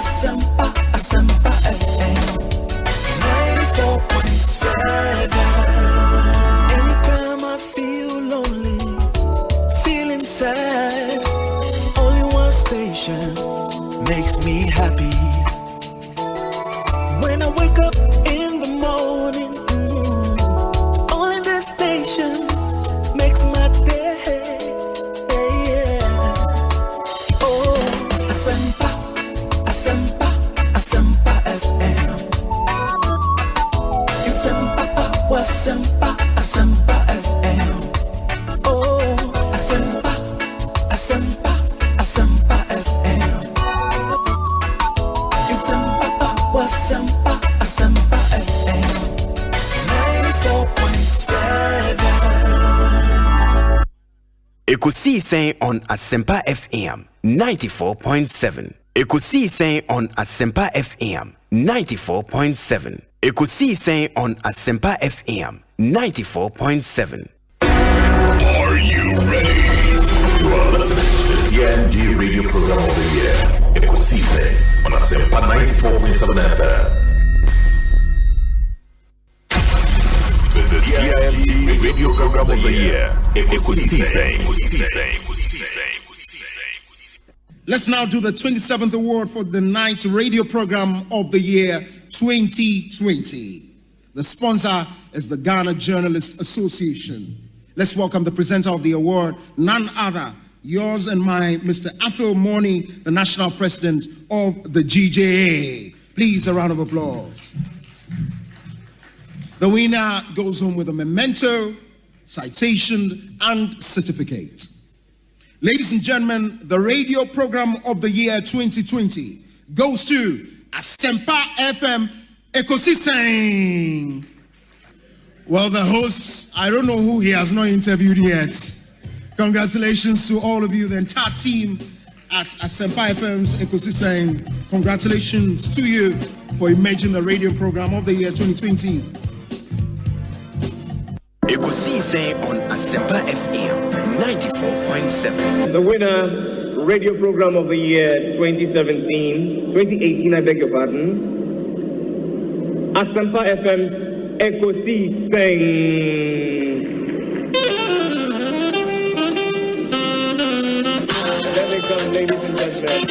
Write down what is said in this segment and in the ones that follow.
Asempa FM 94.7. Anytime I feel lonely, feeling sad, only one station makes me happy. When I wake up in the morning, only this station makes my day. Oh, Asempa FM. Asempa FM. Oh, Asempa FM. Asempa FM 94.7. Ekosiisen on Asempa FM 94.7. Ekosiisen on Asempa FM 94.7. Ekosiisen on Asempa FM 94.7. Are you ready? You are listening to the CNG radio program of the year, Ekosiisen on Asempa 94.7 FM. This is CNG radio program of the year, Ekosiisen. Let's now do the 27th award for the night's radio program of the year 2020. The sponsor is the Ghana Journalists Association. Let's welcome the presenter of the award, none other, yours and mine, Mr. Athol Morni, the national president of the GJA. Please, a round of applause. The winner goes home with a memento, citation, and certificate. Ladies and gentlemen, the radio program of the year 2020 goes to Asempa FM Ekosiisen. Well, the host, I don't know who he has not interviewed yet. Congratulations to all of you, the entire team at Asempa FM's Ekosiisen. Congratulations to you for emerging the radio program of the year 2020. Ekosiisen on Asempa FM 94.7. The winner, radio program of the year 2018, I beg your pardon. Asempa FM's Ekosiisen. Let me come, ladies and gentlemen.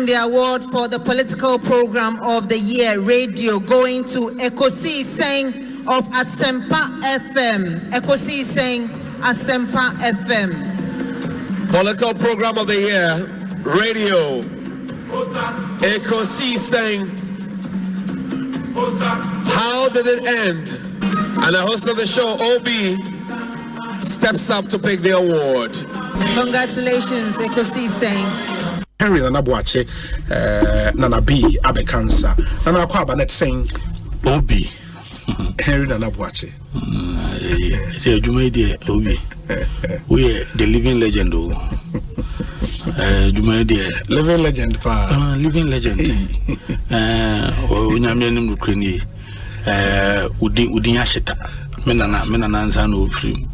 The award for the political program of the year radio going to Ekosiisen of Asempa FM. Ekosiisen Asempa FM. Political program of the year radio Ekosiisen. How did it end? And the host of the show, OB, steps up to pick the award. Congratulations, Ekosiisen. Henry Nana Boache, Nana B, Abe Cancer, Nana Kwaba net saying, Obi, Henry Nana Boache. It's a Jumedia, Obi. We are the living legend. Jumedia, living legend, living legend. Unyamian Ukraine, Udinyashita, Menana Zano free.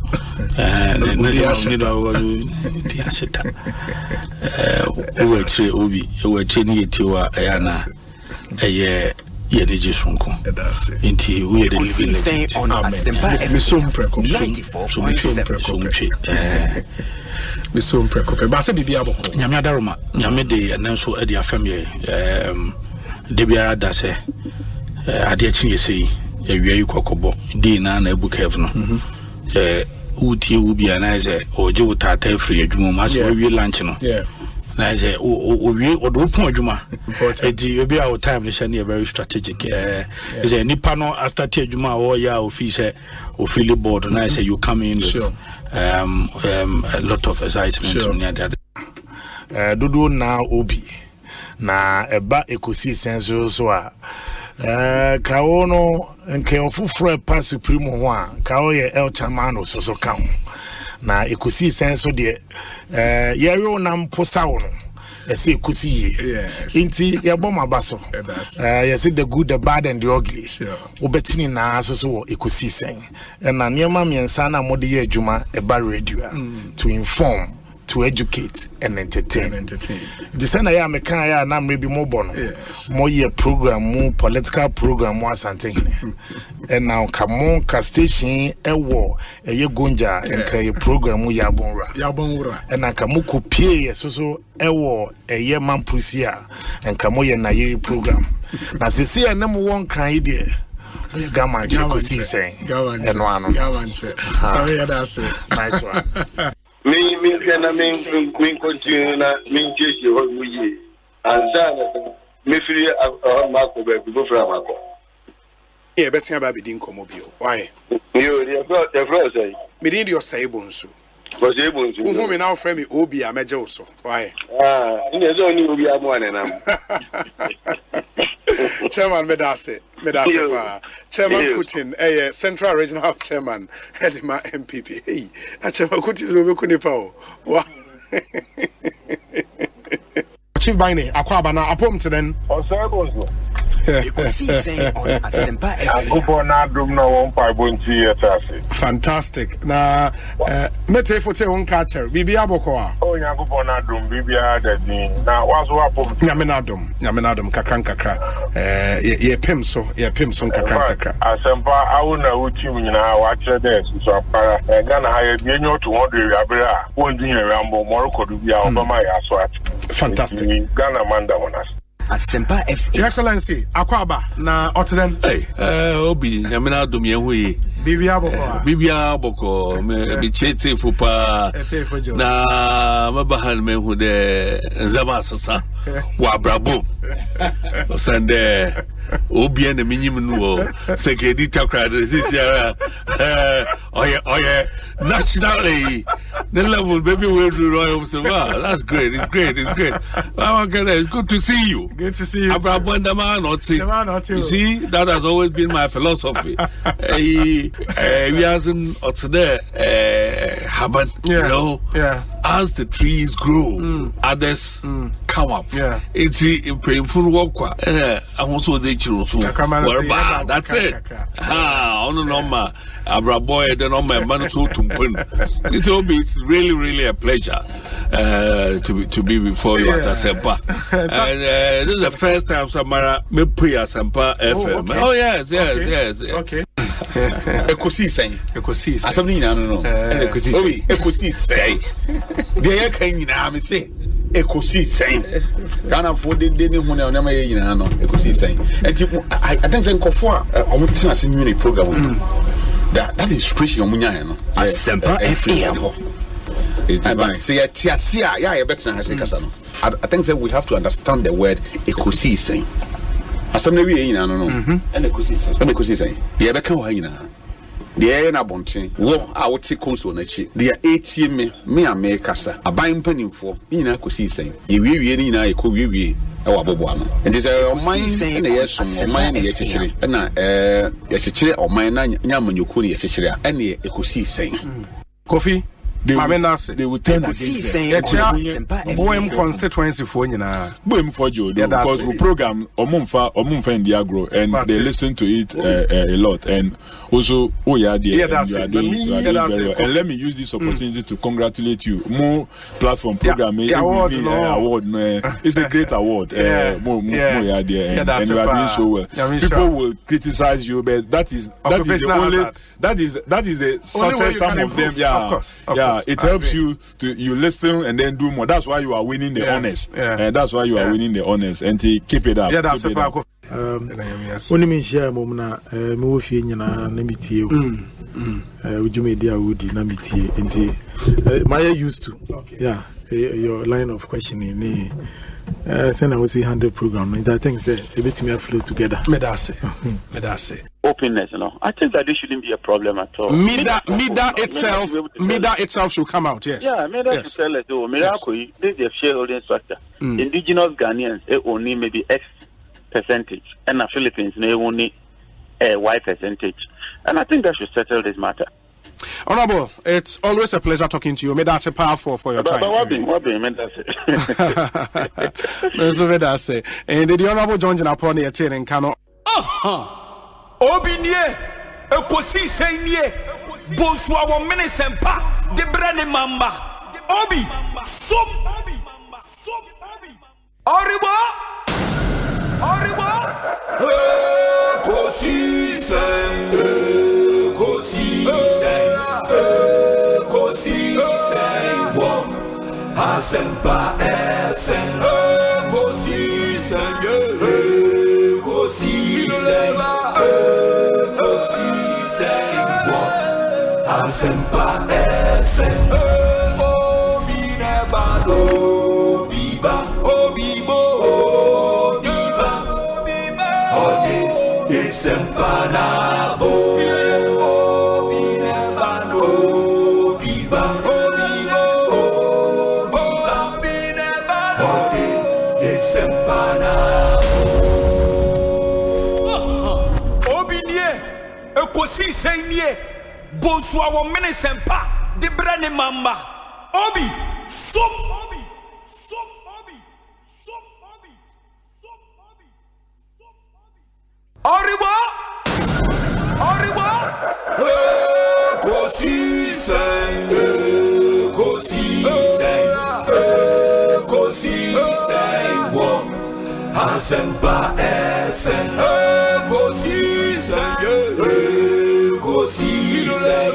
Obi, we chini tiwa ayana eye yeneji sunko. Inti we the living legend on Asempa FM 94.7. Misum prekope. Ba se bibia boko. Nyame adaroma, nyame de nanso e de afam ye de bia da se ade chinye sei ewie yi kokobo di na ebu kev no. Uti ubi anaze oje utata free adwuma ma se we lunch no. Na say we odo pon adwuma edi obi our time is very strategic is a nipa no after ti adwuma wo ya office o feel board na say you come in with a lot of excitement near that dodo na obi na eba Ekosiisen so a kawo no nke ofufro pa supreme ho a kawo ye el chamano so kan na Ekosiisen so de yewe na mposa wo no say kusi Yes. inti ya bomba baso you see the good, the bad and the ugly obetini na so Ekosiisen na niema miensa na mode ye adwuma eba radio to inform, to educate and entertain. The same ya meka ya na mrebi mo bono mo ye program, mo political program mo asante and now come ka station ewo ye gonja and ka ye program mo yabonra and na ka mo kopie so ewo ye mampusia and ka mo ye na yiri program na sisi na mo won kan ide Gaman Ekosiisen and one sorry that's nice one. Me continue na me cheche ho muyi anza me free mako be go fra mako Yeah, best thing about being comobio. Why? You the first say Me didn't your say Bonsu. was able to Who me now frame me Obi a major also. Why? in the zone you be am one and Chairman Medase Chairman Putin, Central Regional Chairman, Hedima MPP. Hey, Chairman Putin will be Kunipao. Wow. Chief Bine, Aquabana, upon to then. Osei Bonsu. Ekosiisen on Asempa FM. Agubona dum na 1.5 Fantastic. Na mete fote on catcher. Bibi aboko a. Oh Agubona dum bibia dadi. Na wazo apom. Nyamenadom kakra. Ye pim so kakra. Asempa awuna utim nyina wa kire des so apara. Ghana ha ye bienyo to 100 abere a. Wondu nyambo morokodu bia obama ya so at. Fantastic. Ghana manda wonas. Asempa FM. Your Excellency, Akwaba na Otden. Hey, Obi, Yamina Dum Yahui. Bibia Boko, me chete fupa. Na mabahan me who de Zabasasa. Wabrabo. Sande Obi and the minimum wo. Sekedi Takra, this is nationally. The level, baby, will do Royal. Wow, that's great. It's great. It's good to see you. Good to see you. Abrabo and the man not see. You see, that has always been my philosophy. We hasn't there happen, you know. As the trees grow, others come up. It's painful work. I also say that's it. On number Abrabo the number man so it's really a pleasure to be before you at Asempa. And this is the first time Samara me play Asempa FM. Oh yes. Okay. Ekosiisen. Asabni na no. Ekosiisen. Dey kan nyina me say Ekosiisen. Ghana for the hu na na may nyina no Ekosiisen. I think say nkofo a omo tina se nwini program that inspiration omunya no. Asempa FM. It's say tiasia ya e better na say kasa no. I think say we have to understand the word Ekosiisen. Asamna wi nyina no. And Ekosiisen. Ye be kan wa nyina. The air na bonte wo a wote konso na chi the ATM me kasa aban panim fo nyina Ekosiisen ye wiwie ni nyina ekọ wiwie e wa bobo ano and is oman na yeso oman na ye chichire na ye chichire oman na nyamanyoku na ye chichire a na Ekosiisen Kofi they will turn against them. Boem constituency for nyina. Boem for Joe because we program omumfa in the agro and they listen to it a lot and also you are doing very well. And let me use this opportunity to congratulate you. More platform program award. It's a great award. More you are there and you are doing so well. People will criticize you, but that is the success some of them. It helps you to listen and then do more. That's why you are winning the honors. And that's why you are winning the honors. And keep it up. Yeah, that's a part. Only me share momna me wo fie nyina na mitie would you media would na mitie enti my used to your line of questioning send I will see 100 program and I think say a bit me flow together medase openness, you know. I think that this shouldn't be a problem at all. Mida itself should come out, yes. Yeah, Mida should tell us, Miracle, this is a shareholding structure. Indigenous Ghanaians, only maybe X percentage, and the Philippines, they only Y percentage. And I think that should settle this matter. Honorable, it's always a pleasure talking to you. May that's a powerful for your time. What be, that's it. And the Honorable John Jinapon here in Kano. Obinye, Ekosiisen ye, Bonsu our Asempa, the brand Mamba, Obi, Sum, Oribo, Ekosiisen, Asempa FM, Ekosiisen, Asempa FM. Obi neba no biba, obibo, obiba, ode Asempa na bo. Obi neba no biba, obibo, obiba, ode Asempa na Obi nie, Ekosiisen nie. Bonsu our Asempa, the brand Mamba, Obi, Sum, Oribo, Ekosiisen, Asempa FM, Ekosiisen,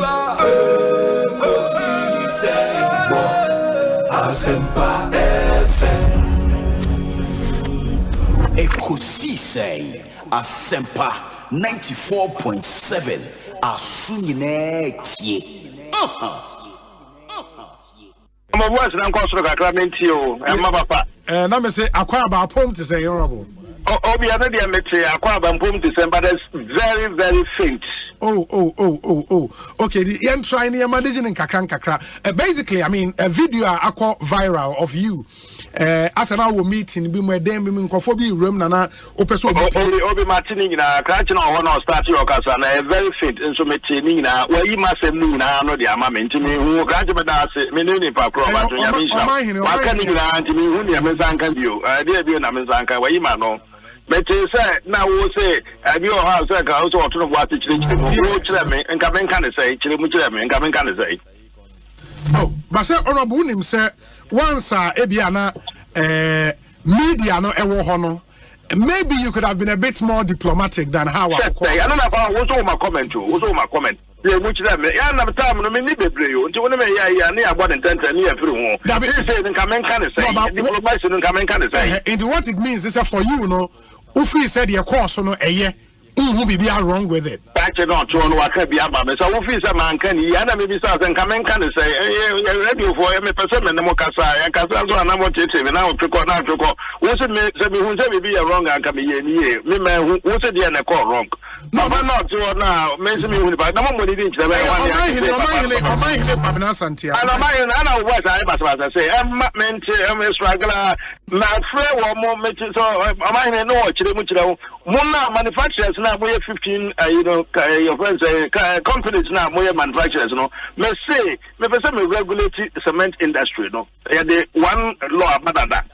Asempa FM. Ekosiisen Asempa 94.7 Asunyine. I'm a voice and I'm constantly acclamating you. I'm a papa. And I'm say acquire about poem to say honorable. Obi anadi amete acquire about poem to say, but it's very, very faint. Oh. Okay, the end trying the managing in kakra. Basically, I mean, a video I call viral of you. As an hour meeting, be my damn cophobia room, Nana, Obi Martini, crunching on one start your casa, and very faint instrumentina, where you must have known, I know the amount to me who graduated as Minuni Pacro, why can you to me who the Amazon can do? Dear be an Amazon, where you might know. But you say, now we'll say, have your house, I also want to know what to change and come and say, and come and say. Oh, but say, Honorable him say, once Ebiana media no ewo hono. Maybe you could have been a bit more diplomatic than how I don't know about what's all my comment to, what's all my comment. Which them, I never time no me need to play you. Until when I near about intent and near through. That is saying, come and can say, diplomacy and come and can say. And what it means is that for you, no, Ufi said your course no a year. Who be wrong with it? Actually, not to what can be about me. So, if a man can, Yana maybe start and come and can say, ready for a person and the Mocasa, and Casazo and I'm watching and now to call now to call. What's it who's be a wrong and come here? Me man, what's it the call wrong? No, but not to now, mention me with the moment it is the way I what I say, I'm meant I'm a struggler. My friend or more mentions so I know Mona manufacturers now we have 15 your friends companies now we manufacturers may say me regulate cement industry the one law about that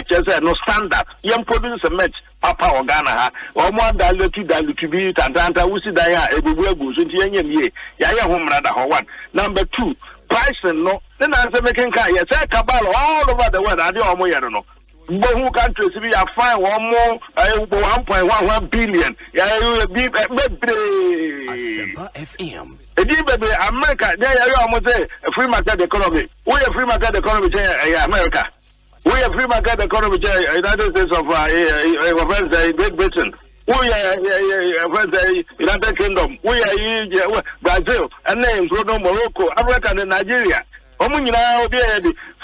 just no standard young produce cement papa or Ghana ha or more dilute be tantanta we see that everywhere goes into any home rather one. Number 2, pricing then answer making car yes cabal all over the world I don't know. But who countries we are fine 1.11 billion. Asempa FM. America, there you almost say a free market economy. We are free market economy America. We are free market economy United States of Great Britain. We are United Kingdom. We are Brazil and then Morocco, Africa and Nigeria.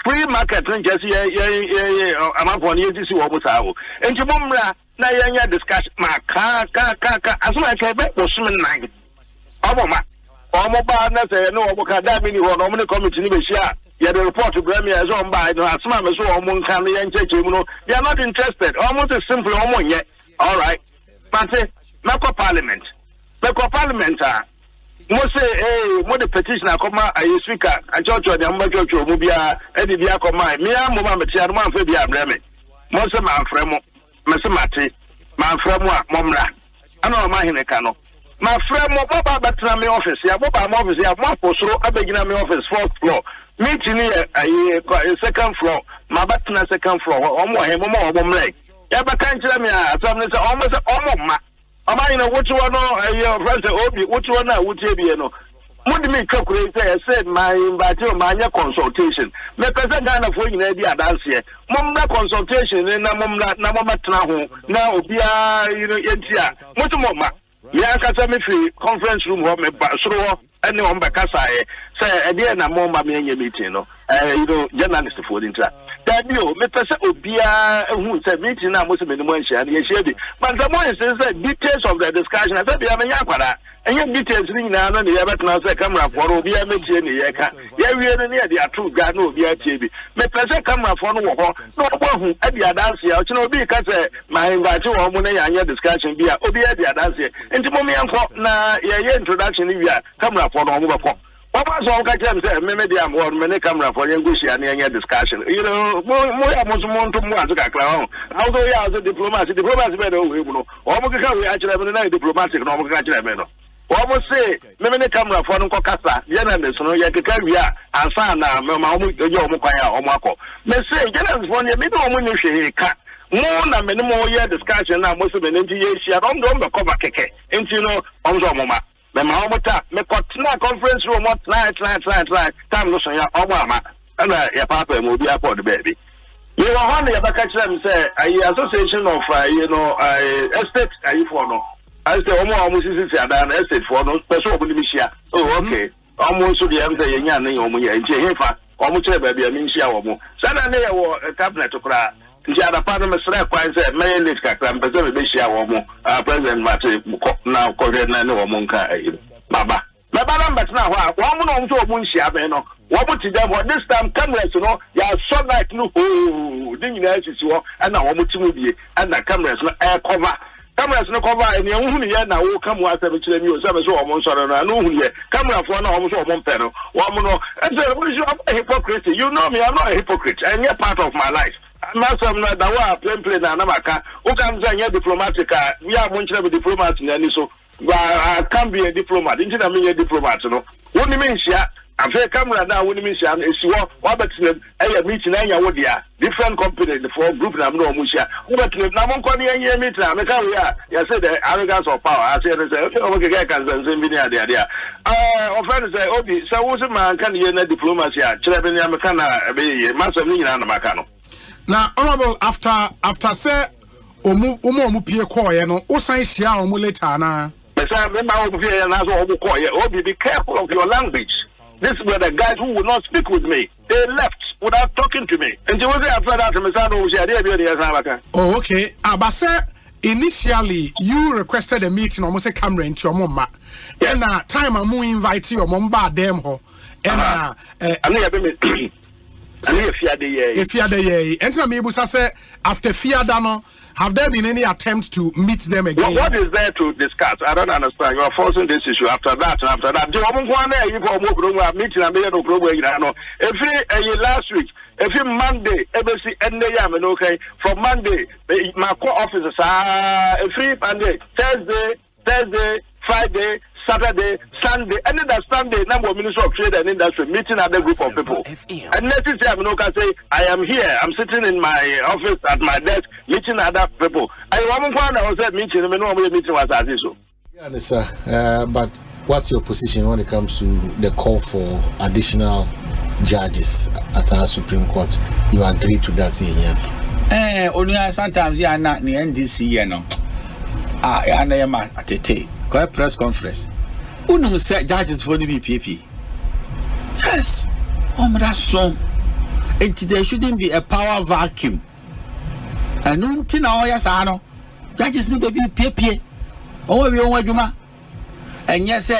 Free market just I'm up on to see what was out. And to Mumra, now discuss my car, as well as I bet was swimming night. Obama, Omobana, no, Bocadamini or Nominal Committee, you the report to Grammy as on by no as mama so on can and they are not interested. Almost as simple yet. All right. But Parliament. Parliament Most say, more the petition, I come out, I speak at church or the Ambassador Mubia, Eddie Biacoma, Mia Mumma, Tiaman Fabia Bremen. Most of my friend, Messamati, my friend, Momra. I know my Hinekano. My friend, Boba Batrami office, Boba office, Mapo, so I begin my office, 4th floor. Meeting here, a second floor, my Batna second floor, or more, Momlay. Yaba can't tell me, almost almost. Am I in a what you want? Your friends say, what you want? What you be? What do you calculate? I said, my consultation. My present kind of way in idea dance here. Mumma consultation, and Namama now, Yentia. What mama? Yakasami free conference room, home, so any on Bacasa, say, again, a more mammy meeting, journalist for the intra. That you, Mr. Obia, who said meeting now was a minimum, and you said it. But the more says details of the discussion, I said, I'm a Yakara, and your details ring now, and the other camera for Obia meeting, Yaka. Yeah, we are near the true God, no, Bia TV. Mr. camera for no one, at the dance here, you know, because my invite to Omune and your discussion, Bia, Obia, the dance, and to Mommy and na your introduction, Bia, camera for no. Papa so catch them say maybe I'm one many camera for English and any discussion. You know, more to more to clown. Although yeah, as a diplomacy better we know. We actually have diplomatic no catch them. Almost say many camera for no casa, journalists no ya can ya and sana mama yo mukaya or mako. Me say journalists for me no money she cut. More than many more year discussion now most of the NGA don't go cover keke. Into no mama. Me mahomota me kotna conference room what try time no so ya Obama and ya papa mo bi afford baby you were on ya baka them say association of estate for no I say omo sisi adan estate for no person obi mi share oh okay almost so the am say nya na omo ya ntie hefa omo chere baby am share omo sana na ya wo cabinet kura nti ada pa no mesra kwan say may late kakra mpese be share omo president Mate na ko na ne omo nka baba number now one no so omo share be no wo ti dem this time cameras no ya so like no din nyina sisi wo na wo timu bie na cameras no cover cameras no cover and you hu ne na wo kam wa sabe kire mi o sabe so omo nsoro na no hu ne camera for na omo so omo mpe no wo no and say what is a hypocrisy you know me I'm not a hypocrite and you're part of my life. Masam na dawa plain na namaka o kan say diplomatic we are munchire diplomat na ni so I can be a diplomat inti na me diplomat no woni me nhia afa camera na woni me nhia esiwo wa betle e meeting na nya wo dia different company the for group na no mu nhia wo betle na mon ko ne nya meeting na me ka we ya say the arrogance of power I say okay o ke kan san bi ne dia o friend say obi say wo se man kan ye na diplomacy a kire be ne me kan na be ye masam ni nyina na maka no. Now, honorable, after say, omu pie koye no, osan sia omu later na. Be careful of your language. This were the guys who would not speak with me. They left without talking to me. And after that, oh, okay. But say initially you requested a meeting almost a camera into your mama. And time amu invite you mamba them ho. And if you are the enter me say after Fiadano, have there been any attempts to meet them again? What is there to discuss? I don't understand. You are forcing this issue after that. Last week, every Monday, okay. From Monday, my co-officers are every Monday, Thursday, Friday, Saturday, Sunday, and then Sunday, number of Minister of Trade and Industry meeting other group of people. And next day, say, I am here. I'm sitting in my office at my desk meeting other people. I was meeting. I know meeting was as usual. Yeah, sir. But what's your position when it comes to the call for additional judges at our Supreme Court? You agree to that, yeah? Only sometimes you are not the NDC, you know. I am at a press conference. Unum said judges for the BPP. Yes. That's so. And there shouldn't be a power vacuum. And until now, yes, I know. Judges need to be PPP. Oh, we want you, and yes,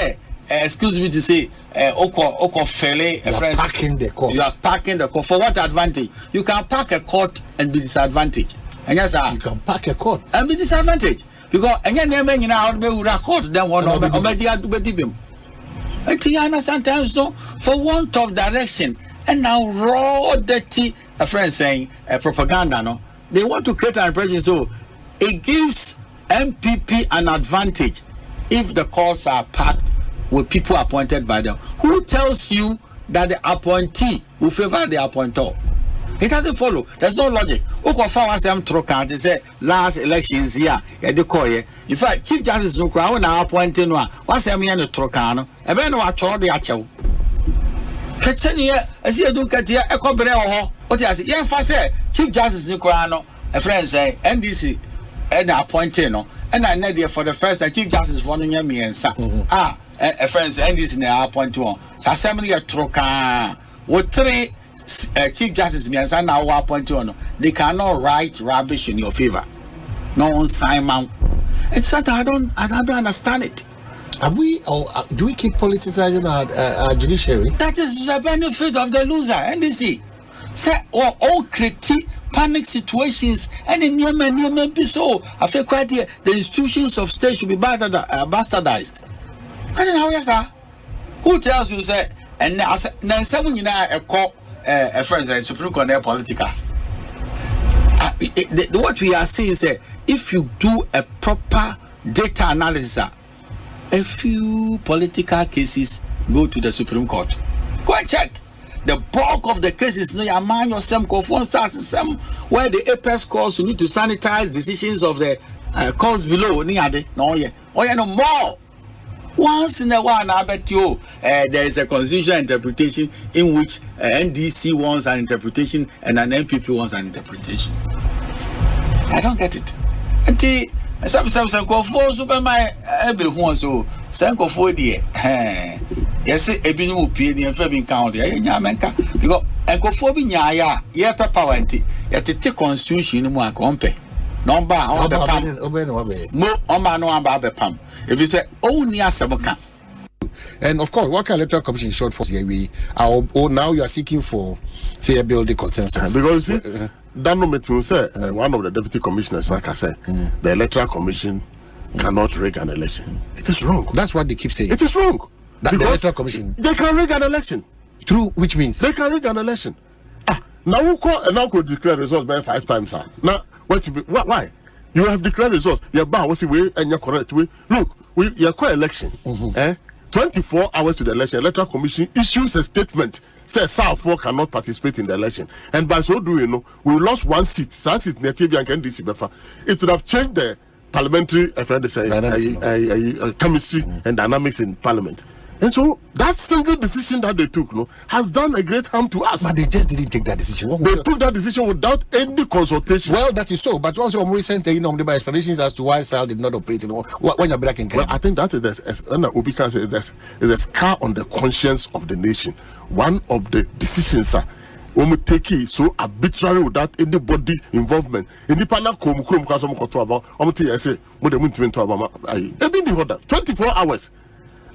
excuse me to say, Oko Fele, you are parking the court. You are parking the court. For what advantage? You can park a court and be disadvantaged. And yes, sir. You can park a court and be disadvantaged. Because any name in our record, then one of the Tiana sometimes no for want of direction and now raw dirty a friend saying propaganda no they want to create an impression so it gives MPP an advantage if the calls are packed with people appointed by them. Who tells you that the appointee will favor the appointor? It doesn't follow. There's no logic. They say last elections here, in fact, Chief Justice no crowd now appointing one. What's I mean the Trocano? A man who are told the Acho. I see a duke at here, a cobre. What I say, yeah, if I say Chief Justice Nicolano, a friend say NDC and appointing no, and I know for the first Chief Justice for me and sa. A friend say NDC now appointing one. So assembly a Trocan with 3. Chief Justice means now appointed on. They cannot write rubbish in your favor. No Simon. It's that I don't understand it. Have we or do we keep politicizing our judiciary? That is the benefit of the loser. NDC say all critique panic situations and in Yemen be so. I feel quite here the institutions of state should be bastardized. I don't know, yes, sir. Who tells you say and now someone you know a call a friend that is Supreme Court political. What we are saying is that if you do a proper data analysis, a few political cases go to the Supreme Court. Go and check. The bulk of the cases, no, your man, your some where the apex courts you need to sanitize decisions of the courts below. No more. Once in a while, I bet you there is a constitutional interpretation in which NDC wants an interpretation and an MPP wants an interpretation. I don't get it. Until some go for Superman, everyone so Sanko for the yes, a bin will pay the Fabian County. Because Ecophobia, yeah, Papa went yet to take constitution in one compare. Number on the pump. No, no, pump. If you say only a Saboka. And of course, what can electoral commission short for CIB? Now you are seeking for, say, a building consensus. Because you see, that will say one of the deputy commissioners, like I said, the electoral commission cannot rig an election. It is wrong. That's what they keep saying. It is wrong. That the electoral commission they can rig an election. True, which means they can rig an election. Now we call and now could declare results by 5 times. Now why? You have declared results. Your bar was way and you're correct way. Look, your co-election. 24 hours to the election, electoral commission issues a statement says South 4 cannot participate in the election, and by so doing, we lost 1 seat. It would have changed the parliamentary chemistry and dynamics in parliament. And so that single decision that they took has done a great harm to us. But they just didn't take that decision. They took that decision without any consultation. Well, that is so. But also, I'm recent the explanations as to why SAL did not operate. When you're back in well, I think that is a scar on the conscience of the nation. One of the decisions when we take it so arbitrary without anybody involvement. In the panel, about 24 hours.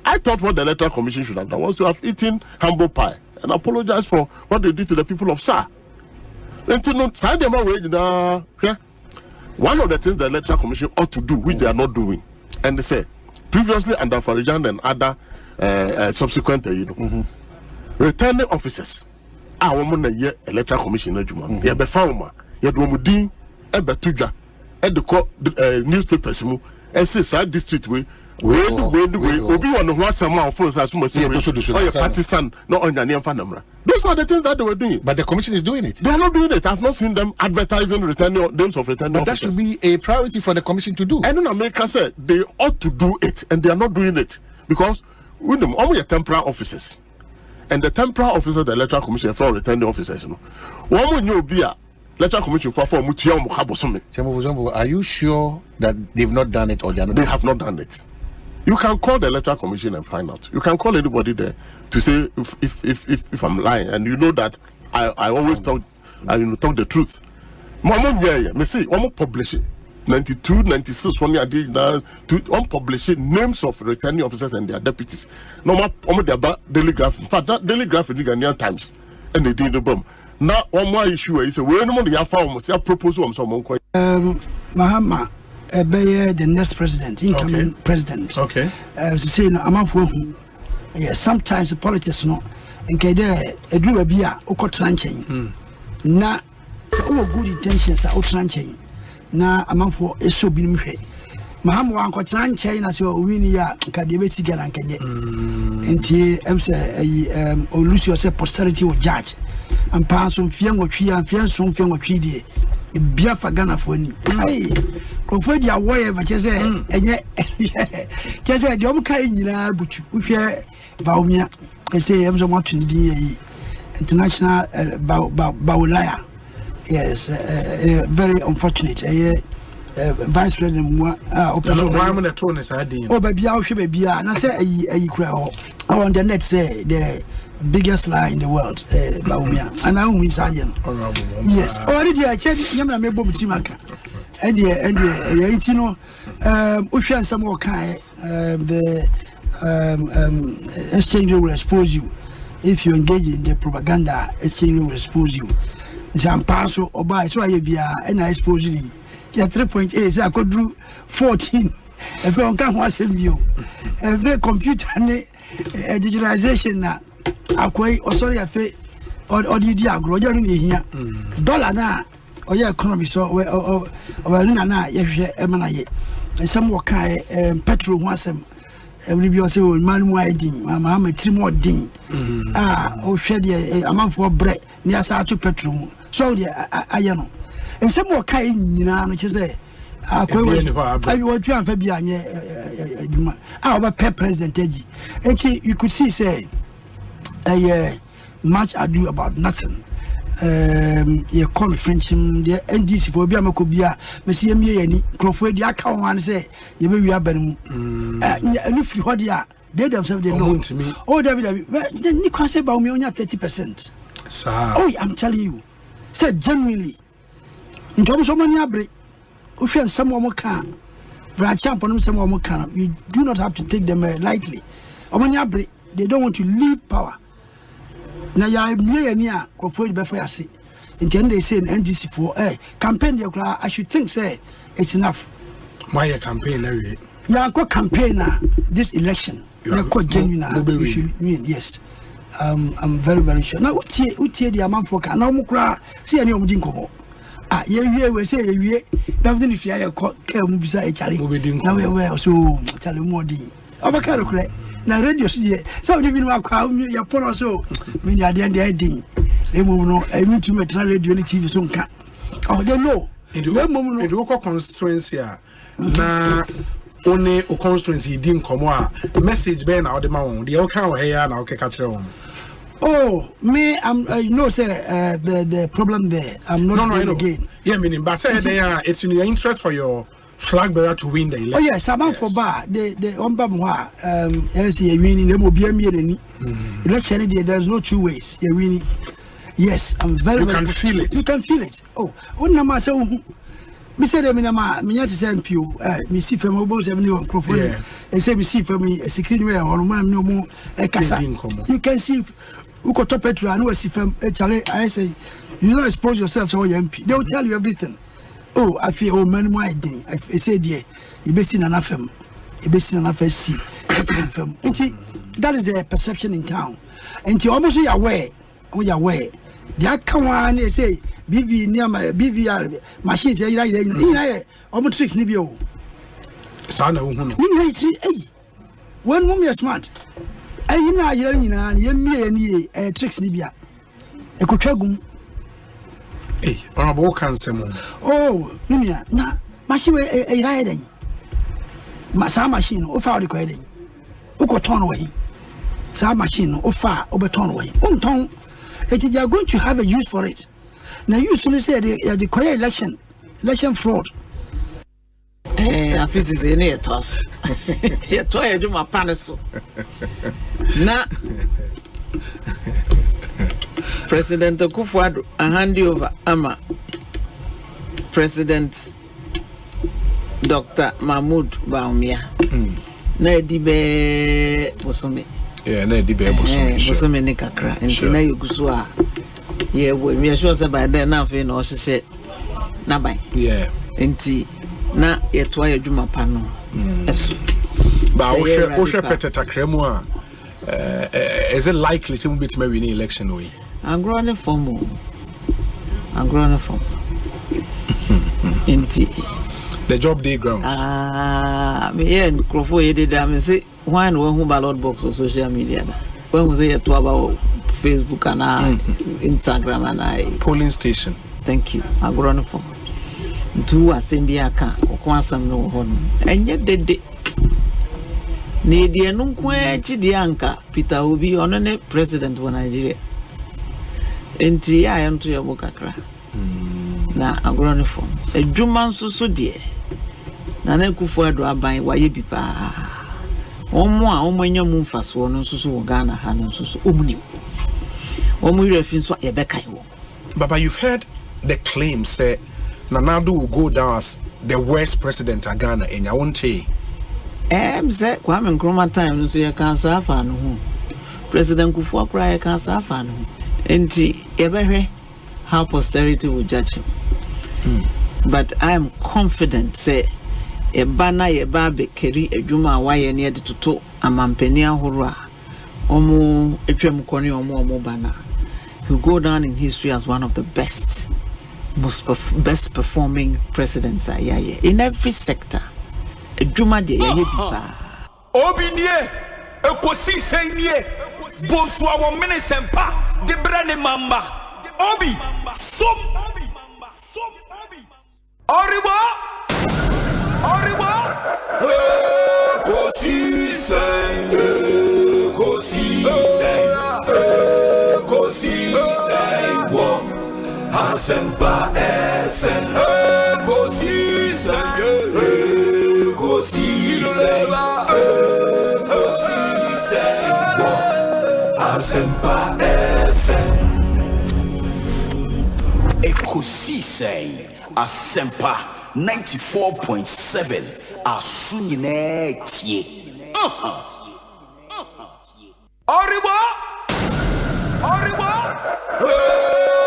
I thought what the electoral commission should have done was to have eaten humble pie and apologize for what they did to the people of SAR. One of the things the electoral commission ought to do, which they are not doing, and they say previously under Farijan and other subsequent, returning officers. Our electoral commission, newspapers, and say district way. We obi on the one someone phones as much as partisan not on your name. Those are the things that they were doing. But the commission is doing it. They are not doing it. I've not seen them advertising returning names of returning officers. That should be a priority for the commission to do. And in America said they ought to do it and they are not doing it because with them only temporary officers. And the temporary officers of the electoral commission are for returning officers. One more new beer. Electoral commission for are you sure that they've not done it or they are not? They have not done it. You can call the electoral commission and find out. You can call anybody there to say if I'm lying, and you know that I always talk the truth. Me see, one more publish it. 92, 96, one year to publish names of returning officers and their deputies. No more about daily graph. In fact, that daily graph in the Ghanaian Times and they did the bomb. Now one more issue is when you have found a proposal on someone quite Mahama the next president, incoming president. Okay. Saying I'm yes sometimes the politics no nke dey eduru bi a okotran nchen na so good intentions a okotran nchen na amanfo eso bi nimhwe mahamu ankotran nchen na so wini ya nka de be sigara nkenye enti emse o lose yourself posterity will judge and pass on fiangotwi and fianson fiangotwi de bia fa Ghana for ni ai ko dia woye ba chese enye chese de omka nyina butu uhwe baumia say emse mo tuni di international baulaya yes very unfortunate vice president mo operation to ne sa din o ba bia uhwe ba bia na say ayi kura on the net say the biggest lie in the world baumia and I win sajen yes already I check nyamna me bob timaka and the no uhwe ansam o kan the exchange will expose you if you engage in the propaganda. Exchange will expose you some pass or buy so I be and I expose you yeah 3.8 so I could do 14 if you can watch you every computer digitalization na akwai sorry afi or di agro je ni hia dollar na oya economy so we na ye hwe emana ye some wo kai petrol ho asem every bi o say o man mu aidin ma ma trimo din o hwe de amanfo bre ni asa to petrol mu so de aye no some wo kai nyina no che say akwai we twa afa bi anye aduma oba president agi echi you could see say much ado about nothing. Your conferencing the NDC for be amakobia me see me yani crofo dia aka wan say ye be wi abanum and if you hold ya they themselves they know to me oh David ni kwa say ba me onya 30% sir oh I'm telling you say genuinely in terms of money abre o hwe nsam o mo ka bra champ no nsam o mo ka we do not have to take them lightly o money abre they don't want to leave power. Na ya me ni a kofo be fa yase intend they say NDC for campaign dey I should think say it's enough why your campaign na we ya ko campaign na this election na ko genuine you should mean yes I'm very sure na utie the amount for ka na mo kura see any omudi nkomo ye wie we say ye wie na vini fia ye ko ka mu bisa e chale na we so chale mo din abaka rekure na radio so we been akwa ya pono so me dia dia din e mo no e mi tumi tra radio ni TV so nka oh they know in the local constituency na one o constituency din komo a message be na o de ma won de o kan o here na o ke ka kire won. Oh, me, you know, say the problem there. I'm not no, again. Yeah, meaning, but say it's in your interest for your flag bearer to win the election. Oh yes, about for bar the ombamwa you're winning. There will be a meeting. Election there's no two ways. You're winning. Yes, I'm very. You can feel it. You can feel it. Oh, what number so? Me say them na me nyati say mpu me see from obo 70 microphone. They say me see from me security way on man no mo kasa. You can see. Uko top petrol and we see from Charlie. I say, you don't expose yourself to your MP. They will tell you everything. Oh, I feel oh man, my thing. I say, dear, you be seen an FM, you be seen an FSC. That is the perception in town. And you almost aware, we are aware. They come on and say, BV near my BVR machines. Almost 6 nibio. Sana, one woman is smart. I know you me tricks Libya. A cotragum. Eh, honorable cancer. Oh, Minia, na machine a riding. Massa machine, or far recording. Uko turn away. Sa machine, or far over turn away. Tongue, it is going to have a use for it. Now, you usually say the quiet election fraud. This is in it, toss. Here, try to do my palace. Na President Kufuor a hand over ama President Dr. Mahmoud Bawumia. Na edibe bosome. Yeah, na edibe bosome. Bosome ne kakra. Nti na yuguso a ye we sure say by then na fe na o hye na ban. Yeah. Nti na yeto ayadwuma pa no. Eso. Ba o hwe peteta kremu a is it likely to be to win election or I'm growing from the job day ground. Me and Crawford did say one who ballot box on social media. When was it to about Facebook and Instagram and polling station? Thank you. I'm growing from two Asempa or Quansam no home. And yet they need the Nunque Chidianka, Peter Obi, on president of Nigeria. And I am to your Bokakra. Na agrone form adwuma nso so de na na kufu ado aban waye bi pa omo a omanya mu mfaso no nso so wo Ghana ha no nso so omuni omo refi nso ye bekai wo. Baba, you've heard the claim say Nanado will go down as the worst president of Ghana and I won't say say Kwame Nkrumah time no so ye kan sa afa no ho President Kufu akra ye kan sa afa no ho enti ye behwe how posterity will judge him. But I am confident say e bana ye ba be keri adwuma waye ne de toto amampani ahoro a omo etwem kone omo bana. He'll go down in history as one of the best best performing presidents in every sector. Adwuma de ye bi pa Obinie Ekosiisen nie Bonsu awon Asempa de brane mamba Obi som Oribo Ekosiisen wo Asempa FM Ekosiisen wo Asempa FM Ekosiisen Asempa 94.7 Asunyine tie Oribo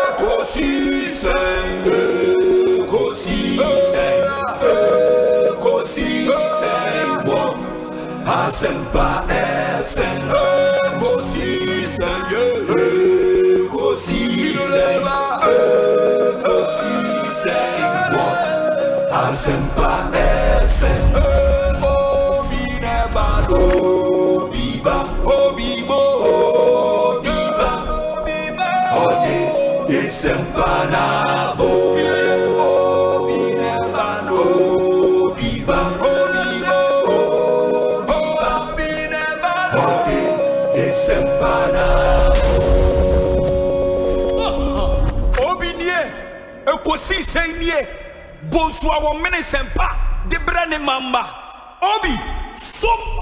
Ekosiisen wo Asempa FM Ekosiisen wo Asempa FM Obi nebado biba obibo biba ode Asempa na bo Obi nebado biba obibo biba ode Asempa na Obi nie Ekosiisen nie Bonsu awon Asempa de brane mamba Obi som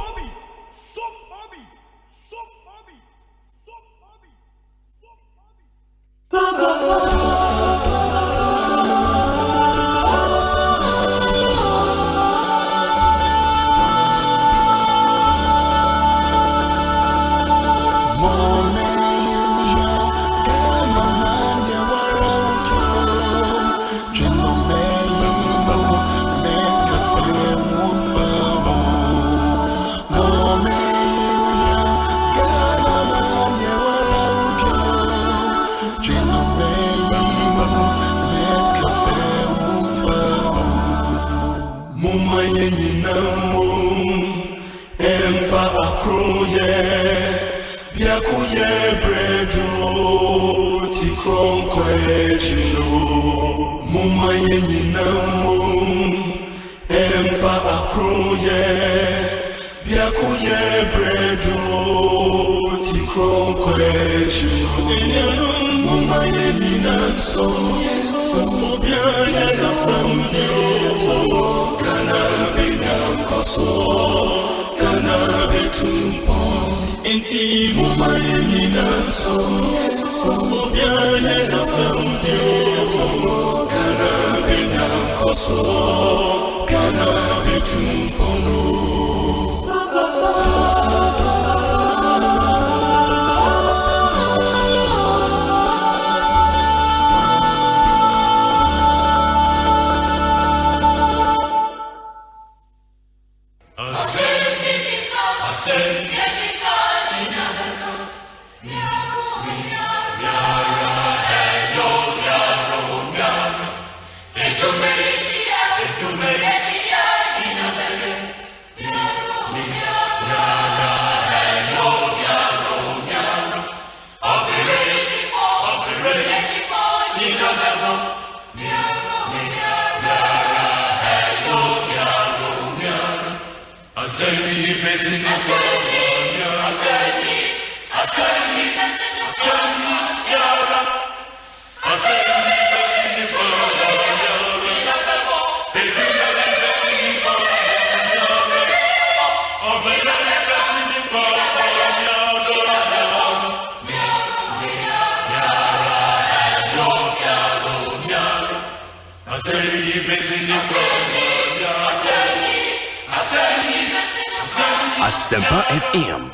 Asempa FM.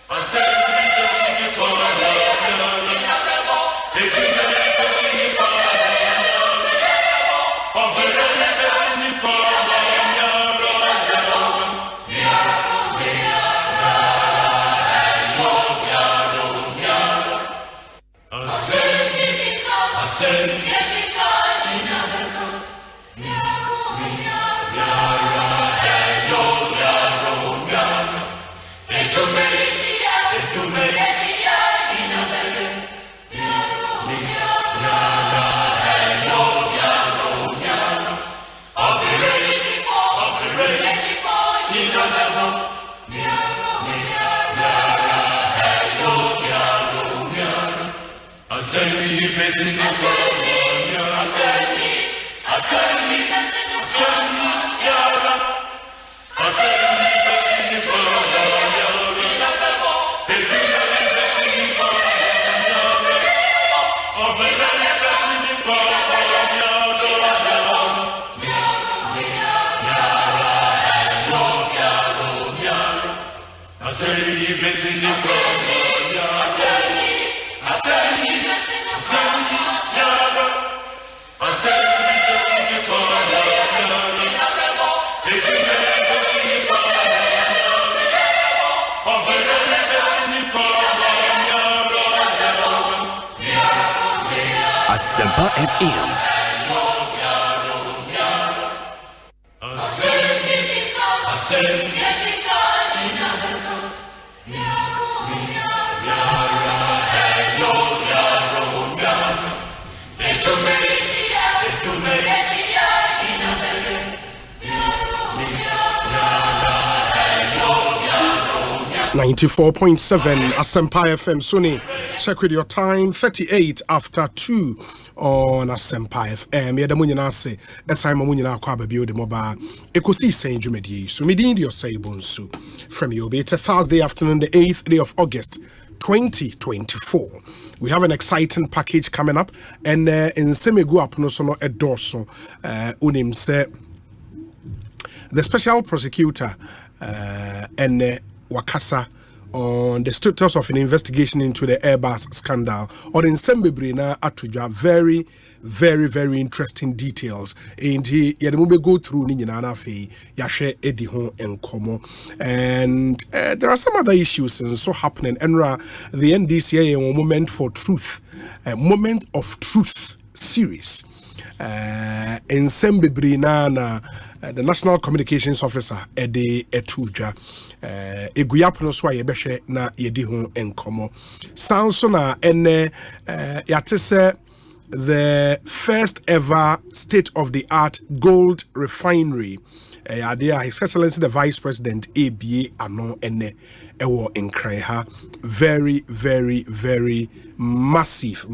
Asempa FM. .7 Asempa FM. Suni, check with your time. 38 after 2 on Asempa FM. Yeda munyina se esaima munyina kwa babio de moba Ekosiisen On Asempa. So midin Osei Bonsu from you. It's a Thursday afternoon, the 8th day of August 2024. We have an exciting package coming up, and in Semegu up no sono edorso unim se the special prosecutor and Wakasa on the status of an investigation into the Airbus scandal, or in Sembebrina Atuja. Very, very, very interesting details. And Yadamube go through Ninana Fe, Yashe Edihon and Komo. And there are some other issues and so happening. Enra, the NDCA, a moment for truth, a moment of truth series. In Sembebrina, the National Communications Officer, Ede Etuja. Eguyapono so ayebehwe na yedi ho enkomo sanso na ene yatese the first ever state of the art gold refinery Adea, His Excellency the Vice President ABA ano ene ewo nkran ha. Very, very, very massive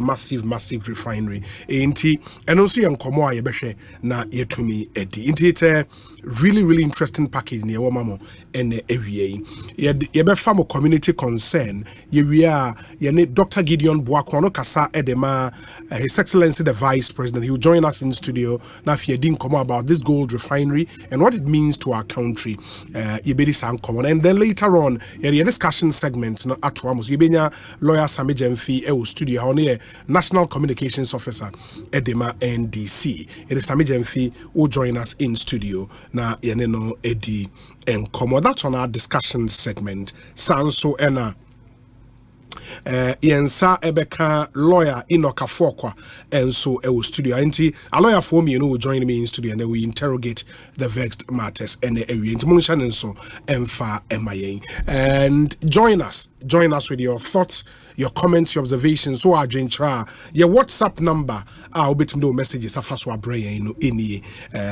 refinery. Enti eno so yankomo a yebehwe na yetumi edi. Enti it's a really interesting package near Wamamo and Ewie. Yebe mo community concern. Ye Dr. Gideon Boakwano Kasa Edema, His Excellency the Vice President. He will join us in the studio now if you didn't come about this gold refinery and what it means to our country. And then later on, a discussion segment no atwamos. Yebenya lawyer Sami Jemfi studio on National Communications Officer Edema NDC. It is Sami Jemfi who join us in studio. Na yeneno edi enkomo. That's on our discussion segment. Sanso ena yensa ebeka lawyer Inoka Fokwa and so studio. Anti a lawyer for me, will join me in studio and then we interrogate the vexed matters and the area. And so emfa MIA. And join us with your thoughts, your comments, your observations. So I join your WhatsApp number. I'll bet no messages. Afa so abraya no any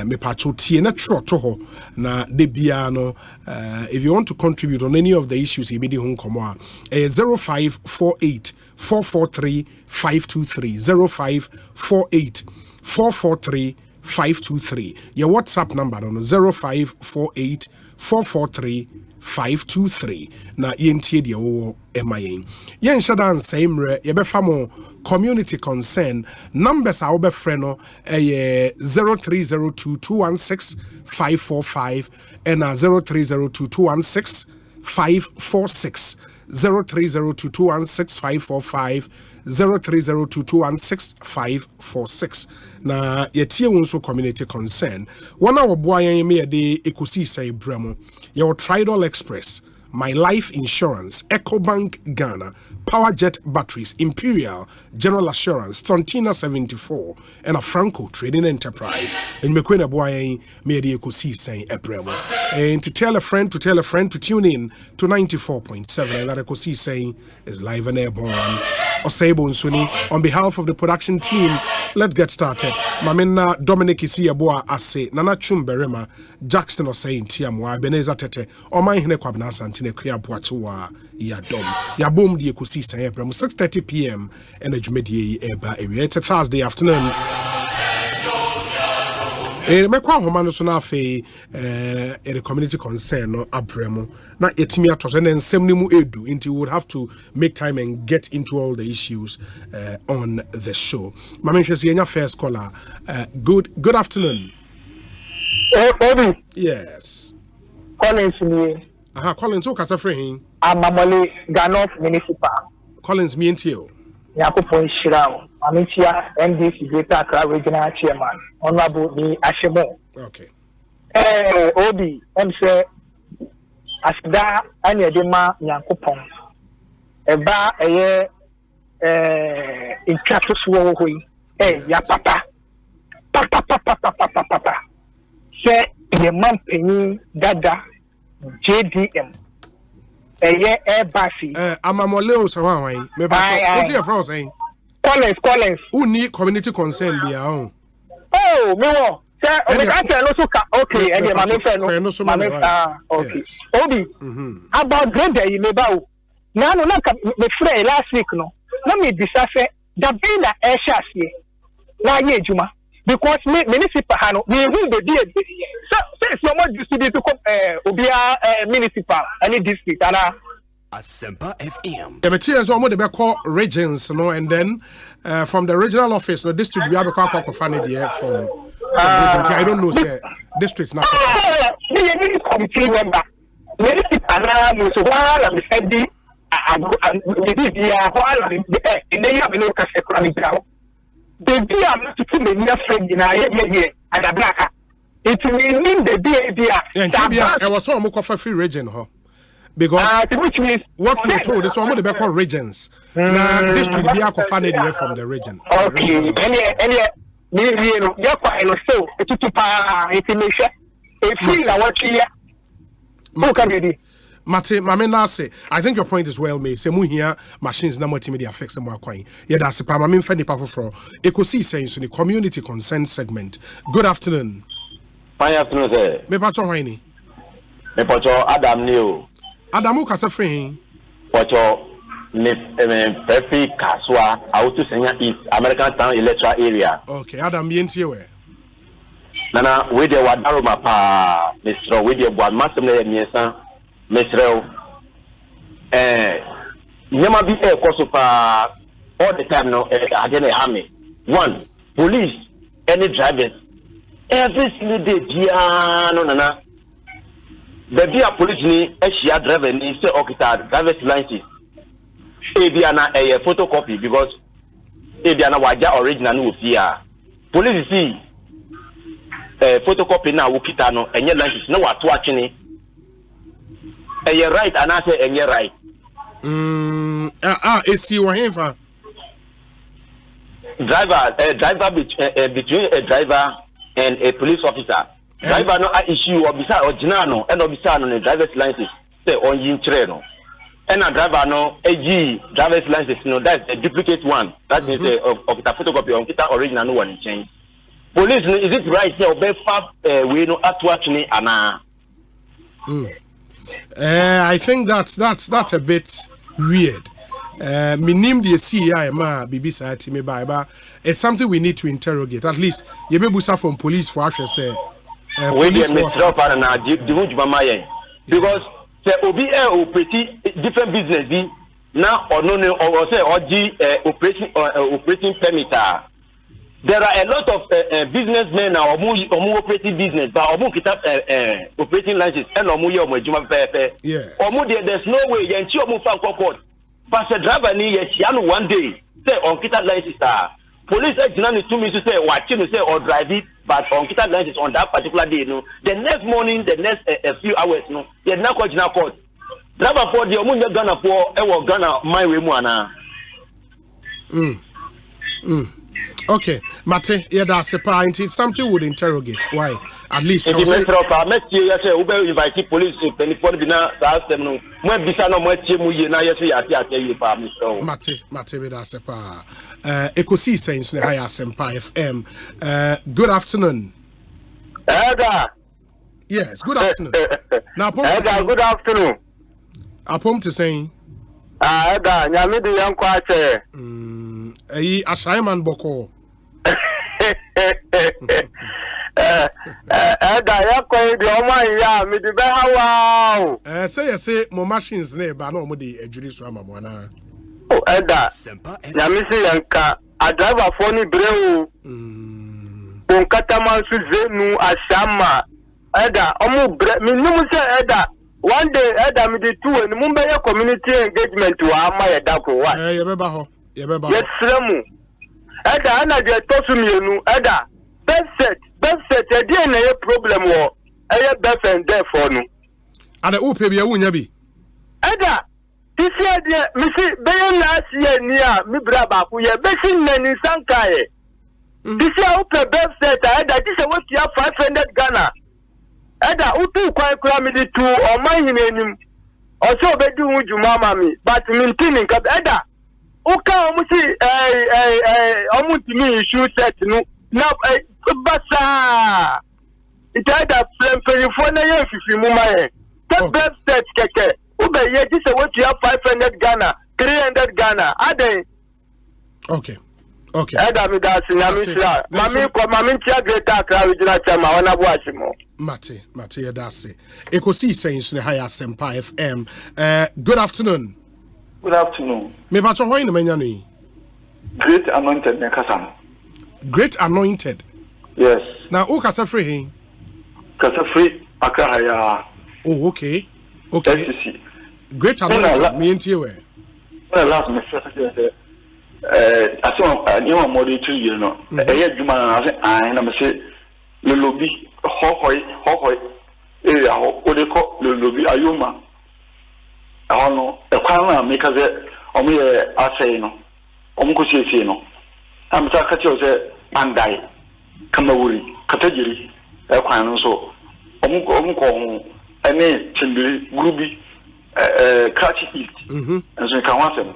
me pacho tie na troto ho na de bia no. If you want to contribute on any of the issues, you be the home komo 0548 443 523 0548 443 523. Your WhatsApp number on 0548 443 523. Na yentie de wo emayen. Yen shadan same re ye be famo community concern numbers a wo be frɛ no 0302 216 545 and 0302 216 546 0302 216 545 0302 216 546. Na yetie wonso community concern one our boy yen me de Ekosiisen bremo your Tridal Express, My Life Insurance, EcoBank Ghana, PowerJet Batteries, Imperial, General Assurance, Thontina 74, and a Franco Trading Enterprise. And Mekwena Boy me de Ekosiisen bremo. And to tell a friend to tune in to 94.7. And that Ekosiisen is live and airborne. Osei, Bonsu, on behalf of the production team, let's get started. Mamena Dominic Isiaboa Ase, Nana Chumberema, Jackson Osei Tiamwa, Beneza Tete, Omai Hine Kwabna Santine Kria Puatua, Yadom, Yabum di Ekosiisen Ebrem, 6:30 p.m. Energy Media Eba area. It's a Thursday afternoon. Mekwa homa no so na afi the community concern no abremo na etimi atoso na nsem ni mu edu until we would have to make time and get into all the issues on the show. Mama Nhwesi enya first caller. Good afternoon. Obi. Yes. Collins me. Collins o kasa frɛ hin. Amamole Ganof Municipal. Collins me ntio. Yakupon Shirao. Amicia NDC Greater Accra Regional Chairman. Honorable ni Ashemo. Okay. Obi, say asda anya dema Yakupon. Eba intrato suwo hoi. Ya papa. Papa. Say ye man penny dada JDM. Airbus. Amamole o sawan me ba what you from saying? Collins. Who need community concern be our own? Oh, me wo. Say o me ka no so ka okay, and my me say no. Okay. Obi. About grade you me ba o. Na no na ka me free last week no. Na me bisa say da be na e sha sie. Na ye ejuma. Because me municipal ha no, me who be dey. So so much distribute to obia municipal any district and Asempa FM. The materials are more the call regions, no, and then from the regional office, no district we have a call from. I don't know, say districts now. Committee member. Municipal na mo so wala me said di in the have no cash economic now. The dia am to me na friend na ye and a black. It mean the dia. And I was so much free region, huh? Because which means what we're told is one of the called regions. Now district be a from the region. Okay. Any you know, you're quite so to pa information. If you are watching who can be Mate, Mamena say, I think your point is well made. Say, mu here machines na multimedia affects them more coin. Yeah, that's a problem. I'm in Fendi Papa for Ekosiisen so the community concern segment. Good afternoon. Fine afternoon, sir. Me pacho wani. Me pacho Adam Neo. Adamu kasa free. Pacho me Pepe Kaswa out to Senya East American Town electoral area. Okay, Adam yenti we. Nana we de wadaro mapa Mr. we de bwan masem na miensa Mr. Nyama bi koso pa all the time no again hame. One, police any drivers every single day no nana the dia police ni ehia driver ni say okita driver's license na a photocopy because na waja original no ofia police see photocopy na wokita no enye license na wato atwene right and I say enye right esi wo henfa driver between a driver and a police officer. Driver no issue or bisa original no and obisa no driver's license say on yin chere no and a driver no AG driver's license no that's a duplicate one that is of the photocopy of the original one change. Police is it right here be fab we no actually ana. I think that's a bit weird. Minim the CI ma bibisa ati me ba it's something we need to interrogate. At least you be busa from police for actually say police force na because say obi operating different business bi na ono or say oji operating permit. There are a lot of businessmen now omu operating business but omu kita operating license and omu ye omu ejuma pepe. Yeah. Omu there's no way yanchi omu fan court. But the driver ni yesiano one day say on kita license police agent to me to say watching to say or drive it but on kita license on that particular day no the next morning the next a few hours no you na court driver for the omu Ghana for e wo Ghana my way mu ana. Okay, Mate, yeah, that's a point. It's something we would interrogate. Why? At least. If you say, invite police to telephone bina ask them no. Mo bisa no mo tie mu ye na yes ya ati you pa me so. Mate, that's a pa. Ekosiisen On Asempa FM. Good afternoon. Ega. Yes, good afternoon. Now, Ega, good afternoon. Apom to saying. Ega, nyame di yan kwache. Assignment boko. Ega ya kwa di oma ya mi di be hawa. Say mo machines ne ba no mo di ejuri so ama mo na. Oh Ega. Nyame se yanka a driver for ni brewu. Bon kataman su zenu ashama. Ega omu bre mi numu se Ega. One day Ega mi di two and mumbe ya community engagement wa ama ya dako wa. Ye beba ho. Yes, Remu. Eda ana je tosu mienu. Eda best set. Edi na ye problem wo. Eye best and there for no. Ada upe bi awunya bi. Eda this year de mi si be last year ni a mi bra ba ku ye be sin na ni sankaye. This year upe best set. Eda this is what you have 500 Ghana. Eda utu kwa kura mi di tu o man hinenim. Oso be di hu juma mami but mi tinin ka Eda Uka omusi omutimi issue set no na basa ita flame for na ye fifi mu maye that best set keke ube ye this is what you have 500 Ghana 300 Ghana aden okay Eda mi da sinyami sira mami tia greater Accra regional chairman wana bo asimo Mate ya da se Ekosiisen On Asempa FM. Good afternoon. Good afternoon. Me bacho hoy na manya ni. Great Anointed Nekasam. Great Anointed. Yes. Now who kasa free hin? Kasa free akahaya. Oh okay. FCC. Great Anointed me ntie we. When last me say aso modi 2 years no. Eye djuma na say an na me say le lobby hohoi area ho odeko le lobby ayoma. No, a crown make us a mere assay no. Omkusi no. I'm Sakacho Bandai, Kamawuri, Katajiri, a crown so. Omko, a name, Chimbiri, Gruby, Cratchy East, and so you can want them.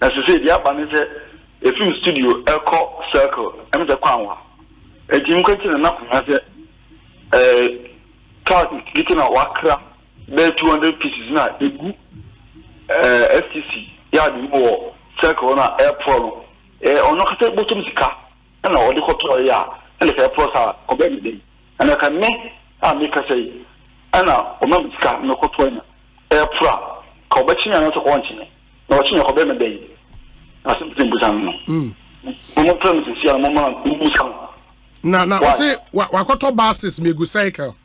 As you say, the Aban is a film studio, Echo Circle, and the Crown. A Jim Quentin and Knock has a car getting a wakra, there 200 pieces now. FTC yard more circle na airport ono kete bottom sika na odi koto ya ele ka airport sa ko be mi ana ka me a me ka sei ana o ma sika no koto na airport ko ba chinya na to ko nchi na o chinya ko be me dey asim tin busan no mo promise si ana mo busan na o se wa koto buses me go cycle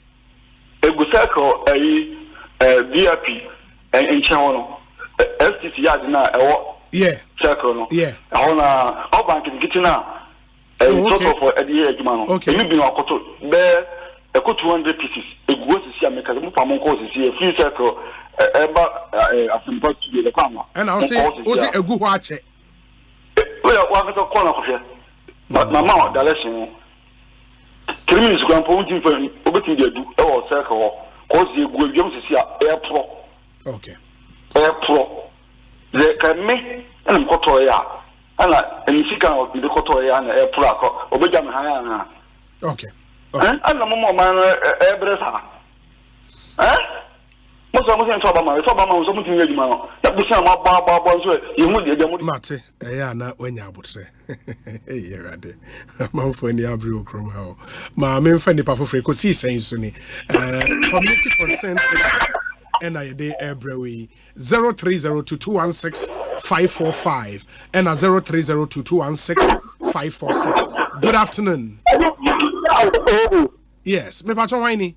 VIP en chawono FTC yard na circle no ahona all bank gitina total for the year juma no you be no akoto be 200 pieces egu osisi ameka mo pa mo ko osisi free circle eba Asempa to the kwama and I say egu ho ache we wa ka ko na ko hwe mama direction 3 minutes go ampo unti for obetin dey do e wo circle ho ko si egu osisi airport okay airport The can me and Kotoya. And if you can be the Kotoya and a Plako, or Benjamin Hayana. Okay. And the Momo man, Ebresa. Eh? Most of them talk about something you know. That was some Bonsu, you would get Mate, not when you would say. Hey, Rade. Mount for any abru from how. My main friend, the Pafo Freco, see saying Sunny. Community consent. And I day every 0302216545 and 0302216546. Good afternoon. Yes, me patron whiny.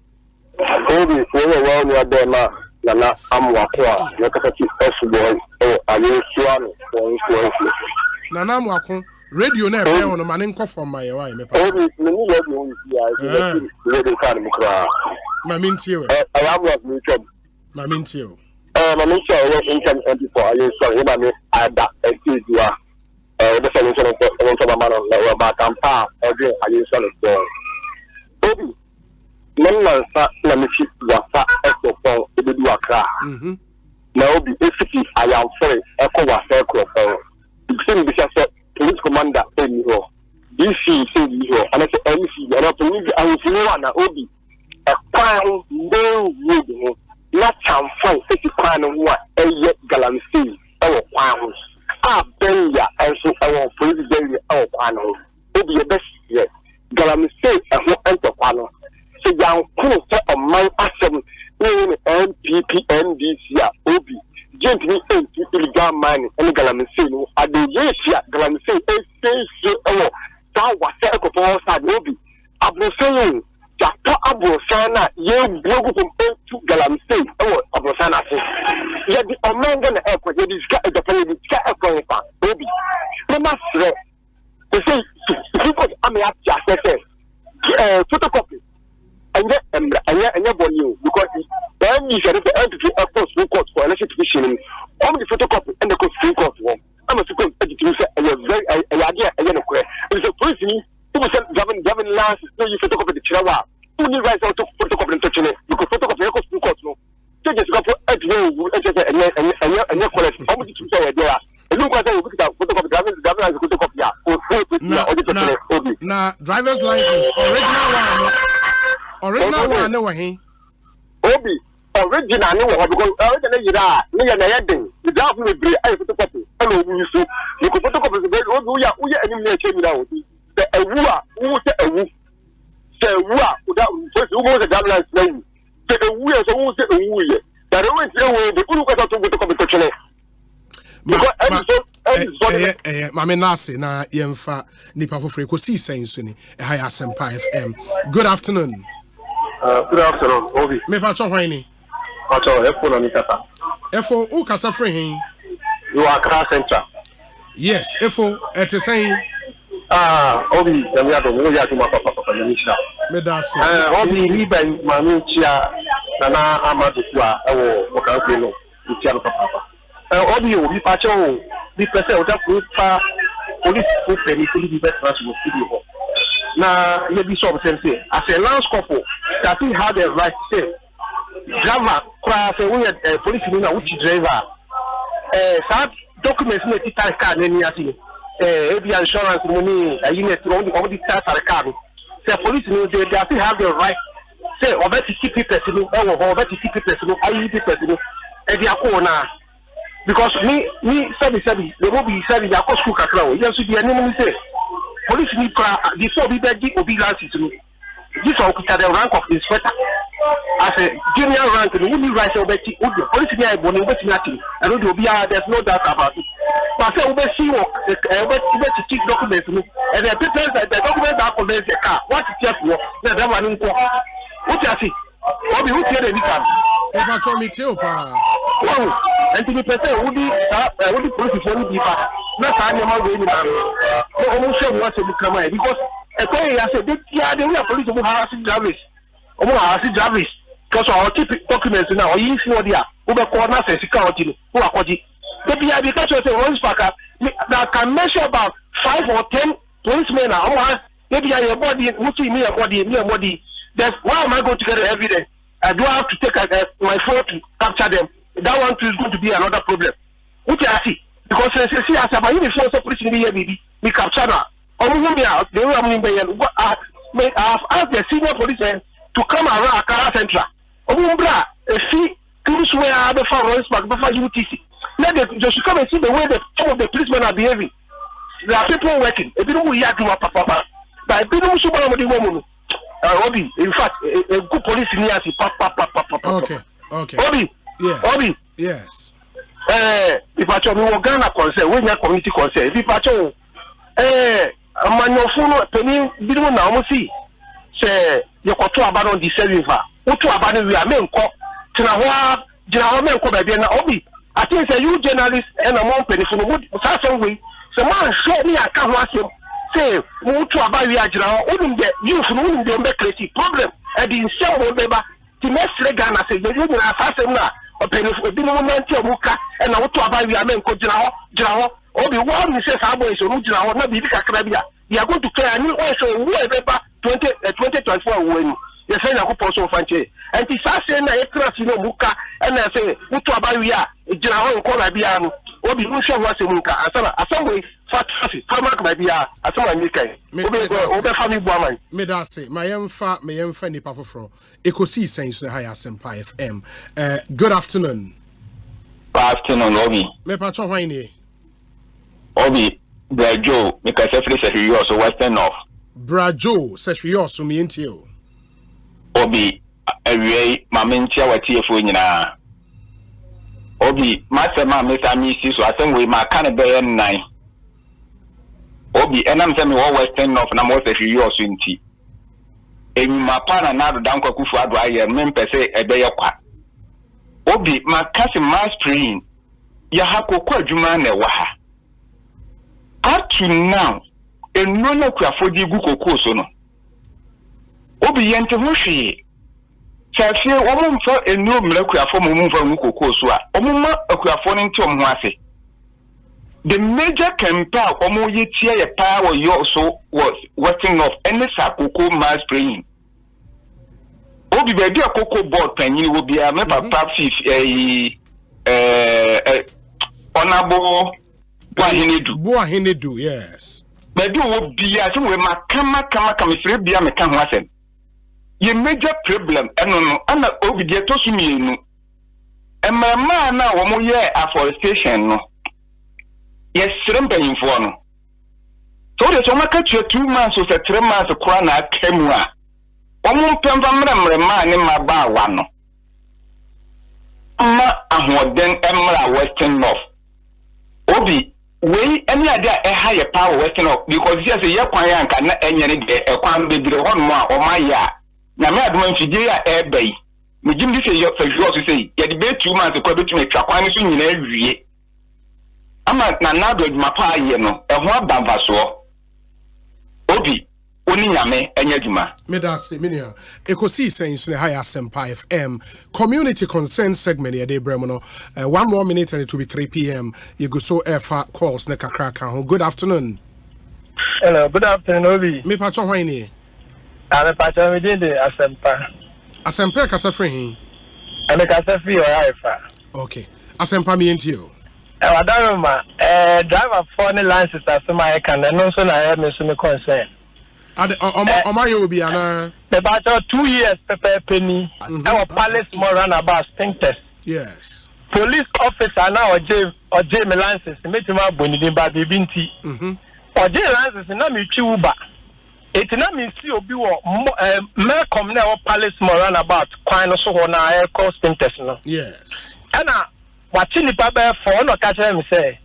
Obi, well, you are there, ma. Nana, I'm Wakwa. You're going to boy. Oh, are you sure? Nana Mwako, radio never on a man in cough from my wife. Obi, many of you, radio card, my mint you. I have what you said. My mint you. My mint you, income 24. Are you sorry? I that excuse you are. The solution of the man on back and power. Are you sorry? Obi. Nana sa na michi wasa ekofo ebedu akra na obi efiti ayamfore ekowasa ekofo bisen bisa so police commander eni ho DC say ni ho ana se MC na police ahufuni na obi ekwan no road ho na chamfo eti kwan no wa eye galamsey ewo kwan ho a benya enso ewo police area ewo kwan ho obi e best ye galamsey eho ento kwan no young cool set of my asem in MPP NDC Obi gently into illegal mining and Galamsey at the Yesia Galamsey oh that was a couple of Obi Abu saying Japa Abu Sana ye blogu from to Galamsey oh Abu Sana yet the Omangan airport yet is got a Japanese airport Obi they must say they say because I'm a photocopy and yet you because then you should have to a post court for election petition on the photocopy and the Supreme Court one. I'm a super education and you're very idea again. It's a person who was government last no you photocopy the Chihuahua. Who need rights out to photocopy and touching it because photocopy the Supreme Court no. So just go for and your college. How much you say there? And look at the photocopy government photocopy. Now driver's license original one no way. Obi original no because original you are near the heading. The draft will be a photocopy. Hello, you see. You could photocopy the very old and you came down. The who say a woo. Say without first who was a government name. Say a woo as a woo say a woo. That always say the who got to photocopy to Chile. Mame Nasi na yemfa nipa foforo Ekosiisen saying suni Asempa FM. Good afternoon. Good afternoon, Obi. Me patron whiny. Patron, Efo na mikasa. Efo u kasa free hin. You are Accra Central. Yes, Efo ete saying Obi, we are going to do my papa Nisha. Me dasi. Obi ni ben mami chia na amadu kwa ewo okanke no. Chia no papa. Obi o bi patron bi pese o da fa police ko pe ni police be transfer studio. Na ye bi so say as a lance couple that he had the right to say driver cry say we police ni na which driver that documents na titan car na ni ati ebi insurance money unit on the titan car say police ni they still have the right say obeti keep person no obeti keep person no ayi person no e dia ko na because me sabi they will be sabi ya ko school kakra o yes be any say police need before we beg obi license no this one could the rank of inspector as a junior rank no we right obeti police need I boni obeti nothing I don't do be there's no doubt about it but say obeti work obeti keep documents no and the papers the documents that contains the car what is just work that one nko what you see obi who tell the car e ba to me tell pa wow and the person who the police for the pa na ka anya ma we ni na no mo show what you come because e ko ya say the we police mo harassing drivers because our keep documents now or you for there we be call na say security who akoji the be because say one sparker that can measure about 5 or 10 policemen now maybe your body who see me body that's why am I going to get the evidence I do have to take my phone to capture them that one is going to be another problem What you see? Because see as about you force police in the baby, we capture now. They were I've asked the senior policemen to come around Akara Central. See, things where the foreigners back before UTC. Now they should come and see the way some of the policemen are behaving. There are people working. If you don't hear to papa, but people who should be the woman. Obi, in fact, a good police in here. Okay. Obi, yes. Obi, yes. If I told you Ghana concern, when your community concern, if I told, manufacturer penny, didn't know see. Say you got to abandon the service. What to abandon? We are men call. General men call baby na Obi. I think say you journalist and a more penny for the wood. Some way, some man show me a can't watch him. Say, move to about the General. Wouldn't get you from the crazy problem. And the same whatever. The next Ghana say you didn't have now. A penny for the moment to Muka and I want to about the men called General. Obi, one says, I was a General, not the Caribbean. You are going to clear a new also whoever 2024 when you say I also find it. And it's saying that you Muka and I say, what to about we are General Caribbean. Obi, who show us in Muka. As some way, fat traffic, Tamak might be a someone you can. Obe family woman. Medase, my emfa nipa foforo. Ekosiisen so high Asempa FM. Good afternoon. Good afternoon, Obi. Me patron hwan Obi, Brajo, make a separate secretary also Western North. Brajo, secretary also me into Obi, away, Mamentia, what here for you. Obi, Master Mr. Mrs. So I think we might kind of bear 9. Obi, and I'm saying all Western North, and I'm also a few also in tea. And my partner now the down Kufu Adwire, men per se a day. Obi, my cousin Mass praying. Yahako Quajuman Waha. Up to now, a no crafodi Guko Sono. Obi Yantamushi. Safi woman for a new molecular form of Mukokoswa, Omuma Okuafonin Tom Wase. The major campaign Omo Yetia power you also was working off any Sakuko mass praying. Obi Baby a cocoa board penny will be a member perhaps honorable Boahinedu, yes. But will be as we kama free be a mechanism. Ye major problem and over the Tosumi. And my man now, one more year afforestation. No. Yes, shrimping for no. So the Tomaka 2 months was a 3 months of Krana Kemua. One more pember man in my bar one. Ma and what then Emra Western North. Obi, we any idea a higher power Western North because yes, a Yaquan can any day a quan be the 1 more or my ya. Na me adman fidea airby. Me jim this say to say, ya debate 2 months to make Traquani so in every year. Ama na nado my pa ye no, e ho abamba so. Obi, oni nyame enyaduma. Medase minia. Ekosiisen so high Asempa FM community concern segment ya de bremono. 1 more minute and it will be 3 p.m. You go so air calls na kakra kan. Good afternoon. Hello, good afternoon, Obi. Me patron hwan ni? I'm a patron within the Asempa. Asempa kasa free. I'm a kasa free or Ifa. Okay. Asempa me into you. Wadaruma, driver for the licenses as my can and also I have me concern. Oma you be ana. The battle 2 years Pepe Penny. Our palace more runabout stink test. Yes. Police officer now or J license make him up when he did baby binti. Or J license na me chuba. It na me see obi wo me come na our palace more runabout kwan so ho na air cost stink test no. Yes. Ana wachi nipa be for no ka tell me say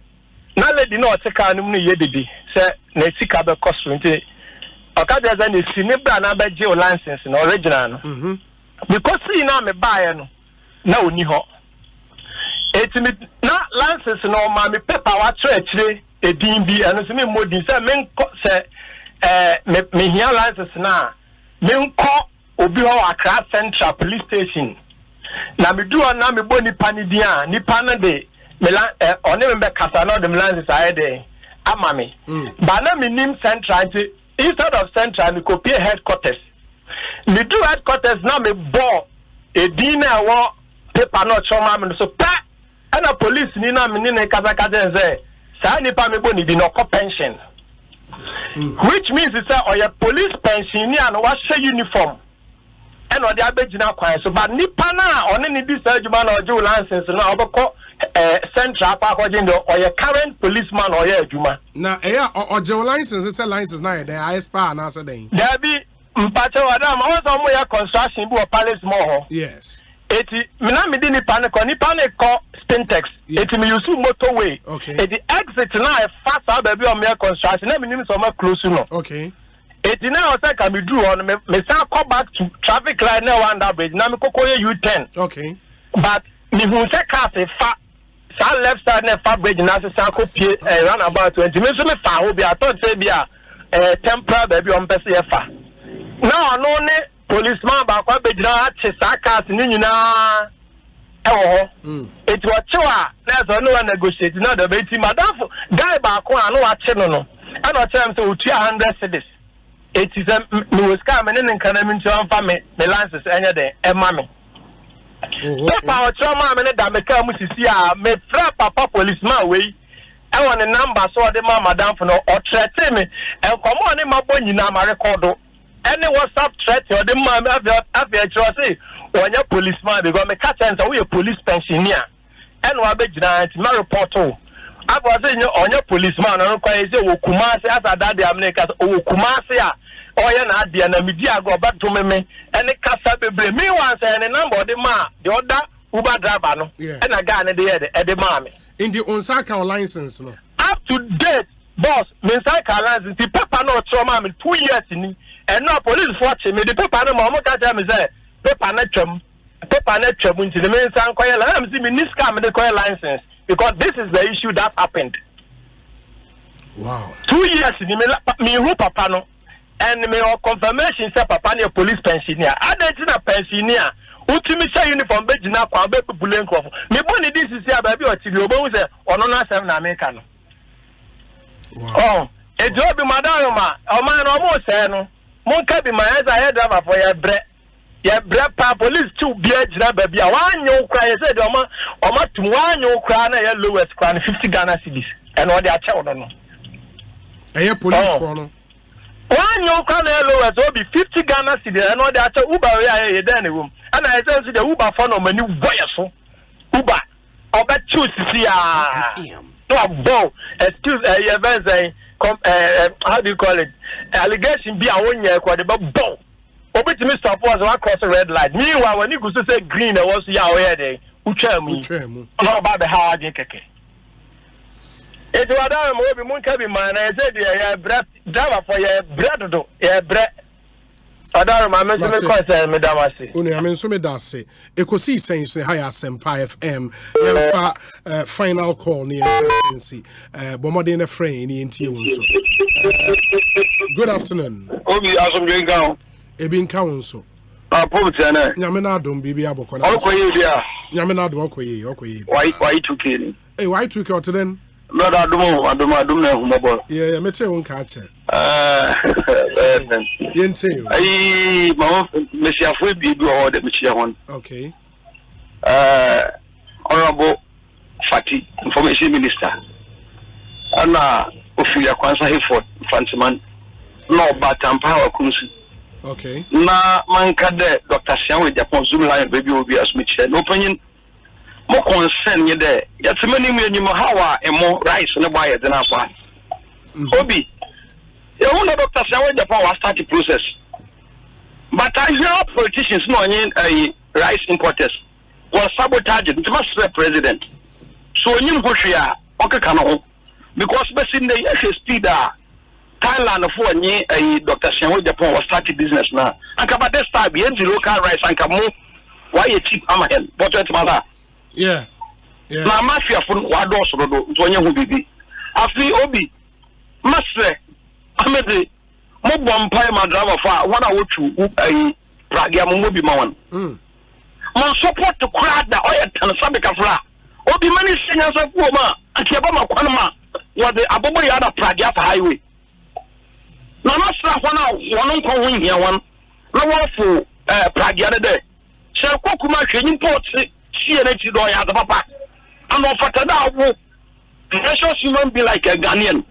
na lady no take car no ye didi say na sika be cost nti okaja za na si ne bra na be je license no original no because see na me buy no na oni ho etimi na license no ma me paper wa tire edin bi eno se me modin say me say me hia license na me nko obi ho Accra Central Police Station na me do na me boni pani dia ni pana de me one me kasa na dem license aye de ama me ba na me nim Central instead of Central me copy headquarters me do headquarters na me bo edin na wo paper no choma me so pa and a police nina minine kazakaden say sa nipa me boni di no pension which means it's or your police pension and what say uniform and or the abegina kwan so but nipa na oni ni di surgeman or do license na obeko central park or your current policeman or your adwuma na or your license say license na dey ISPA na say dey there be mpacho adam I want some more construction be palace more yes eti mina me di nipa ne ko Spintex eti me use motorway okay eti exit na fast out baby on me construction na me nim so ma close no okay eti na o say can me do on me start come back to traffic light na one that bridge na me kokoye U10 okay but me hu say car say fa sa left side na fa bridge na say ko pie run about 20 me so me fa ho bi I thought say bia temporary baby on pese e fa na no ne policeman ba kwa bejira ache sakas ni nyina ewo it was chewa na so no negotiate na the beti madam guy ba kwa no ache no no and o tell him say utua 100 cedis it is me was come in nkan me ntu amfa me license enye den e ma me papa o tell ma me ne da me ka mu sisi a me fra papa policeman we e won the number so the madam for no o threaten me e komo ne mabo nyina ma record any WhatsApp threat or the man have say when your policeman because me catch and we a police pensioner and we be giant my report I was saying on your policeman no kwai say wo Kumasi as that the America wo Kumasi a oya na ade na media go back to me any kasa bebre me wan say any number the man the other Uber driver no and a guy na the man in the Onsaka license no up to date boss me Onsaka license the paper no trauma me 2 years ni and now police watching me the paper no mo ka tell me say paper na twam nti the men san koy la am see me ni scam the koy license because this is the issue that happened. Wow. 2 years me who papa no and me or confirmation say papa na police pensioner identity na pensioner ultimate say uniform be gina kwa be bulen crop me boni this is here baby o tibi obo say ono na sem na America no. Wow. Oh e job madam ma o man no mo say no Monka be my head driver for your bread pa police to be a jina baby. I want you cry, said, Oma to 1 year cry, and your lowest cry 50 Ghana cedis, and what they are children. A police for no 1 year cry, lowest will be 50 Ghana cedis, and what they are Uber in the room. And I said to the Uber for no many boys. Uber, or bet choose to see no bow, excuse how do you call it? Allegation be a 1 year quite about bow. Obi to Mr. Paul was across the red light. Meanwhile, when you go to say green, I was ya there. Uchemu. Not about the how I get keke. It was down movie Munka be man. I said, yeah, bread driver for your bread do. Yeah, bread. I don't remember me concern, Madam Asi. Only I mean, so me does say. Ekosiisen say hi Asempa FM. Yelfa final call near frequency. Bomodene frame ni ntie wonso. Good afternoon. Obi asom gen kan. Ebi nka wonso. Poverty na. Nyame na adom bibi aboko na. Okoye dia. Nyame na adom okoye. Why 2K ni? Hey, why 2K or then? Lord adom na humobol. Yeah, me tell won ka che. Yente. Ai mama mesiafo bibi o de mechia hon. Okay. Honorable Fati, Information Minister. Ana ofiya kwanza Hayford Fantiman. No batampa kunsu. Okay. Na mankade Dr. Sianwe Japan Zoom line baby obi asmiche. No opinion mo concern ye there. Yatimani me nyimo hawa emo rice ne buy de na kwa. Obi. You know Dr. Sianwe Japan was start the process. But I hear politicians no any rice importers was sabotage it. It must be president. So nyim hohwea okay kana because in the speed Thailand for any Dr. Sianwe Japan was starting business now. And about this time, the local rice and kamu why you cheap amahen. But what's matter? Yeah. Now mafia for what does to any who be. After Obi, Master, Amede, Mobam Pai Madrama for 1 hour to a Pragia Mobi Mawan. Man support to crowd the oil and Sabika Fla. Obi many singers of Woma and Kiabama Kwanama was the Abobo Yada Pragia highway. No master one ko win here one no one for Pragia de say kokuma hwenim port CNH do ya the papa and of Fatada, precious human be like a Ghanaian.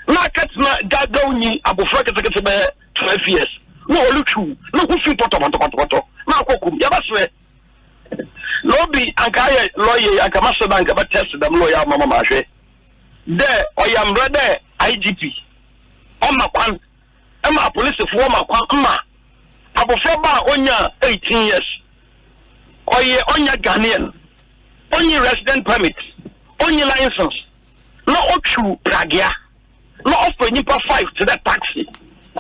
Markets not Gagoni, Abu Fraka 12 years. No, look true. No, who feel pot. Now, Kokum, Yabaswe. Lobby, Ankaya, lawyer, Akamasa Bank, about tested them lawyer, Mama Mashe. There, I am brother, IGP. On my one, I'm a police former Kwama. Abu Fraba, Onya, 18 years. Oye, Onya Ghanaian. Only resident permit. Only license. No true Pragia. No offer Nipa 5 to that taxi.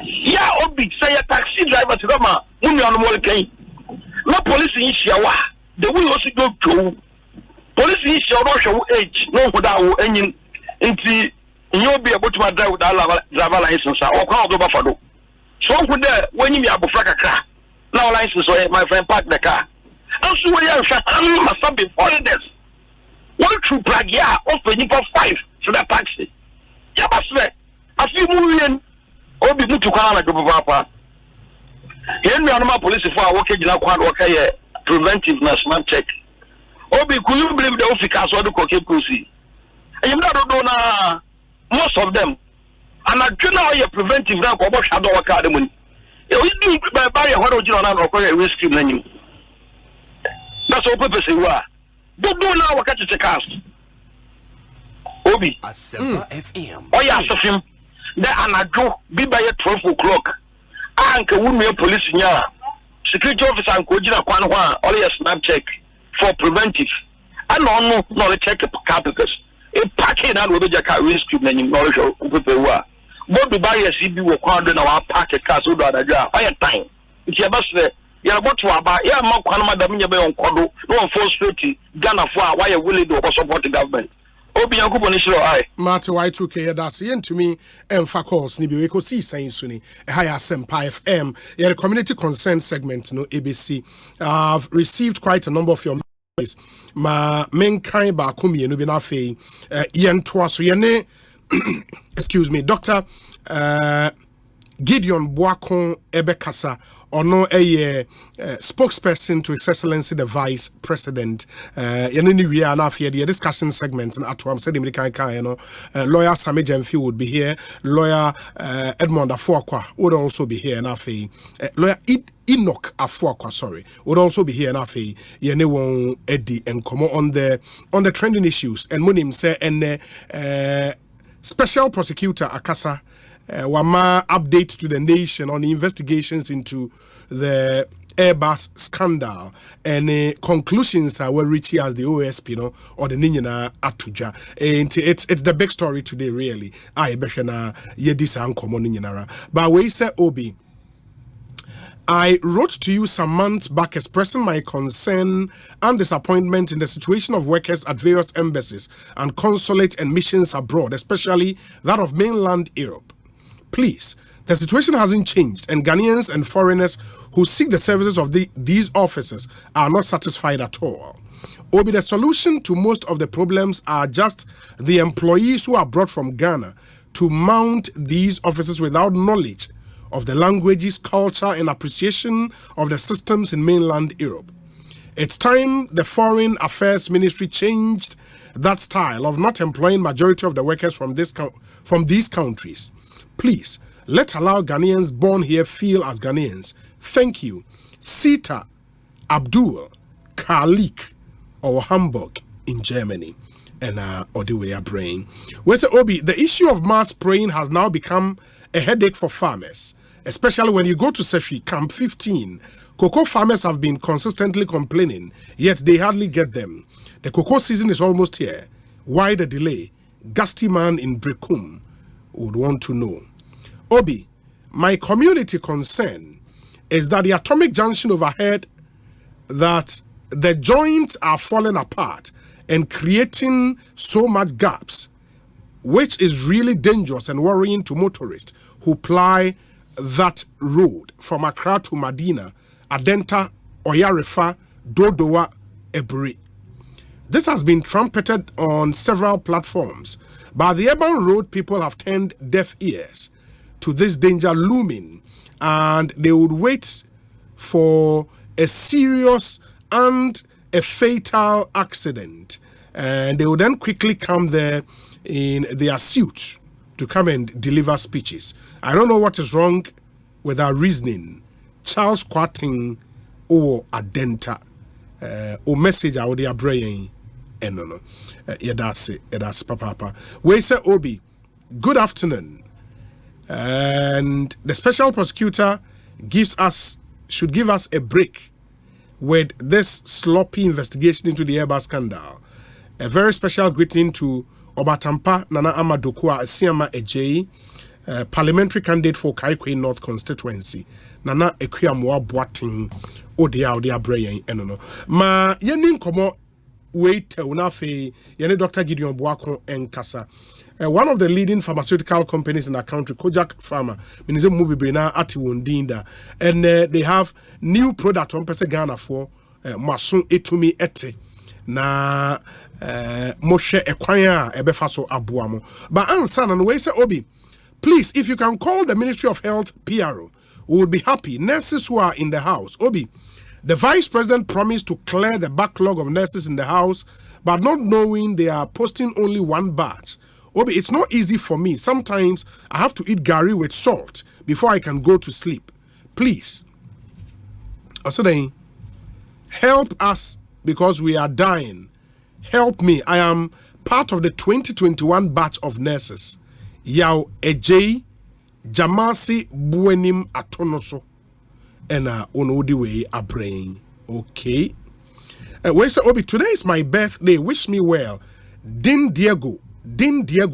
Yeah, Obi, say a taxi driver to them. Muni on the no police in Shawa. The will also go to police in Shawa age. No, without any into you'll be able to drive without driver license or call the Buffalo. So, when you have a fracas car, no license, or my friend park the car. Also, we are must have been foreigners. One true Pragia offer Nipa 5 to that taxi. Yabaswe, a few million. Obi mutu kwa na jobo papa. Yenu anoma police for work jina kwa work preventive national check. Obi could you believe the officers or the cocaine pussy? And you don't know most of them. And I do know your preventive rank or shadow work academy. You do buy a horror on or risky menu. That's all purpose you are. Don't do now what you cast. Obi Asempa FM. Oh yeah, Sofim. The anajo be by 12 o'clock. Anke wunme police nya. Security officer and kojina kwanwa only a snap check for preventive. And no check car because a parking and will be a rescue name knowledge of people. Both the buyers CB will crowd in our parking cars so that I have time. It's your bus there. You are about to about yeah, Mark Madam on Kodo, no force security, Ghana for why you willing to support the government. Marty Y2K that's in to me and for calls Nibi Ekosiisen Suni higher Asempa FM. Yeah, the community concern segment no ABC. I've received quite a number of your messages. Ma menkai ba kumi no bi na fe yen toa so yene excuse me Dr. Gideon Boakon Ebekasa ono a spokesperson to His Excellency the Vice President. Yenini we are now here the discussion segment and at said lawyer Sami Jemfi would be here, lawyer Edmond Afuakwa would also be here now. Lawyer Enoch Afuakwa, sorry, would also be here now. Yene won Eddie and come on the trending issues and Munim say and special prosecutor Akasa Wama update to the nation on the investigations into the Airbus scandal and conclusions were reached as the OSP, or the Ninyana Atuja. And it's the big story today, really. I beshana yedisa ankomo Ninyana. But we say Obi, I wrote to you some months back expressing my concern and disappointment in the situation of workers at various embassies and consulate and missions abroad, especially that of mainland Europe. Please, the situation hasn't changed, and Ghanaians and foreigners who seek the services of these offices are not satisfied at all. Obi, the solution to most of the problems are just the employees who are brought from Ghana to mount these offices without knowledge of the languages, culture, and appreciation of the systems in mainland Europe. It's time the Foreign Affairs Ministry changed that style of not employing majority of the workers from these countries. Please, let's allow Ghanaians born here feel as Ghanaians. Thank you. Sita Abdul Khalik or Hamburg in Germany. And Odiwe Brain. Where's Obi? The issue of mass spraying has now become a headache for farmers, especially when you go to Sefi Camp 15. Cocoa farmers have been consistently complaining, yet they hardly get them. The cocoa season is almost here. Why the delay? Gusty man in Brekum would want to know. Obi, my community concern is that the atomic junction overhead, that the joints are falling apart and creating so much gaps, which is really dangerous and worrying to motorists who ply that road from Accra to Medina, Adenta, Oyarefa, Dodowa, Ebri. This has been trumpeted on several platforms, but the urban road people have turned deaf ears to this danger looming, and they would wait for a serious and a fatal accident and they will then quickly come there in their suits to come and deliver speeches. I don't know what is wrong with our reasoning. Charles Quating or Adenta or message out their brain. No. Yadasi, papa. We say Obi, good afternoon. And the special prosecutor should give us a break with this sloppy investigation into the Airbus scandal. A very special greeting to Obatampa Nana Amadokua Asiama Ejei, parliamentary candidate for Kaikwe North constituency. Nana Ekuyamwa Boating Odia Brain Enono. Ma Yenin Komo wait unafe Yene Dr. Gideon Boako and Kasa. One of the leading pharmaceutical companies in our country, Kojak Pharma, Minizo Movie Brina Ati Wundinda, and they have new product on Pese Ghana for Masun Etumi Ete na Moshe Ekwaya Ebefaso Abuamo. But Ansan and Wese Obi, please, if you can call the Ministry of Health PRO, we would be happy. Nurses who are in the house, Obi, the Vice President promised to clear the backlog of nurses in the house, but not knowing they are posting only one batch. Obi, it's not easy for me. Sometimes I have to eat gari with salt before I can go to sleep. Please. Also, help us because we are dying. Help me. I am part of the 2021 batch of nurses. Yao Ejei Jamasi Buenim Atonoso. And Onodi way a brain. Okay. Where's Obi? Today is my birthday. Wish me well. Din Diego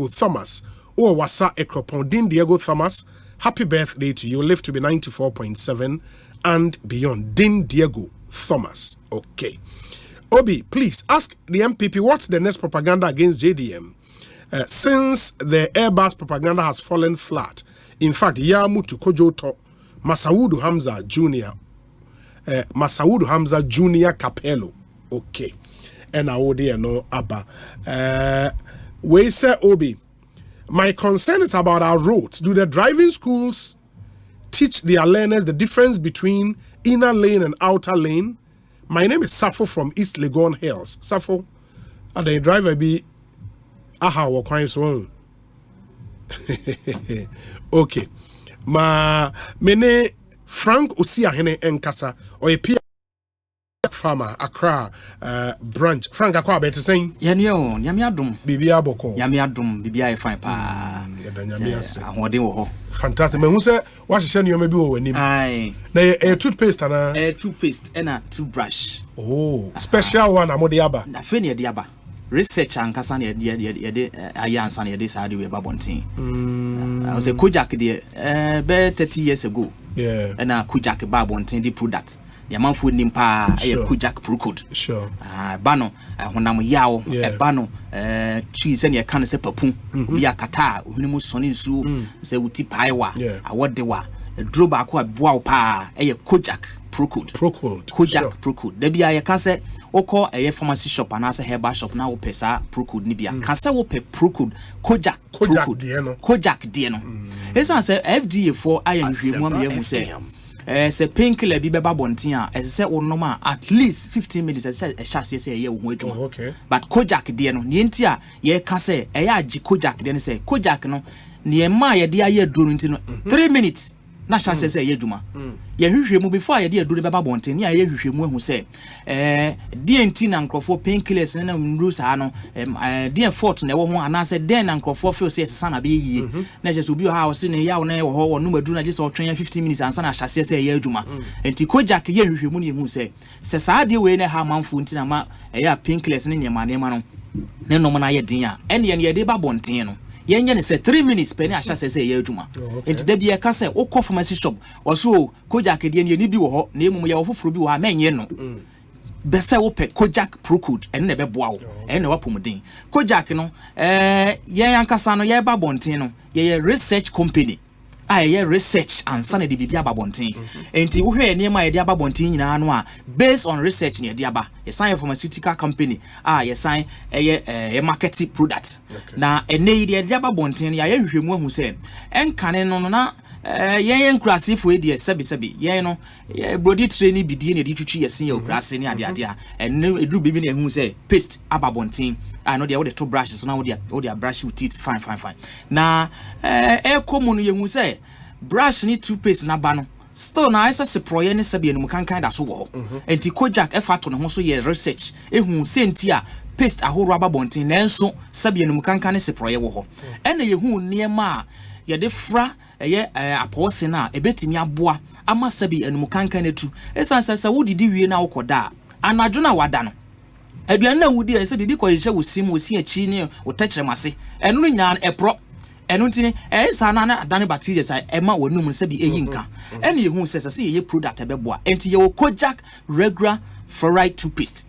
Thomas. Oh, wasa ekropon. Din Diego Thomas. Happy birthday to you. Live to be 94.7 and beyond. Din Diego Thomas. Okay. Obi, please ask the MPP what's the next propaganda against JDM. Since the Airbus propaganda has fallen flat. In fact, Yamu to Kojoto, Masaudu Hamza Junior Capello. Okay. And I would know Abba. We say Obi. My concern is about our roads. Do the driving schools teach their learners the difference between inner lane and outer lane? My name is Safo from East Legon Hills. Safo, and the driver be aha wa kwan so. Okay. Ma mene Frank Osia hene enkasa or a farmer Accra branch. Frank akwa beti saying yanyo nyamiadum bibia boko nyamiadum bibia fine pa ahode wo ho fantastic. Me hu say wa hye ne yoma bi wo wanim ai na a toothpaste na toothpaste and a toothbrush. Oh, special one amode aba na fe ne de aba research ankasa na de ayansa na de saade we babontin. I was a Kojak de be 30 years ago. Yeah. And a Kojak babontin the product. Ya manfo nimpa e Kojak Procode. Sure. Bano honam yawo e bano twi se ne ka no se papun bi akata ohunimu sone nsu se wuti paiwa awodewa dro ba ko aboa pa e Kojak Procode. Kojak Procode. Da bia ye ka se oko eye pharmacy shop and as a herbal shop na wo pesa Procode ni bia ka se wo pe Procode Kojak de no esa se FDA for ayanhwemu am ye hu se se painkiller bi beba bonten a ese se wo normal at least 15 minutes ese chase se ye wo hu adwuma but Kojak de no ne enti a ye ka se eye agi Kojak de no se Kojak no ne ma ye de aye duro nti no 3 minutes na chase se ye adwuma ye hwehwemu before ye de aduro beba bonten ne ye hwehwemu ahu se de enti na nkrofo painkillers na mru sa no de fort na wo ho anase den na nkrofo feel se sesa na be yie na je so bi ha wo se ne ya wo na wo ho no maduru na je so twen 15 minutes ansa na chase se ye adwuma enti Kojak ye hwehwemu ne hu se sa de we na ha manfo enti na ma ya painkillers ne nyema no ne no na ye din a ene ye de ba bonten no yenye ne say 3 minutes pe ne ahya say ye adwuma enti da bia ka say wo pharmacy shop wo so Kojak de ne bi wo ho na emum ye wo foforo bi wo ha menye no bese wo pe Kojak Procode ene ne be boa wo ene wa pomodin Kojak no ye yankasa no ye ba bonten no ye research company ye research and sana de bibia babonten enti wo hwe ne ma ye de ababonten nyina no a based on research ne de aba ye sign pharmaceutical company ye sign ye marketing product na ene de ababonten ya ye hwehwemu ahu se enkane no na yen krasi fo e de sebi yen no body training bidie na de twitwi yesen ya krasi ne ade a en edru bibi na ehun say paste ababontin I know they would two brushes so now they brush with teeth fine na komu no yehun say brush ni toothpaste na ba no still na isa se proye ne sabe enum kankan da so wo enti kojak efato ne ho so ye research ehun senti a paste ahoro ababontin nanso sabe enum kankan ne se proye wo ho ena yehun niema a ye de fra eye apose na ebetimi aboa ama sabe enum kankan ne tu esansa sa wodidi wie na wokoda anadwo na wada no aduan na wudi ese bibi ko yehye wosim wosi achi ne wotakyeremase enu nya epro enu ntini sa na adane bacteria sa ema wonum se bi eyinka ene yehu se ye product ebeboa enti ye wo kojak regular fluoride toothpaste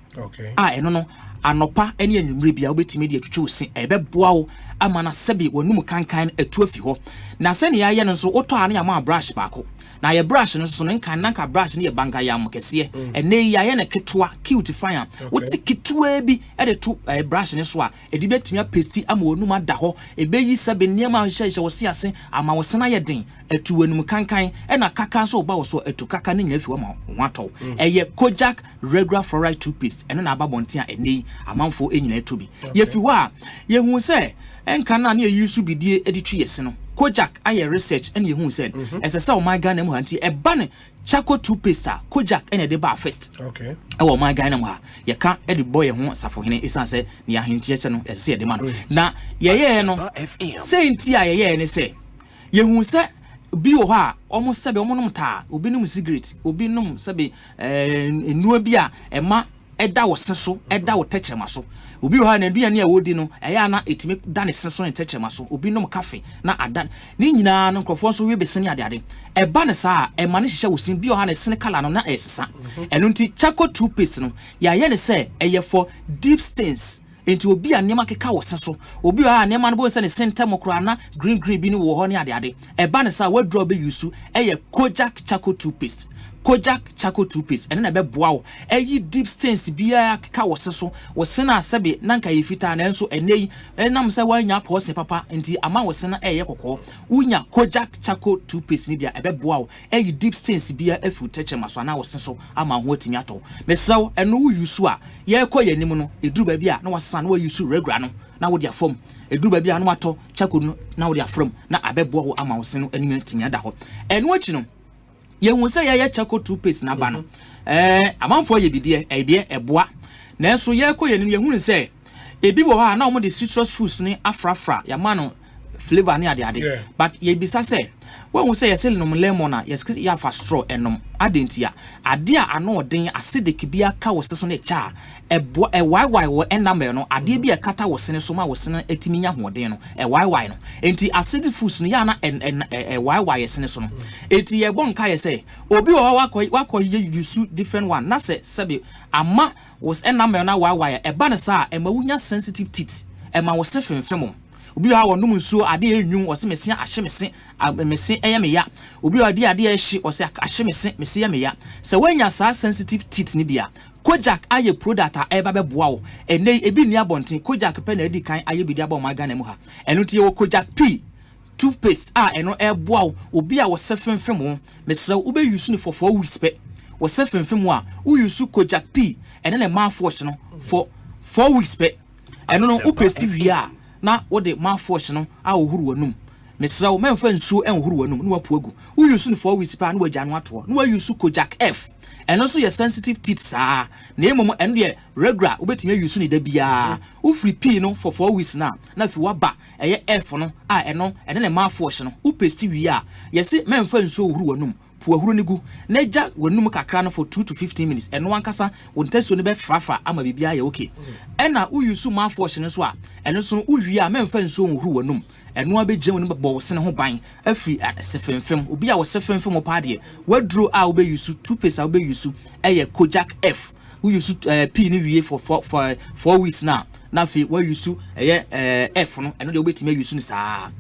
eno no anopa ene anwumre bia obetimi de atwitwe osi ebeboa wo ama na sebi wonum kankan atu afi ho na se ne yaye no so oto ane ama brush baako na ye brush no so no kan nanka brush ne ye banga ya mokese ene yaye na ketwa cute fine woti ketwa bi e de to brush ne so a e di betimi paste ama wonum ada ho ebeyi sebe niam a hye wo se ase ama wo sena ye den atu wonum kankan e na kaka so ba wo so atu kaka ne nya fi wo ma ho ato ye kojak regular fluoride toothpaste ene na ababonten a ene amanfo enyina eto bi ye fi ho a ye hu se enka na ne use bidie editwi yese no kojak aye research ene ye hu se esesa o my Ghana mu hanti e ba ne charcoal toothpaste kojak ene de ba first e wo my Ghana mu ha ye ka e de boy ho safo hene esan se ne ahenti yese no ese ye de ma no na ye no senti a ye ne se ye hu se bi wo ha omo sebe omo nom ta obi num cigarette obi num sebe enua bi a ema eda wo seso eda wo tekyerema so obi wo ha na aduane a wodi no eya na etimi da ne seso ne tekyerema so obi num cafe na adan ni nyina no nkrofo so we besene ade e ba ne sa e ma ne hihye wo sin bi wo ha na sene kala no na esesa eno nti charcoal toothpaste no ya ye ne se eye for deep stains enti obi a niam akeka wo seso obi ha niam no bo se ne center mokra na green bi ni wo ho ne ade e ba ne sa wadro be yusu eye kojak charcoal toothpaste kojak charcoal toothpaste ene na be boa wo eyi deep stains bia ka wo seso wo sena sebe nanka yefita na enso enei enam se wanya pose papa enti ama wo sena eye kokko unya kojak charcoal toothpaste ni bia ebe boa wo eyi deep stains bia afu techema so na wo seso ama ho atimi ato mesaw eno wo yusu a ye koye nim no eduru ba bia na wasa na wo yusu regular no na wo dia fom eduru ba bia na wato charcoal no na wo dia from na abeboa wo ama wo seno anim atimi ada ho eno achi no ye hu se ye charcoal toothpaste na ba no amanfo ye bidie ebie eboa na enso ye koye nim ye hu se ebi wo ha na wo de citrus fruits ni afrafra ya ma no flavor ni ade but ye bisa se when we say ye sell no lemon na yes ya fa straw enom adentia ade a ano den acidic bia ka wo seso ne cha ebo why wo enamel no ade bia kata wo sene so ma wo sene atimi nya hoden no why no enti acidic foods no ya na why ye sene so no enti ye bon ka ye say obi wo wakọ ye use different one na se sebe ama was enamel na why e ba ne sa e ma wunya sensitive teeth e ma wo se femfemo obi ha wonum nsuo ade enwun ose mesi ahyemese mesi eyemeya obi ade ehye ose ahyemese mesi yemeya se wanya sa sensitive teeth ni bia kojak aye product a eba beboa wo ene ebi ni abonten kojak pe na edi kan aye bidi aba o maga na mu ha eno tie wo kojak p toothpaste eno eboa wo obi a wo sefemfem wo mesi wo be use ni for 4 weeks pe wo sefemfem wo a wo use kojak p ene na mouthwash no for 4 weeks pe eno no wo paste via na wo de mouthwash no a ohuru wanum mesaw memfa nsuo enhuru wanum no wapuagu wo use no 4 weeks pa no wagya no ato no wa use kojak f eno so ye sensitive teeth saa na emom eno de regular obetime use ni da bia wo free p no for 4 weeks na fi waba eye f no eno na mouthwash no wo paste wi a yesi memfa nsuo ohuru wanum puahuru nigu na ja wanum kakra no for 2 to 15 minutes eno wankasa wontaso ne be frafa ama bibia ye okay ena wo use mouthwash no so a eno so uwi a memfa nsuo ohuru wanum eno abegye wanum bo wo sene ho ban afi sefemfem obi a wo sefemfem pa de waduro a wo be use toothpaste a wo be use eye kojak f wo use p ni wie for 4 weeks na fi wo use eye f no eno de wo betime use ni saa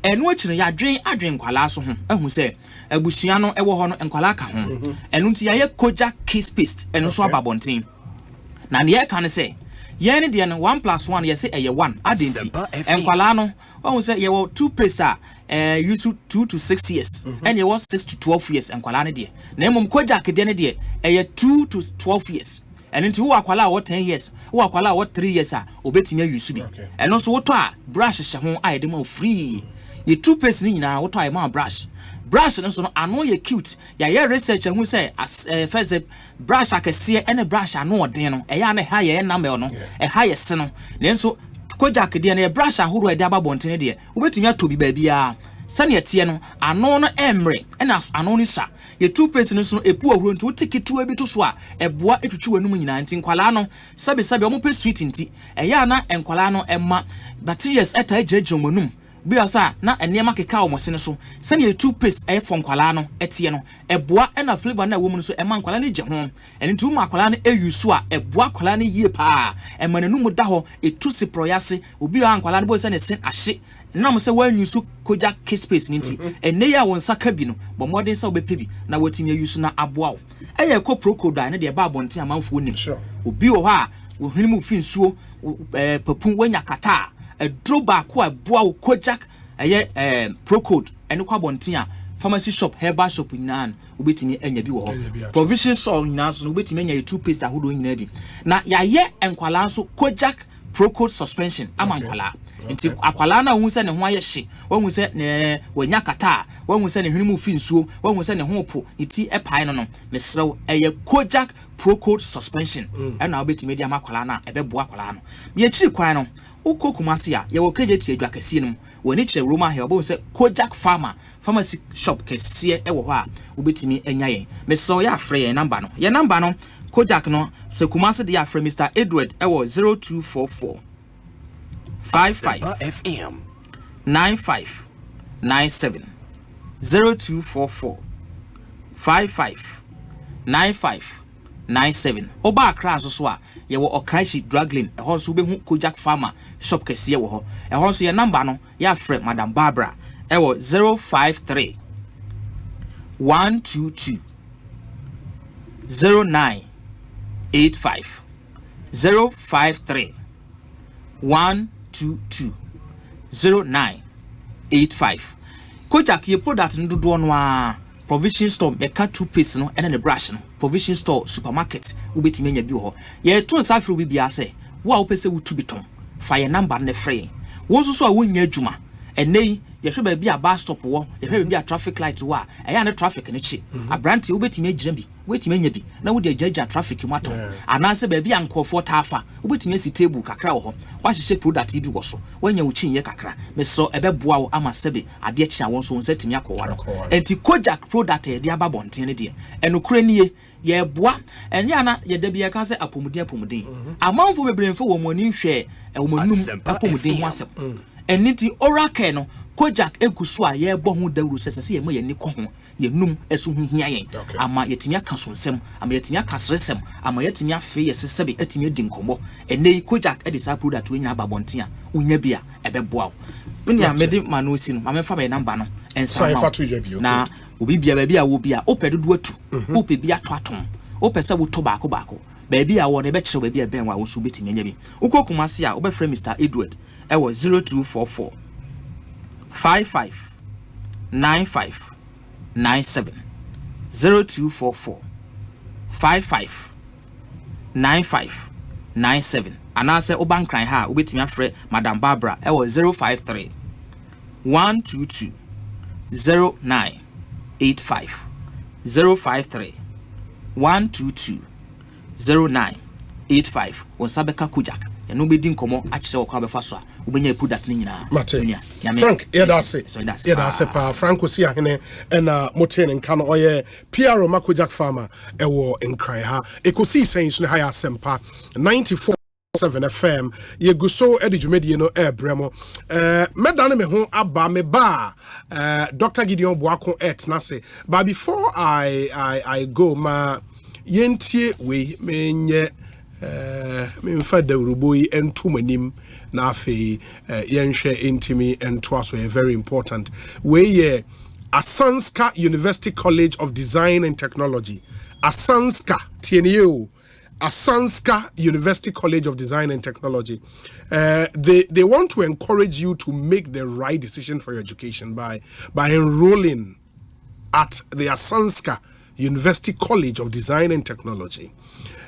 eno akire ya adwen kwala so ho ahu se abusua no ewo ho no enkwala ka ho eno nti ya kojak kiss paste eno so ababonten na ne ka ne se ye ne de no 1+1 ye se eye 1 adenti enkwala no ahu se ye wo toothpaste a use 2 to 6 years and you was 6 to 12 years and kwala ne de na emom kojak de ne de 2 to 12 years and into who akwala what 10 years who akwala what 3 years obetimi use bi and also what brush hye ho a dem free ye toothpaste ni nyina what I ma brush no so no ano ye cute ya ye research hu say first brush akese ene brush ano odin no ya na ha ye number no ha ye se no nenso kojak de na brush ahoro e de ababonten de obetimi atobi ba bia sane etie no ano no emre ena ano ni sa ye toothpaste no so epu ahuro nti wotikitu abi to so a eboa etwetwe wanum nyina nti nkwala no sabe omo pe sweet nti ya na enkwala no emma bacteria eta ejejom wanum biasa na enema keka o mose no so sane ye toothpaste e fon kwala no etie no eboa ena flavor na wo mu no so ema nkwala ne je ho eni nti mu akwala no eyusu a eboa kwala ne yie pa ema nanum da ho etusi proyase obi a nkwala no bo sane sen ahye na mo se wanyusu koja space ninti ene ya won saka bi no bo modern sa obepe bi na watimi ayusu na aboa wo eye ko crocodile ne de ba bonte amanfo onim obi wo ha wo hwinimu finsuo papun wanya kata droba ko aboa wo kojak eye procode ene kwa bonte a pharmacy shop herbal shop nyina obetimi anya bi wo ho provision store nyina so obetimi anya toothpaste ahodo nyina bi na ya ye enkwala so kojak procode suspension amankwala nti akwala na hu se ne ho aye hye wahu se ne wanya kata wahu se ne hwinimu finsuo wahu se ne ho po iti epai no mesrew eye kojak procode suspension na obetimi dia makwala na ebebo akwala no me chiri kwan no ukokumase a ye wo kejeti adwa kase no woni kire roma he obo se kojak pharmacy shop kase e wo ho a obetimi anya yen mesrew ya afre yen number no kojak no se kumase dia afre Mr. Edward e wo 0244 55 FM 9597 0244 55 9597 oba akra so a ye woOkrashi drug lane e ho so be hu kojak farmer shop kese wo ho e ho so ye number no ya frɛ Madam Barbara e wo 053 122 0985 053 1220985 kojak ye product ndodo no a provision store be ka toothpaste no ene ne brush no provision store supermarket ubetimi nya bi ho ye to nsafro bi bia se wo a wopese wutu biton fa ye number ne free wo so a wonya adwuma enei ye hwe ba bi a bus stop wo ye hwe ba bi a traffic light wo a eya ne traffic ne chi abranti ubetimi agyina bi wetimi anya bi na wo de agyaga traffic mu ato anase ba bi ankofo tafa ubetimi asi table kakra wo ho wa hye product bi wo so wanya wo chinye kakra me so ebeboa wo ama sebe ade akyi awon so nsatimi akọwa no enti kojak product e de ababonten ne de enokure nie ye boa enya na ye da bi ya ka se apomuden amanfo bebremfo wo moni hwe wo monum apomuden ho asem eniti oracle no kojak egusu a ye bo ho dawuru sese ye ma ye ni ko ho ye num esu hu hia yen ama yetimi aka sonsem ama yetimi aka sresem ama yetimi afe ye sesebe etimi edi nkombo enei kojak e de sa product we nya babonten a unya bia ebeboa wo mini a medi manosi no ma fa be number no ensa na obi bia ba bia wo bia opedodo atu ope bia to atom opese wo to baako ba bia wo ne be kire ba bia ben wa wo so betimi nya bi ukokumase a obefre Mr. Edward e wo 0244 55 95 97 0244 55 95 97 anase obankran ha obetimi afre Madam Barbara e wo 053 122 0985 053 122 0985 wonsabeka kujak eno bedi nkomo akyere wo kwa befa so a ubenya product ni nyina Frank yedase pa Franco si ahene na moten nka no oye PRO makojak farmer ewo nkran ha Ekosiisen so ne ha ya Asempa 94.7 FM ye guso edijumedie no bremo medane me ho aba me ba Dr. Gideon Boako etnase but before I go ma yentie we menye memfa dawrubo yi entumanim na afi yenhwe intimi entwaso very important we Asanska University College of Design and Technology Asanska tienio Asanska University College of Design and Technology. They want to encourage you to make the right decision for your education by enrolling at the Asanska University College of Design and Technology.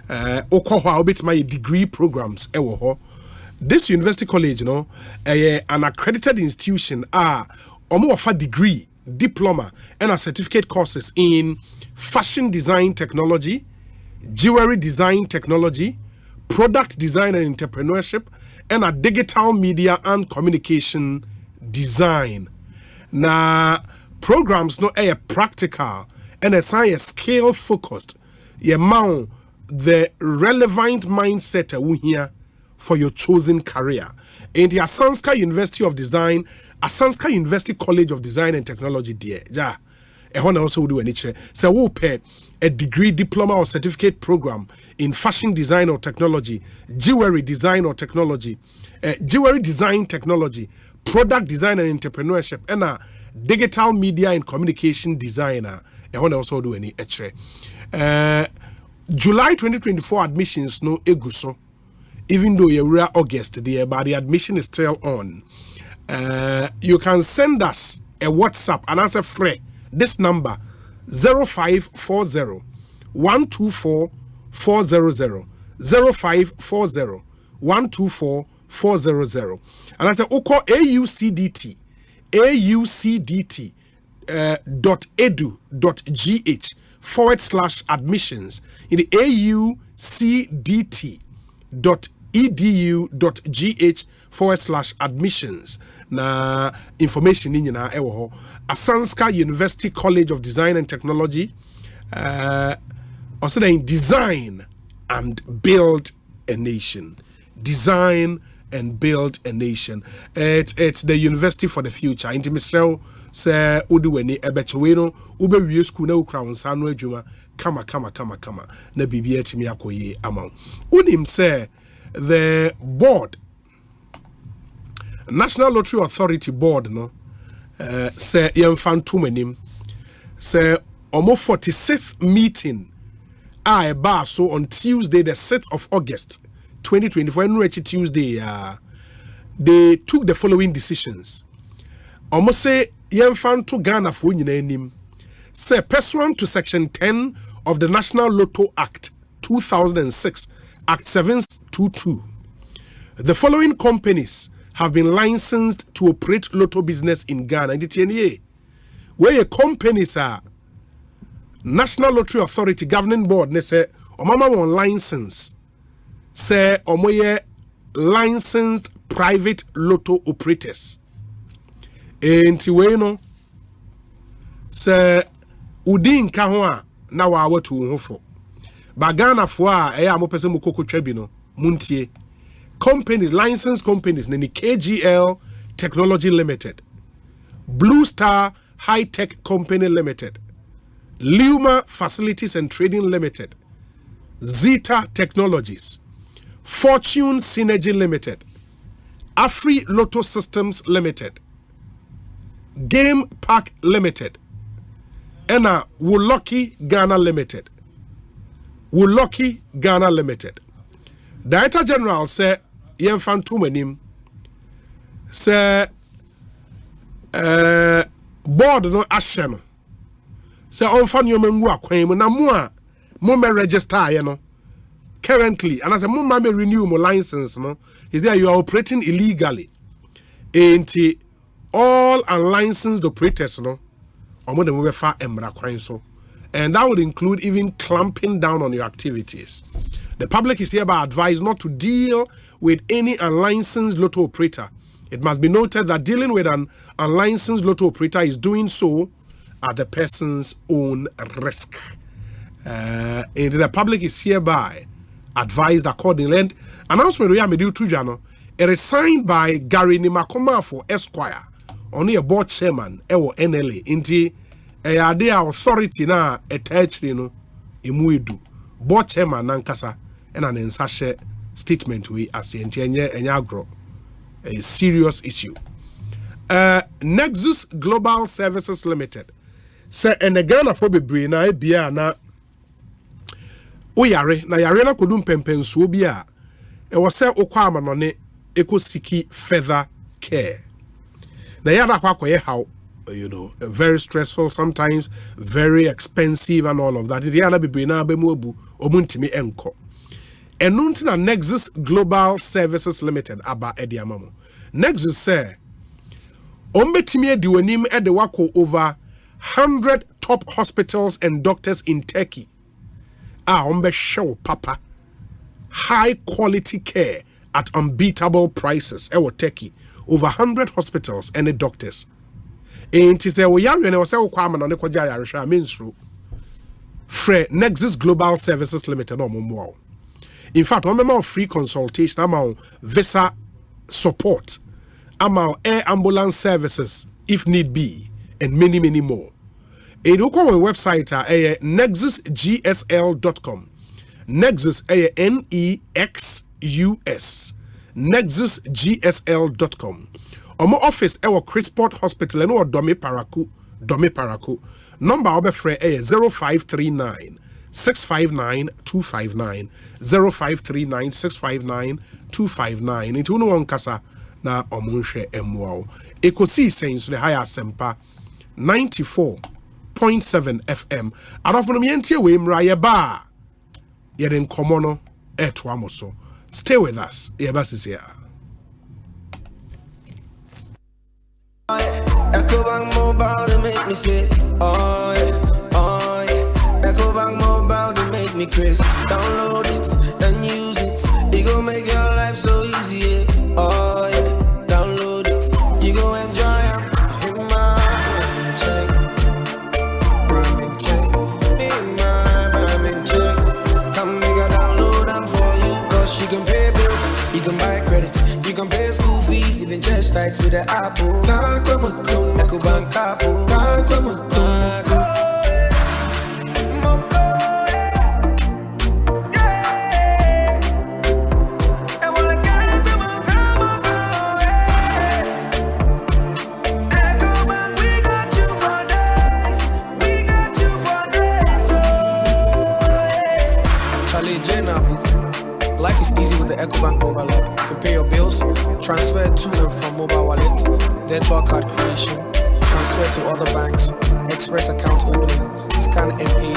My degree programs. This university college, an accredited institution, offer degree, diploma, and a certificate courses in fashion design technology, jewelry design technology, product design and entrepreneurship, and a digital media and communication design. Now, programs practical and a science scale focused. The relevant mindset here for your chosen career. In the Asanska University of Design, Asanska University College of Design and Technology, also do any so we'll pay a degree, diploma, or certificate program in fashion design or technology, jewelry design or technology, jewelry design technology, product design and entrepreneurship, and a digital media and communication designer. Also do any July 2024 admissions no eguso. Even though you're August there, but the admission is still on. You can send us a WhatsApp and answer free. This number 0540 124 400 0540 124 400. And I say Oko AUCDT .edu.gh/admissions in the AUCDT.edu.gh/admissions. Na information in na ewo Asanska University College of Design and Technology. Also in design and build a nation. Design and build a nation. It's the university for the future. Inti Mr. Sir Uduweni Ebechweno Ube Rio School na Crown Sanwe Juma kama na bibia timi akoye ama. Unim say the board National Lottery Authority board say yemfantumenim say almo 46th meeting so on Tuesday the 6th of August 2024 Tuesday they took the following decisions. Almost say yemfantu Ghana for nyina say pursuant to section 10 of the National Lotto Act 2006 Act 722 the following companies have been licensed to operate lotto business in Ghana. Where your companies are National Lottery Authority Governing Board, they say, Omama one license, say, Omoye licensed private lotto operators. Entiweno, say, Udin Kahwa, na wa watu unhofo. Bagana fwa, amopese mukoko trebino, muntie. Companies, licensed companies, nani KGL Technology Limited, Blue Star High Tech Company Limited, Luma Facilities and Trading Limited, Zeta Technologies, Fortune Synergy Limited, Afri Lotto Systems Limited, Game Park Limited, and Wuloki Ghana Limited. Wuloki Ghana Limited. Director General said, Yemfantumenim say board no ahyɛ no say ɔmfa nneɛma ngu akwan mu na mo register ye no currently and as a mo renew mo license no is that you are operating illegally. And all unlicensed operators no ɔmo de mo bɛfa emra kwan so, and that would include even clamping down on your activities. The public is hereby advised not to deal with any unlicensed lotto operator. It must be noted that dealing with an unlicensed lotto operator is doing so at the person's own risk. And the public is hereby advised accordingly. And announcement we are made to it is signed by Gary Nimakomafo Esquire, only a board chairman, NLA, inti a authority na attached imuidu. Board chairman nankasa and an ensashe statement we as agro a serious issue. Nexus Global Services Limited say and the Ghana for be na bia na Oyare na yare na kodum pempensuo bi a e wo se okwa amanone ekosiki further care. Na yada kwakoye how very stressful, sometimes very expensive and all of that. The yana be na be mu abu omuntimi enko. Enunti na Nexus Global Services Limited aba ediamamo. Nexus say ombetimi ediwanim ede wako over 100 top hospitals and doctors in Turkey. Ombe show papa high quality care at unbeatable prices. Ewo Turkey over 100 hospitals and doctors. Enti se wo yare ne wo se wo kwa ma no ne kwaja yare hwa mensro. Fre Nexus Global Services Limited no mo. In fact, on my free consultation, I'm visa support, I'm air ambulance services if need be, and many, many more. And you come on website nexusgsl.com. Nexus NEXUS. nexusgsl.com. Omo office ewo Crisport Hospital and Domi Paraku. Number obe free 0539 659 259 0539 659 259. Into no one kasa na omunhwe emwao. Ekosiisen so the higher Asempa 94.7 FM. Arafunu mientie we mra ba. Yeden komono etwa so. Stay with us. Yebas is here. Ecobank Mobile to make me say, oh yeah. Ecobank Mobile to make me crazy. Download it and use it. It gon' make your life so easy, yeah. Oh yeah. Download it. You go enjoy it. In my ramen check. In my ramen check. Come make a download them for you. Cause you can pay bills, you can buy credit, you can pay school fees, even just tights with the Apple. Ecobank Apple. Life is easy with the Ecobank mobile app. You can pay your bills, transfer to and from mobile wallet, virtual card creation, transfer to other banks, express account opening, scan and pay,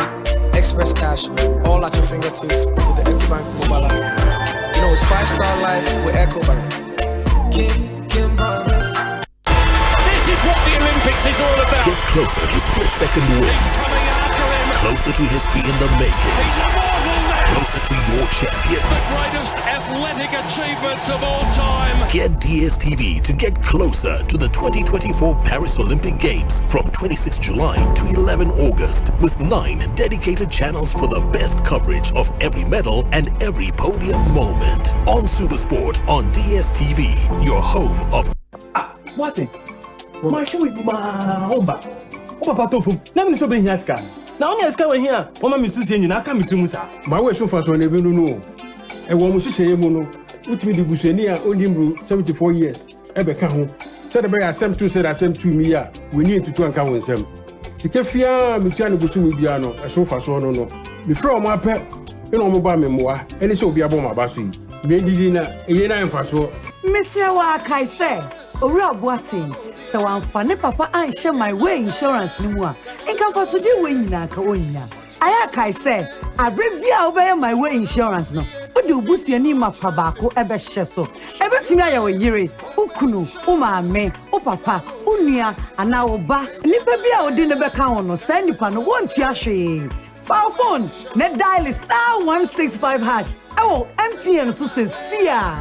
express cash, all at your fingertips with the Ecobank mobile app. You know, it's 5-star life with Ecobank. Kim promise. This is what the Olympics is all about. Get closer to split-second wins. Closer to history in the making. Closer to your champions. The greatest athletic achievements of all time. Get DSTV to get closer to the 2024 Paris Olympic Games from 26 July to 11 August with 9 dedicated channels for the best coverage of every medal and every podium moment. On Supersport on DSTV, your home of... What? My show with my home back. Oh, Papa Tofu, never so being here. Now, only as coming here, Mama Mrs. Yen, I come to Musa. My way so fast when they don't know. And one was say, Mono, which me the Busenia, only 74 years. Ebeka home. Said about Asempa 2 said Asempa 2 Mia. We need to two and count with them. Sikefia, Michano Busu Biano, a so fast one no. Before my pet, you know, mobile memoir, and it's so be a bomb about you. Baby dinner, a year and fast. Monsieur Wakai said, Ora Boating. So I'm funny, Papa. I share my way insurance no more. And come for Sudi Winna, Kaoina. I say, I bring me over my way insurance no. But you boost your name up, Pabako, ever sheso. Everything I owe Yiri, Ukunu, Uma, me, O Papa, Unia, and now back. Nipabia or dinner back on or send you pan one tiashi. File phone, net dial is *165#. Oh, MTN so sincere.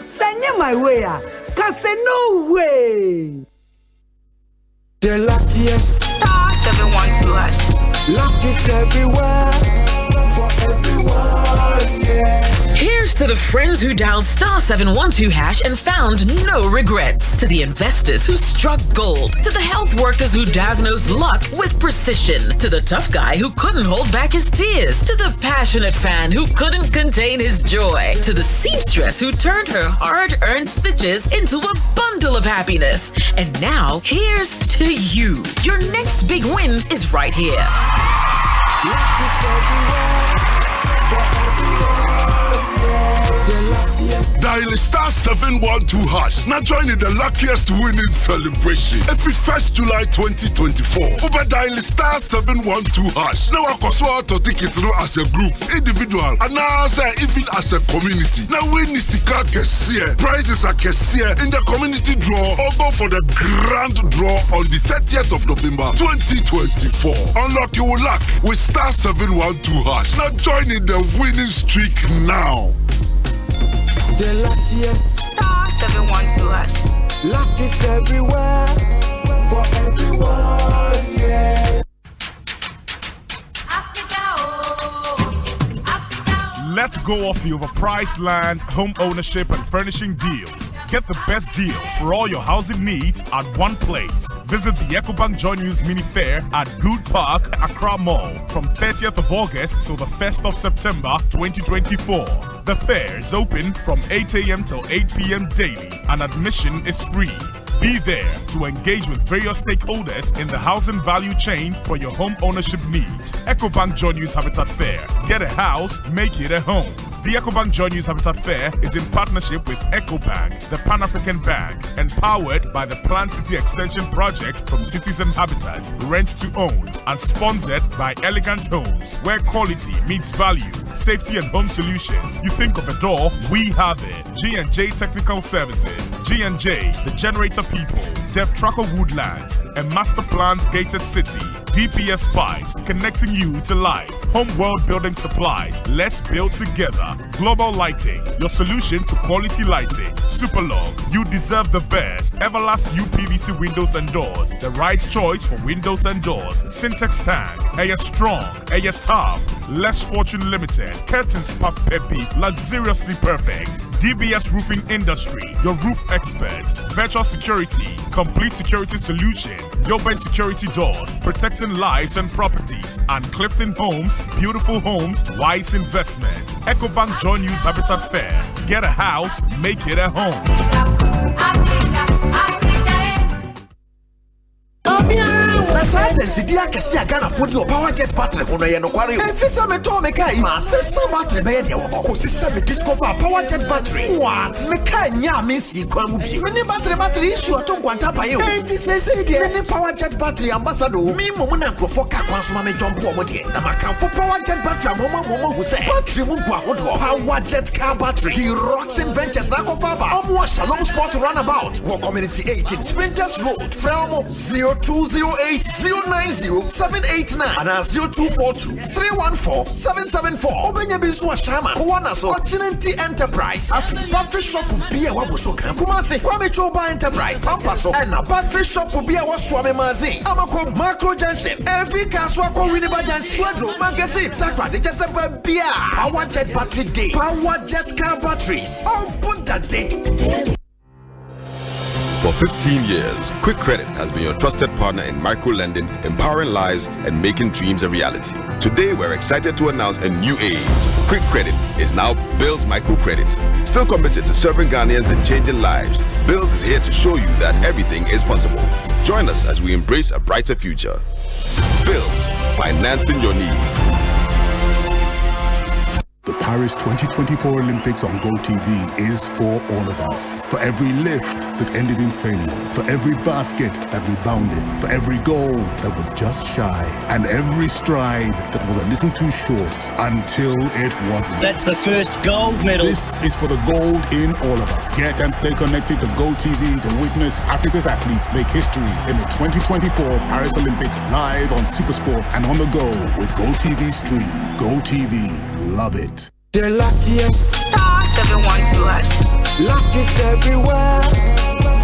Send you my way. Can say no way. The luckiest *712#. Luck is everywhere for everyone, yeah. Here's to the friends who dialed *712# and found no regrets. To the investors who struck gold. To the health workers who diagnosed luck with precision. To the tough guy who couldn't hold back his tears. To the passionate fan who couldn't contain his joy. To the seamstress who turned her hard-earned stitches into a bundle of happiness. And now, here's to you. Your next big win is right here. Luck is everywhere for Dial star 712 hash. Now join in the luckiest winning celebration. Every 1st July 2024. Over dial star 712 hash. Now I can to tickets as a group, individual, and now even as a community. Now win is the car cashier. Prizes are cashier in the community draw or go for the grand draw on the 30th of November 2024. Unlock your luck with star 712 hash. Now join in the winning streak now. The luckiest star 712 hash. Luck is everywhere for everyone, yeah. Let go of the overpriced land, home ownership, and furnishing deals. Get the best deals for all your housing needs at one place. Visit the EcoBank Joy News Mini Fair at Good Park, Accra Mall from 30th of August till the 1st of September 2024. The fair is open from 8 a.m. till 8 p.m. daily and admission is free. Be there to engage with various stakeholders in the housing value chain for your home ownership needs. EcoBank Joy News Habitat Fair. Get a house, make it a home. The EcoBank Joy News Habitat Fair is in partnership with EcoBank, the Pan-African Bank, and powered by the Plant City Extension Project from Cities and Habitats, Rent to Own, and sponsored by Elegant Homes, where quality meets value, safety and home solutions. You think of a door, we have it. G&J Technical Services, G&J, the generator people, Dev Tracker Woodlands, a master planned gated city, DPS pipes connecting you to life, home world building supplies, let's build together. Global Lighting, your solution to quality lighting. Superlog, you deserve the best. Everlast UPVC windows and doors, the right choice for windows and doors. Syntex Tank, Air Strong, Air Tough, Less Fortune Limited, Curtains Pop Peppy, luxuriously perfect. DBS Roofing Industry, your roof experts. Virtual Security, complete security solution. Yoben Security Doors, protecting lives and properties. And Clifton Homes, beautiful homes, wise investment. EcoBank Joy News Habitat Fair. Get a house, make it a home. Sidia Cassia Gana for your power jet battery on a Noquari. And Fisa Metomeka, my sister battery media, or Sisami discover power jet battery. What? Mekanya Missy Kwamubi. Many battery issue at Tonquanta. And this is any power jet battery ambassador. Me Momona Profoca Quansumame John Pomodi. Namaka for power jet battery. Mama who said battery Mugwa power jet car battery. The Rocks Ventures Nakofaba. Omwa Shalom Sport Runabout. War Community 18 Sprinters Road. Frelmo 0208 090 789 and 0242 314 774. Obenya Bizua Shama, Kuanaso, Chinenti Enterprise. Afi, battery shop will be a Wabusoka. Kumasi, Kwame Choba Enterprise, Pampaso, and a battery shop will be a Waswame Mazi. Amako Macro Junction, every Caswako Winiba Junction, Swedro, Magazine, Takra, the Jasepa Bia, Power Jet Battery Day, Power Jet Car Batteries. Oh, put that day. For 15 years, Quick Credit has been your trusted partner in micro-lending, empowering lives, and making dreams a reality. Today, we're excited to announce a new age. Quick Credit is now Bills Microcredit. Still committed to serving Ghanaians and changing lives, Bills is here to show you that everything is possible. Join us as we embrace a brighter future. Bills, financing your needs. The Paris 2024 Olympics on GoTV is for all of us. For every lift that ended in failure, for every basket that rebounded, for every goal that was just shy, and every stride that was a little too short until it wasn't. That's the first gold medal. This is for the gold in all of us. Get and stay connected to GoTV to witness Africa's athletes make history in the 2024 Paris Olympics live on Supersport and on the go with GoTV Stream. GoTV, love it. The luckiest star 712 hash. Luck is everywhere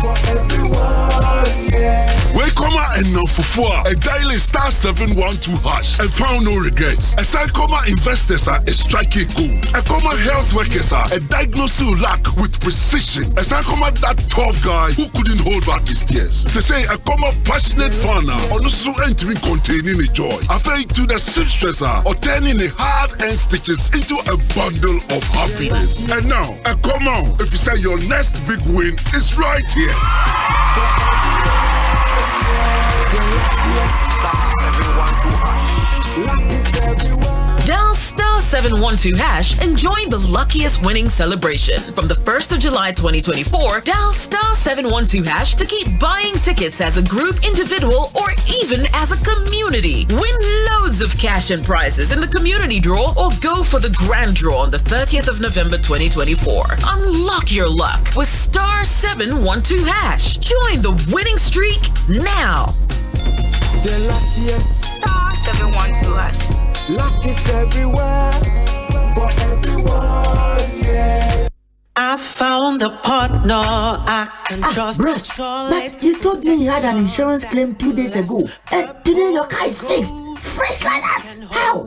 for everyone, yeah. Welcome and no fufua. A daily star 712 hash and found no regrets. A side comma investors are a striking gold. A comma health workers are a diagnosing luck with precision. A side comma that tough guy who couldn't hold back his tears. They say a comma passionate fan or also entering containing a joy. I fake to the stressor or turning a hard-earned stitches into a bundle of happiness. And now, a comma if you say your next big win is right here. Dial star 712 hash and join the luckiest winning celebration. From the 1st of July 2024, dial star 712 hash to keep buying tickets as a group, individual, or even as a community. Win loads of cash and prizes in the community draw or go for the grand draw on the 30th of November 2024. Unlock your luck with star 712 hash. Join the winning streak now. The luckiest. Star 712 hash. Luck is everywhere. For everyone, yeah. I found a partner I can trust. Bros, but you told me you had an insurance claim 2 days ago. Today your car is fixed. Fresh like that. How?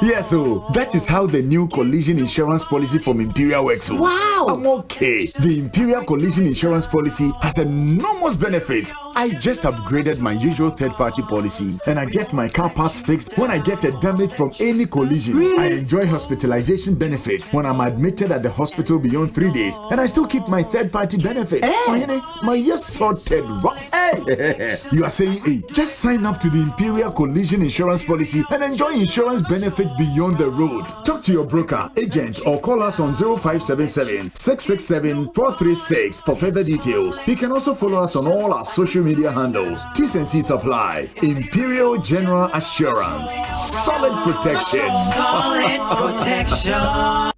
Yes, so that is how the new collision insurance policy from Imperial works. Wow. I'm okay. The Imperial collision insurance policy has enormous benefits. I just upgraded my usual third-party policy and I get my car parts fixed when I get a damage from any collision. Really? I enjoy hospitalization benefits when I'm admitted at the hospital beyond 3 days and I still keep my third-party benefits. Hey. My ears sorted rough. Hey. You are saying, hey, just sign up to the Imperial collision insurance policy and enjoy insurance benefits beyond the road. Talk to your broker, agent, or call us on 0577 667 436 for further details. You can also follow us on all our social media handles. T's and C's apply. Imperial General Assurance. Solid protection. Solid protection.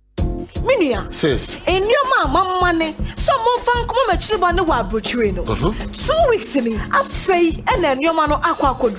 Minia. Sis. In your mama money, someone found come at Chibane Wabuchino. 2 weeks in a fay and then your man aqua could.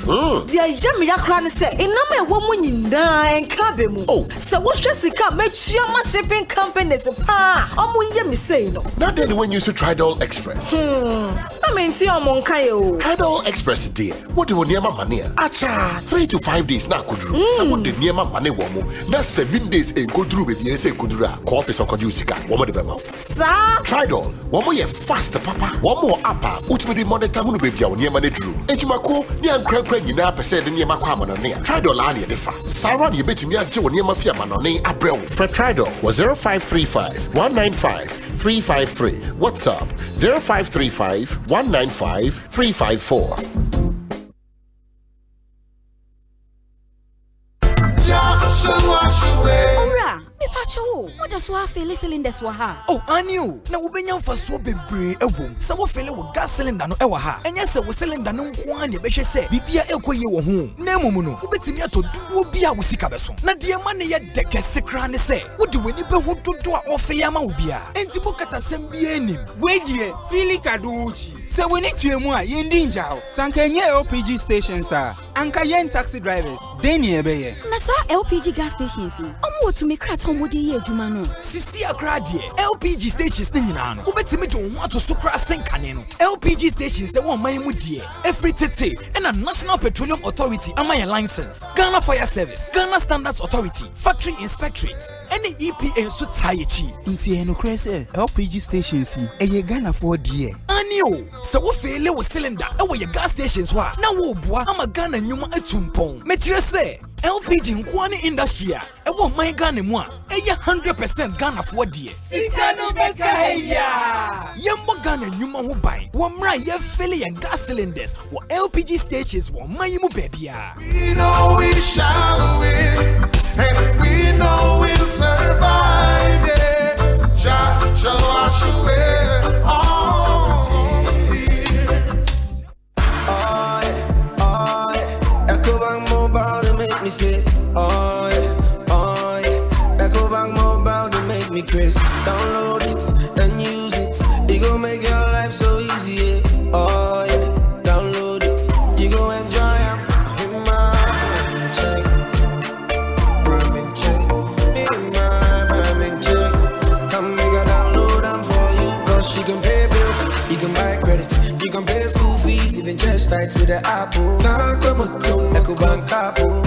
Dear Jamia Cran said, in a woman in dying cabin. Oh, so what Jessica makes your shipping company as a pa. Yemi say no. Not the one used to Tridol Express. I mean, Tia Moncayo. Tridol Express, dear. What do you near my money? Acha, 3 to 5 days now could do. Someone did near my money woman. That's 7 days in good room if you say could do. Office or could you see one more the Tridol, one more fast papa, one more upper, which will be monitor who baby near money drew. And you mako, near crank you now said near my common on near Tridol ania the fa. Sarah, you bet me at Joe near my fiaman on a Abrel. For Tridol was 0535 195 353. What's up? 0535 195 354. What does one feel cylinders were ha? Oh, I knew. Now we been for so big a boom. So we feel with gas cylinder no ewa ha. And yes, we cylinder no one ye beshe say. Bibia eko ye wo hu. Nemo muno. Ubeti mi ato dudu bia we sika beso. Na die man ye deke sekra ne say. Wo de wani be hu dodo a ofe ya ma ubia. Enti bokata sem bia enim. We die fili kaduchi. Se we need to mu a ye ndinja ho. Sanka nye LPG stations a. Anka yen taxi drivers. Deni ebeye. Na sa LPG gas stations. Omo to me krat homodi ye adwuma no. Sisi akra die. LPG stations ne nyina no. Ubeti me do ho ato so kra senkane no. LPG stations se won man mu die. Every tete and a National Petroleum Authority am my license. Ghana Fire Service, Ghana Standards Authority, Factory Inspectorate, and the EPA so tayechi. Inti eno krese LPG stations eye Ghana for die. Anio, so wo fele wo cylinder e wo ye gas stations wa. Na wo boa ama Ghana nyuma etumpon. Me kire se LPG nkwani industry a e wo man Ghana mu a e 100% Ghana for die. Sika no beka heya. Yembo Ghana nyuma ho ban. Wo mra ye fele ye gas cylinders wo LPG stations wo man mu babia. We know we shall win and we know we'll survive. Yeah. Shall wash away all tears. Oh yeah. Ecobank Mobile to make me sick. Oh yeah. Ecobank Mobile to make me crazy. Download it and use it. It gon' make your life so easy. Yeah. Oh yeah. Download it. You go enjoy it. You can pay bills, you can buy credit, you can pay school fees, even just starts with the Apple. Ecobank Apple.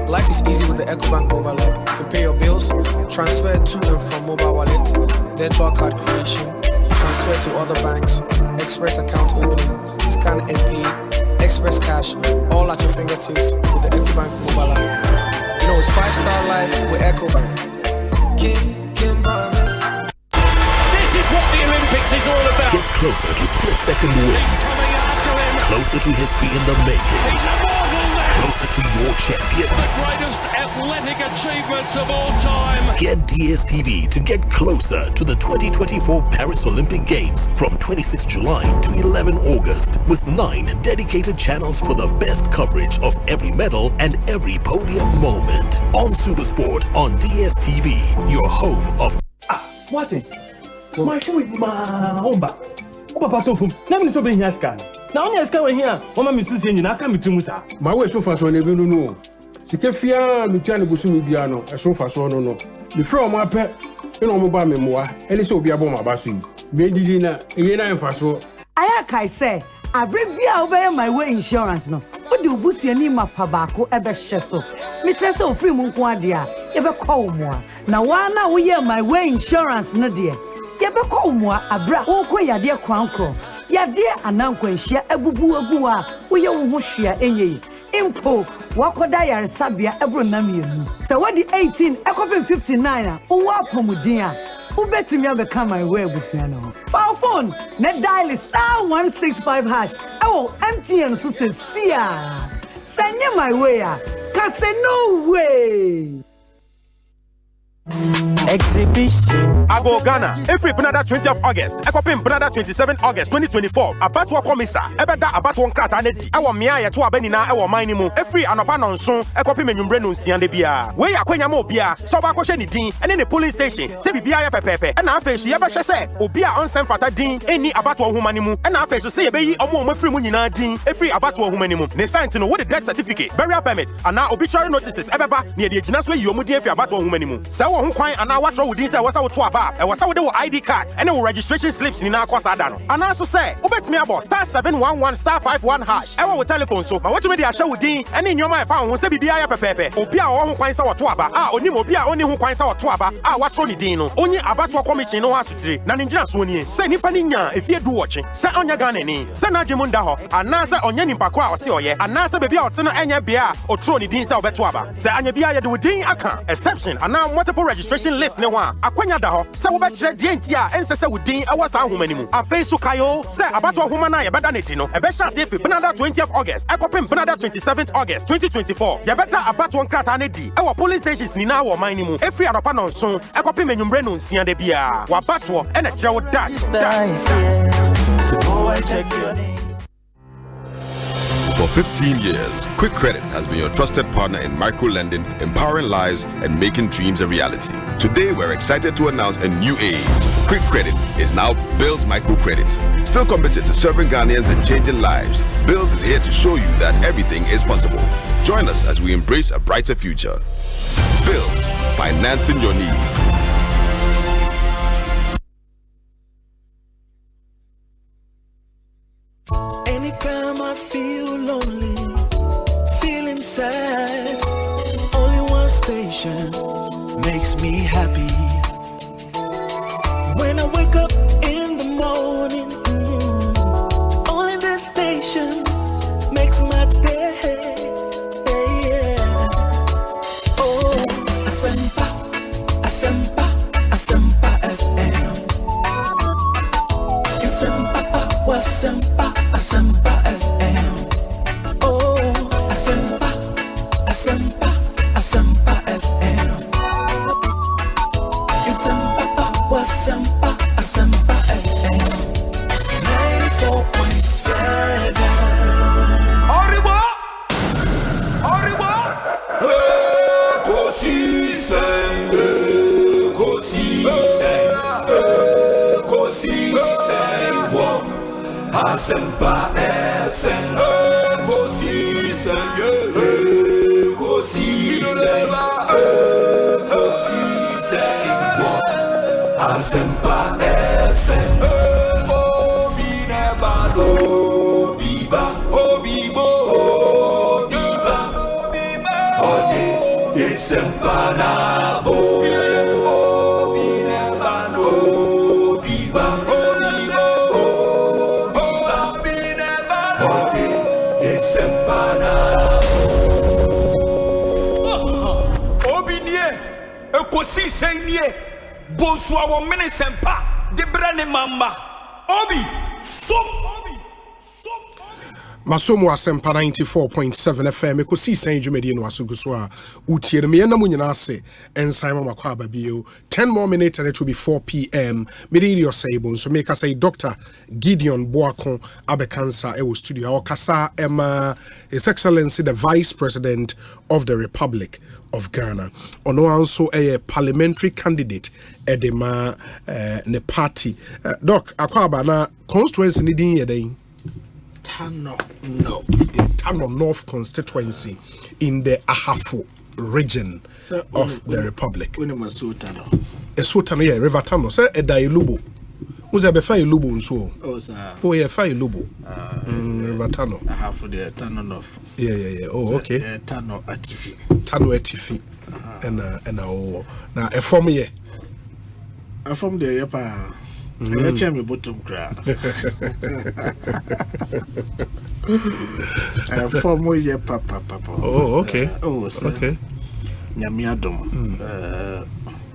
Life is easy with the Ecobank mobile app. You can pay your bills, transfer to and from mobile wallet, virtual card creation, transfer to other banks, express account opening, scan and pay, express cash, all at your fingertips with the EcoBank mobile app. You know, it's 5-star life with EcoBank. Kim promise. This is what the Olympics is all about. Get closer to split-second wins. Closer to history in the making. Closer to your champions. Greatest athletic achievements of all time. Get DSTV to get closer to the 2024 Paris Olympic Games from 26 July to 11 August with 9 dedicated channels for the best coverage of every medal and every podium moment. On Supersport on DSTV, your home of... What? March with my home back. Papa Tofum, never so being here scan. Now, yes, come here. Mama, Mrs. Yen, I come to Musa. My way so fast when they will know. Sikefia, Luciano Busumiano, a so fast one no. Before my pet, you know, mobile memoir, and it's so be a bomb about you. Maybe dinner, and fast. I say, I bring me over my way insurance no. What do boost your name up Pabako ever sheso? Me trust of free Munquadia, ever call more. Now, why now we hear my way insurance no dear. Yebe call more a bra, oh, quay dear crown crow. Ya dear and uncle share a boo agua, we you share any. Impo, Wako Diary Sabia, Ebronamian. So what the 18, a copy 59, oh, Wapomudia. Who bet to me have become my way with Siano? File phone, net dial is *165#. Oh, empty and so says, Sia. Send you my way, cause no way. Exhibition. I go Ghana. Every Panada 20th August. Ekopim Panada 27th August 2024. About what commissa. Ebeda about one crat aneti. I want Mia to Abenina. I want minimum. Every anopanon soon. Ekopim and Umbreno and the Bia. Where are Quenya Mobia? So I question it. And in the police station. Say Bia Pepe. And I face Yaba say. Obia on San Fata Dean. Any about one humanimu. And I face to say a baby or more free munina Dean. Every about one humanimum. They signed to know what the death certificate. Burial permit. And now obituary notices. Ever near the Genus way you mudi about one humanimu. So who quite and I watch what we did. Was our tour bar. And was our ID card. And our registration slips in our course. And I also say, Obet me about *711 *51#. Our telephone so. But what you made the show with Dean. And in your mind found who say Bia Pepe. Obia who quite our tour bar. Only Mobia only who quite our tour bar. What's only Dino. Only about what commission no has to three. Naninja Sony. Say Nipaninya if you do watching. Say on your gun any. Say Najimundaho. And Nasa on Yanin Pakwa or Sioye. And Nasa baby out Sena Anya Bia or Trony Dean Sao Betuaba. Say Anya Bia do Dean Aka. Exception. And now multiple registration list no one. Akwanya daho. Say we bet Dientia and say with Dean our sound humanimu. A face to Kayo. Say about what humana better netino. A better stay for Panada 20th August. Ekopim Panada 27th August 2024. Ya better about one crat anedi. Our police stations ni na our minimu. Every anopanon soon. Ekopim and Umbreno and the Bia. Wabatwa and a jaw that. For 15 years, Quick Credit has been your trusted partner in micro-lending, empowering lives and making dreams a reality. Today, we're excited to announce a new age. Quick Credit is now Bills Microcredit. Still committed to serving Ghanaians and changing lives, Bills is here to show you that everything is possible. Join us as we embrace a brighter future. Bills, financing your needs. Anytime I feel lonely, feeling sad, only one station makes me happy. When I wake up in the morning, only this station makes my day. Yeah. Oh, Asempa, Asempa, Asempa FM. Asempa, Asempa. Asempa FM. Oh, Asempa, Asempa, Asempa FM. Asempa, Asempa, Asempa FM. 94.7. Arriba, arriba. Ekosiise, Ekosiise, Ekosiise. Asempa FM. Ekosiise, Ekosiise, Ekosiise. Asempa FM. Obi neba no biba, obibo, obiba, ode Asempa na bo. Obi neba no biba. Obinie, Ekosiisen nie, Bonsu awo mene sempa, debrane mamba. Obi, Masomo Asempa 94.7 FM Ekosiisen dwumadi no asoguso a utiere me na munyina ase ensan makwa ababio 10 more minutes and it will be 4 p.m. Mede Osei Bonsu make us say Dr. Gideon Boakon abekansa e studio our kasa His Excellency the Vice President of the Republic of Ghana. Ono also a parliamentary candidate edema ne party. Doc akwa na constituency ni din yeden Tano North constituency in the Ahafo region of the Republic. Esotano yeah, River Tano. Say Edailubo. Who's a befa Ilubo nso? Oh sir. Oh yeah, fa Ilubo. River Tano. Ahafo the Tano North. Yeah. Oh okay. Tano Atifi. Tano Atifi. And oh now a form here. A form there pa. I me bottom crowd. For more year papa. Oh, okay. Okay. Nyamiadom.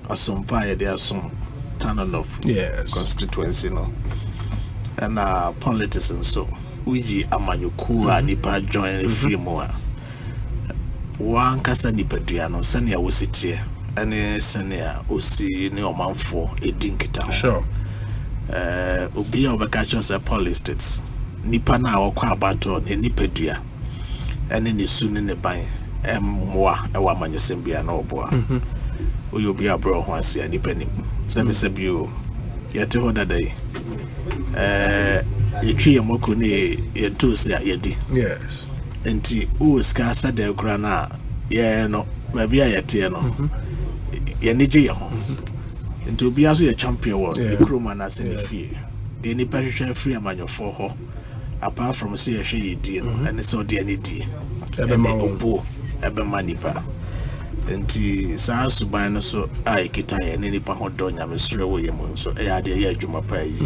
Asempa there some turn off. Yes. Constituency no. And politics and so. Wiji amanyuku nipa join free more. One kasa nipa duano senia wositie. Ane senia osi ne omanfo edinkita. Sure. Obi obakacho say politics nipa na akwa abato ne nipedua ene ne sunu ne ban emmoa e wa manyosem bia na oboa oyo bia bro ho ase nipa nim se bio yete ho dadai yetwi yemoko ne yentosi yedi yes enti o ska sada kura na ye no ba bia yete no ye nije ye ho into obi aso ye champion world the crewman na se fie the ni perhwe free amanyofo ho apart from say ye hwe yedi no and so de ani di obo ebe manipa enti saa suban no so ai kita ye ne nipa hodo nyamesre wo ye mu nso e ade ye adwuma pa yi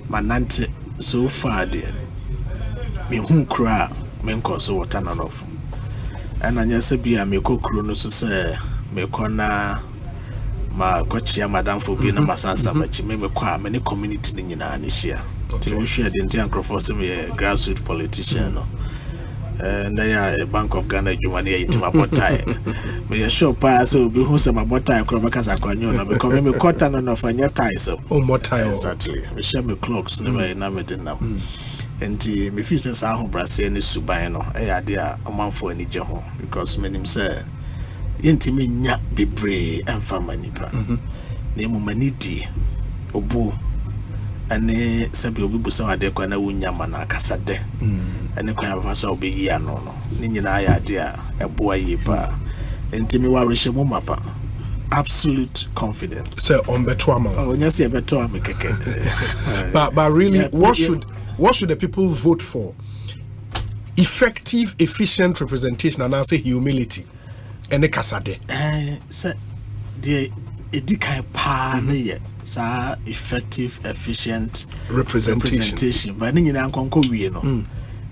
manante so far de me hu kra me nkoso water none of and anya se bia me kokro no so se me kona ma kochia madam for being na masansa machi me kwa me ne community ni nyina ne hia ti wo hwe de ntia nkrofo se me grassroots politician no and a Bank of Ghana jumani ya itima botai me show pa so bi hu se mabotai kro beka sa kwanyo na because me quarter no no fanya tie so motai exactly me share me clocks ne me na me denam enti me fi se sa ho brase ne suban no e ade a amanfo ani je ho because me nim say intimi nya bebre emfa manipa na emu manidi obu ane sabi obi busa wade kwa na wunya mana kasade ane kwa ya so obi yi ano no ni nyina ya ade a eboa yi pa intimi wa rehye mu mapa absolute confidence say on beto ama oh nya se beto am keke but really what should the people vote for? Effective, efficient representation and also humility. And the kasade say the edikai pa na ye sa effective efficient representation but ni nyina nkonko wie no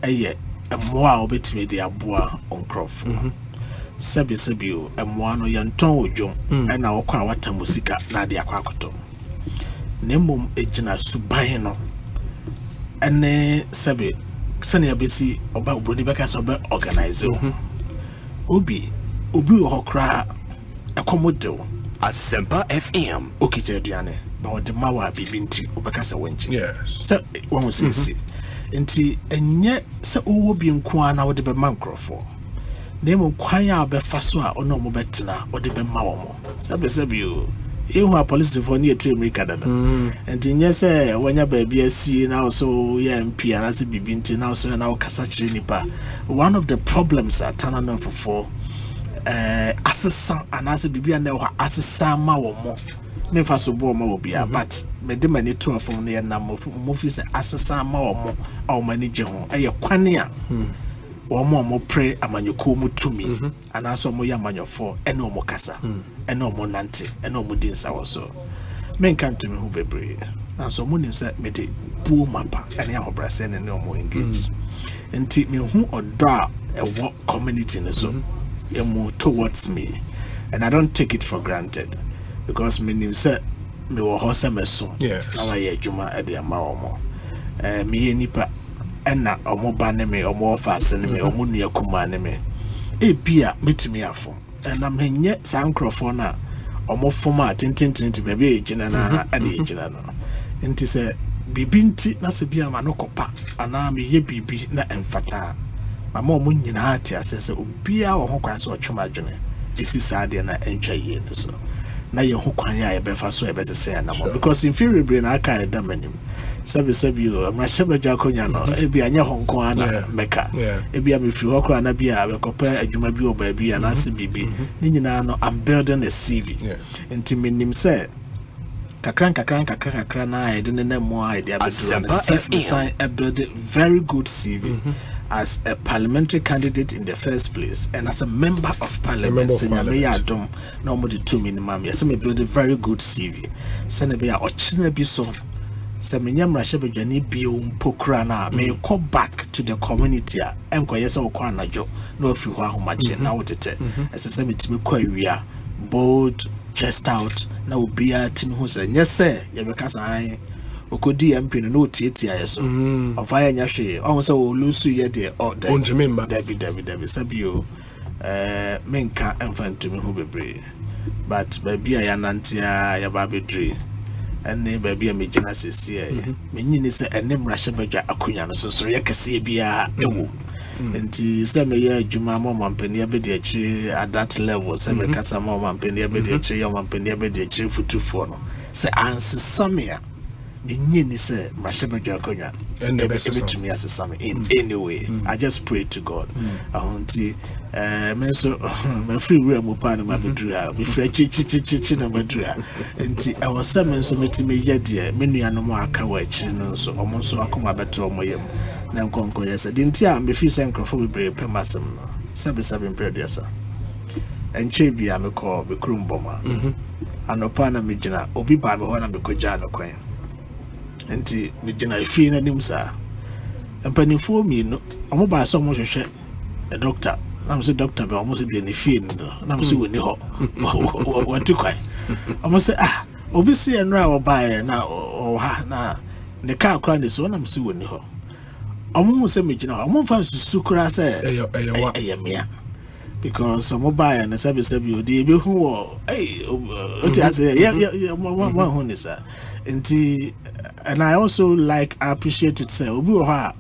eye emoa obetime de aboa onkrofo sebi o emoa no ye nton odwom na wokwa wata musika na de akwakoto nemom ejina suban no ene sebi sene abesi oba obroni beka so be organize obi hokra akomodo Asempa FM okite aduane ba ode mawa bibinti obekasa wenchi yes so won sisi enti enye se owo bi nko ana wode be mankrofo na emu kwan a befa so a ono mo betena wode be mawo mo sabe o ehu a police for near to America dada enti nye se wanya ba bia asi na so ya MP ana se bibinti na so na okasa kire nipa one of the problems at Tanana for assessant and as a bibia na wa assessant ma wo mo me fa so bo ma wo bia but me de mani to afom na na mo fi se assessant ma wo mo a manage ho eye kwane a wo mo pre amanyoko mu tumi ana so mo ya amanyofo ene o mo kasa ene o mo nante ene o mo din sa wo so men kan to me hu bebre na so mo nim se me de bu mapa ene ya ho brase ene o mo engage nti me hu odra a work community no so move towards me, and I don't take it for granted because me nim say me wo ho se me so na wa ye adwuma e de ama omo me nipa na omo ba ne me omo office ne me omo nua kuma ne me e bia metumi afom na menye sankrofo na omo foma tintintinti be be gina na ade gina no nti se bibinti na se bia ma no kopa ana me ye bibi na emfata mama omo nyina ati asese obia wo ho kwan so otwema adwene esi saade na entwa ye no so na ye ho kwan ya ye befa so e bete se na mo because inferior brain aka da manim sabi o ma shebadwa konya no e bia nya honko ana meka e bia me firi hokra na bia be kopa adwuma bi o ba bia na se bibi ni nyina no I'm building a CV enti menim se kakran na I didn't know more idea but I built a very good CV as a parliamentary candidate in the first place and as a member of parliament. Normally 2 minimum. Yes, I build a very good CV. Senebia ochine biso. Seminyam rashebe jani bium pokrana may call back to the community. Enko yesa okwana jo no fi hwa homache na wotete. As a semitimi kwa bold chest out na ubia tin hu se nyese yebekasa an okodi MP no tietia yeso ofaya nya hwe on se wo lusu ye de order onjimemba dabi sabio menka enfantumi hu bebre but baby ya nantia ya babedre enne baby ya mejina sese menyini se enem rahye akonya no so ye kese bia ewo nti se me ye adwuma mo mampani abedi akiri at that level se me kasa mo mampani abedi akiri yo mampani abedi akiri futufo no se ansesamia menyini se mahye akonya and to me as a in any way. I just pray to God. I want to me so my free will mo pa na ma bedua me free chi na bedua nti I was saying so metime yede me nuano mo aka wa akiri no so omo so akoma beto omo yam na nkonko yesa di nti a me free say nkrofo bebre pemasem no sabe mpredesa enche bia me call be krumboma anopa na me gina obi ba me ho na me koja no kwan nti me gina ifi na nim sa empanifo mi no omo ba so mo hwehwe a doctor na say doctor be omo say de ne fi no na say woni ho watu kwan omo say obi si enra wo ba na o ha na ne ka akra ne so na say woni ho omo say me gina omo fa susu kura say eyemia because omo ba na sabi odi be hu wo oti ase mo hu ne sa nti and I also like I appreciate it say obi wo ha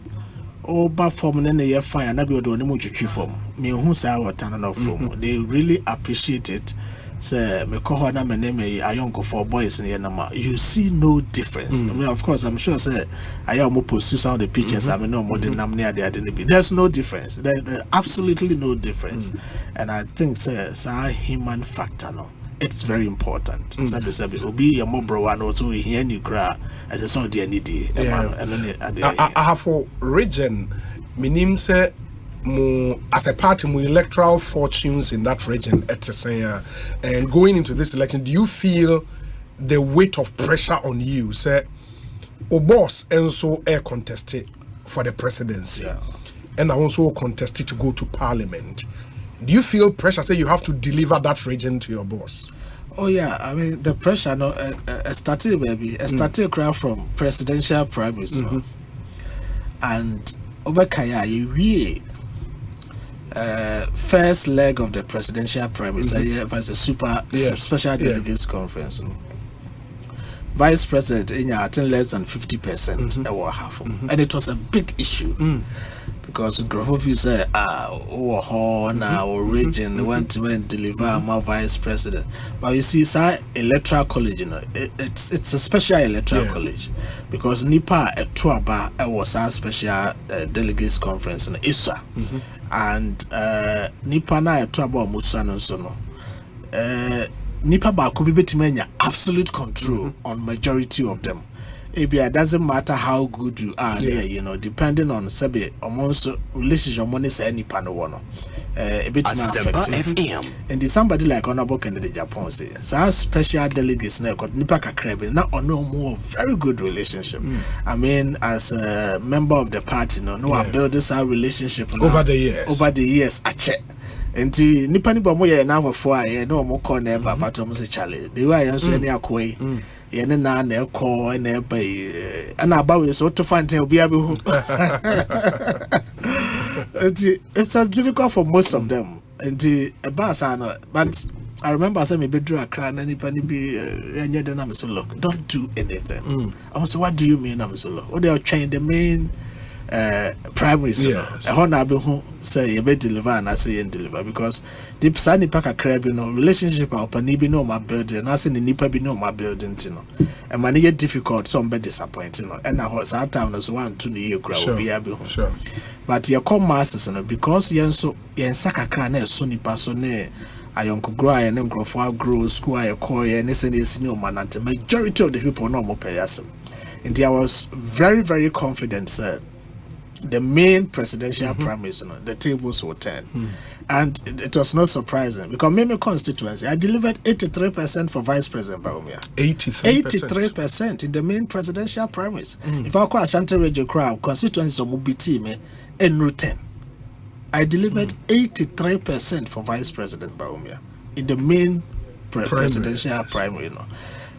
oba form na ye fine na be odo ne mo twetwe form me hu sa water na form they really appreciate it say me ko ho na me name ayonko for boys in na you see no difference. I mean, of course I'm sure say I am post some of the pictures I mean no more than nam near there didn't be there's no difference there's absolutely no difference and I think say it's a human factor no it's very important. Sabi obi your mo bro one also here new cra as a so the need I have for region minim say mo as a party mo electoral fortunes in that region etc. And going into this election, do you feel the weight of pressure on you say o boss and so air contested for the presidency and I also contested to go to parliament? Do you feel pressure say you have to deliver that region to your boss? Oh yeah, I mean the pressure no started baby started from presidential primaries and obekaya you first leg of the presidential primaries as a special delegates conference. Vice President in less than 50% and it was a big issue. Because Grohovi said, our region want to deliver more vice president. But you see, sir, electoral college, you know, it's a special electoral college because NIPA at Tuaba was our special delegates conference in ISA, and NIPA na at Tuaba Musan and Sono. NIPA ba could be absolute control on majority of them. it doesn't matter how good you are there, you know, depending on sabi amongst relationship money say any pano a bit more affected. And somebody like Honorable Kennedy Japan say, so special delegates now got nipa kakrebi now or no more very good relationship. I mean, as a member of the party, no I build this our relationship over the years. Over the years, I check. And the nipa ni bomo ye na for no more call them but almost a challenge. The way I answer any akwe. Yene na na call and and about so to find will be able it's as difficult for most of them and the bus but I remember saying me bedroom a cry and anybody be I'm so look don't do anything. I was what do you mean I'm so low? What they are trying the main primaries who say you better deliver and I say you deliver because the Sani Paka crab relationship open be no my building I say the nipa be no my building and when it difficult some be disappointing and I was that time was 1 2 year crowd be able but you come masters because yen so yen saka cran so nipa so ne ayonko grow and them grow school I call and senior man and the majority of the people no more pay us and I was very very confident sir. The main presidential primaries, the tables were turned. And it was not surprising because my constituency, I delivered 83% for Vice President Baumia. 83% in the main presidential primaries. If I call Ashanti Radio Crowd, constituency of Mubiti me in routine. I delivered 83% for Vice President Baumia in the main presidential primary.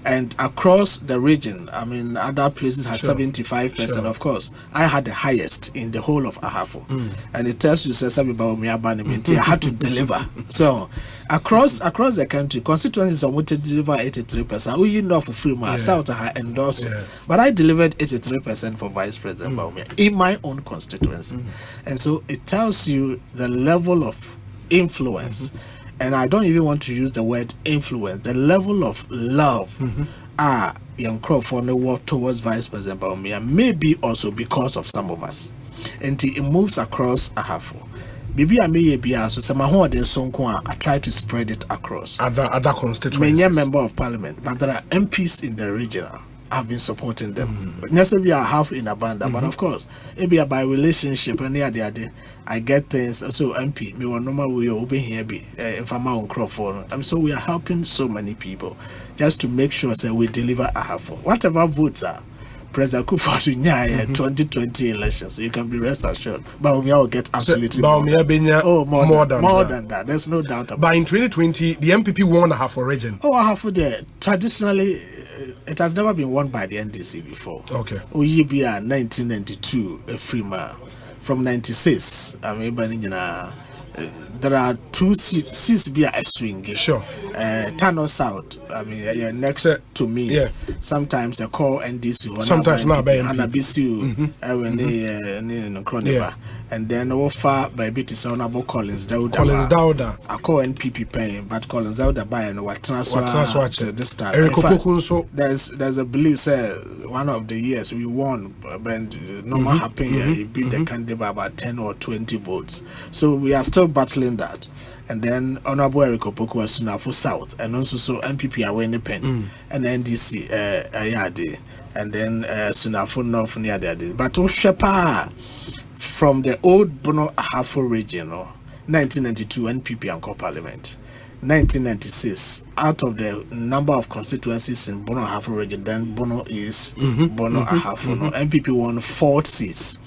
And across the region, I mean, other places have 75%. Of course, I had the highest in the whole of Ahafo, and it tells you, I had to deliver. So, across the country, constituencies are to deliver 83%. We know for free, South I endorsed, but I delivered 83% for Vice President Baumia in my own constituency, and so it tells you the level of influence. And I don't even want to use the word influence. The level of love young crowd for the war towards Vice President Baumia, maybe also because of some of us. And it moves across Ahafo. Maybe I may be also some I try to spread it across other constituencies. Many member of parliament, but there are MPs in the region. I've been supporting them. But necessarily I have in abundance, but of course, maybe by relationship and the other I get things. So MP, me one normal we open here be if I'm on Crawford. And so we are helping so many people just to make sure that we deliver a half whatever votes are. President Kufuor 2020 elections, so you can be rest assured. Baumia will get absolutely more than that. There's no doubt about it. But in 2020, the MPP won a half a region. Oh, a half of there. Traditionally, it has never been won by the NDC before. Okay. Oyibia 1992, a free man. From 96, I mean, there are 2 seats be a swing. Sure. Tano South, I mean, next to me. Yeah. Sometimes they call NDC. Sometimes not by NDC. And then over by BT Honorable Collins Dauda. I call NPP paying, but Collins Dauda by and what transfer this time. There's a belief, say, one of the years we won, but normal happened, he beat the candidate by about 10 or 20 votes. So we are still battling that. And then Honorable Eric Opoku was Sunafo South, and also so MPP are winning pen, and NDC Ayade, and then Sunafo North near the but Oshepa from the old Bono Ahafo region, 1992 NPP and Parliament. 1996, out of the number of constituencies in Bono Ahafo region, then Bono is Bono Ahafo. MPP won 4 seats.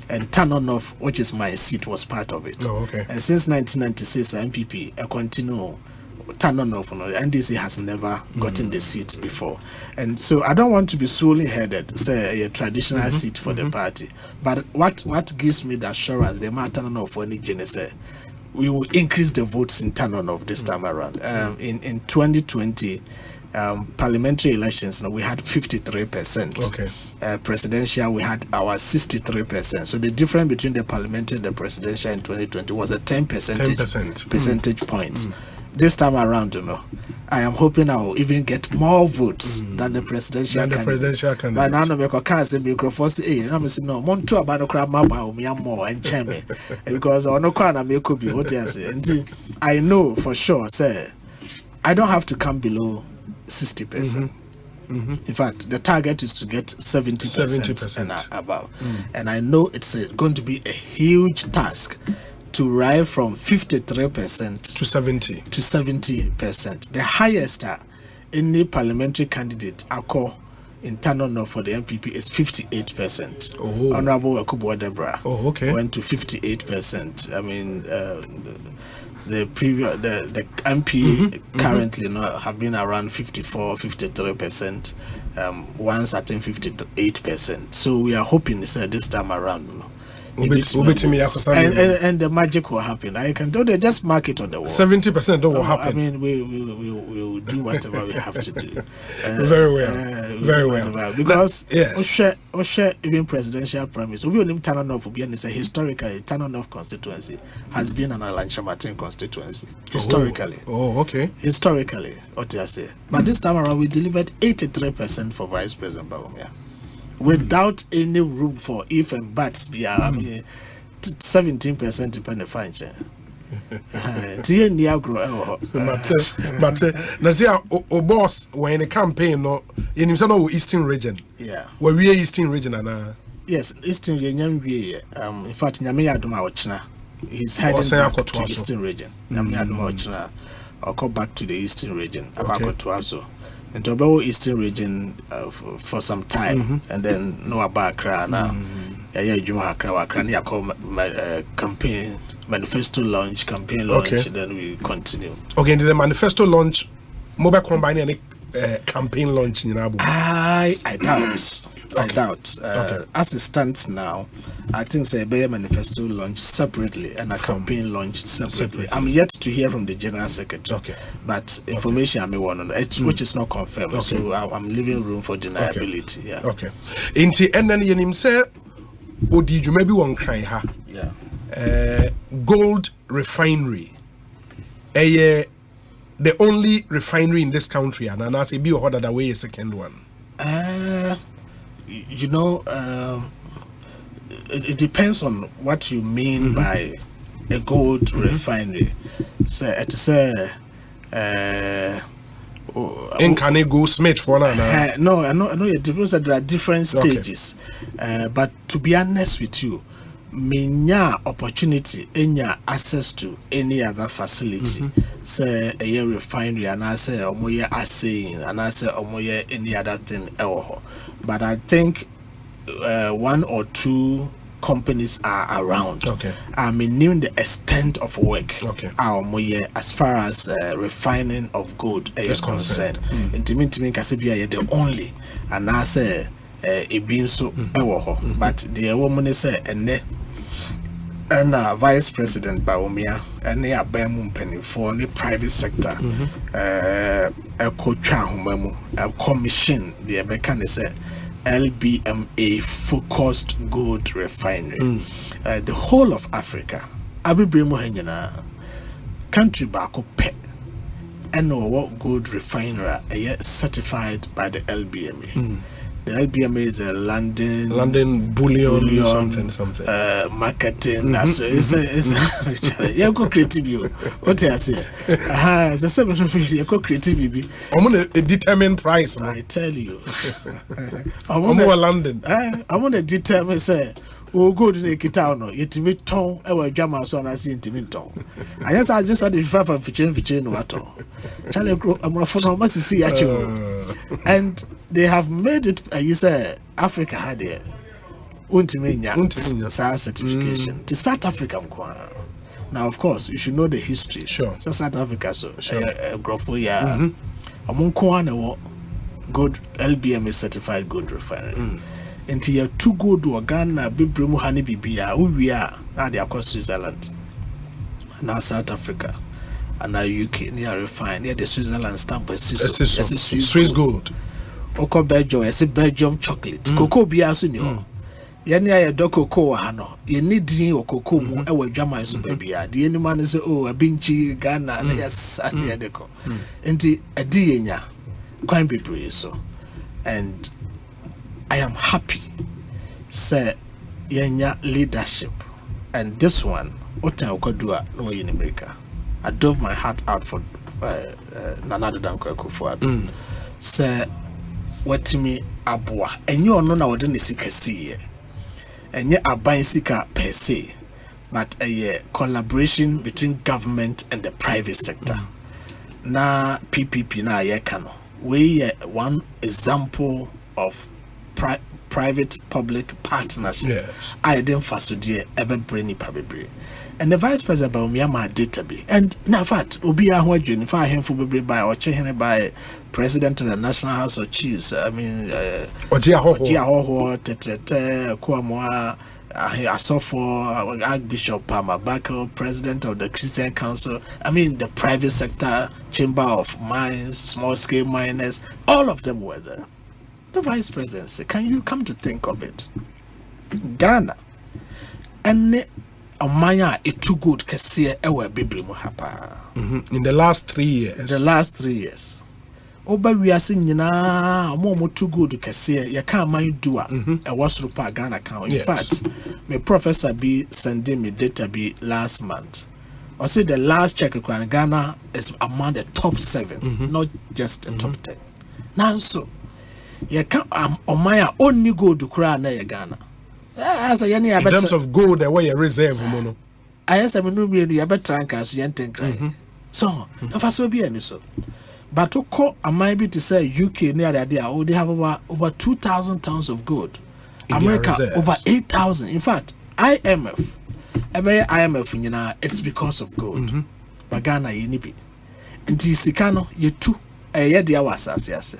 And Tanonoff, which is my seat, was part of it. Oh, okay. And since 1996, MPP continue. Tanonoff, NDC has never gotten the seat before. And so I don't want to be solely headed, say, a traditional seat for the party. But what gives me the assurance, the matter of any Genesis, we will increase the votes in Tanonoff this time around. In 2020, parliamentary elections, we had 53%. Okay. Presidential, we had our 63%. So the difference between the parliamentary and the presidential in 2020 was a 10 percentage points. This time around, I am hoping I will even get more votes than the presidential candidate. But now I can't say microphone say, I'm saying no, Monto about crab more and chame because I know could be what I know for sure, say I don't have to come below 60%. In fact, the target is to get 70% and above. And I know it's going to be a huge task to rise from 53% to 70%. The highest any parliamentary candidate internal for the MPP is 58%. Honorable Akubo Debra went to 58%. I mean, the MP currently have been around 53%. Once I think 58%. So we are hoping this time around. And the magic will happen. I can tell they just mark it on the wall. 70% will happen. I mean, we will do whatever we have to do. Very well. Because even presidential promise, we only turn off historically turn off constituency has been an Alancha Martin constituency. Historically. Historically, what I say. But this time around we delivered 83% for Vice President Bawumia. Without any room for if and buts, I mean, 17% depend on fine. But Nazia, boss, when a campaign, no, in himself, Eastern region. Yeah. Where we are Eastern region, and yes, Eastern region. In fact, Nyamiya Duma he's heading back to Eastern region. Nyamiya Duma I'll go back to the Eastern region. And to about Eastern region for some time, and then no about Accra now. Campaign manifesto launch, then we continue. Okay, the manifesto launch, mobile combine any campaign launch in Abu. I doubt. I doubt. As it stands now, I think say a manifesto launch separately and a campaign launch separately. I'm yet to hear from the General Secretary. But information I may want to know, which is not confirmed. So I'm leaving room for deniability. Yeah. Okay. Inti and then you say, Odi you maybe one cry ha. Yeah. Gold refinery. The only refinery in this country, and I say be ordered away a second one. It depends on what you mean by a gold refinery. So it's can it go smith for now? No, I know the difference that there are different stages. But to be honest with you, menya opportunity enya access to any other facility. Say a refinery and I say omoye assaying and I say omoye any other thing. But I think one or two companies are around. I mean, knowing the extent of work. As far as refining of gold is concerned. Intimate Casibia the only and I say a being so but the woman is and Vice President Bawumia and they are Bamum penny for the private sector. A commission the Becan is LBMA focused gold refinery. The whole of Africa, Abibrimo Henyana, country bako pet, and what gold refinery certified by the LBMA. The LBMA is a London bullion something. Marketing. So it's you go creative you. What I say? It's a 7 you go creative baby. I'm on a determined price. I tell you. I'm on London. I want to determine say. Oh, go to the Kitano, yet me tongue, our Jama son, I see intimate tongue. I just had the 5 of Fichin water. Charlie, I'm a phone, must see at you. And they have made it, you say, Africa had it. Untimenya certification to South Africa. Now, of course, you should know the history. Sure. So South Africa, so Grofoya, among Kwana, good LBMA certified good refinery. Until you're too good to Ghana, Bibrimu Honey Bibia, who we are now, they are across Switzerland, now South Africa, and now UK near refined near the Switzerland stamp. Swiss gold. Oko Belgium, I say Belgium chocolate. Cocoa Biasunio. Yania Cocoa Hano. You need or cocoa, I will Jama in Subabia. The any man is a Binchi, Ghana, yes, and the Adeco. And a Diana, quite be so. And I am happy, sir, yenya leadership. And this one, what I could do no in America. I dove my heart out for Nana Danko for sir. watimi aboa enye ono na wode ne sika siye enye aban sika per se but a collaboration between government and the private sector na PPP na ayeka no we one example of private public partnership I didn't fast to ever bring it probably. And the vice president by Myanmar data be and in fact obi ahwa dwuni fa ahemfo bebre by or chehene by president of the National House of Chiefs I mean Oji ahoho tetete kwamwa Asofo Archbishop Pamabako, president of the Christian Council, I mean the private sector, chamber of mines, small scale miners, all of them were there. The vice presidency, can you come to think of it? Ghana and Omaya it too good kasi ewe bibri mu hapa. In the last 3 years. In the last 3 years. Oba wiase nyina omo too good kasi ya ka man do a was rupa Ghana account. In fact, my professor be sending me data be last month. I say the last check Ghana is among the top 7, not just the top 10. Now so ya ka Omaya only go to kra na Ghana. As a in terms of gold, the way you reserve mono. I ask me no be you better trankers you enten so if I so be any so but to call I might be to say UK near the idea they have over 2,000 tons of gold in America over 8,000 in fact IMF it's because of gold but Ghana you be nti sika no ye tu ye dia wasase ase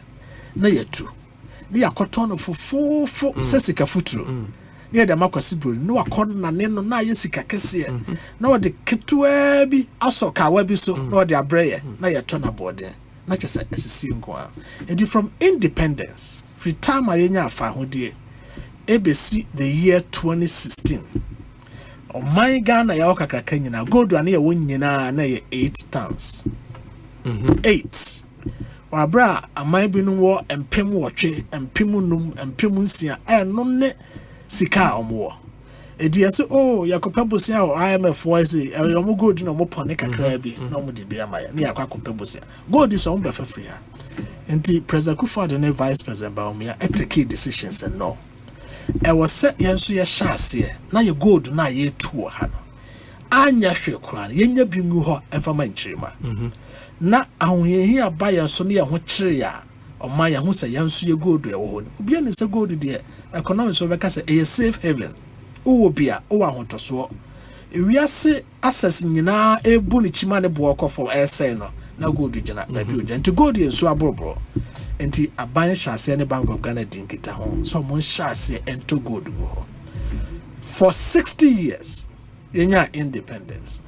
na ye tu ni akoton for sesika futuro near the Makosibro, no according na neno na yesika kese na de ketwa bi asoka wa bi so na de abreye na ye turn aboard na chese asisi nko a from independence free time ayenya afa hodie ebesi the year 2016 o my Ghana ya okakaka nyina gold na ye wonyina na ye 8 tons 8 wabra amai bi no wo empem wotwe empem num empem nsia no ne sika omo edi ase yakopa bosia o IMF wise omo gold no mo pone kakra bi no mo de bi amaya ne yakopa bosia gold is on befafria enti president Kufuor the vice president Baumia take decisions and no e was set yenso ye hyase na ye gold na ye tuo ha no anya hwe kura yenya bi ngu ho emfama nchirima na ahoyehi aba yenso ne ye ho kire ya oma ye ho se yenso ye gold e wo ho obi ne se gold de economics will be say a safe haven. Uwo bia uwa hontoso. Ewiase access nyina ebu ni chima ne booko for essay no na gold jina baby oja nti gold ye so aboroboro nti aban hyase ne Bank of Ghana dinkita ho so mon hyase ento gold ngo for 60 years yenya independence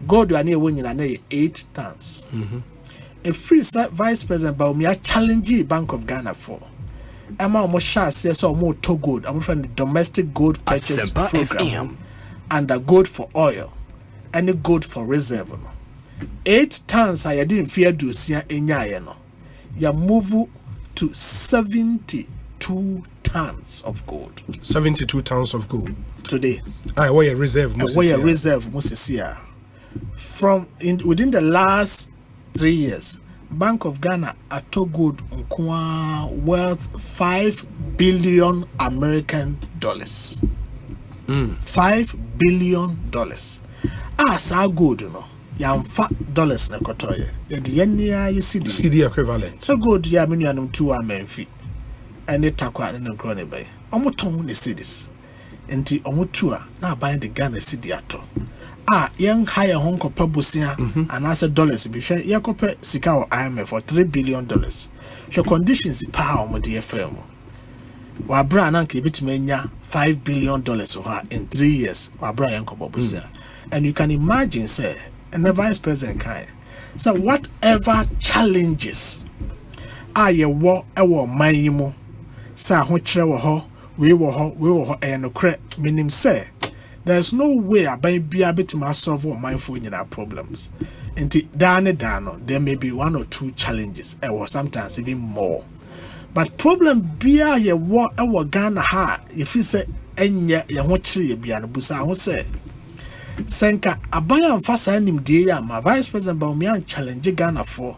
gold ani ewo nyina na 8 tons a free vice president Baumia challenge Bank of Ghana for Emma Moshas, yes, or more to gold. I'm from the domestic gold purchase Asempa program FM. and the gold for oil and the gold for reserve. 8 tons I didn't fear do see in Yayano. Ya move to 72 tons of gold. 72 tons of gold today. I weigh a reserve. Moses from within the last 3 years. Bank of Ghana ato gold worth $5 billion American dollars. $5 billion. Sa gold no. Yamfa dollars na kotoye. Yedi yenia ye CD equivalent. So gold ya menu anum 2 amenfi. Ene takwa ne nkro ne bay. Omo ton ne cedis. Enti omo tua na buy the Ghana CD ato. Young higher home copa busia and answer dollars be fair yakope sika or IMF for $3 billion. Your conditions power mo dear firm. Wa bra nan ke bitimenya $5 billion or in 3 years. Wa bra yan copa busia. And you can imagine say and the vice president kai. So whatever challenges ye wo ewo manyimu sa ho kire wo ho we wo ho no kre minim say there's no way I buy be able to solve all mindful in our problems. Until dano, there may be 1 or 2 challenges, or sometimes even more. But problem be a what our Ghana ha if you say enya ya hochi be an busa ho say senka abaya mfasa nim die ya ma vice president Baumia challenge Ghana for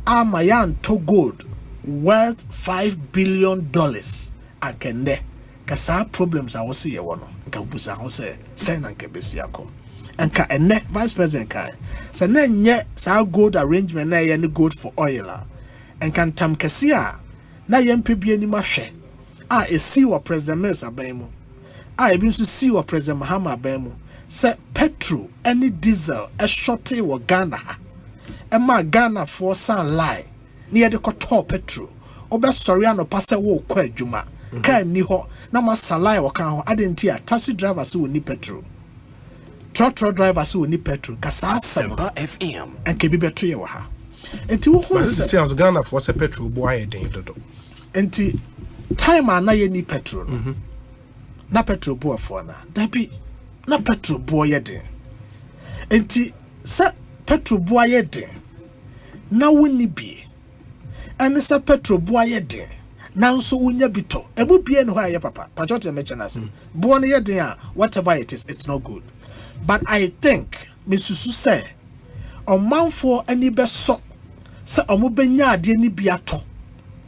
ama yan to gold worth $5 billion. And can there kasa problems I will see one. Nkabusa ho say send and kebesiako. And ka ene vice president kai. So na nye sa gold arrangement na ye gold for oil. And can tam kesia na ye mpebie ni mahwe. Esi wa president Mills abemu. Ebi nso si wa president Mahama abemu. Say petrol any diesel a shorty wa Ghana ha. Ema Ghana for san lie. Near the koto petrol. Obe sorry ano pase wo kwa adwuma. Ka ni ho na ma salai wo kan ho adentia taxi drivers wo ni petrol. Truck drivers wo ni petrol. Kasa Asempa FM. Enke bi beto ye wo ha. Enti wo ho say as Ghana for say petrol bo aye den dodo. Enti time na ye ni petrol. Na petrol bo afo na. Dabi na petrol bo ye den. Enti sa petrol bo aye den. Na woni bi. Ene sa petrol bo aye den. Now so unya bito. Ebu bien ho aye papa. Pachote mentionas. Bo no ye den a whatever it is, it's not good. But I think Misusu say omanfo ani beso se omo benya ade ni biato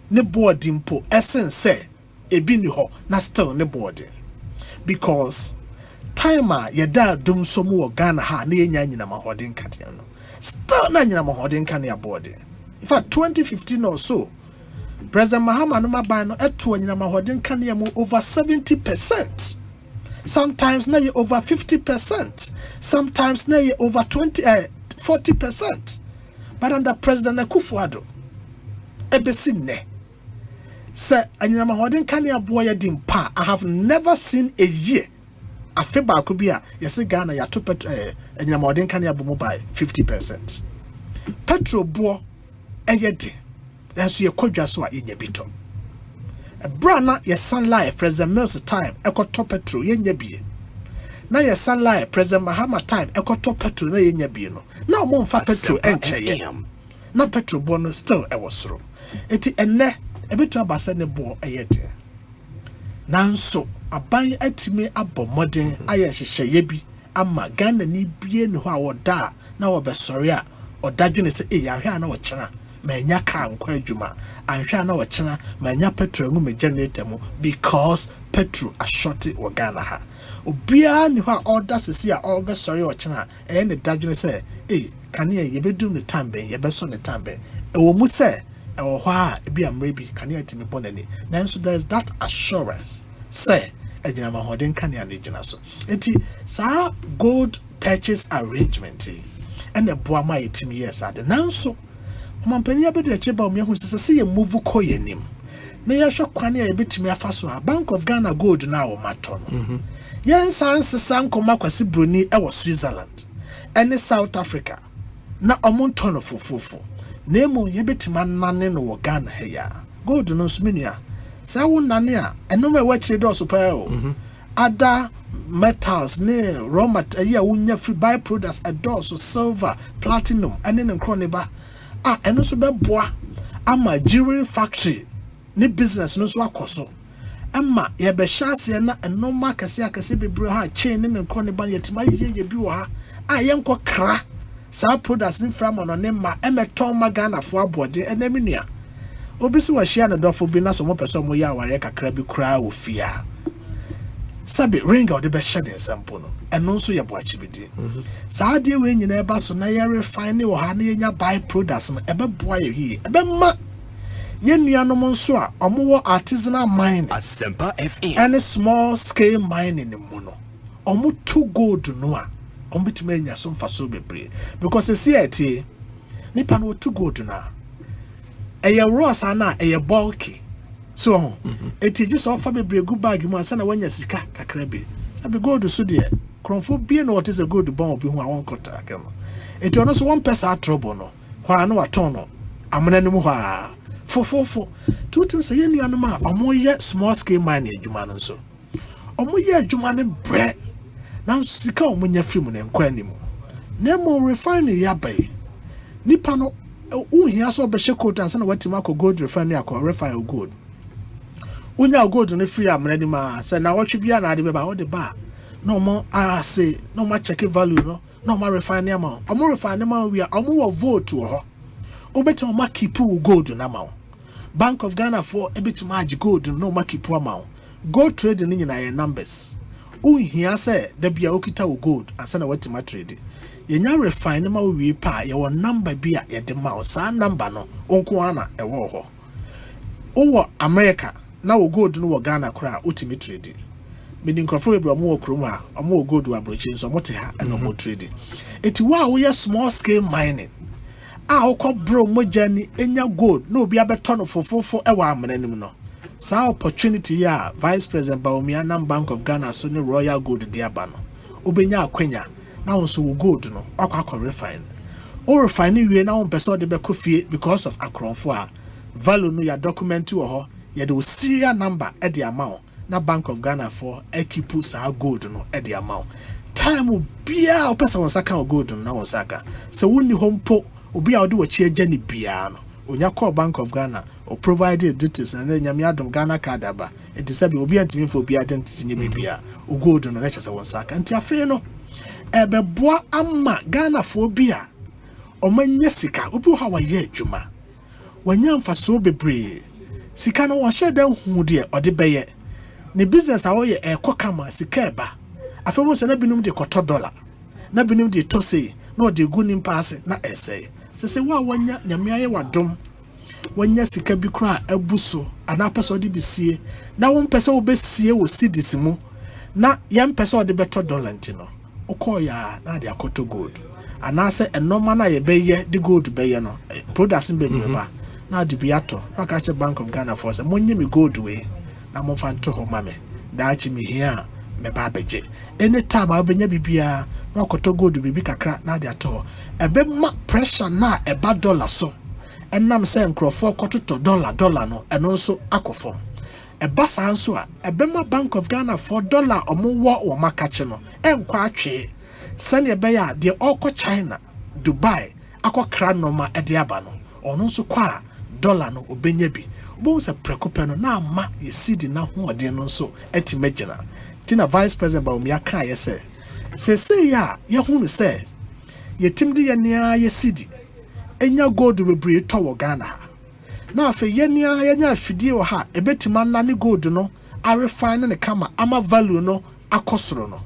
ne board mpo esen say ebi ni ho na still ne board. Because timer ye da dum so mu wo Ghana ha na ye nya nyina mahodin kate no. Still na nyina mahodin kan ya board. In fact 2015 or so President Mahama no maban no eto anyina mahodin kan ya mu over 70%. Sometimes na ye over 50%. Sometimes na ye over 40%. But under President Akufo-Addo ebesi ne say anyina mahodin kan ya boy dimpa. I have never seen a year afeba akubia yesi Ghana ya to anyina mahodin kan ya bomo by 50%. Petrol bo eyedi nanso ye kwadwa so a yenya bito e brana ye sunlight President Mills time ekoto petrol yenya bie na ye sunlight President Mahama time ekoto petrol na yenya bie no na o mfa petrol encheye na petrol bo no still e wosoro eti enne ebetu abasa ne bo eyedi nanso aban atime abomodin aye hyehyeye bi ama Ghana ni bie ne ho a woda na wo besori a odadwene se ahwe na wo kyena manya ka nkwa adwuma anhwa na wachena manya petrol ngu me generator mu because petrol a shorty wo Ghana ha obia ni ho order sisi a obe sorry wachena ne dadwene say kane ye bedum ne tambe ye beso ne tambe wo mu say wo ho a bia mrebi kane atimi bonani nanso there is that assurance say ejina mahodin kane an ejina so enti sa gold purchase arrangement and a boa my team yes ade nanso Mampani abedi acheba omiahu sese ye move ko yenim na ye hwe kwane a yebetimi afa so a Bank of Ghana gold na o mato no yen sansesa nkoma kwase broni e wo Switzerland ene South Africa na omonto no fofofo na emu yebetimi nane no wo Ghana he ya gold no sumenia sa wo nane a eno me wachire do so pa o ada metals ne raw material wunya free byproducts adorso silver platinum ene nkro ba eno so beboa ama jewelry factory ne business no so akoso ama ye be hyase na eno makase bebre ha chain ne nko ne ban yetima ye bi wo ha yenko kra sa products ne from no ne ma emeton magana fo abode enaminua obisi wa hia ne dofo bi na so mo peso mo ya aware kakra bi kra wo fia sabi ring out the best shedding sample no eno so ye boachi bidi sa de we nyina eba so na ye refine wo ha na ye nya buy products no ebe boa ye hie ebe ma ye nuanom nso a omo artisanal mining Asempa FM and small scale mining ni mu no omo to gold no a omo bitima anya so mfa so bebre because se eti nipa no to gold na eye ross ana eye bulky so eti just offer bebre good bag mu ansa na wanya sika kakra bi sabi gold so de kronfo bie no what is a good bomb bi hu a won kota akema eti ono so one person trouble no kwa no waton no amana ni mu ha fofofo tutum say yenu anoma omo ye small scale mine adwuma no so omo ye adwuma ne bre na sika omo nya film ne nkwa ni mu na mo refinery ya bai nipa no uhia so be shekota ansa na watima ko gold refinery akọ refine gold unya gold no free amana ni ma say na watwe bia na ade be ba wo de ba no mo say no ma check value no ma refine am omo refine am we omo wo vote wo ho obeti omo keep gold na ma Bank of Ghana for a bit much gold no maki poor gold trading in your numbers. Here say there be a okita gold and send a wet my trade. You now refine ma we pa your number be at the mouse, san number no, Uncle Anna a war. Over America now gold no Ghana cry ultimate trading. Meaning control more chroma or more gold to abrochins or motiha and no more trading. It's wow we are small scale mining. Our call bro mo journey in your gold no be a beton for 4 hour no. Sa opportunity ya Vice President Baumiana Bank of Ghana so ne Royal Gold diabano. Obenya akwenya na won so gold no akwa refine. O refine we na won person de be kofie because of akronfo a value no ya document wo ho ya the serial number e the amount na Bank of Ghana for equipu sa gold no e the amount. Time bia o person won saka gold no na won saka. So wonni hompo obi a ode wo chi agya bia no. Onya call Bank of Ghana or provided details and then Yamiadum Ghana Kadaba. It is said obi antimi for be identity in Bibia. O go to no lectures one sack and Tiafeno. Ebe boa amma Ghana phobia. O man yesika ubu hawa ye juma. When yam for so bebre. Sikano wa share down who dear or the baye. Ni business awoye e kokama sikeba. Afewo se na binum de $1. Na binum de tose no de gunim pass na essay. Se wa wanya nyamiaye wadom wanya sika bi kra abuso ana pese de bisie na won pese wo besie wo cedis mu na yam pese de beto dollar ntino okoya na de akoto gold ana se enoma na ye beye de gold beye no products be ba na de biato na ka che Bank of Ghana for se monye mi gold we na mo fa nto ho mame da chi mi here me ba beje anytime I benya bibia na akoto gold bibi kakra na de ato ebe ma pressure na eba dollar so enam say nkrofo kototo dollar no eno nso akofom eba san so a ebe ma Bank of Ghana for dollar omo wo makache no enkwa atwe sane ebe ya de okọ China Dubai akokra no ma ede aba no ono nso kwa dollar no obenya bi obo se prekope no na ama ye cedi na hoode no nso etimagina tina Vice President Bawumia ka ye se ya ye hunu se ye timdi ye nia ye cedi enya gold bebre to Ghana na afa ye nia ye nya afidie wo ha ebetima na ne gold no a refine ne kama ama value no akosoro no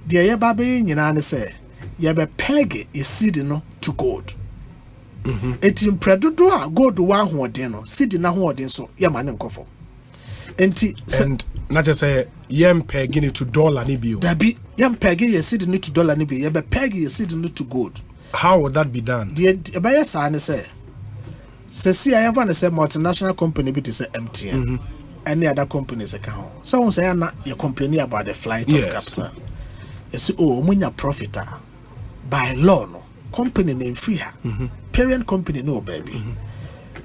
de ye ba be nyina ne se ye be peg ye cedi no to gold etim predodo a gold wa hoode no cedi na hoode so ye ma ne nkofo enti and not just say yem pegging it to dollar ni bio dabi yem pegging ye cedi ni to dollar ni bio ye be peg ye cedi ni to gold. How would that be done? The buyer sign say see I have say multinational company bit is MTN. Any other companies account. Someone say na you complain about the flight of capital. You see munya profiter by law no company name free her. Parent company no baby.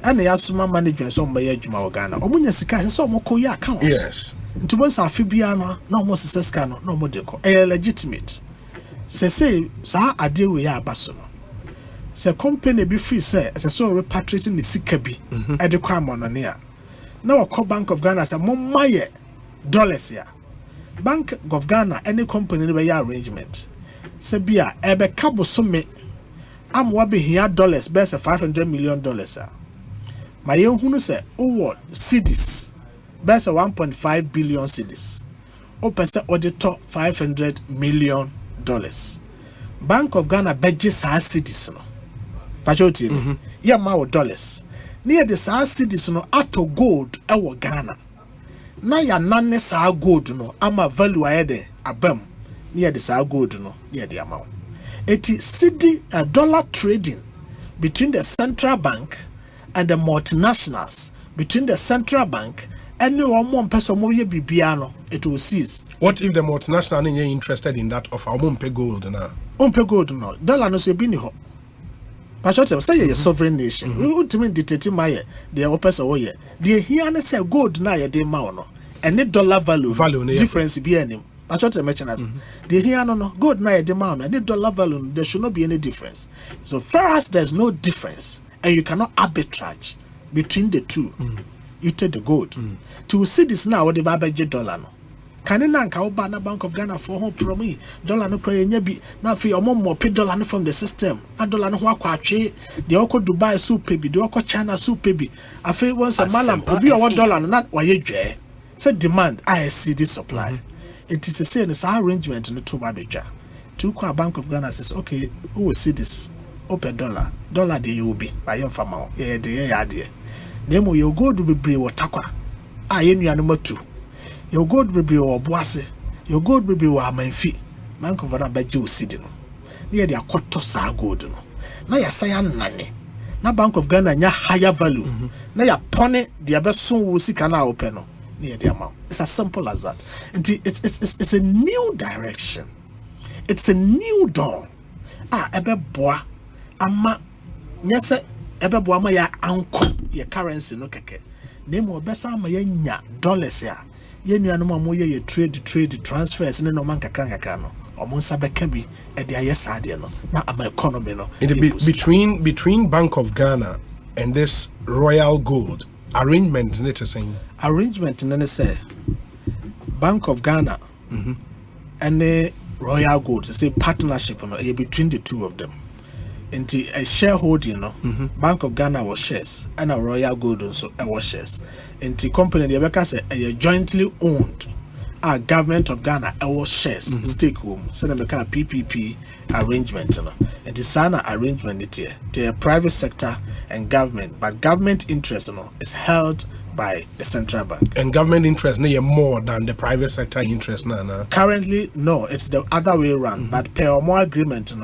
And they assume management so may juma Ghana. Omunya sika so mo ko ya account. Yes. Nti bon sa fibia no mo success ka no mo deco. Legitimate. Say ade we ya abaso no se company be free say so repatriating the sika bi e de kwa monone a na wako Bank of Ghana say mommaye dollars ya Bank of Ghana any company no be ya arrangement se bia e be kabo so me am wa be here dollars be say $500 million a ma ye hunu say o cedis be say 1.5 billion cedis o pese auditor $500 million. Bank of Ghana budget sa cedis no pachoti ya ma wo dollars near the sa cedis no ato gold ewo Ghana na ya nanne sa gold no ama value ayede abam near the sa gold no near the amount eti cedi dollar trading between the central bank and the multinationals between the central bank and one person more ye bibia no it will cease. What if the multinational ain't interested in that of our pay gold now? Pay gold no dollar no se bini ho. Pachote say ye sovereign nation. Ultimate dictate my the opesa wo ye. The here na say gold na ye dey ma no. And the dollar value difference be any. Pachote mention as the here no gold na ye dey ma no. And the dollar value there should not be any difference. So far as there's no difference and you cannot arbitrage between the two. You take the gold. To see this now what the $1 dollar no. Kanina nka oba na Bank of Ghana for home promi dollar no prayer nya bi na fi omo pay dollar no from the system na dollar no ho akwa atwe de oko Dubai soup bi de oko China soup bi afi once a malam obi o dollar no na waye dwe say demand I see this supply it is a say this arrangement no to babedwa to kwa Bank of Ghana says okay who will see this open dollar de you be by your farmer yeah de ya de nemo you go do be bre watakwa yenu no matu your gold be or boise your gold be or amanfi Bank of Ghana beje osidi no na de akoto sa gold no na ya sayan nane na Bank of Ghana nya higher value na ya pone de abeso wo sika na open no na de amount. It's as simple as that. And it's a new direction, it's a new dawn. Ebe boa ama nyese ebe boa ma ya anko ye currency no keke nemo besa ma ya nya dollars ya ye nuanom mo ye trade transfers ne no man kakra no omo nsa beka bi e de aye sade no na ama economy no between Bank of Ghana and this Royal Gold arrangement ne to say arrangement ne say Bank of Ghana and the Royal Gold say partnership no between the two of them. Into a shareholding, Bank of Ghana was shares, and a Royal Gold also was shares. Into company the Rebecca say a jointly owned, government of Ghana was shares stake home. So they make a PPP arrangement, and the SANA arrangement it here. The private sector and government, but government interest, is held by the central bank. And government interest more than the private sector interest, Currently, no, it's the other way around. But per more agreement,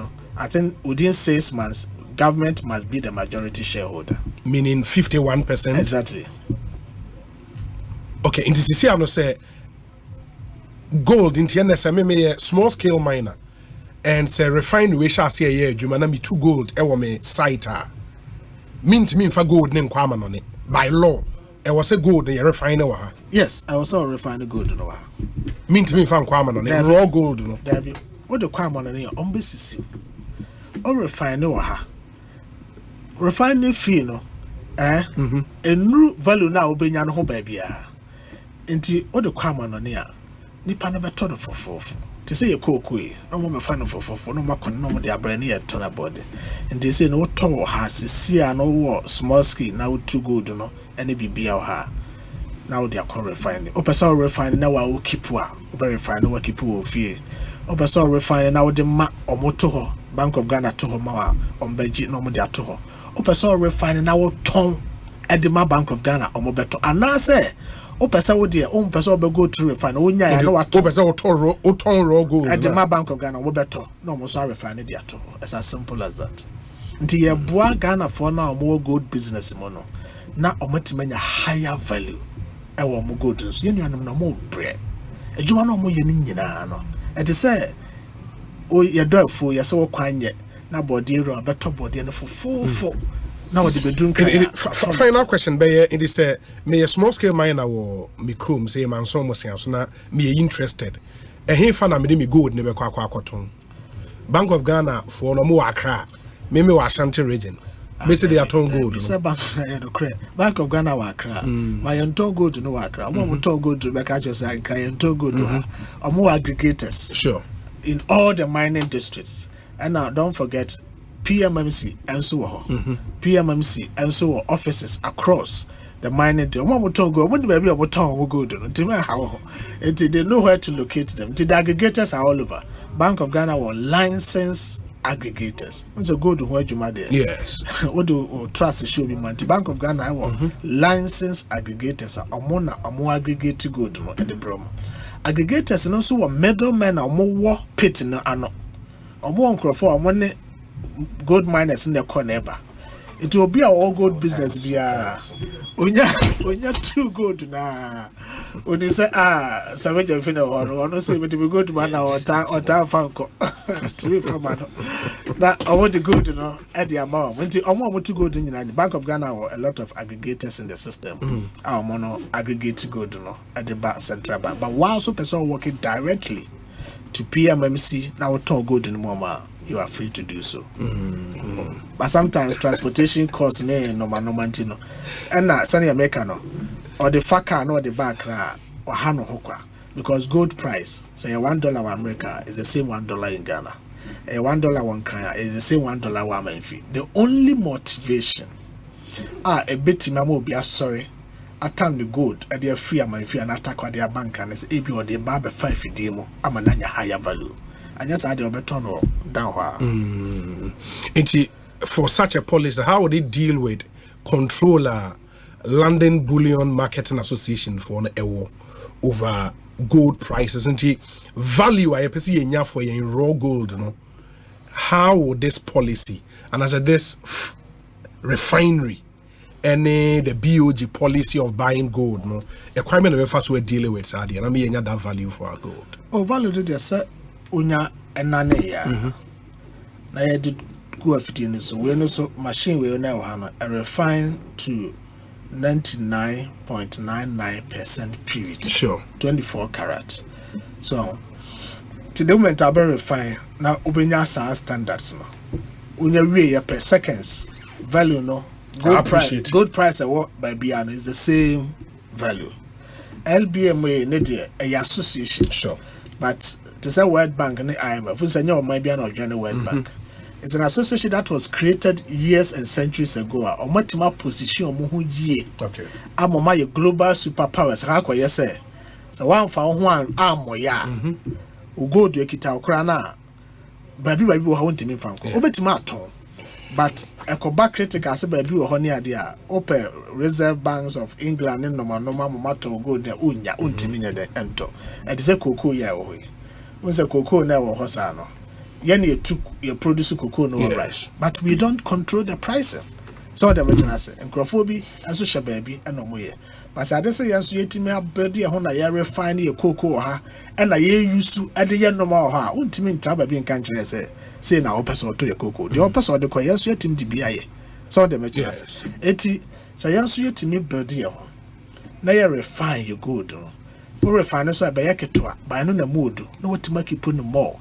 I think within 6 months, government must be the majority shareholder. Meaning 51%? Exactly. Okay, in this I'm not say gold in TNS, small scale miner, and say refined we shall see a year, you me 2 gold, me site. Mean for gold name Kwaman on it. By law, I was a gold and refiner. Yes, I was all refined gold. Mean to me for Kwaman on it. Raw gold. What the Kwaman on it? Or refine refining fee no a new value now be nyan ho baby enti o de kwama no ne a nipa no beto do fofofo te say ye kokoi no mo be fa no fofofo no makon no mo de abra ne ye to na body enti say no to ha sisia no wo small scale na wo too good no ene bibia ha na wo de akọ refine o pesa refine na wa wo keep a o be refine wa keep wo fie o pesa refine na wo de ma o moto ho Bank of Ghana to home on Beji no media to her. Opesa refine now ton Edema Bank of Ghana or Mobeto. And now say, Opesa would dear own person go to refine. Oh, yeah, I know what Opesa or ton raw gold. Edema Bank of Ghana Mobeto. No more sorry refine it to her. It's as simple as that. Until you boy Ghana for now more gold business mono. Now ometimenya higher value. I want more goods. You know, no more bread. A Jumano more yenina. And to say, oh, you're doubtful, you're so quiet. Now, body, better body, and for now, what be doing? Final question, Bayer. It is a may a small scale miner or me chrome say man so much so now me interested. A he fan me good never quack. Bank of Ghana for no more Accra, maybe Ashanti region. Basically, they are ton gold. It's a Bank of Ghana wa Accra. My ton gold no Accra. I'm going to go to back at your side, crying ton gold. Or more aggregators. Sure. In all the mining districts. And now don't forget PMMC and so on. PMMC and so on offices across the mining. One more go, when baby of town will go to how they know where to locate them. The aggregators are all over. Bank of Ghana will license aggregators. It's a good where you might there. Yes. What do trust should be man? The Bank of Ghana will license aggregators are more aggregate to go to at the Brom. Aggregators and also a middlemen are more pit in the or more for money gold miners in the corner. It will be our gold business. Be when you're too good now. When you say savage of finna or no say but we go to man or town fanco to be from man. Now I want to go to at the amount when I want to go to the Bank of Ghana or a lot of aggregators in the system. Our mono aggregate to go to at the central bank. But while so person working directly to PMMC now talk good in Moma, you are free to do so. But sometimes transportation costs no man. And Sunny Americano or the Faka no the back or Hano Hokwa. because gold price, say $1 in America is the same $1 in Ghana. $1 one Kenya is the same $1 one Menfi. The only motivation a bit mamo be sorry. At time the gold at their free Menfi and attack with their bank and it's AB or the barber 5 demo. I'm a higher value. And just add your beton or down. For such a policy, how would it deal with controller London Bullion Marketing Association for an war over gold prices and value I see in for in raw gold, you know? How would this policy and as a this refinery and the BOG policy of buying gold, no a crime of first we're dealing with Saudi and I mean that value for our gold. Oh, value to the set unya enane ya. Na ya did go afiti so we no so machine we now have a refine to 99.99% purity. Sure. 24 karat. So to the moment I refine now ubenya sa standards no. Unya we per seconds value no. Gold price what by Biano is the same value. LBMA need a association. Sure. But to say World Bank and the IMF, we say no might be an organic World Bank. It's an association that was created years and centuries ago. Or much more position muhu ye. Okay. I'm my global superpowers. How can you say? So one for one arm ya. We go to Ekita Ukraina. Baby we want to me from. Obetimaton. But a combat critical say baby we honey idea. Open Reserve Banks of England and normal matter go there unya untimine the ento. And say cocoa ya we. When say cocoa na wo hosano. Yen you produce cocoa no right. But we don't control the pricing. So the matter say encrophobia and so baby and no more. But I say yes you yetime abedi ho na ya refine your cocoa ha and na ye use ade ye normal ha untimi nta baby nka nkyere say na opeso to your cocoa. The opeso de ko yes you yetim di bia ye. So the matter say eti say yes you yetime bedi ho na ya refine your gold. We refine so be yaketoa by no na mood no wetima keep no more.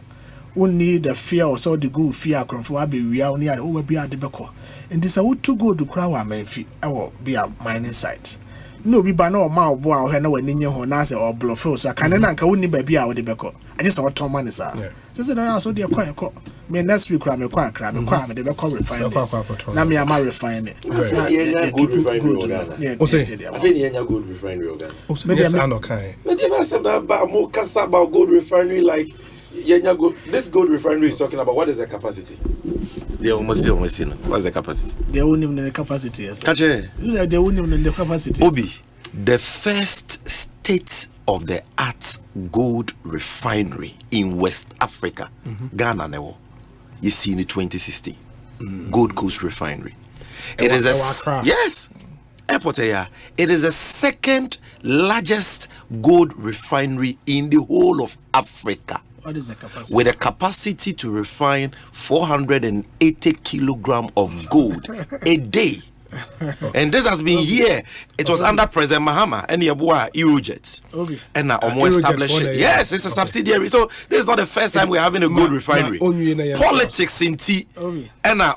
We need the fear or so the good fear from be real near over be at the beko. And this would to go to crow a menfi or be a mining site. No be by no mouth bow hen when in your honasa or bluff so I can't only be out the beko. I just saw Tom Manisa. So I also dear quiet call. Me next week cram a quiet cram the beko refine. Now me am refine it. Good refinery. I think good refinery. About gold refinery like this gold refinery is talking about what is the capacity? They almost what's the capacity? They won't even the capacity, yes. Kache. They won't even the capacity. Obi, the first state-of-the-art gold refinery in West Africa, Ghana newo, you see in 2016. Gold Coast Refinery. It is yes. Airport area. It is the second largest gold refinery in the whole of Africa. What is the capacity? With a capacity to refine 480 kilograms of gold a day. And this has been here. It was under President Mahama and Yabua Eurojet. And now established it. Yes, it's a subsidiary. So this is not the first time we're having a gold refinery. Politics in tea. And now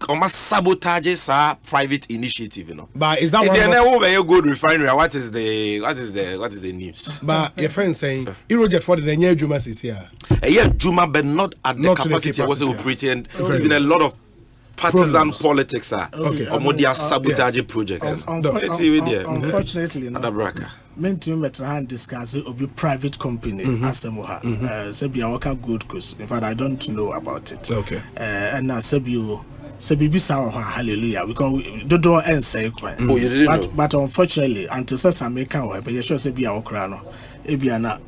sabotages are private initiative, you know. But is that one a good refinery? What is the news? But your friend saying Eurojet for the new Juma is here. Yeah, Juma, but not at the capacity. Was operating. There's been a lot of partisan politics their sabotage projects. Unfortunately, meant to discuss it will be private company Asempa Sebia work good course. In fact, I don't know about it. Okay. And now Sebibi saw hallelujah because the door ends say but unfortunately until says American or but you sure Sebia Okrano Ebiana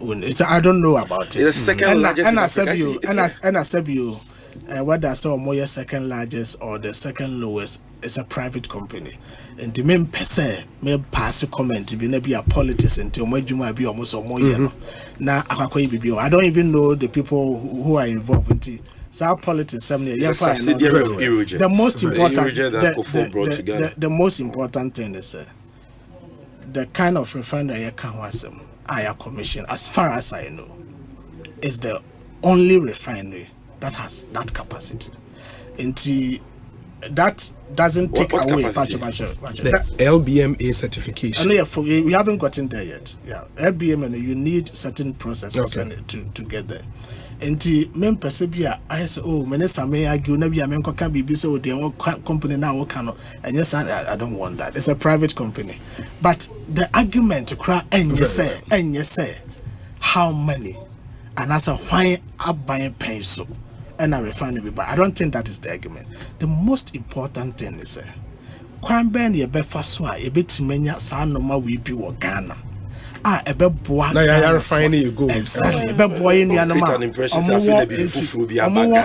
I don't know about it. It's the second largest and I said you whether I saw more second largest or the second lowest is a private company. And the main per se may pass a comment to be maybe a politics until my Juma be almost or more now I don't even know the people who are involved in it. So politics the most important the most important thing is the kind of refinery I can was I commission as far as I know is the only refinery that has that capacity. And that doesn't take away the LBMA certification. We haven't gotten there yet. Yeah, LBMA, you need certain processes to get there. And the main persevere, I say, oh, Menesa may argue, maybe I can be busy with the company now, cannot. And yes, I don't want that. It's a private company. But the argument to cry, and you say, how many? And that's why I buy a pencil and a refinery. But I don't think that is the argument. The most important thing is, Kwanben ye be faswa, ye be timenya sa noma we be wa Ghana. Ebe boa. Na ya refinery you go. Exactly. Ebe boa in Yanama.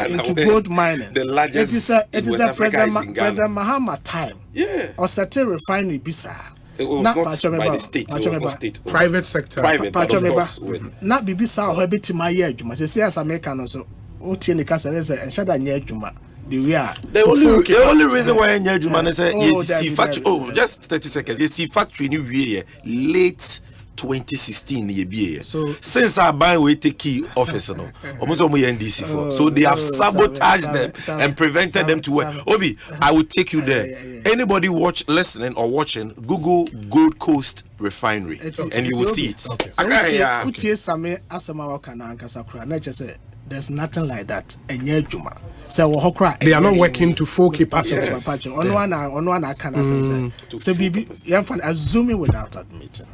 Into gold mining. The largest. It is a President Mahama time. Yeah. Or certain refinery bisa. It was not by the state. It was not state. Private sector. Private, but of course. Not bibisa or hebiti my year juma. Say as American also. Oti ni kasa lese and shada nye juma. The only reason why nye juma is yes, factory. Oh, just 30 seconds. Yes, factory new year late 2016 so since I buy we take key office no almost NDC for so they have sabotaged them and prevented them to work. Obi, I will take you there. Anybody listening or watching, Google Gold Coast Refinery and you will see it. There's nothing like that. They are not working to full capacity. Assuming without admitting.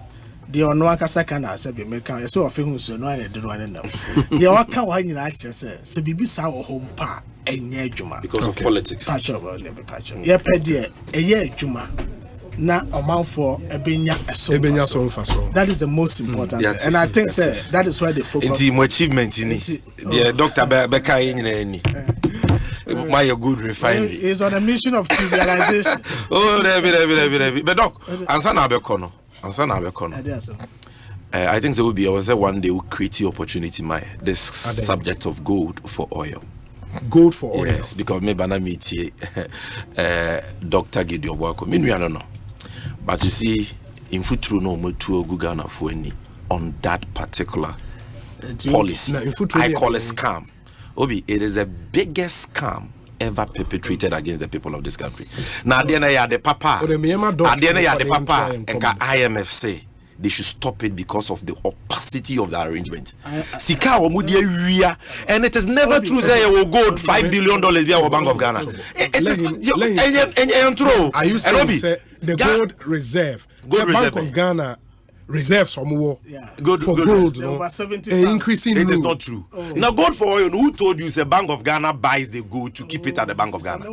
The onwaka second I said be make so of who so no I do one now. The waka why you actually say se bibi sa home pa enye adwuma because of politics. Patch. Ye pedie eye adwuma na omanfo ebenya so. That is the most important thing. And I think say that is why they focus. Inti mo achievement ni. The doctor Beka nyina ni. My good refinery. Is on a mission of trivialization. Oh, there. But doc, answer na bekono. I think there will be. I was say one day we'll create the opportunity. This subject of gold for oil. Gold for oil. Yes, because maybe I meet Dr. Gideon Wako. I don't know, but you see, in future no more to Ghana for any on that particular policy. I call it scam. Obi, it is the biggest scam ever perpetrated against the people of this country. Now, the papa, and IMF say they should stop it because of the opacity of the arrangement. And it is never true say you will go $5 billion via Bank of Ghana. Are you saying the gold reserve? Bank of Ghana reserve some more gold no? Increasing. It is not true. Now gold for oil, who told you the Bank of Ghana buys the gold to keep it at the Bank of Ghana?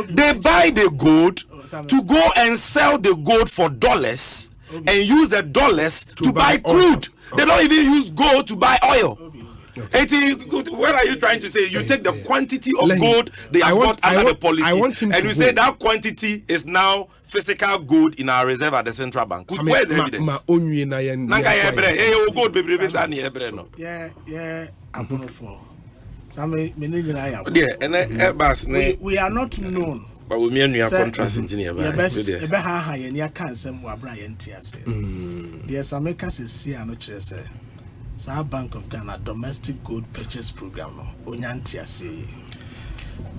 They buy the gold to go and sell the gold for dollars and use the dollars to buy crude. They don't even use gold to buy oil. What are you trying to say? You take the quantity of gold they have bought under the policy and you say that quantity is now physical gold in our reserve at the central bank. Where's the evidence? We are not known. But we mean we are contrasting here. Yes, America says South Bank of Ghana domestic gold purchase program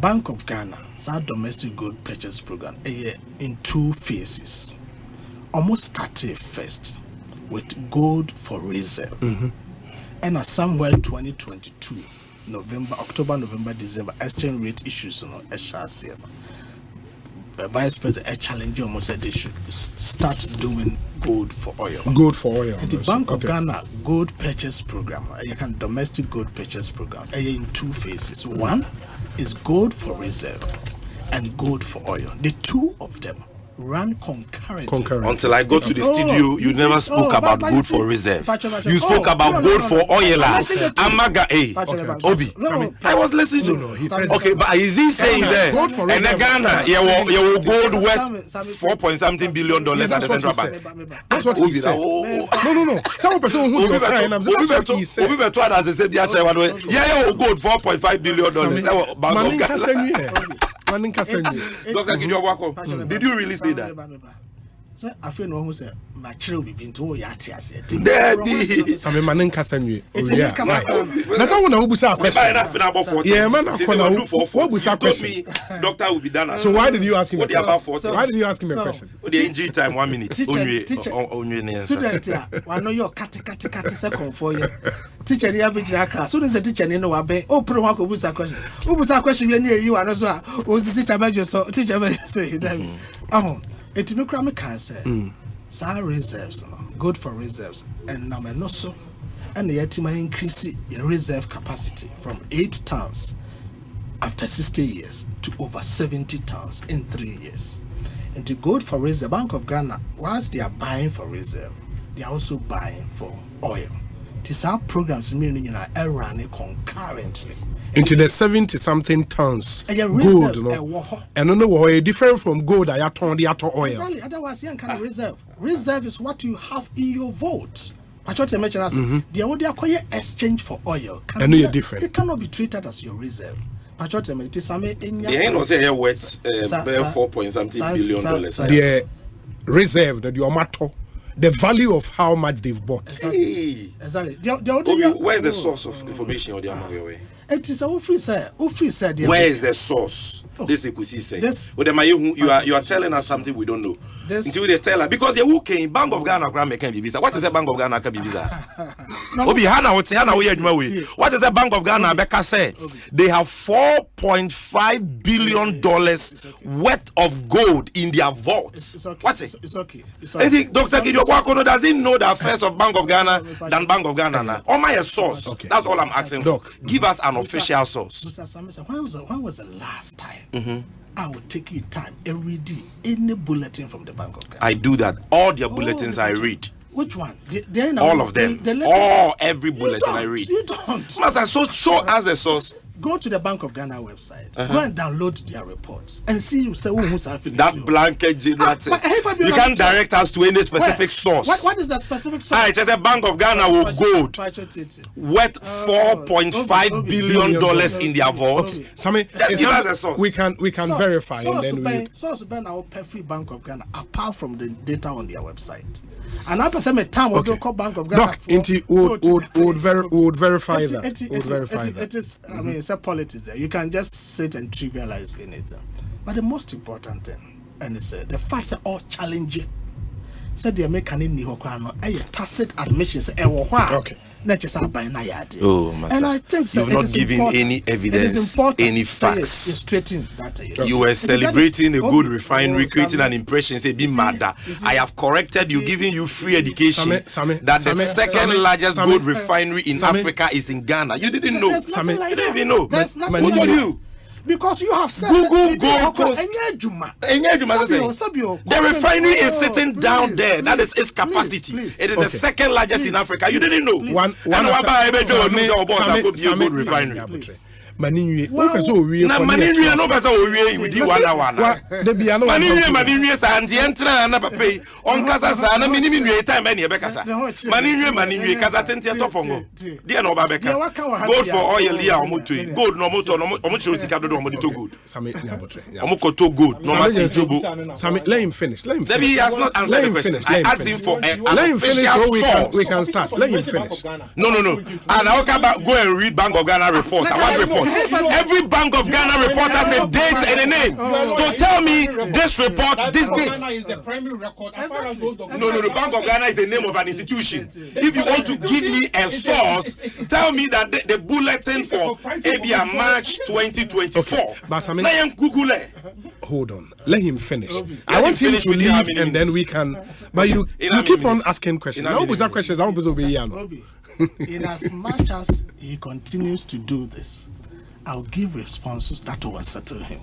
Bank of Ghana South domestic gold purchase program in two phases. Almost started first with gold for reserve. And somewhere 2022 October, November, December exchange rate issues Vice President challenge almost said they should start doing gold for oil. Gold for oil. And the Bank of Ghana gold purchase program, domestic gold purchase program, in two phases. One is gold for reserve and gold for oil. The two of them run concurrently. Until I go to the studio, you never spoke about gold for reserve. You spoke about gold for oil. Amaga Obi. I was listening to. Okay, but is he saying that? And then Ghana, you will gold worth $4.something billion at the central bank. That's what he said. No. Some person who Obi told us they said yeah, gold $4.5 billion. Did you really say that? So I feel no who say my children be into yati ase. Debbie. Some man in Casanwe. That's how one who say question. Yeah, man, what was that question? Doctor will be done. So why did you ask him a question? Why did you ask him a question? The injury time 1 minute. Student here, I know your kati second for you. Teacher the average class. So there's a teacher in no abe. Oh, pro wako busa question. Who busa question we near you and also who's the teacher by you so teacher by say them. It no crime can say. Sa reserves, good for reserves, and now no so. And the team increase your reserve capacity from 8 tons after 60 years to over 70 tons in 3 years. And the good for reserve, Bank of Ghana, whilst they are buying for reserve, they are also buying for oil. These are programs meaning are running concurrently. Into the 70-something tons gold, no? And no know different from gold. I turn the oil. Exactly. Otherwise, you can reserve. Reserve is what you have in your vote. I try to mention as the only acquire exchange for oil. I know you're different. It cannot be treated as your reserve. I try to mention some in the end of the year worth $4.something billion. The reserve that you are matter. The value of how much they've bought. Exactly. Where's the source of information or the way? It is a free said. Where is the source? This Ekosiisen. But you are telling us something we don't know. Until they tell us because the who came Bank of Ghana can be visa. What is the Bank of Ghana can be visa? What is the Bank of Ghana? Becca said they have $4.5 billion worth of gold in their vaults. What's it? It's okay. I think Dr. Gideon Kwakono doesn't know the affairs of Bank of Ghana than Bank of Ghana now. Or my source. Okay. That's all I'm asking for. Give us an official source. When was the last time I would take you time every day any bulletin from the Bank of Ghana? I do that. All their bulletins I read. Which one? All of them. Every bulletin I read. You don't. Master, so show us the source. Go to the Bank of Ghana website. Go and download their reports and see you say who's that blanket generator. You can't direct us to any specific source. What is the specific source? I just a Bank of Ghana will gold worth $4.5 billion in their vaults. Sammy, we can verify and then we source ban our free Bank of Ghana apart from the data on their website. And I person a time we call Bank of Ghana. Would verify that. Would verify that. It is. I mean, it's a politics there. You can just sit and trivialize anything. But the most important thing, and it's the facts are all challenging. Said the American in New York, a tacit admission. Okay. Oh, and I think you've not given any evidence, any facts. You were celebrating a good refinery, creating an impression, say be mad. I have corrected you, giving you free education. That the second largest gold refinery in Africa is in Ghana. You didn't know. You didn't even know. Who told you? Because you have said Google Gold Coast. The refinery is sitting down there. That is its capacity. Please. It is the second largest in Africa. You didn't know. One refinery. Maninwe no pesa owie with you one Maninwe sa anti entra na papai on kasa sa na minimi nwe time na be kasa Maninwe kasa tente topongo dia na oba beka gold for oil here omoto gold no moto no omoto sika do omo to gold omokoto gold no matter jobo let him finish maybe he has not answered the question. I asked him for let him finish so we can start. Let him finish. No and I can go and read Bank of Ghana reports. I want reports. Every Bank of Ghana report has a date and a name. So tell me this report, this date. Is the primary record as far as those documents. No. Bank of Ghana is the name of an institution. If you want to give me a source, tell me that the bulletin for ABA March 2024. Okay. Hold on. Let him finish. I want him to leave and then we can. But you keep on asking questions. I was that questions. I will be in as much as he continues to do this, I'll give responses that will unsettle him.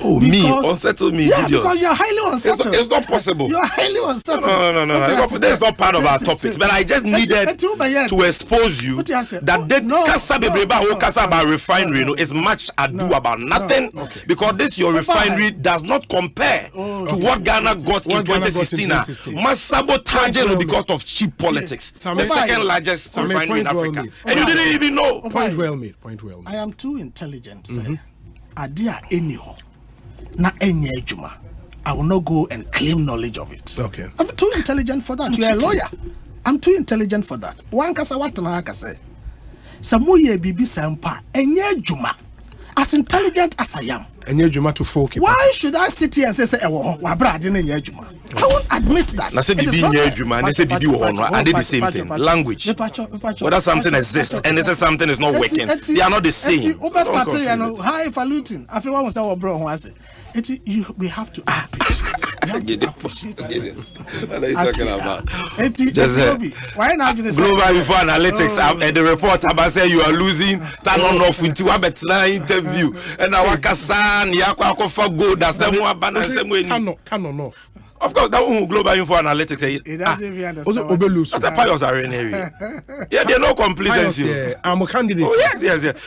Oh, because, me? Unsettle me? Yeah, because you're highly unsettled. It's not possible. You're highly unsettled. No. That's not part of our topics. But I just needed to expose you that the Kasa Bebreba or Kasa about refinery is much ado about nothing. Because this your refinery does not compare to what Ghana got in 2016. Mass sabotage because of cheap politics. The second largest refinery in Africa. And you didn't even know. Point well made. I am too intelligent, sir. Adia anyhow na enye adwuma I will not go and claim knowledge of it. Okay. I'm too intelligent for that. You're a lawyer. I'm too intelligent for that. One kasa what na kasa. Samuye bibi sampa enye juma. As intelligent as I am. Enye juma to folk. Why should I sit here and say wa bra de enye juma? I won't admit that. Na say bibi enye juma, na say bibi wo no. I did the same thing. Language. Whether something exists and they say something is not working, they are not the same. Over started, you know, high falutin. I feel one was our bro who has it. We have to appreciate. Yes. What are you talking about? Why not global before analytics and the report about say you are losing turn on off into a better interview and our kasan yakwa for good that same one banana same way turn on off. Of course, that one global info analytics say it doesn't even understand. That's a pious area. Yeah, they no complacency. Yeah, I'm a candidate. Oh yes.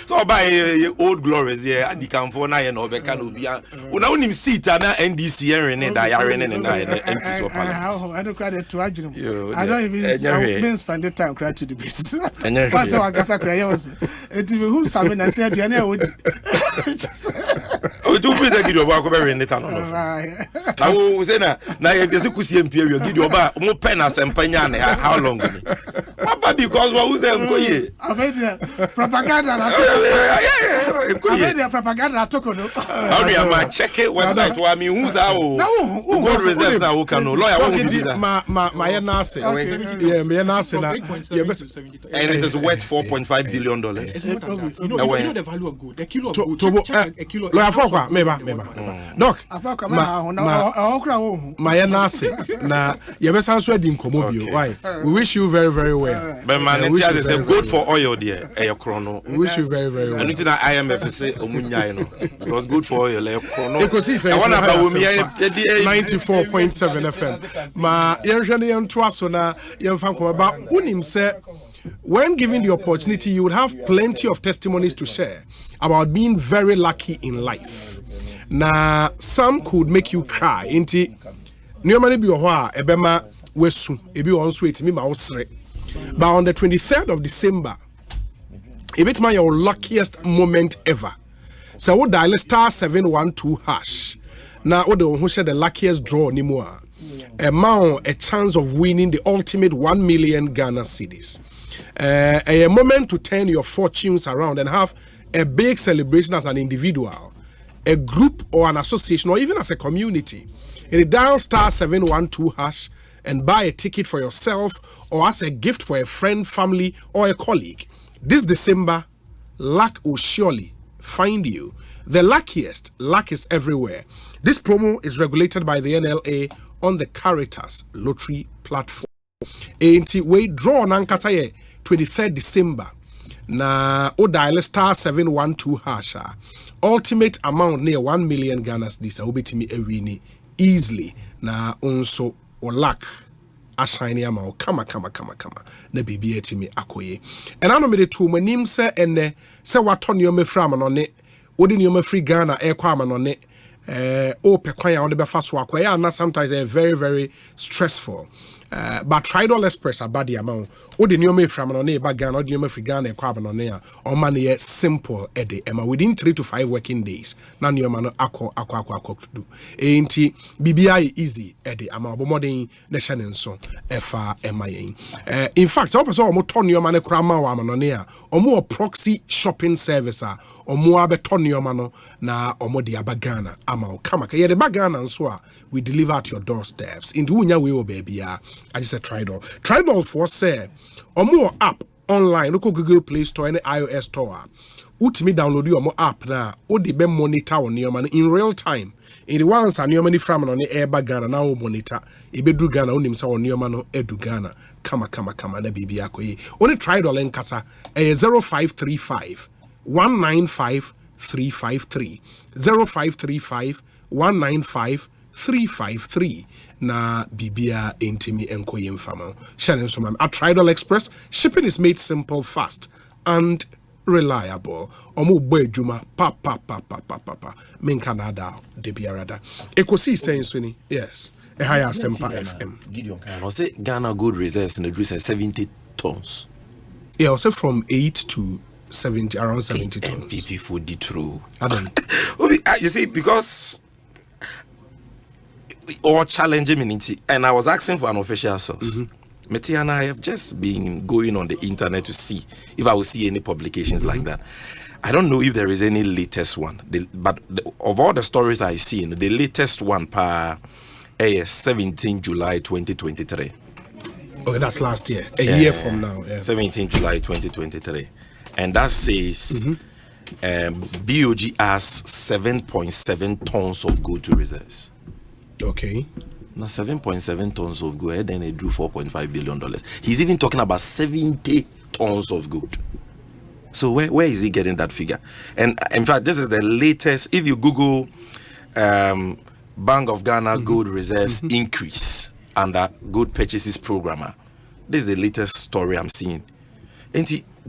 So by old glories, yeah, the campo na no be can be. Una unim seat na NDC and that ya rene and MP so parliament. I don't credit to Ajum. I don't even spend the time credit to the business. Pass our gasa crayons. It who sabe na say you na would. Oh, two people give you about very in the town. Now say na you could see imperial give you about more pen as empanya how long? Because what was there? I made propaganda. I made the propaganda token. How do you check it website? I mean, who's our good reserve now? Who can no lawyer? My nurse. Yeah, my nurse. And it is worth $4.5 billion. You know the value of gold. The kilo of gold. A kilo. Lawyer Fokwa, meba. Doc, my nurse. Na you best answer the incommobile. Why? We wish you very, very well. But man, it's a good for oil there. We wish you very, very well. And it's not IMF say omunya, you know. It was good for oil. Ekosiisen 94.7 FM. Ma yenhwene yentwa so na yemfa ba unim se when given the opportunity you would have plenty of testimonies to share about being very lucky in life. Na some could make you cry inti Niomani bi ho a ebema wesu ebi won so etimi ma wosre. But on the 23rd of December, it might be your luckiest moment ever. So what dial *712#. Now what who share the luckiest draw anymore? A chance of winning the ultimate 1 million Ghana cedis. A moment to turn your fortunes around and have a big celebration as an individual, a group or an association, or even as a community. And dial *712# and buy a ticket for yourself or as a gift for a friend, family, or a colleague. This December, luck will surely find you. The luckiest, luck is everywhere. This promo is regulated by the NLA on the Caritas Lottery platform. Ain't we draw nankasa 23rd December. Na o dial *712#. Ultimate amount near 1 million Ghana cedis. Obetimi ewini easily. Na onso or luck ashine ama kama na bibi etimi akoye. And I know me the two manim se ene se waton yo me fra ma no ne odi yo me free Ghana e kwa ma no ne o pe kwan ya odi be fa so akoye na sometimes very, very stressful. But Tridal Express about the amount. O the new me from on a bag Ghana, or the new free Ghana, carbon on air, or money simple eddy, Emma within 3 to 5 working days. None your man aqua to do. Ain't BBI easy eddy, ama modern nation and so FRMIA. In fact, I also more turn your man a crama woman on air, or more proxy shopping service, or more beton your mano na or more the abagana, ama kamaka. Yeah, the bagana and so we deliver at your doorsteps. In the Unya way, baby. I just said Tridal. Tridal for say or more app online. Look Google Play Store and iOS Store. Utimi download your more app now. O the be monitor on your man in real time. In the ones and your money from on the Airbus Ghana now monitor. Ibedu Ghana on himself on your man edu Ghana. Kama na bibi akoye. Only Tridal and kasa 0535 195 353 0535 195 353 na bibia intimi enkoye mfama. Shannon so at Tridal Express, shipping is made simple, fast, and reliable. Omo boy juma pa. Min Canada de biarada. Ekosiisen Swini, yes. A higher Asempa FM. Gideon can I say Ghana gold reserves in the Greece 70 tons. Yeah, also from 8 to 70, around 70 tons. MPP for the true. I don't. You see, because or challenging me, and I was asking for an official source. Meti and I have just been going on the internet to see if I will see any publications like that. I don't know if there is any latest one, but of all the stories I seen, the latest one is 17 July 2023. Okay, that's last year, a year from now. 17 July 2023. And that says BOG has 7.7 tons of gold to reserves. Okay. Now 7.7 tons of gold, then they drew $4.5 billion. He's even talking about 70 tons of gold. So where is he getting that figure? And in fact, this is the latest. If you Google Bank of Ghana gold reserves increase under gold purchases programmer, this is the latest story I'm seeing. And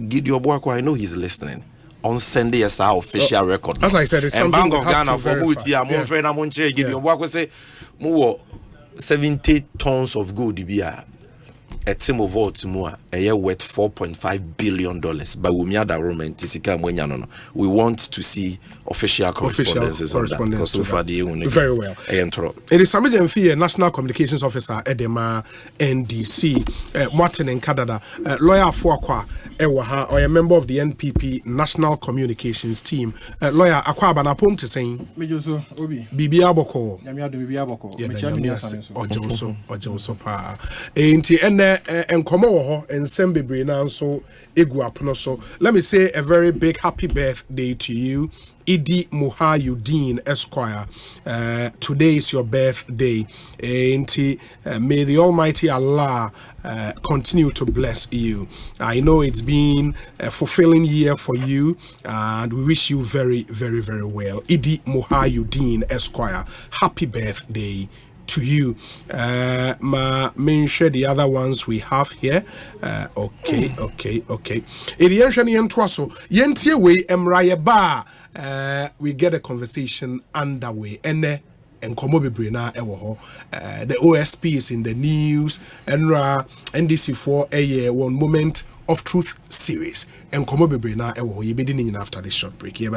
Gideon Boako, I know he's listening. On Sunday, as our official record. As I said, it's and something Bank of Ghana for Booty, I'm yeah. Gideon Boako say, more 70 tons of gold. A team of votes more a year worth $4.5 billion. But we want to see official correspondences on that. Because so far very well. It is Samija Mfie, National Communications Officer Edema NDC. Martin and Kadada, lawyer Fuakwa Ewaha, or a member of the NPP National Communications Team. Lawyer Akwaba na pom to saying Bibi Aboko. Ojoso pa. And come over and send baby now so so let me say a very big happy birthday to you, Idi Muhayuddin Esquire. Today is your birthday, and may the Almighty Allah continue to bless you. I know it's been a fulfilling year for you, and we wish you very, very, very well. Idi Muhayuddin Esquire, happy birthday to you. Mention the other ones we have here. Okay. We get a conversation underway. And Komo Bebrina Ewoho. The OSP is in the news. And NDC for a year, one moment of truth series. And Komo Bebrina Ewoho. You'll be beginning after this short break. Here,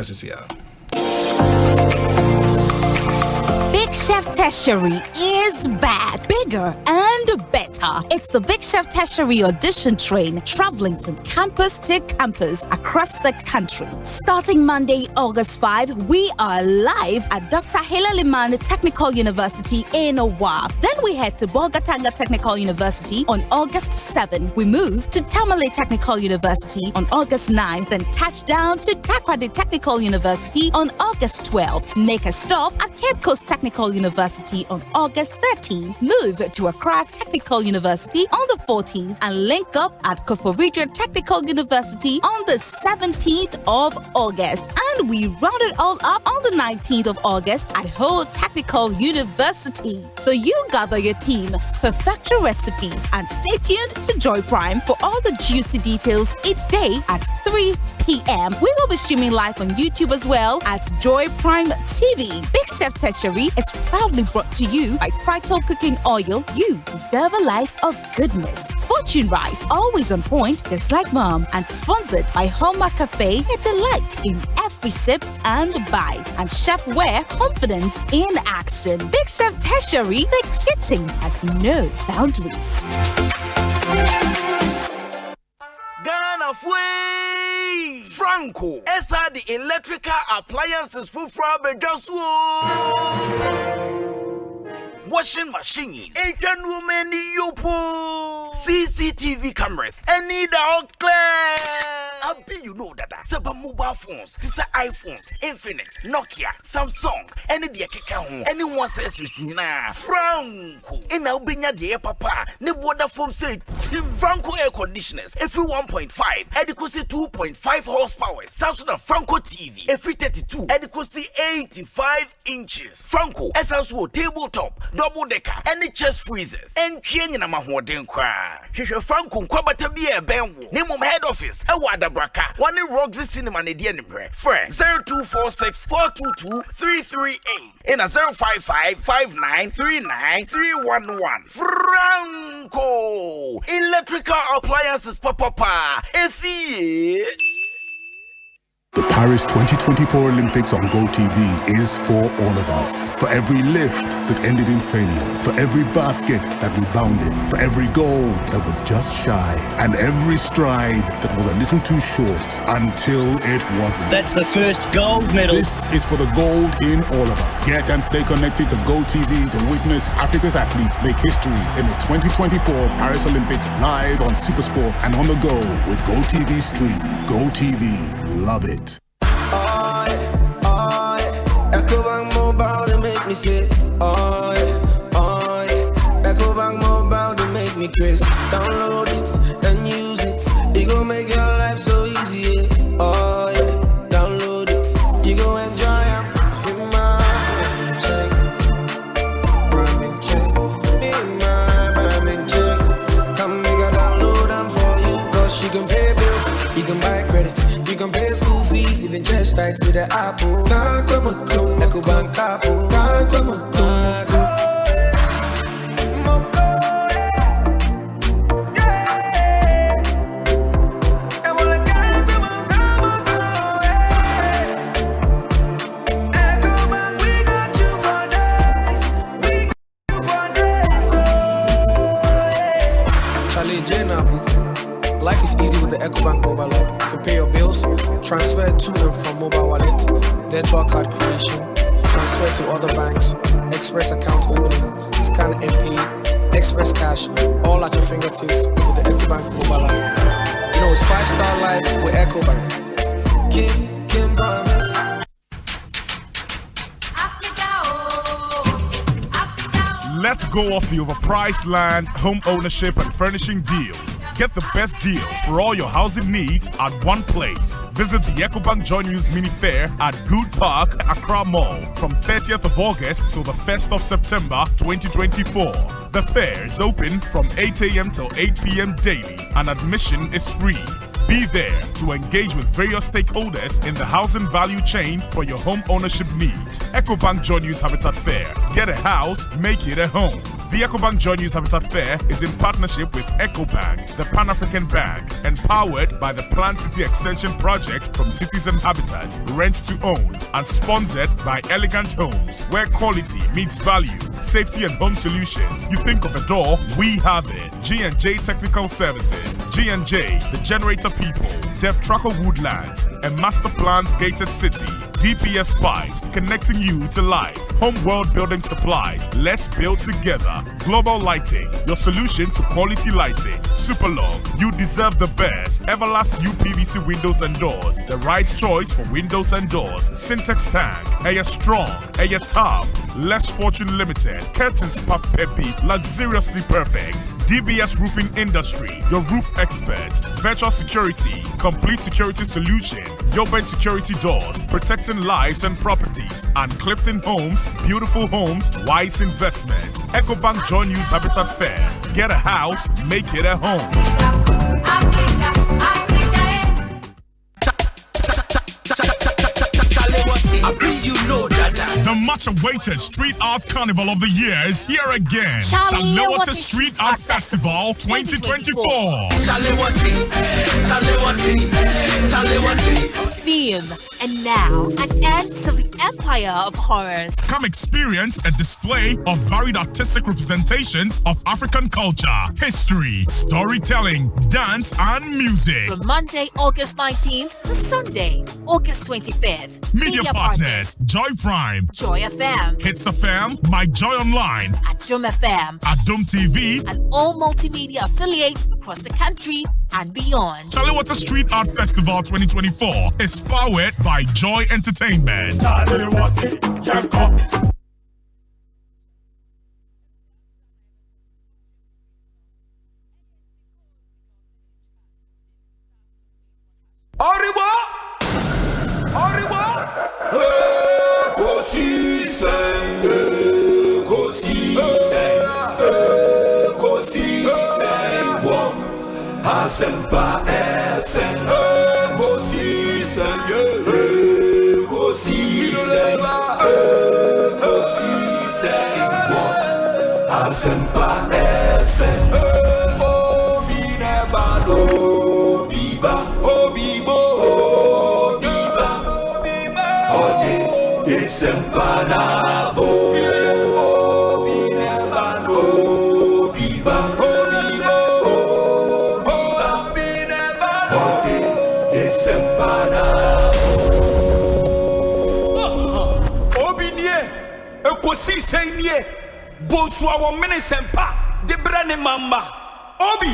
Big Chef Tertiary is back, bigger and better. It's the Big Chef Tertiary audition train traveling from campus to campus across the country. Starting Monday, August 5, we are live at Dr. Hela Liman Technical University in Owa. Then we head to Bolgatanga Technical University on August 7. We move to Tamale Technical University on August 9, then touchdown to Takoradi Technical University on August 12. Make a stop at Cape Coast Technical University on August 13. Move to Accra Technical University on the 14th and link up at Koforidua Technical University on the 17th of August. And we round it all up on the 19th of August at Ho Technical University. So you gather your team, perfect your recipes, and stay tuned to Joy Prime for all the juicy details each day at 3 p.m. We will be streaming live on YouTube as well at Joy Prime TV. Big Chef Tertiary is proudly brought to you by Frito Cooking Oil. You deserve a life of goodness. Fortune Rice, always on point, just like mom. And sponsored by Hallmark Cafe, a delight in every sip and bite. And Chef Ware, confidence in action. Big Chef Tertiary, the kitchen has no boundaries. Ghana Fui Franco Esa the electrical appliances for Frabedaswo washing machines, Asian women yopo, CCTV cameras, any dog clear. You know that several mobile phones, these are iPhones, Infinix, Nokia, Samsung, any the account, anyone says you see now. Franco, in Albania, the papa, ne water foam say Franco air conditioners, every 1.5, adequacy 2.5 horsepower, Samsung Franco TV, every 32, adequacy 85 inches. Franco, essential tabletop, double decker, any chest freezers, and chain in a mahoden cry. Franco, Kwabata be a benwo, name of head office, a water braka. One in Roxy Cinema Nedian friend 0246 422 338 in a 055 5939 311. Franco Electrical Appliances Papa. If he The Paris 2024 Olympics on GoTV is for all of us. For every lift that ended in failure, for every basket that rebounded, for every goal that was just shy, and every stride that was a little too short until it wasn't. That's the first gold medal. This is for the gold in all of us. Get and stay connected to GoTV to witness Africa's athletes make history in the 2024 Paris Olympics live on Supersport and on the go with GoTV Stream. GoTV. Love it. Ecobank Mobile, they make me say, Ecobank Mobile, they make me crazy. Download it and use it. It gon' make your life so easy. Download it. You gon' enjoy it. Come make a download them for you. Cause you can pay bills, you can buy credit. You can pay school fees, even just right with the Apple. Can't come a club, Ecobank Apple. Can't come a club. Life is easy with the Ecobank mobile app. You can pay your bills, transfer to and from mobile wallet, virtual card creation, transfer to other banks, express account opening, scan and pay, express cash, all at your fingertips with the Ecobank mobile app. You know it's 5-star life with Ecobank. Kim promise. Let go of the overpriced land, home ownership, and furnishing deals. Get the best deals for all your housing needs at one place. Visit the Ecobank Joy News Mini Fair at Good Park, Accra Mall from 30th of August till the 1st of September 2024. The fair is open from 8 a.m. till 8 p.m. daily and admission is free. Be there to engage with various stakeholders in the housing value chain for your home ownership needs. Ecobank Joy News Habitat Fair. Get a house, make it a home. The Ecobank Joy News Habitat Fair is in partnership with Ecobank, the Pan-African Bank, and powered by the Plant City Extension Project from Cities and Habitats, Rent to Own, and sponsored by Elegant Homes, where quality meets value, safety and home solutions. You think of a door, we have it. G&J Technical Services, G&J, the generator people, Dev Tracker Woodlands, a master planned gated city, DPS pipes connecting you to life, home world building supplies, let's build together. Global Lighting, your solution to quality lighting. Superlog, you deserve the best. Everlast UPVC windows and doors, the right choice for windows and doors. Syntex Tank, Air Strong, Air Tough, Less Fortune Limited, Curtains Pop Peppy, luxuriously perfect. DBS Roofing Industry, your roof experts. Virtual Security, complete security solution. Yoben Security Doors, protecting lives and properties. And Clifton Homes, beautiful homes, wise investments. Ecobank Joy News Habitat Fair. Get a house, make it a home. The much-awaited Street Art Carnival of the Year is here again. Chalewati Street Art Festival 2024. Theme, and now an end to the empire of horrors. Come experience a display of varied artistic representations of African culture, history, storytelling, dance, and music. From Monday, August 19th to Sunday, August 25th. Media partners, Joy Prime, Joy FM, Hits FM, My Joy Online, Adom FM, Adom TV, and all multimedia affiliates across the country and beyond. Chalewati Street Art Festival 2024 is powered by Joy Entertainment. Asempa FM, Ekosiisen, Ekosiisen, Asempa FM, Obi Nebado, Obiba, Obibo, Obiba, Ekosiise Bonsu our Asempa de brane mamba Obi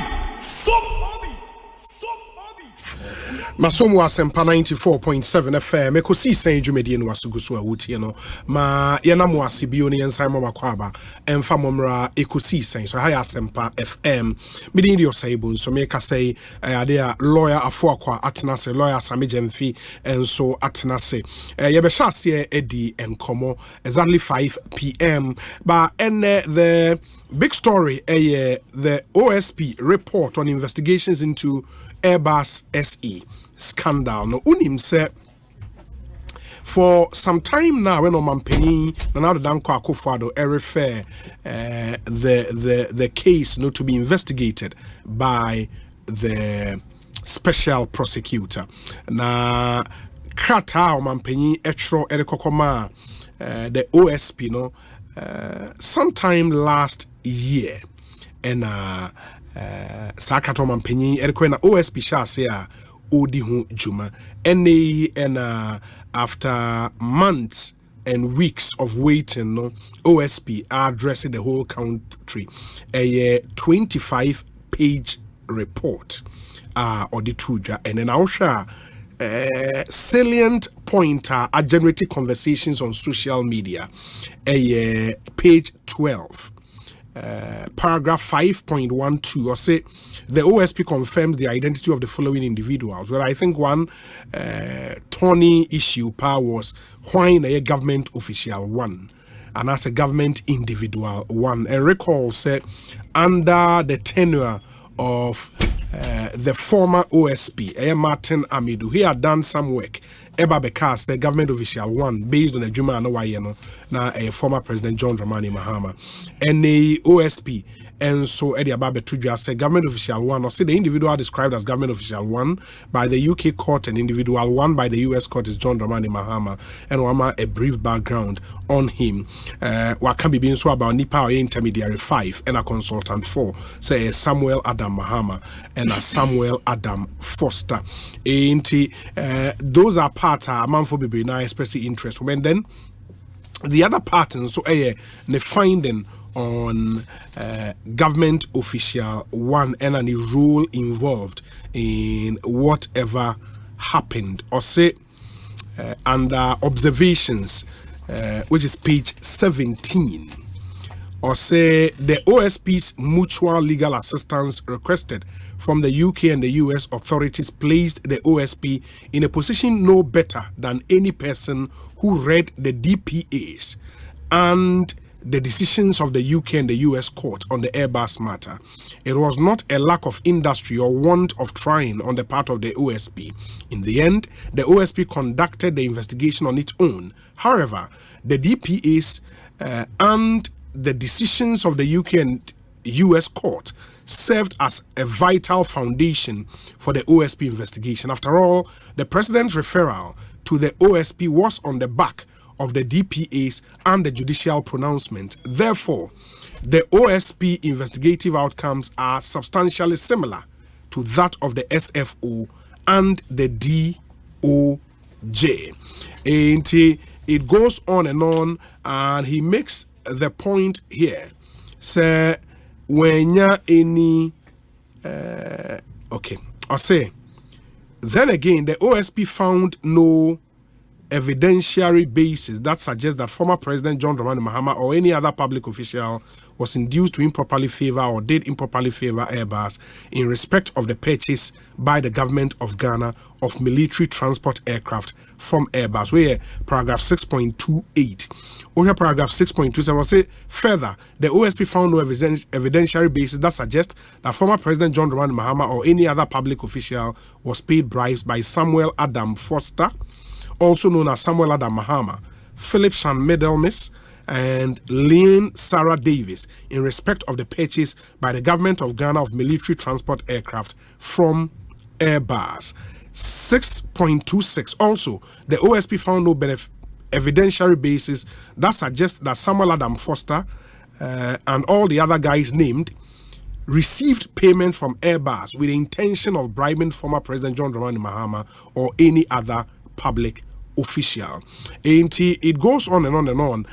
Masomo Asempa 94.7 FM Ekosiise dwumedie no asuguso awutie no ma yena mo asibio ne yensan mama kwaba emfa momra Ekosiise so haya Asempa FM midin di Osei Bonsu me ka say ade a lawyer afoakwa atenase lawyer Samijemfi enso atenase ye be hyase edi enkomo exactly 5 p.m. but the big story the OSP report on investigations into Airbus SE scandal. No unim say for some time now when Omampeni and now the Danko Akufo-Addo refer the case not to be investigated by the special prosecutor. Na krata Omampeni etro erekokoma the OSP no sometime last year and Sakato Mampeni Erquena OSP Shasea Odi Hu Juma and after months and weeks of waiting, no OSP are addressing the whole country a 25-page report or the Tuja and then I'll share salient pointer are generating conversations on social media page 12 paragraph 5.12 or say the OSP confirms the identity of the following individuals. Well, I think one thorny issue was why a government official one and as a government individual one and recall said under the tenure of the former OSP Martin Amidu, he had done some work Eba Bekas, a government official one based on a Juma and Wayeno, now a former President John Dramani Mahama, and the OSP, and so Eddie Ababe Tuja said government official one, or say the individual described as government official one by the UK court and individual one by the US court is John Dramani Mahama, and Wama a brief background on him. What can be being so about Nipa or intermediary 5 and a consultant 4, say Samuel Adam Mahama and a Samuel Adam Foster. Those are part a man for be na expressing interest. When then the other pattern so the finding on government official one and any role involved in whatever happened or say under observations which is page 17 or say the OSP's mutual legal assistance requested from the UK and the US authorities placed the OSP in a position no better than any person who read the DPAs and the decisions of the UK and the US court on the Airbus matter. It was not a lack of industry or want of trying on the part of the OSP. In the end, the OSP conducted the investigation on its own. However, the DPAs and the decisions of the UK and US court served as a vital foundation for the OSP investigation. After all, the president's referral to the OSP was on the back of the DPAs and the judicial pronouncement. Therefore, the OSP investigative outcomes are substantially similar to that of the SFO and the DOJ. And it goes on, and he makes the point here. Say, when ya any okay, I'll say then again the OSP found no evidentiary basis that suggests that former President John Dramani Mahama or any other public official was induced to improperly favor or did improperly favor Airbus in respect of the purchase by the government of Ghana of military transport aircraft from Airbus. Where paragraph 6.28 or paragraph 6.27 will say further, the OSP found no evidentiary basis that suggests that former President John Dramani Mahama or any other public official was paid bribes by Samuel Adam Foster, also known as Samuel Adam Mahama, Philip Shan Medelmis, and Lynn Sarah Davis in respect of the purchase by the government of Ghana of military transport aircraft from Airbus. 6.26 also, the OSP found no evidentiary basis that suggests that Samuel Adam Foster and all the other guys named received payment from Airbus with the intention of bribing former President John Dramani Mahama or any other public official. And it goes on and on and on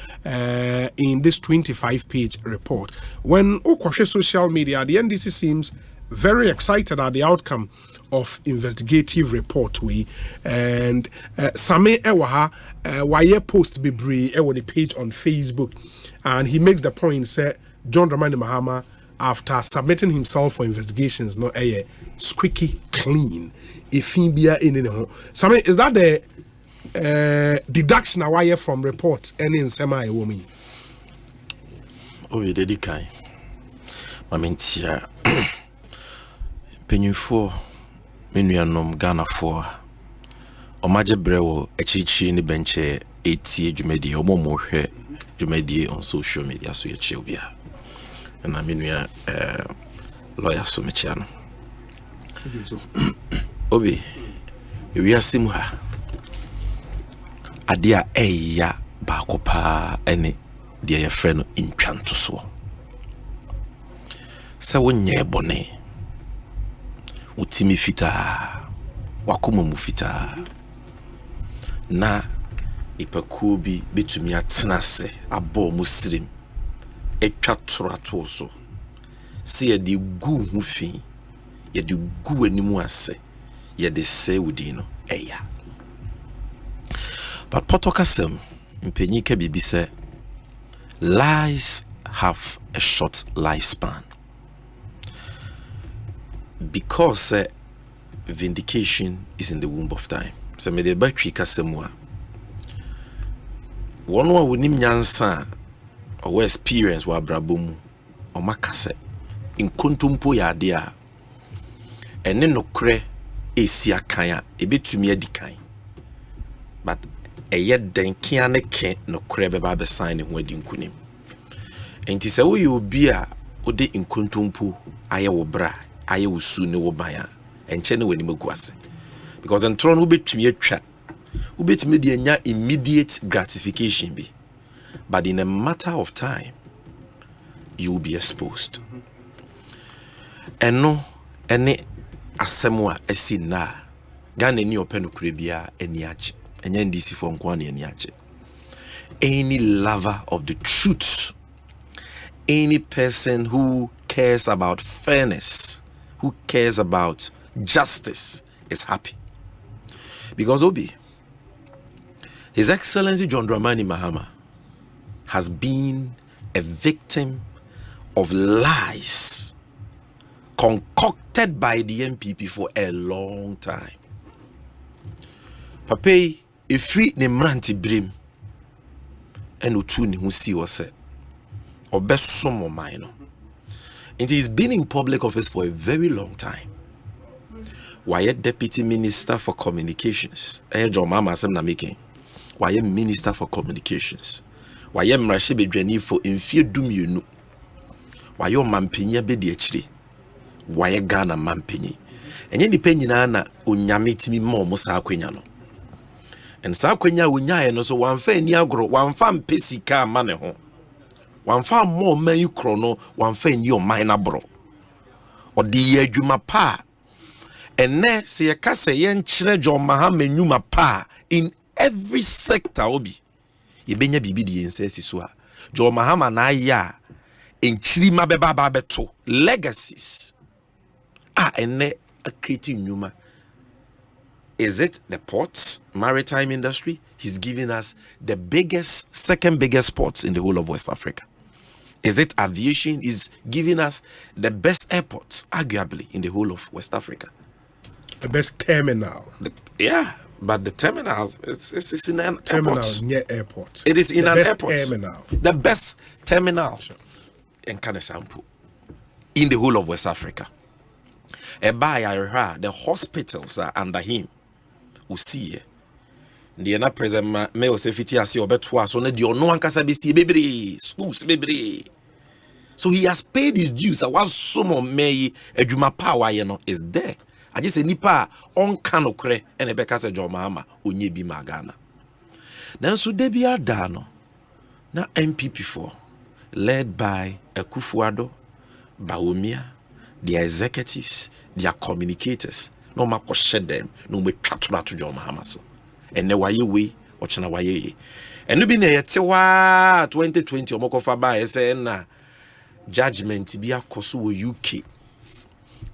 in this 25-page report. When Okwashe social media, the NDC seems very excited at the outcome of investigative report and Same Ewaha why post Bibri on the page on Facebook, and he makes the point say John Dramani Mahama, after submitting himself for investigations, no squeaky clean if he be in Same, is that the deduction away from report any in semi woman? Oh, you did kind. I mean, tia penny for Minuanum Ghana for Omaje Brewo, a chichi in the bench, 80 Jumedi, or more Jumedi on social media, so you chill. And I mean, we are lawyer Sumichiano. Obi, we are Simuha. Adia Eya Bakopa, any dear friend in Chantuso. Sawunye Bonnet. Utimi fita wakumu mufita na ipakubi bitumi atnase abo muslim etwa torato so se ye de gu hufi ye de gu animu ase ye de se wudi no eya but potokasem mpenyi ka bibi se lies have a short lifespan. Because vindication is in the womb of time. So me de battery kasemwa. One wa wonim nyansa or experience wa brabomu o makase in kontumpo ya ade a ene nokre esi akan a ebetumi adikan. But eye den kia ne ke nokre beba be sign ne ho adi nkunim. Enti se wo ye obi a ode in kontumpo aye wo bra aye usu ne wo baya enche ne wani maguase because entron wo betumi atwa wo betumi de anya immediate gratification bi, but in a matter of time you will be exposed. Eno ene asemwa esi na Ghana ni openu kurebia eni ache enye ndisi for nkwa na eni ache. Any lover of the truth, any person who cares about fairness, who cares about justice is happy. Because Obi, His Excellency John Dramani Mahama has been a victim of lies concocted by the MPP for a long time. Pape, if ne mranti brim and utu ni husi wase obesomo maino. And he's been in public office for a very long time. Why Deputy Minister for Communications? John Mama Asemna making. Why Minister for Communications? Why Mrashe Bedreni for Infear Dumunu? Why your Mampinya Bediachri? Why Ghana Mampini? And any penina unyamiti me more Musa Quenyano. And Saquenya unya and also one fair niagro, one fan pesica maneho. One far more menu chrono, one fan your minor bro. Or the yejuma pa. And ne se a case yen chine John Mahama nyuma pa in every sector obi. Ye benya bibi di insesi swa. John Mahama na ya in chirima beba babeto legacies. And ne a creating nyuma. Is it the ports, maritime industry? He's giving us the biggest, second biggest ports in the whole of West Africa. Is it aviation? He's giving us the best airports, arguably, in the whole of West Africa. The best terminal. But the terminal is in an airport. Near airport. It is in an airport. Terminal. The best terminal in Kanesampu in the whole of West Africa. The hospitals are under him. Usiye. The na present me o safety asi obeto so na di ono ankasa be si bebre schools bebre. So he has paid his dues. Was some may adwuma power ye no is there. I just say nipa on kanokre and ebeka se John Mahama onye bi magana. Nanso debi ada no na MPP4 led by Akufo-Addo, Bawumia, their executives, their communicators, no ma shed them, no me twatuna to John Mahama so. And ne waye we, ochana waye. And no be ne yete wa 2020 omokofa ba ese na judgment bi akoso wo UK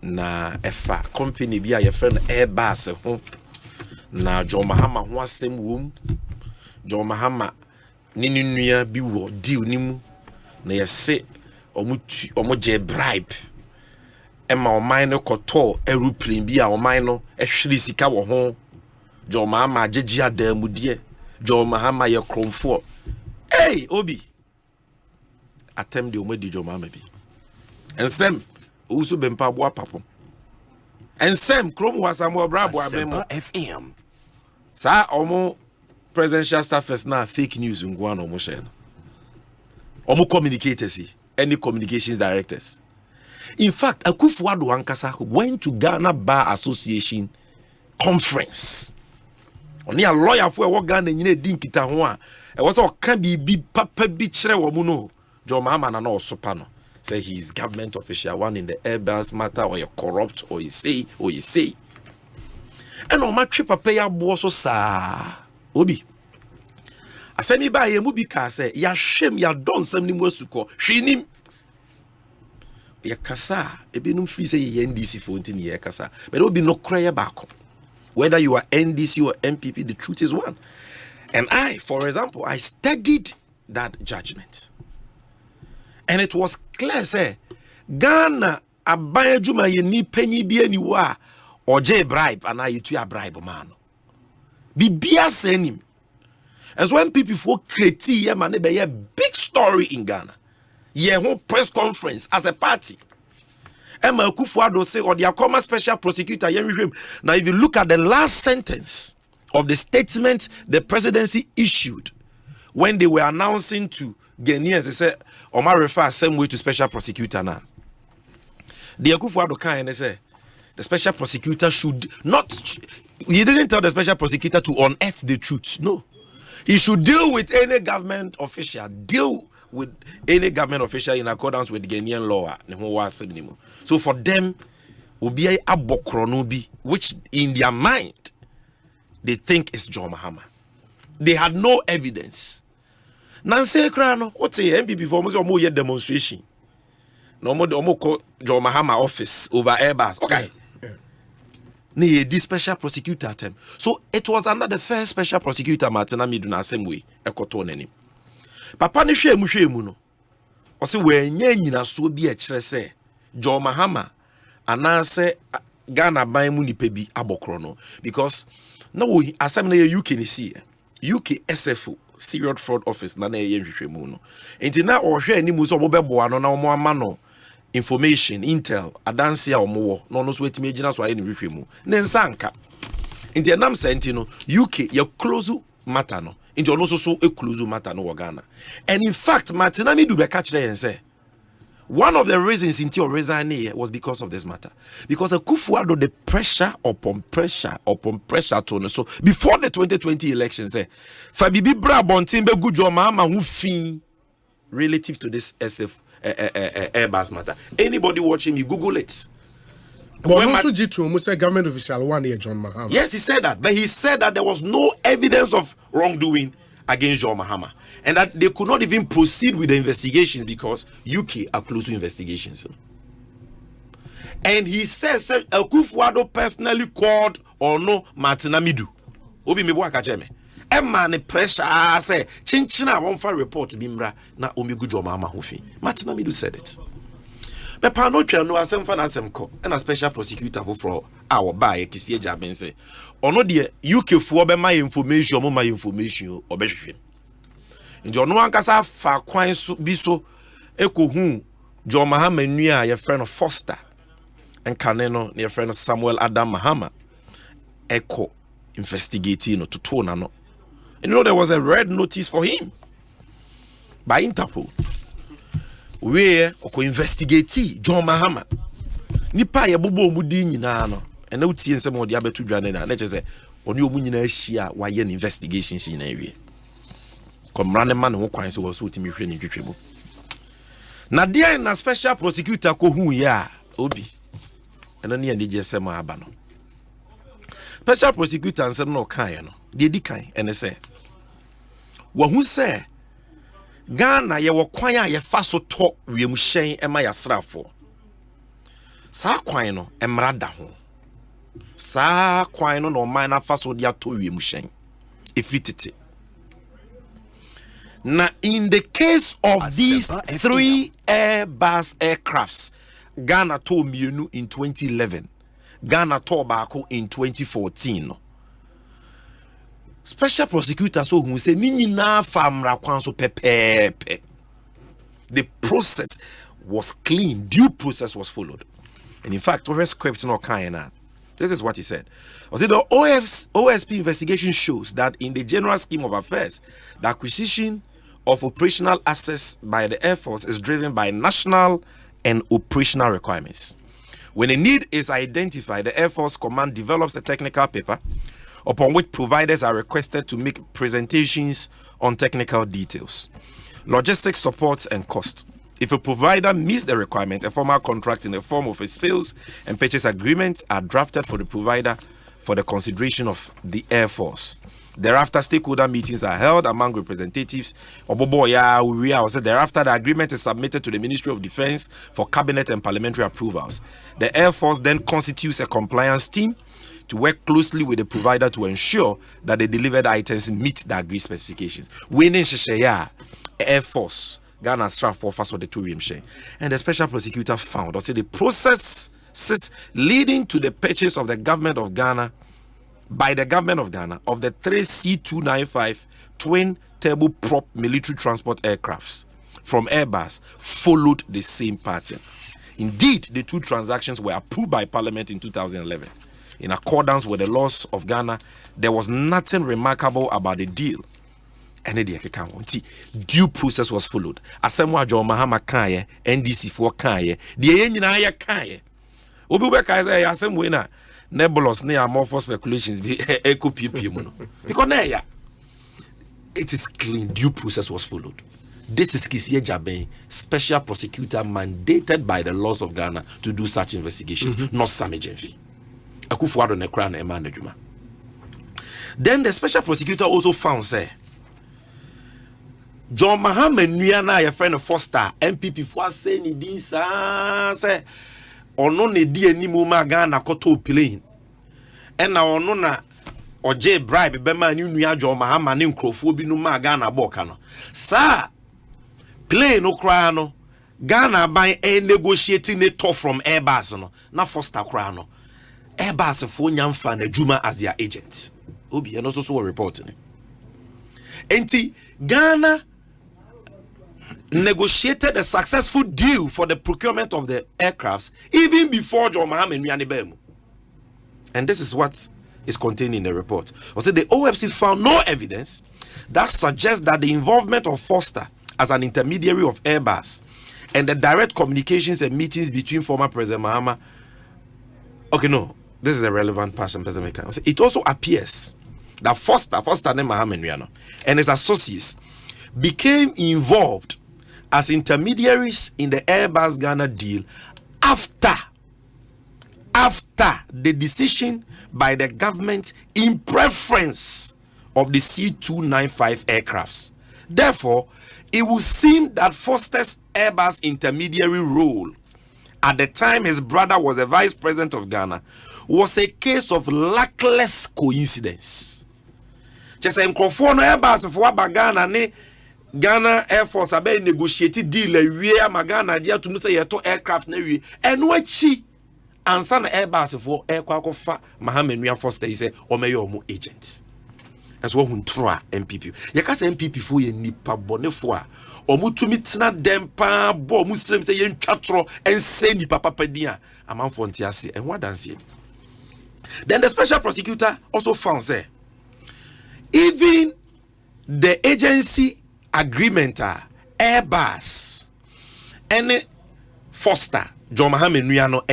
na efa company bi a ye friend Airbus ho na John Mahama ho asem wom. John Mahama ni nua bi wo deal ni mu na ye se omo je bribe ema oman no koto aeroplane bi a oman no ehwere sika wo ho John Mahama agegi adamude John Mahama ye kromfo hey obi atem de omo di John Mahama bi ensem usu bempa bo papo ensem krom wasamo brabo abemo FM sa omo presidential staffers na fake news ngwa no mo share omo communicators any communications directors. In fact, Akufo-Addo ankasa went to Ghana Bar Association conference. Only a lawyer for a Ghana nyine din kita ho a e was all can be papa bi kire wo mu no. John Mahama na no sopano. Say he is government official one in the Airbus matter or you corrupt or you say. And on my trip papa ya bo so sa. Obi. Asemi ba ye mu bi ka say ya hwem ya don sam ni mu asuko. Hwinim ya kasa ebinum free say ye NDC for ntin ye kasa but obi no cry back whether you are NDC or MPP the truth is one. And I, for example, I studied that judgment and it was clear say Ghana aban adwuma ye ni panyi bi ani wa oje bribe and I you bribe man bibia senim. As when people for create ye man be a big story in Ghana. Ye whole press conference as a party. Emma Akufo-Addo say or their former special prosecutor now if you look at the last sentence of the statement the presidency issued when they were announcing to Ghanaians, they said Omar refer same way to special prosecutor now. The Akufo-Addo can they say the special prosecutor should not, he didn't tell the special prosecutor to unearth the truth. No. He should deal with any government official, in accordance with Ghanaian law. So for them, which in their mind they think is John Mahama. They had no evidence. Nancy Krano, what's the MPP for more demonstration? No more John Mahama office over Airbus. Okay. This special prosecutor term. So it was under the first special prosecutor Martin Amiduna same way. Papa ni hwe mu no. O se we nya nyina so bi a kire se John Mahama anase Ghana ban mu nipa bi abokro no because na wo asem na ye UK ni see. UK SFO Serious Fraud Office na ye hwehwe mu no. Enti na o hwe ani mu so obebeboa no na omo ama no information intel adanse a omo no no so wetimi agina so aye ni hwehwe mu. Ne nsanka. Enti enam senti no UK ye close matter no. Into also so a close matter no Ghana. And in fact, Martinami do be catch there and say one of the reasons into your resign here was because of this matter. Because Akufo-Addo the pressure upon pressure to so before the 2020 elections say Fabibi Bra Bontimbe good John Mahama who fee relative to this Airbus matter. Anybody watching me, Google it. But also G2 almost said government official one year John Mahama. Yes, he said that, but he said that there was no evidence of wrongdoing against John Mahama, and that they could not even proceed with the investigations because UK are close to investigations. And he says Akufo-Addo personally called or no Martin Amidu. Obi me boa kache me. Emma ne pressure say chinchina won fa report bimra na omigu John Mahama ho fi. Martin Amidu said it. But no Asempa na Asempa and a special prosecutor for our buy Ekosiise On Asempa. Ono de UK for be my information or my information or behwe. Njo no ankasa fa kwan so bi so ekohu John Mahama nua your friend of Foster and Kaneno your friend of Samuel Adam Mahama eko investigating to tone no. You know there was a red notice for him by Interpol. Where oko investigate John Mahama nipa ye bobo mu di nyina no ena utie nsem odi abetu dwane na che say oni omu nyina ahia wa ye investigation shi na ewie Komrane man who kwan so was ultimate hwe ni twetwemu. Na dia na special prosecutor ko hu ya obi. Eno ne ani je sema aba no. Special prosecutor ansem no kan no. De di kan ene se. Wa hu se Ghana ye wo kwan a ye fa so to wiem hyen e ma yasrafo. Sa kwan no emra da ho. Sa kwan no man na fa so dia to wiem hyen. Efitete. Now, in the case of these 3 Airbus aircrafts, Ghana told Mienu in 2011, Ghana told Bako in 2014. Special prosecutors who say, Nina famra kwanso pepepe. The process was clean, due process was followed. And in fact, we're scripting all kind of. This is what he said. The OSP investigation shows that in the general scheme of affairs, the acquisition of operational assets by the Air Force is driven by national and operational requirements. When a need is identified, the Air Force Command develops a technical paper upon which providers are requested to make presentations on technical details, logistics support, and cost. If a provider meets the requirement, a formal contract in the form of a sales and purchase agreement are drafted for the provider for the consideration of the Air Force. Thereafter, stakeholder meetings are held among representatives. Thereafter, the agreement is submitted to the Ministry of Defense for cabinet and parliamentary approvals. The Air Force then constitutes a compliance team to work closely with the provider to ensure that the delivered items meet the agreed specifications. Winning Air Force, Ghana Straf for first of the 2 share. And the special prosecutor found the process leading to the purchase of the government of Ghana by the government of Ghana of the 3 C-295 twin turboprop military transport aircrafts from Airbus followed the same pattern. Indeed, the 2 transactions were approved by Parliament in 2011. In accordance with the laws of Ghana, there was nothing remarkable about the deal. And the due process was followed. Asemwa John Mahama Kaye, NDC for Kaye, the Yenina Kaye. Obubeka say Asemwena. Nebulous near more for speculations be echo PP because it is clean, due process was followed. This is Kisie Jabe, special prosecutor mandated by the laws of Ghana to do such investigations, not Sami Jenfi. Akufuado Nekran Emmanuel Juma. Then the special prosecutor also found say John Mahama Nuyana, your friend of Foster, MPP for saying this say ono ne di animu ma Ghana koto plane ena ono na oje bribe be ma ni nua John Mahama ne nkrofo bi no ma Ghana boka no sa plane no kra no Ghana ban negotiating it from Airbus no na Foster kra no Airbus fo nyamfa na Juma as their agent obi and also so reporting enti Ghana negotiated a successful deal for the procurement of the aircrafts even before John Mahama and Bemu. And this is what is contained in the report. Also, the OFC found no evidence that suggests that the involvement of Foster as an intermediary of Airbus and the direct communications and meetings between former President Mahama. Okay, no, this is a relevant portion. It also appears that Foster and Mahama and his associates became involved as intermediaries in the Airbus Ghana deal after the decision by the government in preference of the C-295 aircrafts. Therefore, it would seem that Foster's Airbus intermediary role at the time his brother was a vice president of Ghana was a case of luckless coincidence. Just a microphone Airbus for Ghana ne Ghana Air Force abe negotiated deal we Ghana dia to say yeto aircraft na we eno achi ansa na Airbus for aircraft fa Mahama Nua Foster is say o me your agent. As wo huntro MPP. Ye ka say MPP fo ye nipa bonefo a omutumi tena dem pa bo muslim say ye ntwatro ense nipa papa din a amanfo ntiase enwa danse. Then the special prosecutor also found say even the agency agreement Airbus and Foster John Mahama Nua no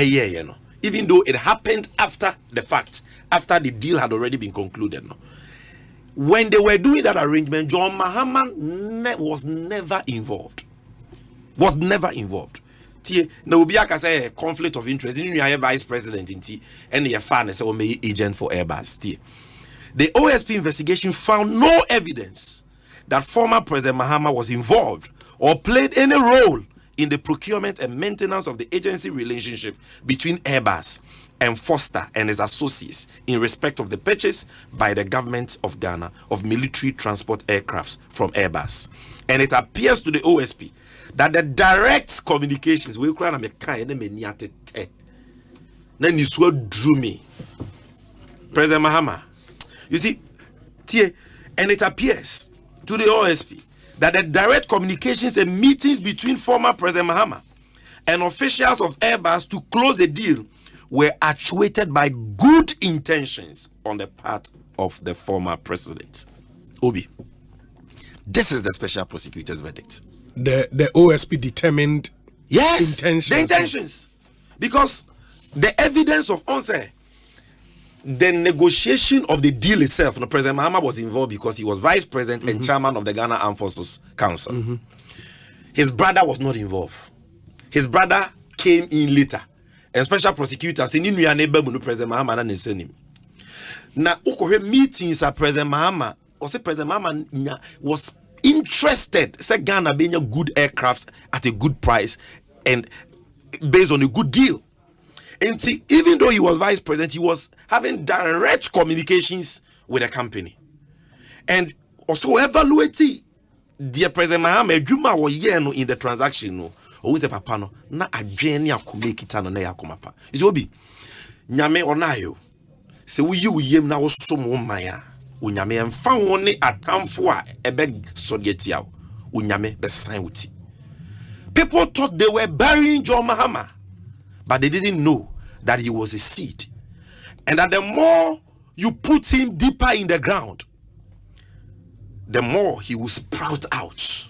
even though it happened after the fact, after the deal had already been concluded no, when they were doing that arrangement, John Mahama was never involved. Was never involved. Now be a conflict of interest. You are vice president in T and your fan is a agent for Airbus. The OSP investigation found no evidence that former President Mahama was involved or played any role in the procurement and maintenance of the agency relationship between Airbus and Foster and his associates in respect of the purchase by the government of Ghana of military transport aircrafts from Airbus. And it appears to the OSP that the direct communications we cry me kind of meniate then is what drew me. President Mahama. You see, and it appears to the OSP that the direct communications and meetings between former President Mahama and officials of Airbus to close the deal were actuated by good intentions on the part of the former president. Obi, this is the special prosecutor's verdict. The OSP determined intentions. The intentions. Because the evidence of Osei, the negotiation of the deal itself, President Mahama was involved because he was vice president and chairman of the Ghana Armed Forces Council. His brother was not involved. His brother came in later. And special prosecutors in New neighbor President Mahama and send him. Now, meetings at President Mahama, or say President Mahama was interested, say Ghana being a good aircraft at a good price and based on a good deal. And see, even though he was vice president, he was having direct communications with the company. And also evaluating dear President Mahama, Juma was in the transaction. No, or say papa no, na adwene akome kita no na yakomapa. Is obi nyame onayo. Se we yem na wo som wo man Unyame emfa woni atamfo a ebe sodiatia unyame besan wuti. People thought they were burying John Mahama, but they didn't know that he was a seed, and that the more you put him deeper in the ground, the more he will sprout out.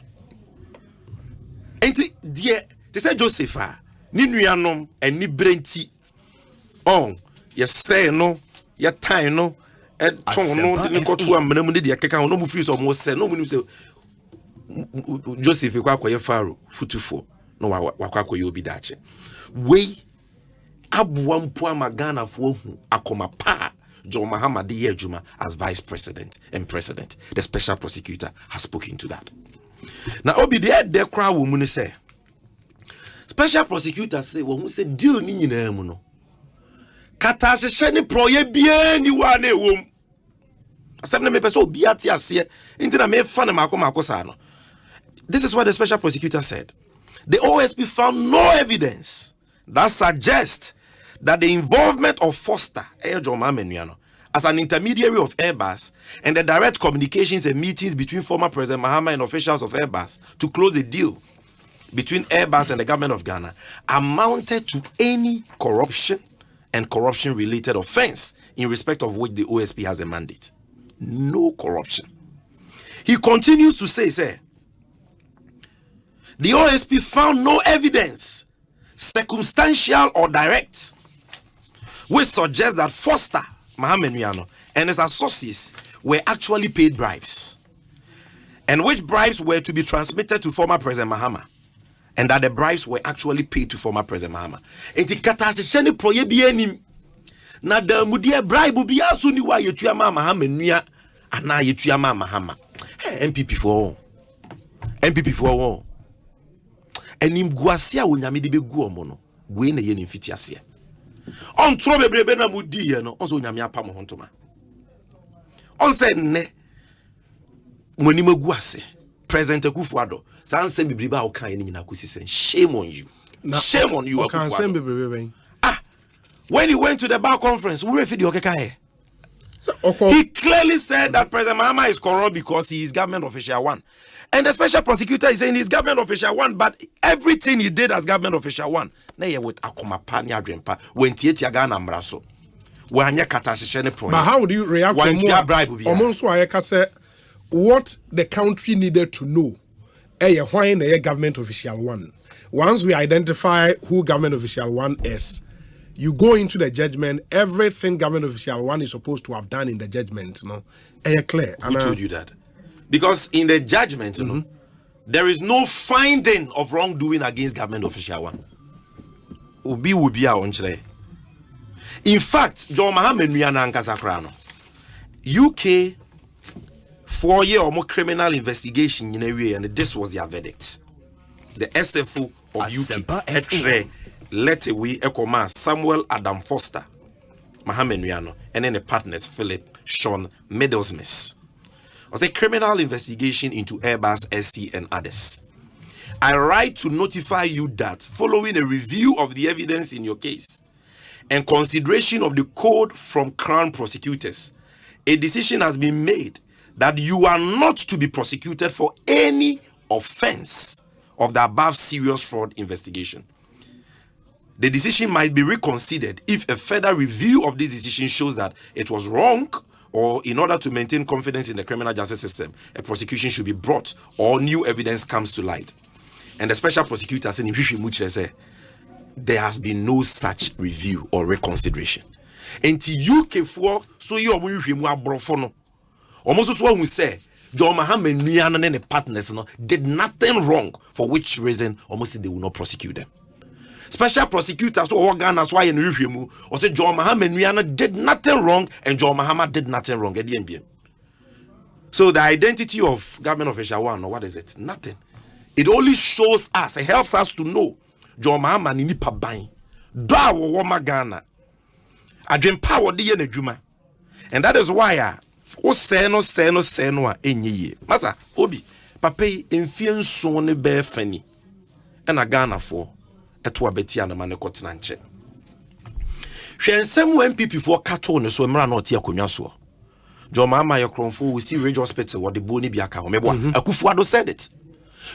And they say Joseph ni nuanom eni brenti on ye say no ye time no Joseph kwakoye faro futufo no wakwakoye obi dache we abuampo amagana fo hu akoma pa John Mahama de Yejuma as vice president and president. The special prosecutor has spoken to that. Now obi de kra wo mu ne say special prosecutor say wo hu say deal ni nyina mu no kata hye ne proye bia ni wa na ewom asem na me pese obi ate ase intina me fa na mako sa no. This is what the special prosecutor said. The OSP found no evidence that suggests that the involvement of Foster as an intermediary of Airbus and the direct communications and meetings between former President Mahama and officials of Airbus to close the deal between Airbus and the government of Ghana amounted to any corruption and corruption-related offense in respect of which the OSP has a mandate. No corruption. He continues to say, the OSP found no evidence, circumstantial or direct, which suggests that Foster, Mahama and his associates were actually paid bribes, and which bribes were to be transmitted to former President Mahama, and that the bribes were actually paid to former President Mahama. And the katasisheni proye bienim na da mudia bribe bi aso ni wa yetua Mahama nua ana yetua Mahama. MPP for all. Enim guasia wonyame de begu omo no we na ye ne mfiti ase on tro bebrebe na mudi ye no onso onyame apam ho ntoma on se ne monim agu ase President Akufo-Addo sanse bebrebe a wo kan ye nyina kosisen shame on you Akufo-Addo. When he went to the bar conference we refi the okeka here. He clearly said that President Mahama is corrupt because he is government official one. And the special prosecutor is saying he's government official one, but everything he did as government official one, na ye with akoma pani adwempa when tietia Ghana mraso. But how do you react to more? What the country needed to know, why government official one. Once we identify who government official one is, you go into the judgment, everything government official one is supposed to have done in the judgment, clear. Who told you that? Because in the judgment, there is no finding of wrongdoing against government official one. Ubi will be our own. In fact, John Mohammed UK 4-year or more criminal investigation in a way, and this was their verdict. The SFO of Asempa UK had let away Ekoma Samuel Adam Foster, Mohammed Riano, and then the partners Philip Sean Middlesmith. It was a criminal investigation into Airbus, SC, and others. I write to notify you that following a review of the evidence in your case and consideration of the code from Crown prosecutors, a decision has been made that you are not to be prosecuted for any offense of the above serious fraud investigation. The decision might be reconsidered if a further review of this decision shows that it was wrong, or in order to maintain confidence in the criminal justice system, a prosecution should be brought or new evidence comes to light. And the special prosecutor said, there has been no such review or reconsideration. Until UK for so you are brofono. Almost what we say, John Mohammed and the partners did nothing wrong, for which reason almost they will not prosecute them. Special prosecutors or Ghana's why in review or say John Mohammed did nothing wrong and John Mohammed did nothing wrong at the NBM. So the identity of government official one, or what is it? Nothing. It only shows us, it helps us to know John Mohammed in nipa bang. Da wo woma Ghana. Adwen power de ye na dwuma. And that is why o say no a enye. Masa obi papa emfie nso ne be fani. And a Ghana for eto abeti na mane kotena nche. Hwe nsem MPP for kato ne so mra na otia konwa so. John Mohammed Yokronfo we see Ridge Hospital what the boni bi aka ho mebo Akufo-Addo said it.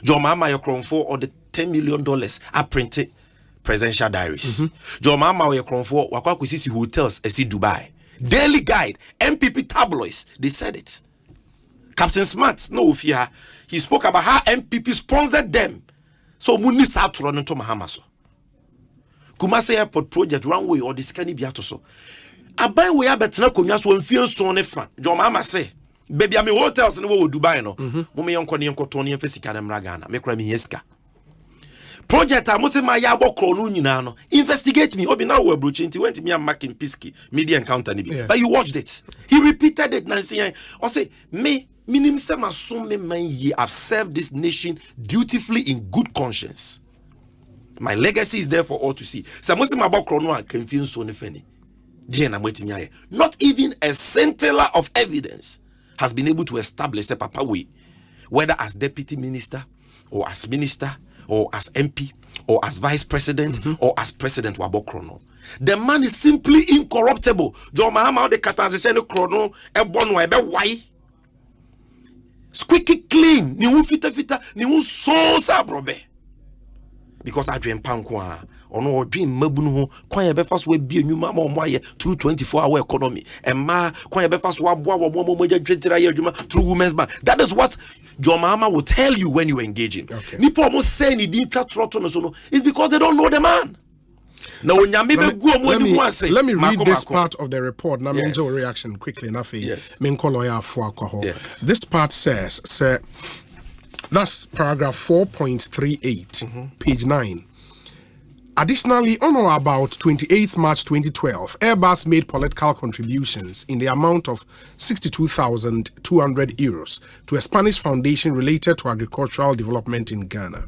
John Mohammed Yokronfo or the $10 million are printed presidential diaries. John Mohammed Yokronfo wakwa kusisi hotels esi Dubai. Daily Guide, MPP tabloids, they said it. Captain Smart, no fear, he spoke about how MPP sponsored them. So muni sa to run into Mahamaso. Kumasi Airport project runway or the scanny biatoso. Abai we abetna konwa so mfie so ne fa. John Mohammed say baby I'm hotels in Dubai no. Mummy yonko ni yonko toni yemfesika na mragana. Mekura mi yeska. Project amose ma ya bokro no nyina no. Investigate me. Obi na we broach nti went me am marking Pisky media encounter ni bi. But you watched it. He repeated it Nancy. I say me minim se maso me man ye I've served this nation dutifully in good conscience. My legacy is there for all to see. Samose ma bokro no can feel so ne fani. Not even a scintilla of evidence has been able to establish a papa way, whether as deputy minister or as minister or as MP or as vice president or as president Wabokrono. The man is simply incorruptible. John Mahama de Katazene Chrono Ebono Ebe why? Squeaky clean, ni fita ni so sabrobe. Because I dream pankwa. Ono dream mabunu ho kwan ye be fast we bi enuma ma omo aye through 24-hour economy emma kwan ye be fast wa boa wo mo dwetira ye adwuma through women's bank. That is what John Mahama will tell you when you engage him. Nipo almost say ni din twa troto no so no is because they don't know the man. Now when let me read this part of the report. Now menjo reaction quickly enough. This part says that's paragraph 4.38 page 9. Additionally, on or about 28th March 2012, Airbus made political contributions in the amount of 62,200 euros to a Spanish foundation related to agricultural development in Ghana.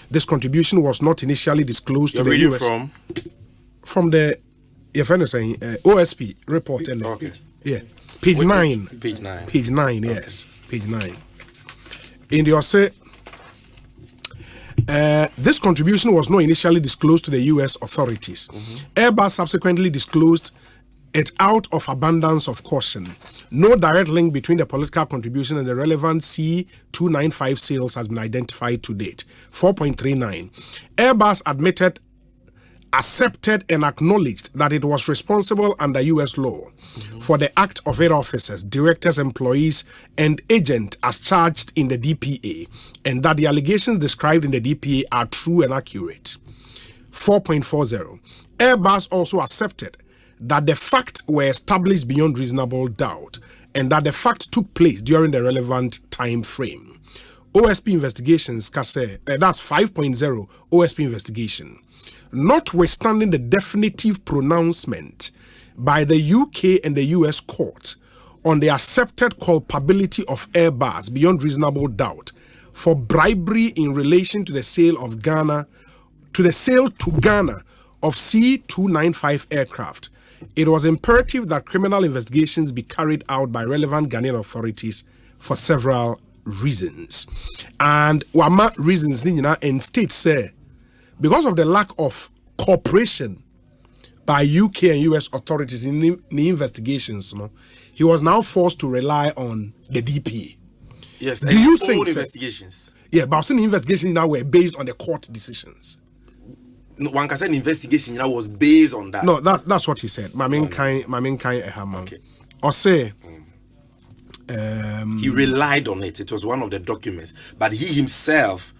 This contribution was not initially disclosed to the US. From the OSP report. Okay. Yeah. Page 9. Page 9. Page 9, yes. Page 9. In the Osei, this contribution was not initially disclosed to the US authorities. Airbus subsequently disclosed it out of abundance of caution. No direct link between the political contribution and the relevant C295 sales has been identified to date. 4.39. Airbus accepted and acknowledged that it was responsible under US law for the act of its officers, directors, employees, and agents as charged in the DPA, and that the allegations described in the DPA are true and accurate. 4.40. Airbus also accepted that the facts were established beyond reasonable doubt and that the fact took place during the relevant time frame. OSP investigations, that's 5.0 OSP investigation. Notwithstanding the definitive pronouncement by the UK and the US court on the accepted culpability of Airbus beyond reasonable doubt for bribery in relation to the sale to Ghana of C-295 aircraft, it was imperative that criminal investigations be carried out by relevant Ghanaian authorities for several reasons. And wama reasons in states say because of the lack of cooperation by UK and US authorities in the investigations, he was now forced to rely on the DPA. Yes, do you think investigations? Yeah, but the investigations now were based on the court decisions. No, one can say an investigation now was based on that. No, that's what he said. My main kind okay. Osei. He relied on it. It was one of the documents, but he himself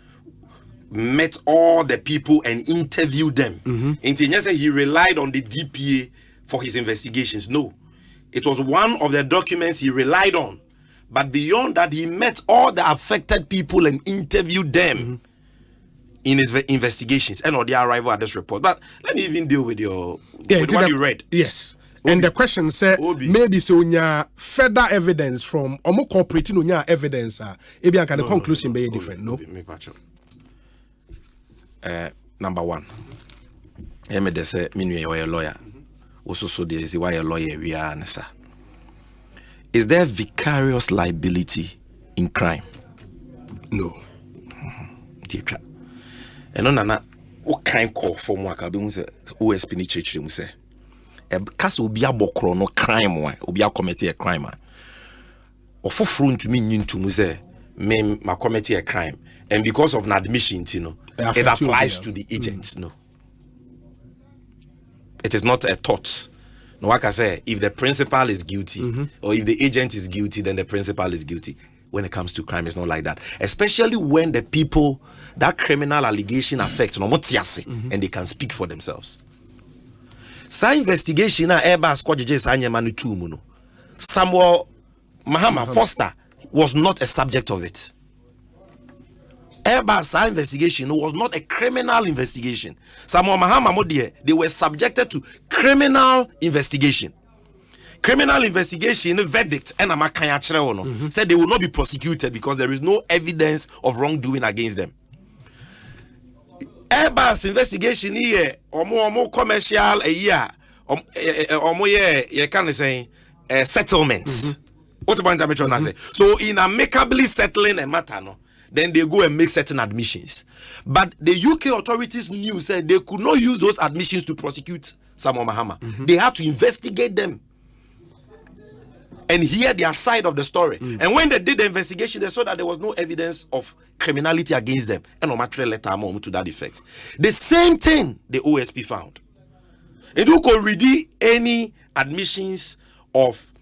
met all the people and interviewed them. He relied on the DPA for his investigations. No, it was one of the documents he relied on, but beyond that, he met all the affected people and interviewed them in his investigations and on their arrival at this report. But let me even deal with what you read. Yes. Obi. And the question said, maybe so unya further evidence from omo cooperating unya evidence. The conclusion be different. No. Number one, they say you are a lawyer. Also, so there is why a lawyer we are. Is there vicarious liability in crime? No. And no, what kind call for more? OSP ni church mu say. Case obi abokro no crime one, obi commit a crime. Ofofro ntumi nyintu mu say me ma commit a crime, and because of an admission, it applies to the agent. No, it is not a thought. No, like I say, if the principal is guilty or if the agent is guilty, then the principal is guilty. When it comes to crime, it's not like that. Especially when the people that criminal allegation affects and they can speak for themselves. Sa investigation na Airbus judges anyamanu tu Samuel Mahama Foster was not a subject of it. Airbus investigation was not a criminal investigation. Samuel Mahama they were subjected to criminal investigation. Criminal investigation verdict and said they will not be prosecuted because there is no evidence of wrongdoing against them. Airbus investigation here, omo commercial a year, settlements. What about that? So in amicably settling a matter, then they go and make certain admissions. But the UK authorities knew said they could not use those admissions to prosecute Samuel Mahama. They had to investigate them and hear their side of the story. And when they did the investigation, they saw that there was no evidence of criminality against them. And no material letter to that effect. The same thing the OSP found. And you could read any admissions of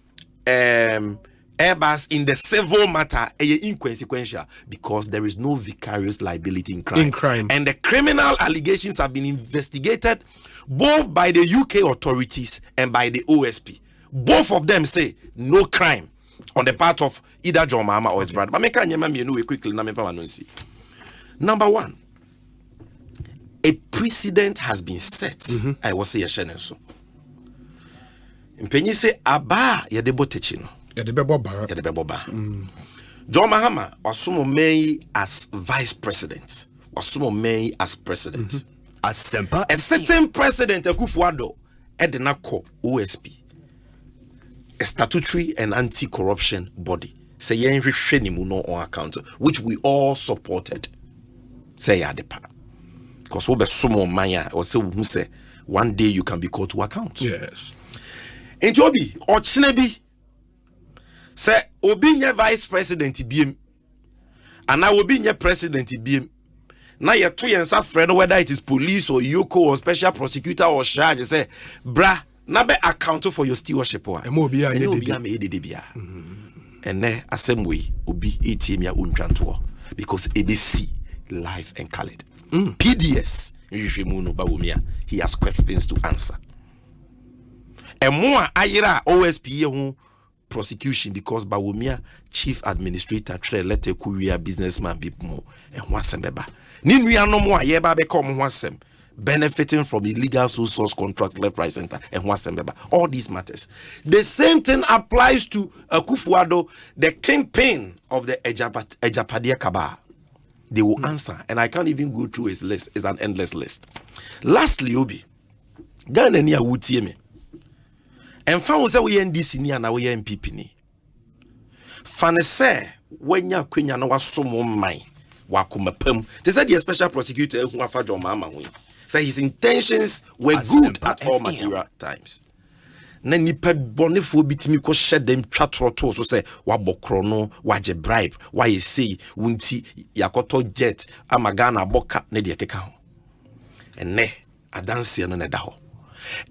Airbus in the civil matter inconsequential because there is no vicarious liability in crime. And the criminal allegations have been investigated both by the UK authorities and by the OSP. Both of them say no crime on the part of either John Mahama or his brother. But quickly. Number one, a precedent has been set. I was say a so. Mpenyi say aba yedebo techino. Yedebo ba. John Mahama wasumo mei as vice president. Wasumo mei as president. Asempa. A certain president Akufo-Addo edenako OSP. A statutory and anti-corruption body. Say no on account, which we all supported. Say yadepa. Because we be sumo maya or say one day you can be called to account. Yes. And Obi or Chinebi say Obi nye vice president BM. And now Obi nye president BM. Now you're two and friend whether it is police or Yoko or special prosecutor or charge say bra na be account for your stewardship wa. And then assembly obi ATM ya untranto because ABC live and colored. PDS he has questions to answer. And more ayira OSP prosecution because Bawumia chief administrator tre letter kuria businessman be more and wasembeba. Ninwi no more yeba become wasem benefiting from illegal source contract left right center and wasembeba. All these matters. The same thing applies to Akufo-Addo, the kingpin of the Ejapadia Kaba. They will answer, and I can't even go through his list. It's an endless list. Lastly, Obi, Ghana ni awutie me. And found say we NDC ni na we MPP ni. Fane say when ya kwenya na wasomo man wakumapam. They said the special prosecutor who afa John Mama we. Say his intentions were good at all material times. Na nipa bonefo bitimi ko shed them twatroto so say wabokro no waje bribe why say wunti yakoto jet amagana boka ne de keka ho enne adanse no ne da ho.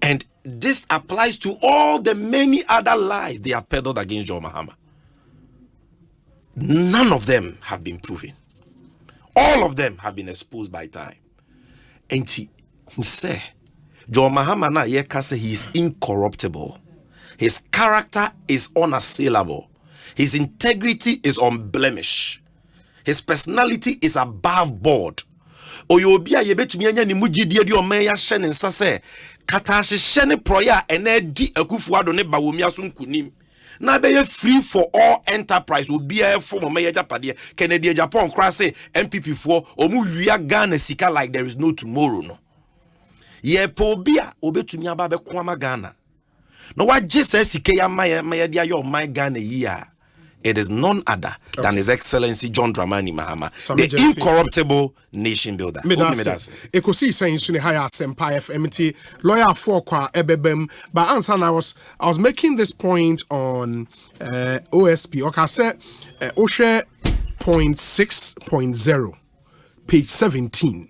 And this applies to all the many other lies they have peddled against John Mahama. None of them have been proven. All of them have been exposed by time. And he say John Mahama na yeka say he is incorruptible. His character is unassailable. His integrity is unblemished. His personality is above board. Oyobia yebetumi anya ni mugidie de oman ya hye ne nsa se kata hye ne proya ene di Akufo-Addo ne Bawumia so nkunim. Na be free for all enterprise obia for oman ya japade Kennedy Japan kra say MPP for omu wia Ghana sika like there is no tomorrow no. Ye po bia obetumi aba be kwama Ghana. No what Jesus sike ya my dia your my Ghana year. It is none other than His Excellency John Dramani Mahama, the incorruptible nation builder. Ekosiisen sune higher Asempa FM lawyer for kwa ebebem. But answer I was making this point on OSP. Okay, I said OSHA 0.6.0 page 17.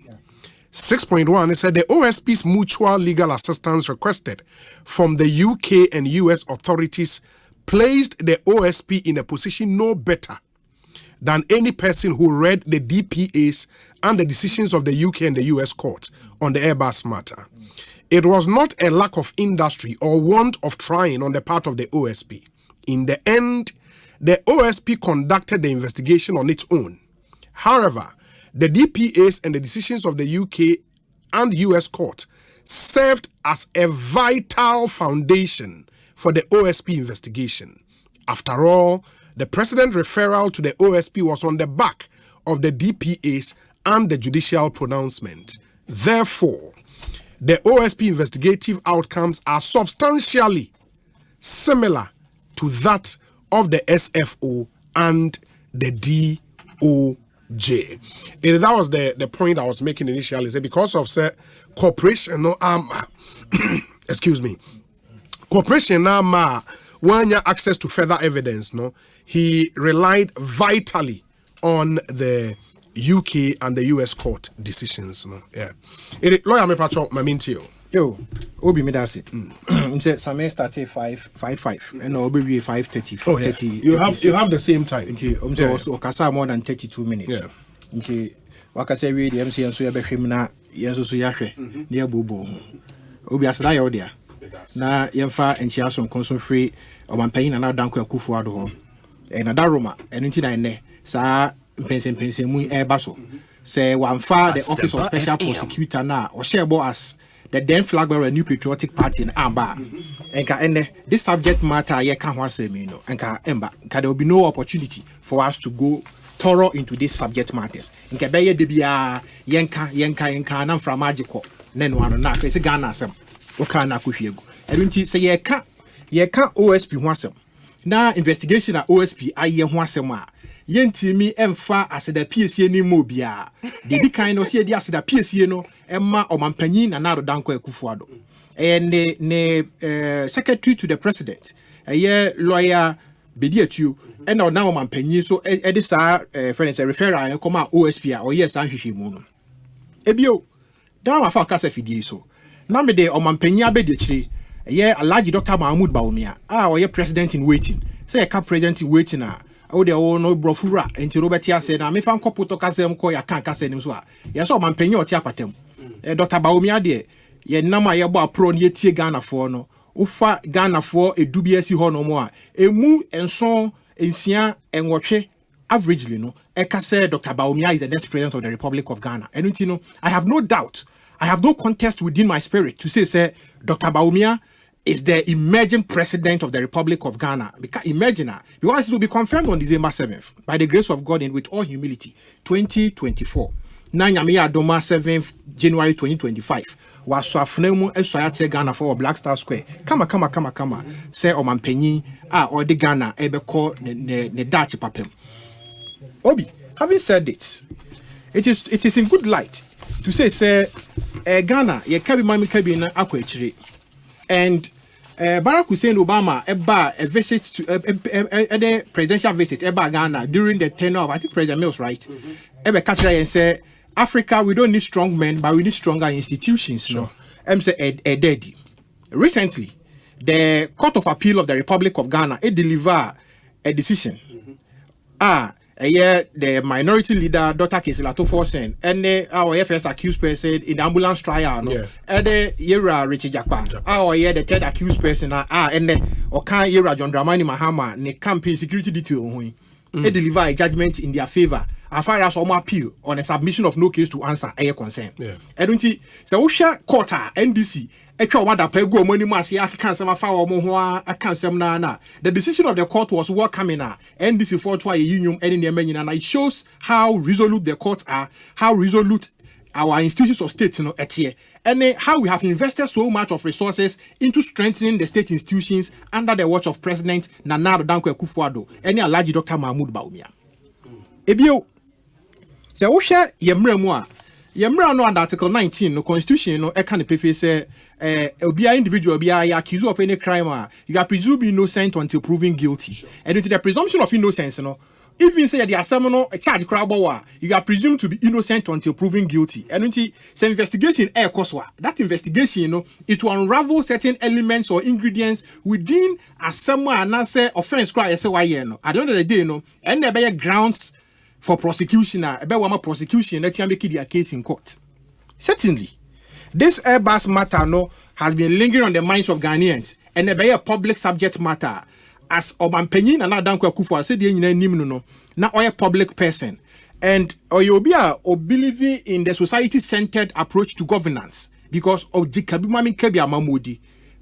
6.1, it said the OSP's mutual legal assistance requested from the UK and US authorities placed the OSP in a position no better than any person who read the DPAs and the decisions of the UK and the US courts on the Airbus matter. It was not a lack of industry or want of trying on the part of the OSP. In the end, the OSP conducted the investigation on its own. However, the DPAs and the decisions of the UK and US court served as a vital foundation for the OSP investigation. After all, the president's referral to the OSP was on the back of the DPAs and the judicial pronouncement. Therefore, the OSP investigative outcomes are substantially similar to that of the SFO and the DOJ. And that was the point I was making initially. Is because of cooperation, excuse me, cooperation now when access to further evidence, he relied vitally on the UK and the US court decisions. Yeah. Lawyer me pacho mamintio. Yo, Obi me that's it. Say Samuel started 5:55 and Obi be 5:30. Oh, yeah. 30. You have the same time. Also kasa more than 32 minutes. Yeah. Nti wakase we the MC enso ya behwem na yenso so ya hwe na ya bobo. Obi asada ya odia. Na yemfa enchia so nkonso free omampanyin na danko Akufo-Addo ho. Na daroma eno nti na ene sa mpensen mu Airbus so. Say wamfa the office of special prosecutor na o share as the then flag bearer New Patriotic Party in Amba. Enka ene this subject matter ye kan ho asemi no. Enka emba there will be no opportunity for us to go thorough into these subject matters. Enka beye de bia yenka na from magical nen wano na kwese Ghana asem. Oka na kuhwiegu. Enti say ye ka OSP ho asem. Na investigation na OSP aye ho asem a yentimi emfa aseda PSA ni mo bia. De di kind no se di aseda PSA no emma omampanyin na nado danko Akufo-Addo. Ne secretary to the president. Lawyer Bediatu and now omampanyin so edisa friends referral come OSP or yes anhwehwe mu no. Ebio da afa kasa fidie so. Na me de omampanyin abediachire Alaji Dr. Mahmoud Bawumia, or president in waiting. Say a cap president in waiting o de o no brofura enti Robert ya say na me fa nkopo to kasem ko ya kan kasem so a ye so man panyin o ti apatem Dr. Bawumia de ye nam a ye bo apro ne tie Ghana for no ufa Ghana for edubia si ho no mo a emu enson ensia enwotwe averagely no eka say Dr. Bawumia is the next president of the Republic of Ghana and you know I have no doubt, I have no contest within my spirit to say Dr. Bawumia is the emerging president of the Republic of Ghana. Because imagine because it will be confirmed on December 7th by the grace of God and with all humility 2024 Nanyamia Doma 7th January 2025 was Swafnemu Eswayache Ghana for Black Star Square. Kama say Omanpenyi or the Ghana Ebeko ne Dutch papem. Obi, having said it, it is in good light to say Ghana ye kabi mami kabi na akwechire and Barack Hussein Obama a visit to a presidential visit Ghana during the tenure of I think President Mills, right? Ebe catch and say Africa, we don't need strong men, but we need stronger institutions. Sure. No, say a daddy. Recently, the Court of Appeal of the Republic of Ghana delivered a decision. The minority leader Dr. Kesilato Forsen and our first accused person in the ambulance trial. No, and the Yera Richie Jakpa. The third accused person. And the Okan Yera John Dramani Mahama ne campaign security detail. They deliver a judgment in their favor as far as Oma appeal on a submission of no case to answer a concern. I don't see so court NDC the decision of the court was welcoming NDC for a union and it shows how resolute the courts are, how resolute our institutions of state and how we have invested so much of resources into strengthening the state institutions under the watch of President Nana Danko Akufo-Addo and Alhaji Dr. Mahmoud Bawumia. Ebio, the Osha Yemra no under Article 19 no Constitution no can preface say obia individual be accused of any crime you are presumed innocent until proven guilty. Sure. And into the presumption of innocence no even say the assemble a charge crowd you are presumed to be innocent until proven guilty. And until some investigation that investigation it will unravel certain elements or ingredients within a someone and answer offense cry say why at the end of the day and there be grounds for prosecution prosecution that can make their case in court. Certainly this Airbus matter has been lingering on the minds of Ghanaians and there be a public subject matter. As Obanpenyin and Adanko Akufo said, now a public person, and you believe in the society-centered approach to governance because of Jikabimami Kebia Mamudi.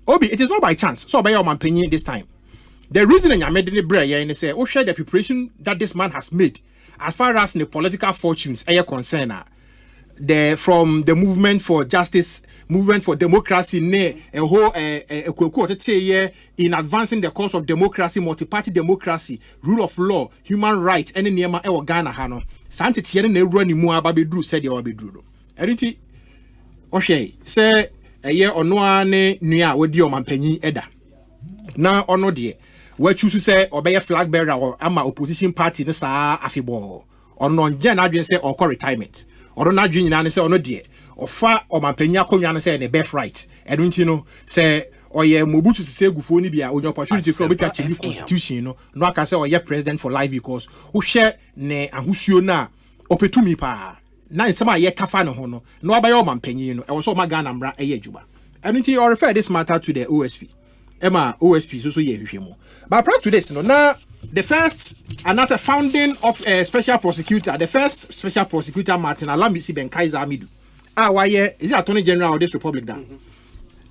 It is not by chance. So by Obanpenyin this time, the reason I made the break and say, share the preparation that this man has made as far as the political fortunes are concerned. From the movement for justice. Movement for democracy, in advancing the cause of democracy, multi-party democracy, rule of law, human rights, any nema ewa Ghana hano. Sante tiene ne rani mu ababedru said ya wabedru. Eriti Osei say ono ne nua wedi o mampanyin eda. Na ono de we choose say obey flag bearer or ama opposition party ne saa afibo. Ono nje na adwen say okọ retirement. Ono na adwen nyina ne say ono de ofa omampanya konwa no say the best right edunti say oye Mobutu Sese Gufo ni bia onye opportunity for better change constitution no aka say oye president for life because wo hwe ne ahosuo na opetumi pa na nsema ye kafa no ho no abaye omampanyi no e wo so magana mra eye adwuma edunti or refer this matter to the OSP Emma OSP so ye hwehwemu but prior to this na the first and as a founding of a special prosecutor the first special prosecutor Martin Alamisi Ben Kaiser Amidu why is the Attorney General of this Republic now?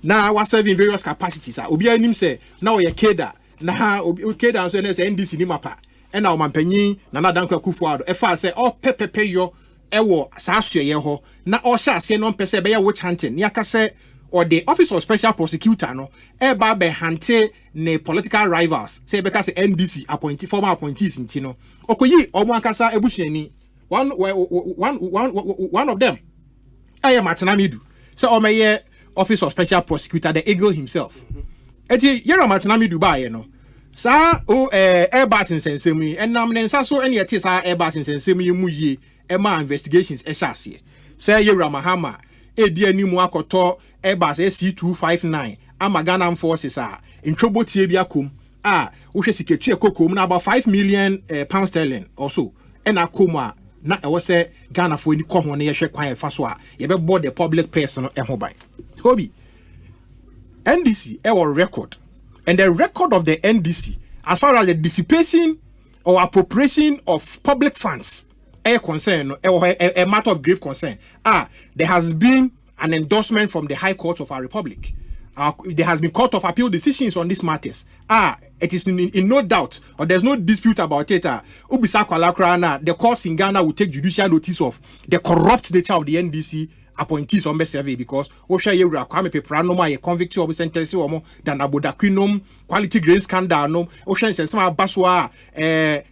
Now was serving various capacities. Obi anim say now we keda na keda so say NDC ni mapa. And now mampanyin Nana Danko Akufo-Addo. E fa say all pepepe yo ewo saasue ye ho na o sha ase no mpese be ya witch hunting. Ni aka say or the office of special prosecutor no e ba be hante ne political rivals. Say be ka say NDC appointee former appointees ntino. Okoyi omo akasa ebusuani one of them I am Martinamidu. So Omeye Office of Special Prosecutor, the Eagle himself. Eti Yera Martinamidu ba ye no. Sa Airbus in Sensemi and namnen so any atis Airbus in Sensemi mu ye ema investigations e shase. Say Yera Mahama e dia ni mu akoto Airbus SC259 ama Ghana forces in trouble tie bia kum wohwe siketua koko na about 5 million pound sterling or so and akoma na e was say Ghana for ni ko ho na ye hwe kwan fa so a ye be board the public person no e ho ban hobi NDC our record and the record of the NDC as far as the dissipation or appropriation of public funds a concern a matter of grave concern there has been an endorsement from the High Court of our Republic. There has been Court of Appeal decisions on these matters. It is in no doubt, or there's no dispute about it. The courts in Ghana will take judicial notice of the corrupt nature of the NDC appointees on the survey because Osha Yura Kwame Pepranoma, a convict of sentence or than Abodaquinum, quality grain scandal, Ocean Sensama Baswa,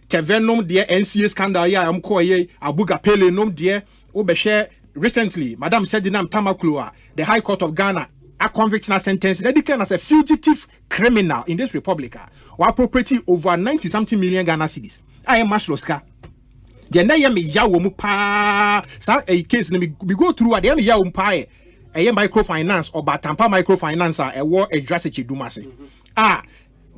Tevenum, dear NCA scandal, Amkoye, Abuga Pele, nom dear Obeshe. Recently, Madame Sedinam Tamaklua, the High Court of Ghana, a convict na sentence, they declared as a fugitive criminal in this republic, or property over 90-something million Ghana cedis. I am Masloska. The name is Yawumupa. A case, we go through at the end of Yawumpa, a microfinance or Batampa microfinance, a war a drastic dumase.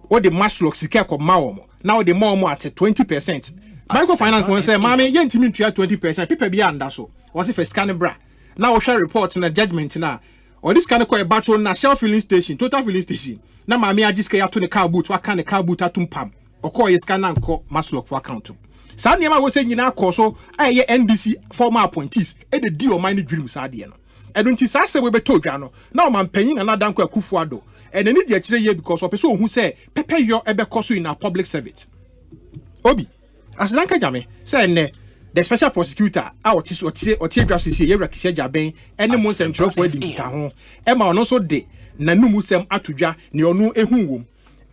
What the Masloska of Maomo. Now the more at 20%. Microfinance one say, Mammy, you intimate 20%. People beyond that so. Was if a scanning bra. Now we shall report in a judgment now. Or this kind of quite battle na Shell filling station, total filling station. Now mammy I just get to the car boot, what kind of car boot at pam. Or call a scanner and call Maslock for account. Sanyama was saying in our course, so I NDC former appointees, and the deal minded dreams are the end. And don't you say we be told Jano. Now man paying another danko kufuado. And then it actually because of person who say prepare your ebe course in our public service. Obi, as Lanka Jame, say the special prosecutor or teardrops here Ekosiise Jaben any months and 12 wedding ho Emma no so de na numusem atudwa ne onu ehun wom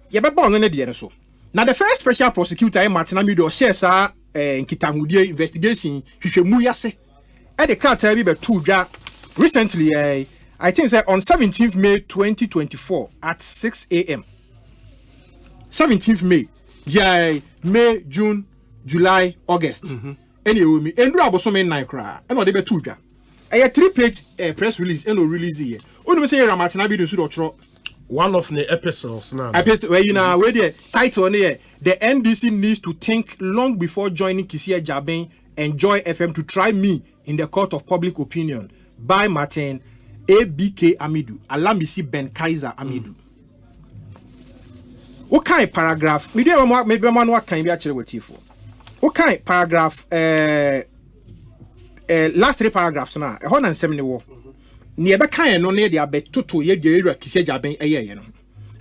ye beba ono ne de so na the first special prosecutor Martin Amido share sa nkitahudie investigation hwehwemu yase e de cartel bi betudwa recently I think say on 17th May 2024 at 6 a.m. 17th May May, June, July, August. Anyway, me endro abosomen 9 kra. E no de betu dwa. A 3-page press release e no release here. Onu me say Ramatina bi do su do one of the epistles now. Epistle where you know where the title here. The NDC needs to think long before joining Ekosiise Jaben and Joy FM to try me in the court of public opinion by Martin ABK Amidu. Alamisi Ben Kaiser Amidu. Okay, paragraph. Maybe one what can be actually with you for. Okay, paragraph. Last 3 paragraphs now. 170 wo. Ni ebe kan no na dia betoto ye de Ekosiise Jaben eye no.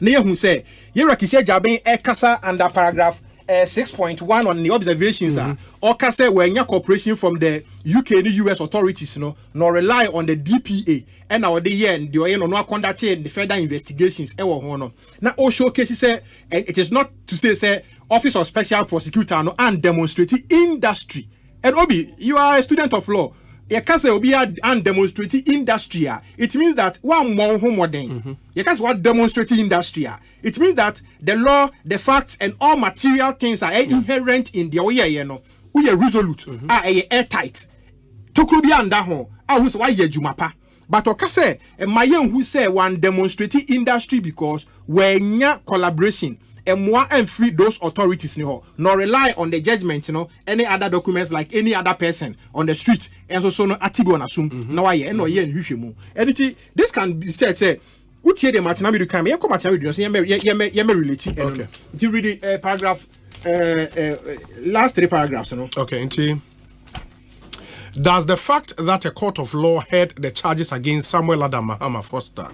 Na ye hu say ye Ekosiise Jaben e kasa under paragraph 6.1 on the observations or kasa we nya cooperation from the UK and the US authorities no nor rely on the DPA and our the year and the no conduct the further investigations e wo ho no. Na o showcase say it is not to say Office of Special Prosecutor no and demonstrating industry. And Obi, you are a student of law. You can say Obi and demonstrating industry. It means that one more modern. You can say what demonstrating industry. It means that the law, the facts, and all material things are inherent in the way we are resolute, are airtight. Tokubi and Daho, I was why ye jumapa. But okase, my young who say one demonstrating industry because when ya collaboration. And more and free those authorities nor rely on the judgment, any other documents like any other person on the street. And so no atigo and assume no ye no ye and this can be said say what the Martin Amidu come here come Martin Amidu ye relate. Okay. Do you read the paragraph last 3 paragraphs, Okay, into does the fact that a court of law heard the charges against Samuel Adam Mahama Foster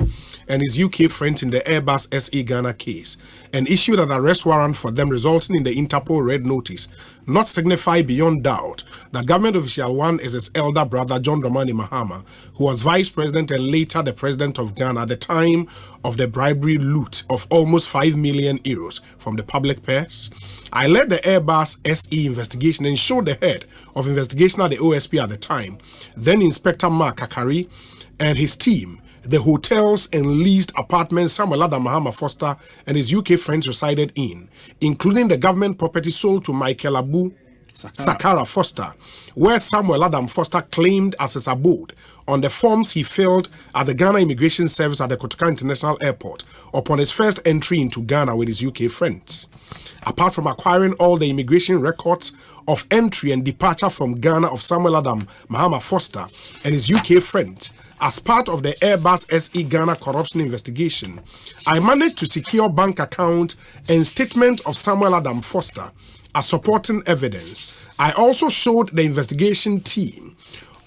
and his UK friends in the Airbus SE Ghana case and issued an arrest warrant for them resulting in the Interpol red notice not signify beyond doubt that government official 1 is its elder brother John Dramani Mahama, who was vice president and later the president of Ghana at the time of the bribery loot of almost 5 million euros from the public purse? I led the Airbus SE investigation and showed the head of investigation at the OSP at the time, then Inspector Mark Kakari and his team, the hotels and leased apartments Samuel Adam Mahama Foster and his UK friends resided in, including the government property sold to Michael Abu Sakara Foster, where Samuel Adam Foster claimed as his abode on the forms he filled at the Ghana Immigration Service at the Kotoka International Airport upon his first entry into Ghana with his UK friends. Apart from acquiring all the immigration records of entry and departure from Ghana of Samuel Adam Mahama Foster and his UK friend, as part of the Airbus SE Ghana corruption investigation, I managed to secure bank account and statement of Samuel Adam Foster as supporting evidence. I also showed the investigation team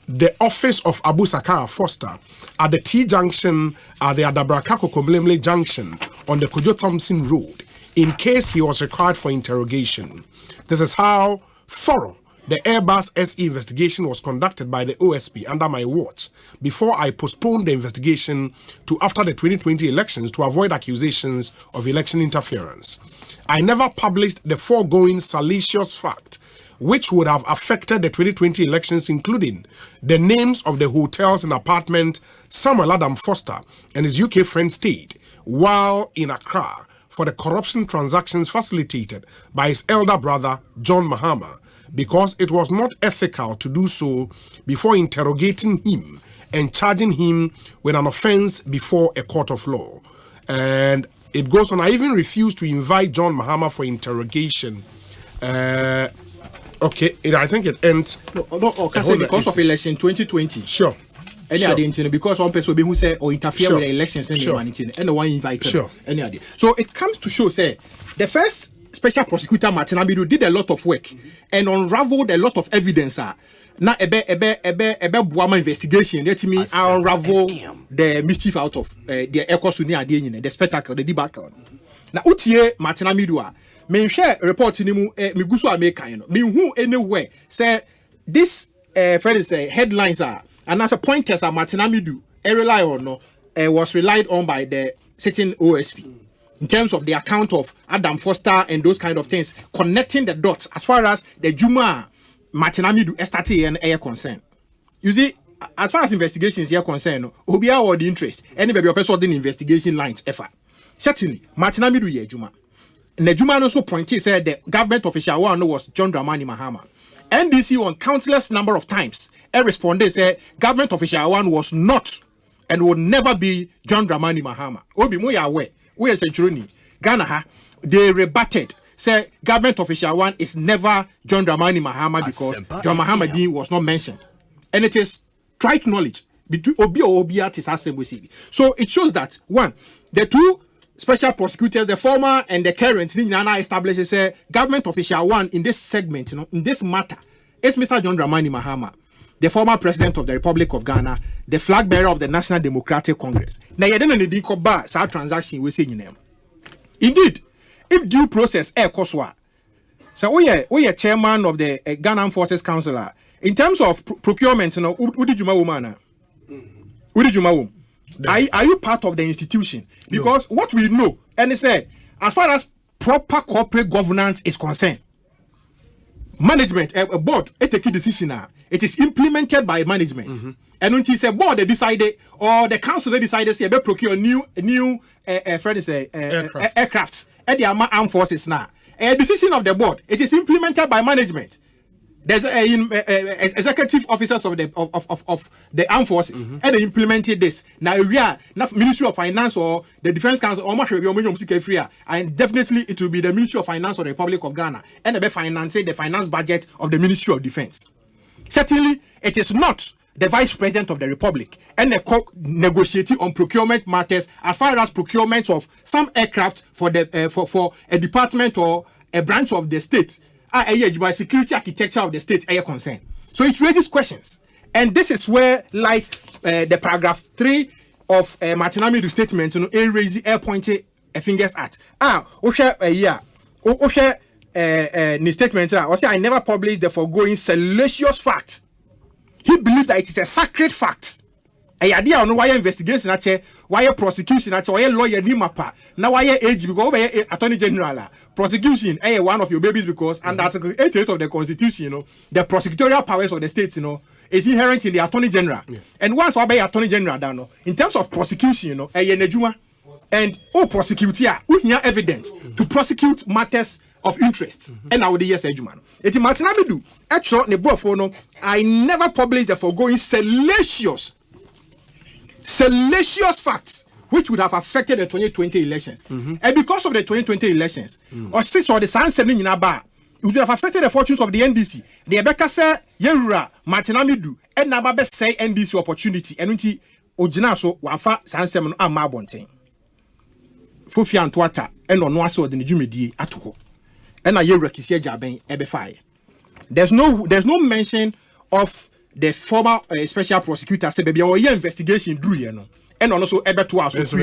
the office of Abu Sakara Foster at the T-junction at the Adabra-Kako-Komlemle junction on the Kojo Thompson Road in case he was required for interrogation. This is how thorough the Airbus SE investigation was conducted by the OSP under my watch before I postponed the investigation to after the 2020 elections to avoid accusations of election interference. I never published the foregoing salacious fact which would have affected the 2020 elections, including the names of the hotels and apartment Samuel Adam Foster and his UK friend stayed while in Accra for the corruption transactions facilitated by his elder brother John Mahama, because it was not ethical to do so before interrogating him and charging him with an offense before a court of law. And it goes on, I even refused to invite John Mahama for interrogation. Okay, I think it ends. Because of election 2020. Sure. Because one person who say or interfere with the elections and the one invited. Sure. So it comes to show, say, the first special prosecutor Martin Abidu did a lot of work and unraveled a lot of evidence. Now buama investigation. Let me unravel the mischief out of the Ekosiise, the spectacle, the debacle. Now utie Martin Abidu me share report ni mu me guso America no me hu anywhere say this friend say headlines are and as a pointers are Martin Abidu rely on no was relied on by the sitting OSP in terms of the account of Adam Foster and those kind of things, connecting the dots as far as the Juma Martin Abidu started and air concern. You see, as far as investigations are concerned, Obia or the interest, anybody person in investigation lines effort. Certainly, Martin Abidu ye Juma. Nejuma also pointed said the government official one was John Dramani Mahama. NDC on countless number of times responded said government official one was not and would never be John Dramani Mahama. Obi mo ya aware. We as a journey, Ghana, they rebutted, say government official one is never John Dramani Mahama because Asempa John Mahama Dean was not mentioned. And it is trite knowledge between Obi or Obiat is Asempa. So it shows that one, the two special prosecutors, the former and the current, Nana establishes a government official one in this segment, in this matter, is Mr. John Dramani Mahama, the former president of the Republic of Ghana, the flag bearer of the National Democratic Congress. Now, you don't need to buy such transaction we say in them. Indeed, if due process koswa, so we are chairman of the Ghana Forces Council. In terms of procurement, who did you woman? Who did you are you part of the institution? Because what we know, and they said, as far as proper corporate governance is concerned, management, a board, it take a decision now. It is implemented by management. And when he said board they decided or the council they decided say they procure new aircrafts at the armed forces now. A decision of the board, it is implemented by management. There's executive officers of the armed forces and they implemented this. Now we are not Ministry of Finance or the Defense Council or much and definitely it will be the Ministry of Finance of the Republic of Ghana and they financing the finance budget of the Ministry of Defense. Certainly, it is not the Vice President of the Republic and the negotiating on procurement matters as far as procurement of some aircraft for the for a department or a branch of the state, by security architecture of the state are concerned. So it raises questions, and this is where, like the paragraph 3 of Martin Abidu's statement, raise pointed fingers at. In his statement, I never published the foregoing salacious fact. He believed that it is a sacred fact. I idea on why investigation, why prosecution, why lawyer Nimapa, now why age because Attorney General prosecution, one of your babies because under Article 88 of the Constitution, the prosecutorial powers of the states, is inherent in the Attorney General. Yeah. And once I Attorney General down, in terms of prosecution, and prosecute here, we have evidence to prosecute matters of interest. And I would yes, Edgeman. It Martinamidu, actually, the Buffalo, I never published the foregoing salacious facts which would have affected the 2020 elections. And because of the 2020 elections, or 6 or the San Seven in Aba, it would have affected the fortunes of the NDC. The Ebeka said, Yerura, Martinamidu, and Nababe say NDC opportunity, and unti Ojinaso, Wafa, San Seven, and Mabonte. Fufi Antuata, and on Waso, the Jumedi, Atuho. And a Yerura Kisia Jaben, Ebefai. There's no mention of the former special prosecutor said, baby, our investigation drew, you know. And also to us. There's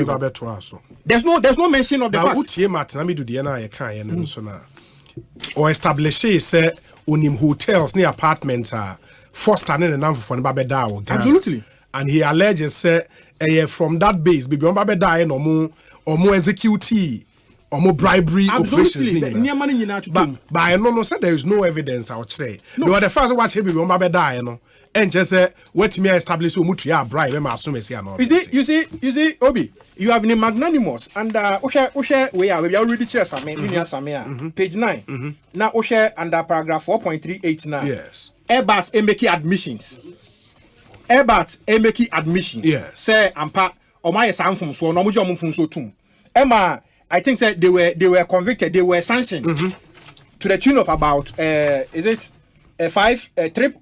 no mention of the fact. Or establish say unim hotels near apartments are first and then the for Babeda. Absolutely. And he alleges say from that base, baby on Babeda or more executee or more bribery operations. But I know said there is no evidence out there. No, the first watch baby on Babeda, you know. And just say, what me establish mutual bribe, I'm assuming. You see, Obi, you have been magnanimous, and we already check some, page 9. Now, under paragraph 4.38 now. Yes. Airbus making admissions. Yes. Say, Ampa, or my son from so, no more from so too. Emma, I think that they were convicted, they were sanctioned to the tune of about, is it 3.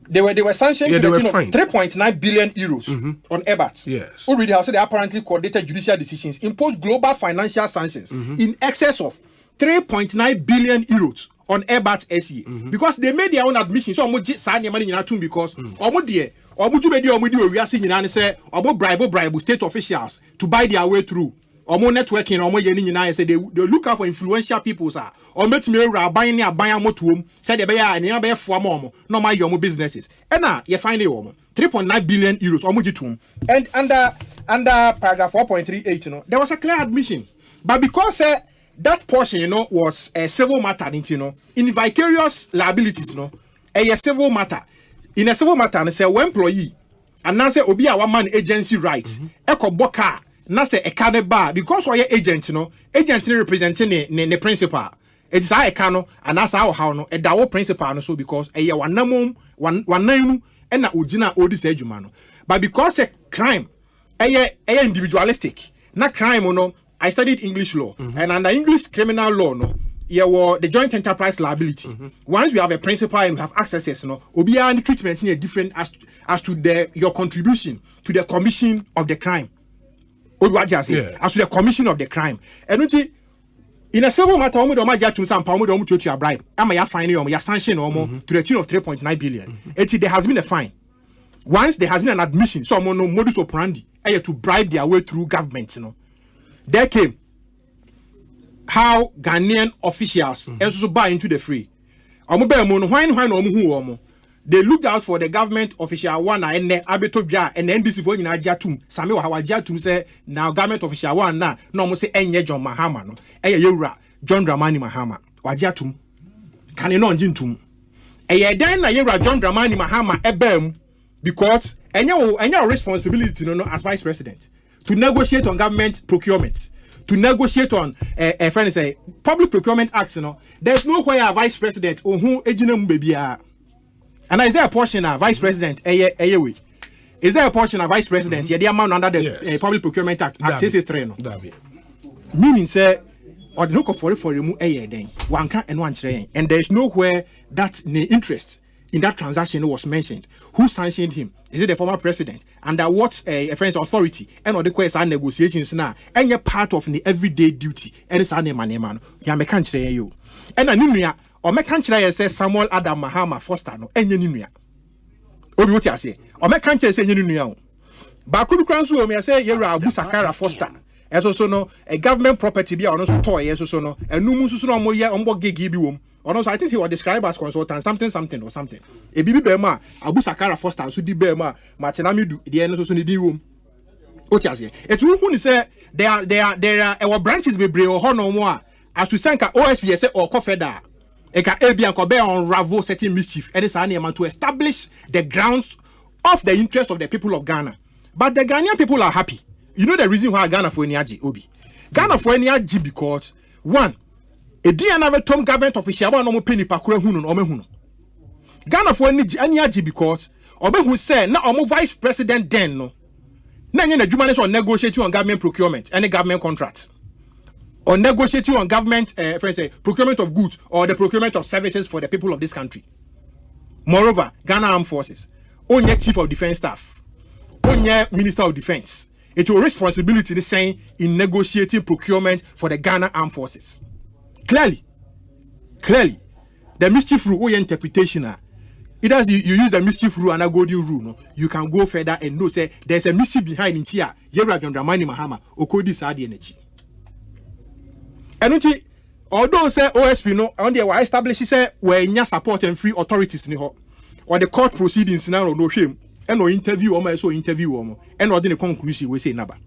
They were sanctioned to the tune of 3.9 billion euros on Airbus. Yes. Already, how they apparently coordinated judicial decisions, imposed global financial sanctions in excess of 3.9 billion euros on Airbus SE because they made their own admission. So, money in because bribe state officials to buy their way through. Or more networking, or more say they look out for influential people, sir. Or met me buying near buying more to them, said they buy and near for more, no my young businesses. And now you find a woman 3.9 billion euros or more to them. And under paragraph 4.38, you know, there was a clear admission. But because that portion, you know, was a civil matter, you know, in vicarious liabilities, you know, a civil matter. In a civil matter, and say one employee, and now say Obi our man agency rights, Echo Boka. Na say a bar because we agent, you know, agent representing the principal. It's a cano and that's how no a dawo principal no so because a one name and na ujina odi say jumano. But because a crime a individualistic, not crime no. I studied English law and under English criminal law no. Yeah, the joint enterprise liability. Once we have a principal and we have accesses, you know, obi and treatment in a different as to your contribution to the commission of the crime. As to the commission of the crime. And in a civil matter, to bribe. Am I finding or sanction to the tune of 3.9 billion? There has been a fine. Once there has been an admission, someone no modus operandi to bribe their way through government, you know. There came how Ghanaian officials also buy into the free. They looked out for the government official one and Abetobia and NBC for in Ajatum. Samuel Hawajatum say now government official one na no mo say enye John Mahama no. Yewura John Dramani Mahama. Wajatum. Can you not jintum? Den na Yewura John Dramani Mahama ebem because enye responsibility no as vice president to negotiate on government procurement. To negotiate on a friend say public procurement acts, you know. There's no way a vice president or who ejinem baby. And is there a portion of vice president? Is there a portion of vice president? Yeah, the amount under the Public Procurement Act. Meaning, say, or the no for remove then one can and one train, and there is nowhere that the interest in that transaction was mentioned. Who sanctioned him? Is it the former president? Under what a friend's authority? And all the questions and negotiations now, and you're part of the everyday duty. And it's an man. You me can't you. And I knew or me can't say Samuel Adam Mahama Foster no enye ninuya. Obi what you say? Or me can't say ninuya. But could be me say Yera Abu Sakara Foster. As also no a government property be on so toy as also no and no musu no mo ye ombo gigi bi wom. Or I think he was described as consultant something or something. A bibi bema Abu Sakara Foster so di bema Martinamidu the end so ni di wom. What you say? It's who say there are our branches be bre or no more as to sanka OSPS or Kofeda. Eka Ebi and Kobe unravel certain mischief and it's an to establish the grounds of the interest of the people of Ghana. But the Ghanaian people are happy. You know the reason why Ghana for Niaji Obi. Ghana for Niaji because one, edi another tom government official ba no mo penny pakura hunu no omehunu Ghana for any aji because obehu say na omo vice president den no na nye na dwuma ne so negotiate on government procurement any government contract or negotiating on government procurement of goods or the procurement of services for the people of this country. Moreover, Ghana Armed Forces, only Chief of Defense Staff, only Minister of Defense. It's your responsibility the same in negotiating procurement for the Ghana Armed Forces. Clearly, the mischief rule, interpretation, either you use the mischief rule and a golden rule, no, you can go further and know say there's a mischief behind it here. Yera John Dramani Mahama, Okodi Sadi energy. And although say OSP no on the establish say we nya support and free authorities ni ho or the court proceedings now no shame and no interview or my so interview or and or the conclusion we say naba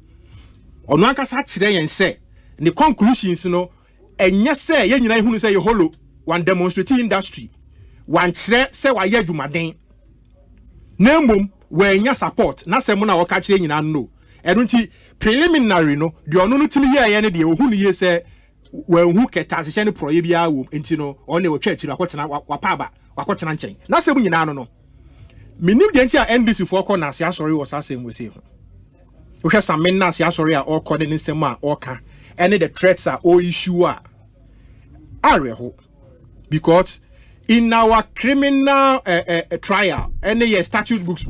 ono aka sa kire yen say the conclusions no enya say yen nyina hu say ye holo one demonstrating industry one kire say wa ye adwumaden na mom we nya support na say mo na wo ka kire nyina no eno nti preliminary no the ono no timi ye ne de ohunu ye say when who keta se ne proye bia wo enti no on ne wo twa akira kwotena wapaba wakotena nchen na se munyina no minim de nti a NDC for corner se asori wo sa sem we se ho wo hwe sam na se asori a all code ne nsem a oka ene the threats are all issue a areho because in our criminal trial any your statute books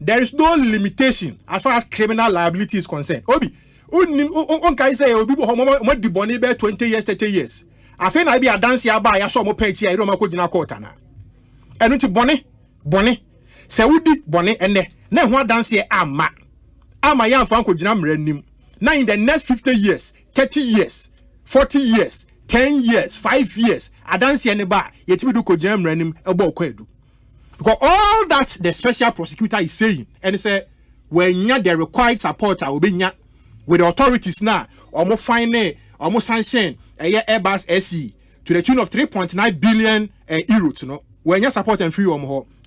there is no limitation as far as criminal liability is concerned obi on kai say obi mo di boni be 20 years 30 years afi na bi adanse aba ya so mo pa chi a iro ma ko gina court na enu ti boni se wudi boni ene na ho adanse ama ya mfa ko gina mranim na in the next 50 years 30 years 40 years 10 years 5 years adanse ene ba yetibi do ko gina mranim ebo ko edu because all that the special prosecutor is saying and say when nya the required support obenya with the authorities now, almost fine, almost sanction Airbus SE to the tune of 3.9 billion euros. You know, when you support and free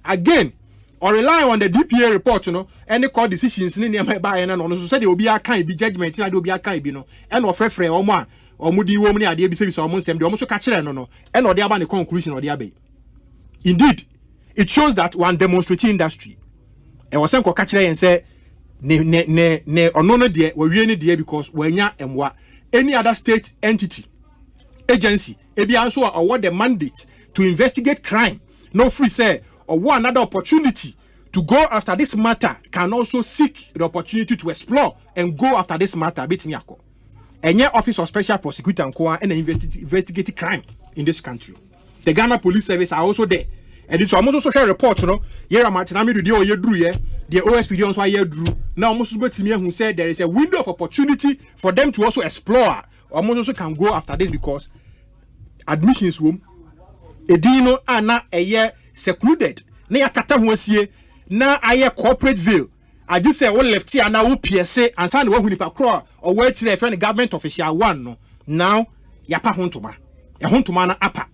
again, or rely on the DPA report, you know, any court decisions in the by and on so said there will be a kind be judgment, there will be a kind, you know, and of free or more or moody woman idea be service almost them, they almost catch it, no, and or the other conclusion or the abbey. Indeed, it shows that one demonstrating industry. And was saying catch and say. Ne onono de we wieni de because wanya emwa any other state entity agency ebi also award the mandate to investigate crime no free say or one another opportunity to go after this matter can also seek the opportunity to explore and go after this matter betimi akọ enye office of special prosecutor nko and investigate crime in this country. The Ghana Police Service are also there. And it's almost also share report, you know. Yera Martinami do ye drew ye, the OSPD also ye drew. Now almost who said there is a window of opportunity for them to also explore. Almost also can go after this because admissions room edino ana a year secluded. Na yakata huesie na aye corporate veil. I just say all left here now PSA and sign one who crow or wait till the government official one no. Now yapa huntuma. Ya huntuma na apa.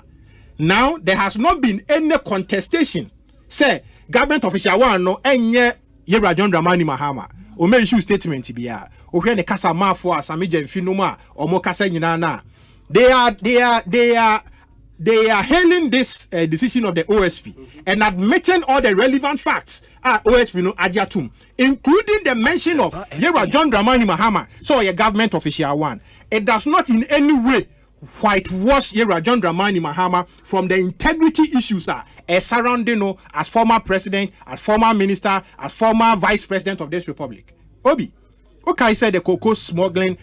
Now there has not been any contestation. Say government official one no enye Yera John Dramani Mahama. O me issue statement biya. O hwe ne kasa ma for asameje finuma o mo kasa nyina na. They are hailing this decision of the OSP and admitting all the relevant facts. OSP no ajatum, including the mention of Yera John Dramani Mahama. So a government official one. It does not in any way whitewash Yera John Dramani Mahama from the integrity issues surrounding as former president, as former minister, as former vice president of this republic. Obi, okay, said the cocoa smuggling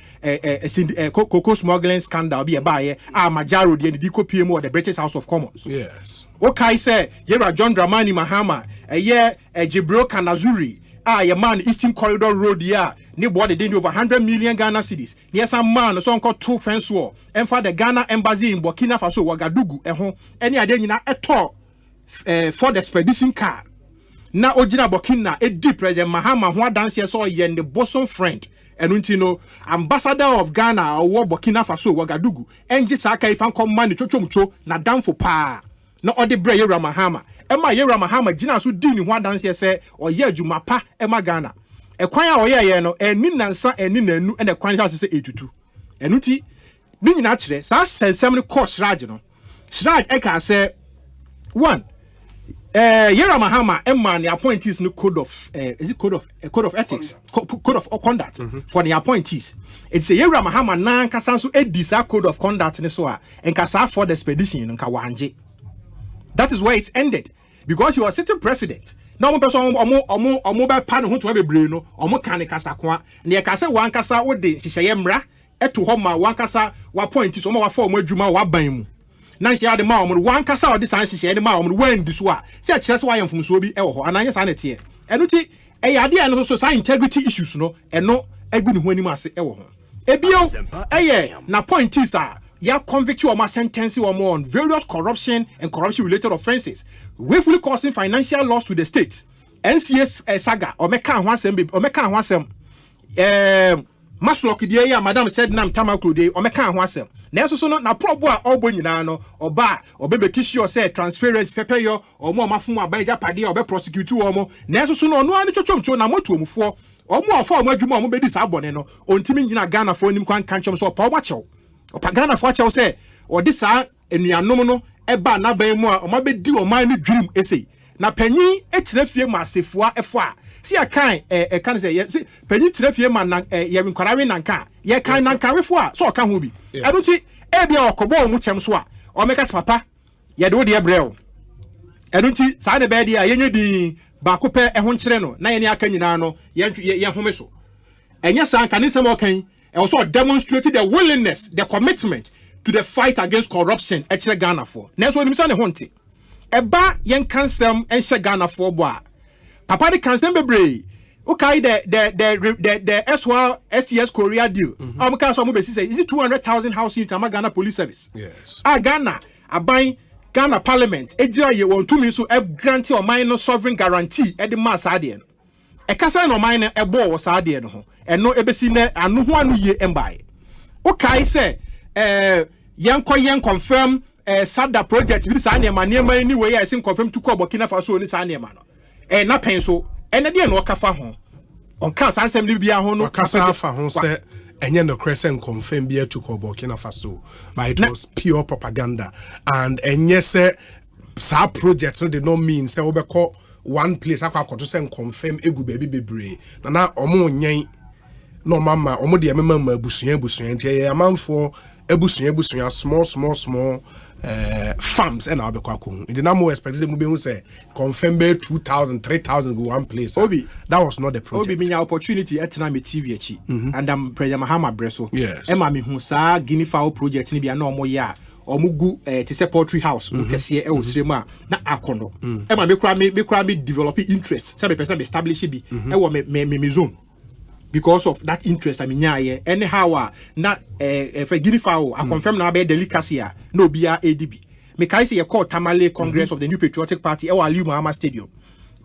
scandal be a buyer. Majaro the Diko PMO of the British House of Commons. Yes. Okay, said Yera John Dramani Mahama, a year Jibril Kanazuri. Your man Eastern Corridor Road here. Ni boy they did over 100 million Ghana cedis. Yes, a man so called two fence war. And for the Ghana embassy in Burkina Faso, Ouagadougou, any idea at all for the expedition car. Now Ojina Burkina, a deep President Mahama, who dance here saw yen the bosom friend. And you ambassador of Ghana or Burkina Faso, Ouagadougou, and just aka if I'm come man chochomcho na down for pa. No other bray Yera Mahama. Emma Yera Mahama Jina so dini who dance here say or ye Jumapa Emma Ghana. A kwanya or ye no and ninansa and ninu and a kwanya say 82. And ni nyina kire sa sensem no course Siraj no Siraj e can say one Yera Mahama Emma the appointees no code of is it code of ethics code of conduct for the appointees. It's a Yera Mahama nan kasa so edisa code of conduct ne so a nkasa for the expedition nka wanje. That is where it ended because he was sitting president. Now one person omo ba pa ne ho to bebre no omo kan ne kasa kwa ne kasa wan kasa wo de hihye mra eto ho ma wan kasa wa appointees omo wa form adwuma wa ban mu. Nancy had the mom one cassa or the science she had the mom when this war. See a chess why I'm from Sobi or and I just here. And a idea and also integrity issues no and no a good when you must say na point is ya convict you or my sentence or more on various corruption and corruption related offenses, willfully causing financial loss to the state. NCS saga or meka wasem Maslock dia madam said nam tamaklude or meka wasem. Neso so na probo a obo nyina no oba obemeki sure say transparency pepper yo omo mafun abaja pade obe prosecute omo neso so no anu chochomcho na moto omufo omo afọ omo adwuma omo bedi sa bone no ontimi nyina Ghana fo nim kwan kanchom so opa omachew opa Ghana fo achew say odi sa enuanom no eba na ban mu a omo bedi oman ni dwirim esei na panyin etire fie masefua efo a si akan kan say panyin tire fie ma na ye nkwarawe nanka ye kan nanka wefo a so ka ho bi enuti ebia okobo omu chem so a o meka papa ye de wo de ebrel enuti sa ne be dia yenye di ba ko pe ho nkire no na ye ne aka nyina no ye home so enya san kan nsem okan e also demonstrate the willingness the commitment to the fight against corruption ekire Ghana for na so nimsa ne ho nte eba yen kansem enhye Ghana for bo a papa de kansem bebre okay the S1 STS Korea deal so mo be say is it 200,000 house units Ghana police service yes Ghana aban Ghana parliament ejira ye won tumi so e grant your minor sovereign guarantee e de mass ade no e kasa no minor e bo wo sa ade no ho eno ebesi na anu ho anu ye embae okay say yen confirm SADA project bi sa na ma ni we ya sin confirm to ko Burkina Faso ni sa na ma no na pen so ene de no kafa ho on kan sansem ni bia ho no kasa fa ho se enye no crescent confirm bia to ko Burkina Faso but it was pure propaganda and enye se sa project no did not mean say obekọ one place akwa to say confirm egu baby bebre na omo nyen no mama omo de mama abusuan ntie amanfo abusuan small farms and abekwa in the number expected mu be hu say confirm be 2,000 3,000 go one place Obi, that was not the project Obi minya opportunity etna me TV achi and am President Mahama Breso yes ema me hu sa Guinea fowl project ni bia na omo ya omugu to say poultry house ukese e osiremu a na akono ema me kura me develop interest say be person establish bi e wo me zone because of that interest I mean yeah anyhow na for Guinea fowl I confirm na be delicacy no bia ADB me kai say call Tamale Congress of the New Patriotic Party e wa Aliu Mahama Stadium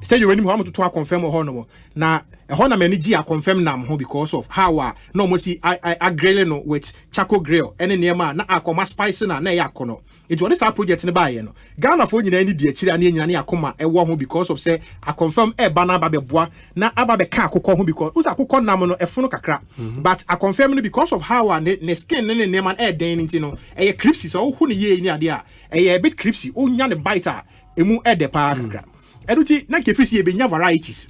when him want to confirm ho no na ho na many gi confirm nam ho because of how no mo see I grill no with charcoal grill any near na akoma spice na ya kono it was this project ne baye no Ghana for nyina ni di akira ne nyina ne akoma e wo ho because of say I confirm e ba na ba be boa na aba be ka akokọ ho because usa akokọ nam no efono kakra but I confirm no because of how ne skin ne ne man e den nti no e cripsy so hu ne ye ni ade a e bit cripsy onya ne bite a emu e de pa kakra eduti na kefisi e benya varieties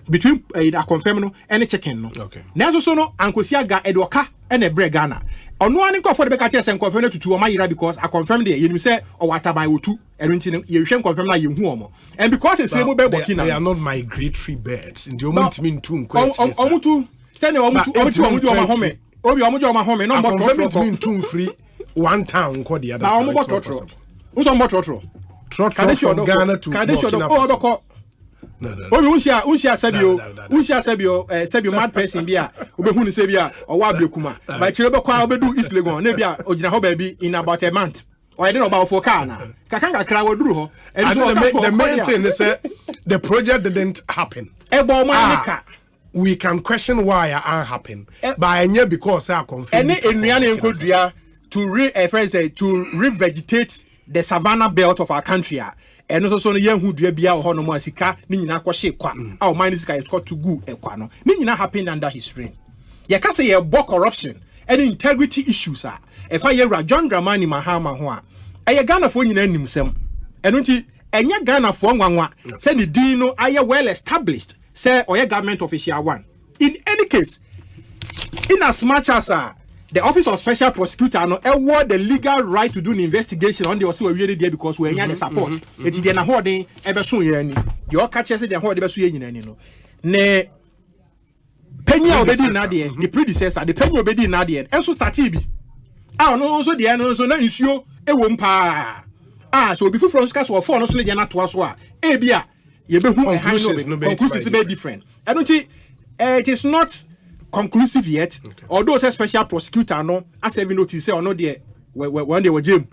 between I confirm no and chicken no okay na so no ankosia ga edoka and e bre Ghana ono ani ko for the beka test and confirm to o ma yira because I confirm there you say o wataban otu erunti no ye hwe confirm na ye hu omo and because e say mo be Burkina they are not migratory birds in the moment mean to nkwe omutu say na omutu o ma home obi omuju o ma home no more confirm mean to free one town ko the other na omo trotro uso mo trotro from Ghana to Burkina Faso. Obi unsia sabio mad person bia obehu ni sebia o wa blekuma ba chire be kwa obedu East Legon na bia ogina ho ba bi in about a month or I don't know about for car na kakanga kra woduru ho and the main thing is the project didn't happen we can question why it happen but enye because I confirm any enuane enkodua to revegetate the savannah belt of our country and also no yen hu dua bia ho no mo asika ni nyina ko hye kwa our mine sika is got to go ekwa no ni nyina happen under his reign ye ka say ye bo corruption any integrity issues are. If I hear John Dramani Mahama Hua, I Ghana for you name sem. And when Ghana for one, say the Dino, I well established, say or government official one. In any case, in as much as the Office of Special Prosecutor no award the legal right to do an investigation on the also really there because we the support. It's the na holding ever soon yani. The all catches the hold ever soon yani no. Ne penny obedi na there, the predecessor, the penny obedi na there. And so start bi. No so there no so na nsuo e wo mpa. So before from scars or for no so dey na to aso a. E bia ye be hu conclusions be different. I don't think it is not conclusive yet, although a special prosecutor no as even notice or no there when they were jail.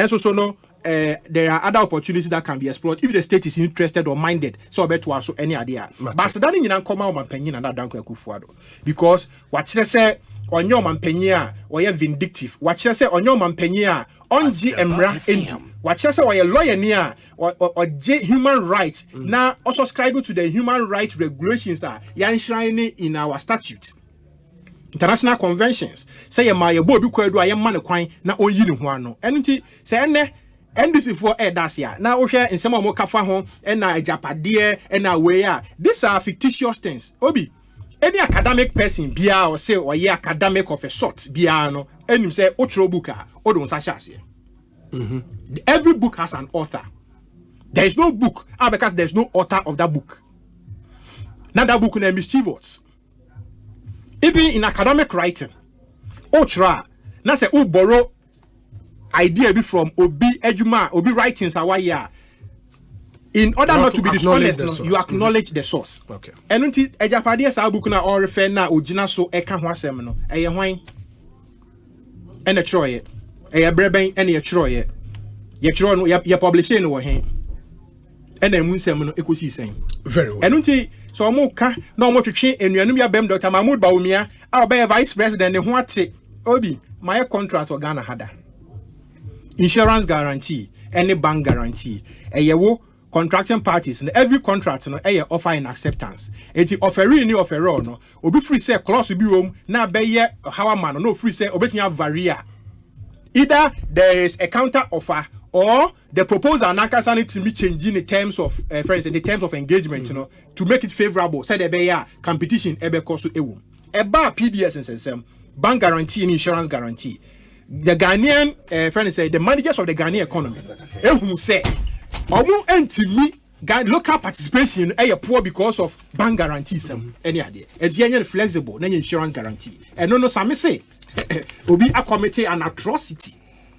So no there are other opportunities that can be explored if the state is interested or minded. So bet to also any idea. But so that in come out man penny and that danko Akufo-Addo because what she say on your man penny or you vindictive. What she say on your man penny on GMRA endi. What she say or you lawyer near or human rights now also subscribe to the human rights regulations are enshrined in our statute. International conventions say ma ye bo bi kwadu aye man kwan na onyi ne ho ano. Enti say ene NDC for that's ya. Now we share in some more kafa ho and na japade and na we these are fictitious things. Obi any academic person bia or say or ye academic of a sort bia no enim say otro book o don sa shase. Every book has an author. There is no book because there is no author of that book. Now that book is mischievous. Even in academic writing, Otra, now say borrow idea be from Obi Ejuma, Obi writings are why in order not to be dishonest, you acknowledge the source. Okay. And until Ejapadi sa book na or refer na ojina so eka ho asem no, eye hwan and a troye. A breben and a troye. Ye tro no ye publishing no he. And then munsem no Ekosiisen. Very well. And until so mo ka na mo twetwe enuanum ya bem Dr. Mahmoud Bawumia a be vice president ne ho ate obi my contract or Ghana hada. Insurance guarantee, any bank guarantee. Eyewo contracting parties and every contract no offer in acceptance. Eti offering ni offer no obi free say clause bi wom na be ye how man no free say obetnya varia. Either there is a counter offer or the proposal nakasa need to be changing the terms of friends in the terms of engagement to make it favorable. Say there be competition ebe koso ewu. Eba PDS and sensem bank guarantee and insurance guarantee. The Ghanaian friend say the managers of the Ghanaian economy who say omu entimi local participation poor because of bank guarantees any idea it's flexible na insurance guarantee and no some say obi a committee an atrocity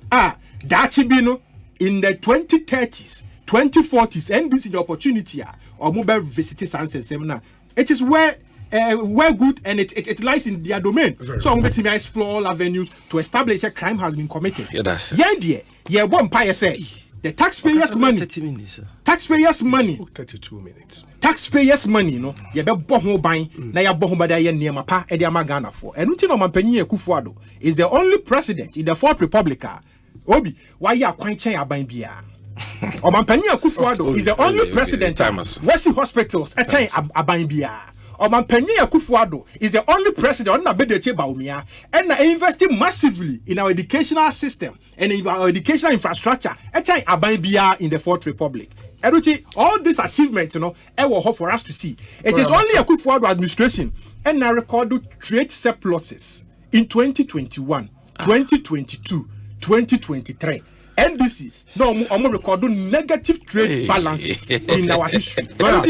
that be no in the 2030s 2040s and this is the opportunity or mobile visiting science seminar it is where good and it lies in their domain. So I'm going to explore all avenues to establish a crime has been committed. One pie say the taxpayers' money. 32 minutes. Taxpayers' money, no. You be boho buying. Na ya boho bada ye niema pa edi amagana for. And until no manpenyi Akufo-Addo is the only president in the Fourth Republic. Obi, why ya quite chen aban bia? O manpenyi Akufo-Addo is the only president. West hospitals chen aban bia. Omanpenyi Akufo-Addo is the only president na bedeche Bawumia and investing massively in our educational system and in our educational infrastructure in the Fourth Republic. All these achievements, for us to see. It is only Akufo-Addo administration and now recorded trade surpluses in 2021, 2022, 2023. NDC no omo record negative trade balance in our history. Na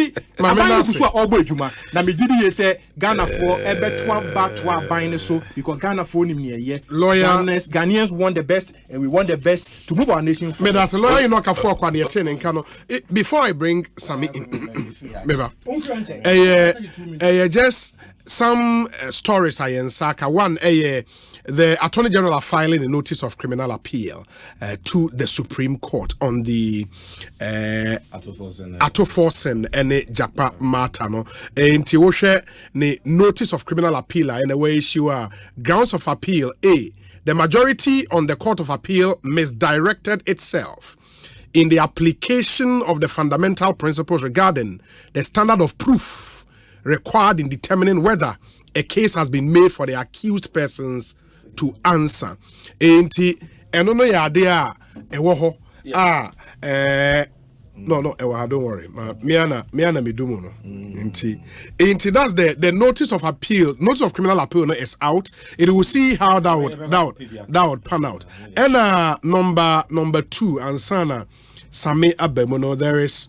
me gidi say Ghana for ebetwa batwa ban so because Ghana for nim here. Ghanaians want the best and we want the best to move our nation forward. Me that's a lawyer no ka for kwa na ten nkano. Before I bring Sami in. Meba. Just some stories I in Saka one the Attorney General are filing a notice of criminal appeal to the Supreme Court on the Atoforsen and Japa matter. No, inti wo hwe ne notice of criminal appeal in a way issue grounds of appeal. The majority on the Court of Appeal misdirected itself in the application of the fundamental principles regarding the standard of proof required in determining whether a case has been made for the accused person's to answer. Enti eno no yade a ewo ho no don't worry. Miana medumo no. Inti that's the notice of appeal, notice of criminal appeal is out. It will see how that would pan out. And number 2 ansana Sami Abemono, there is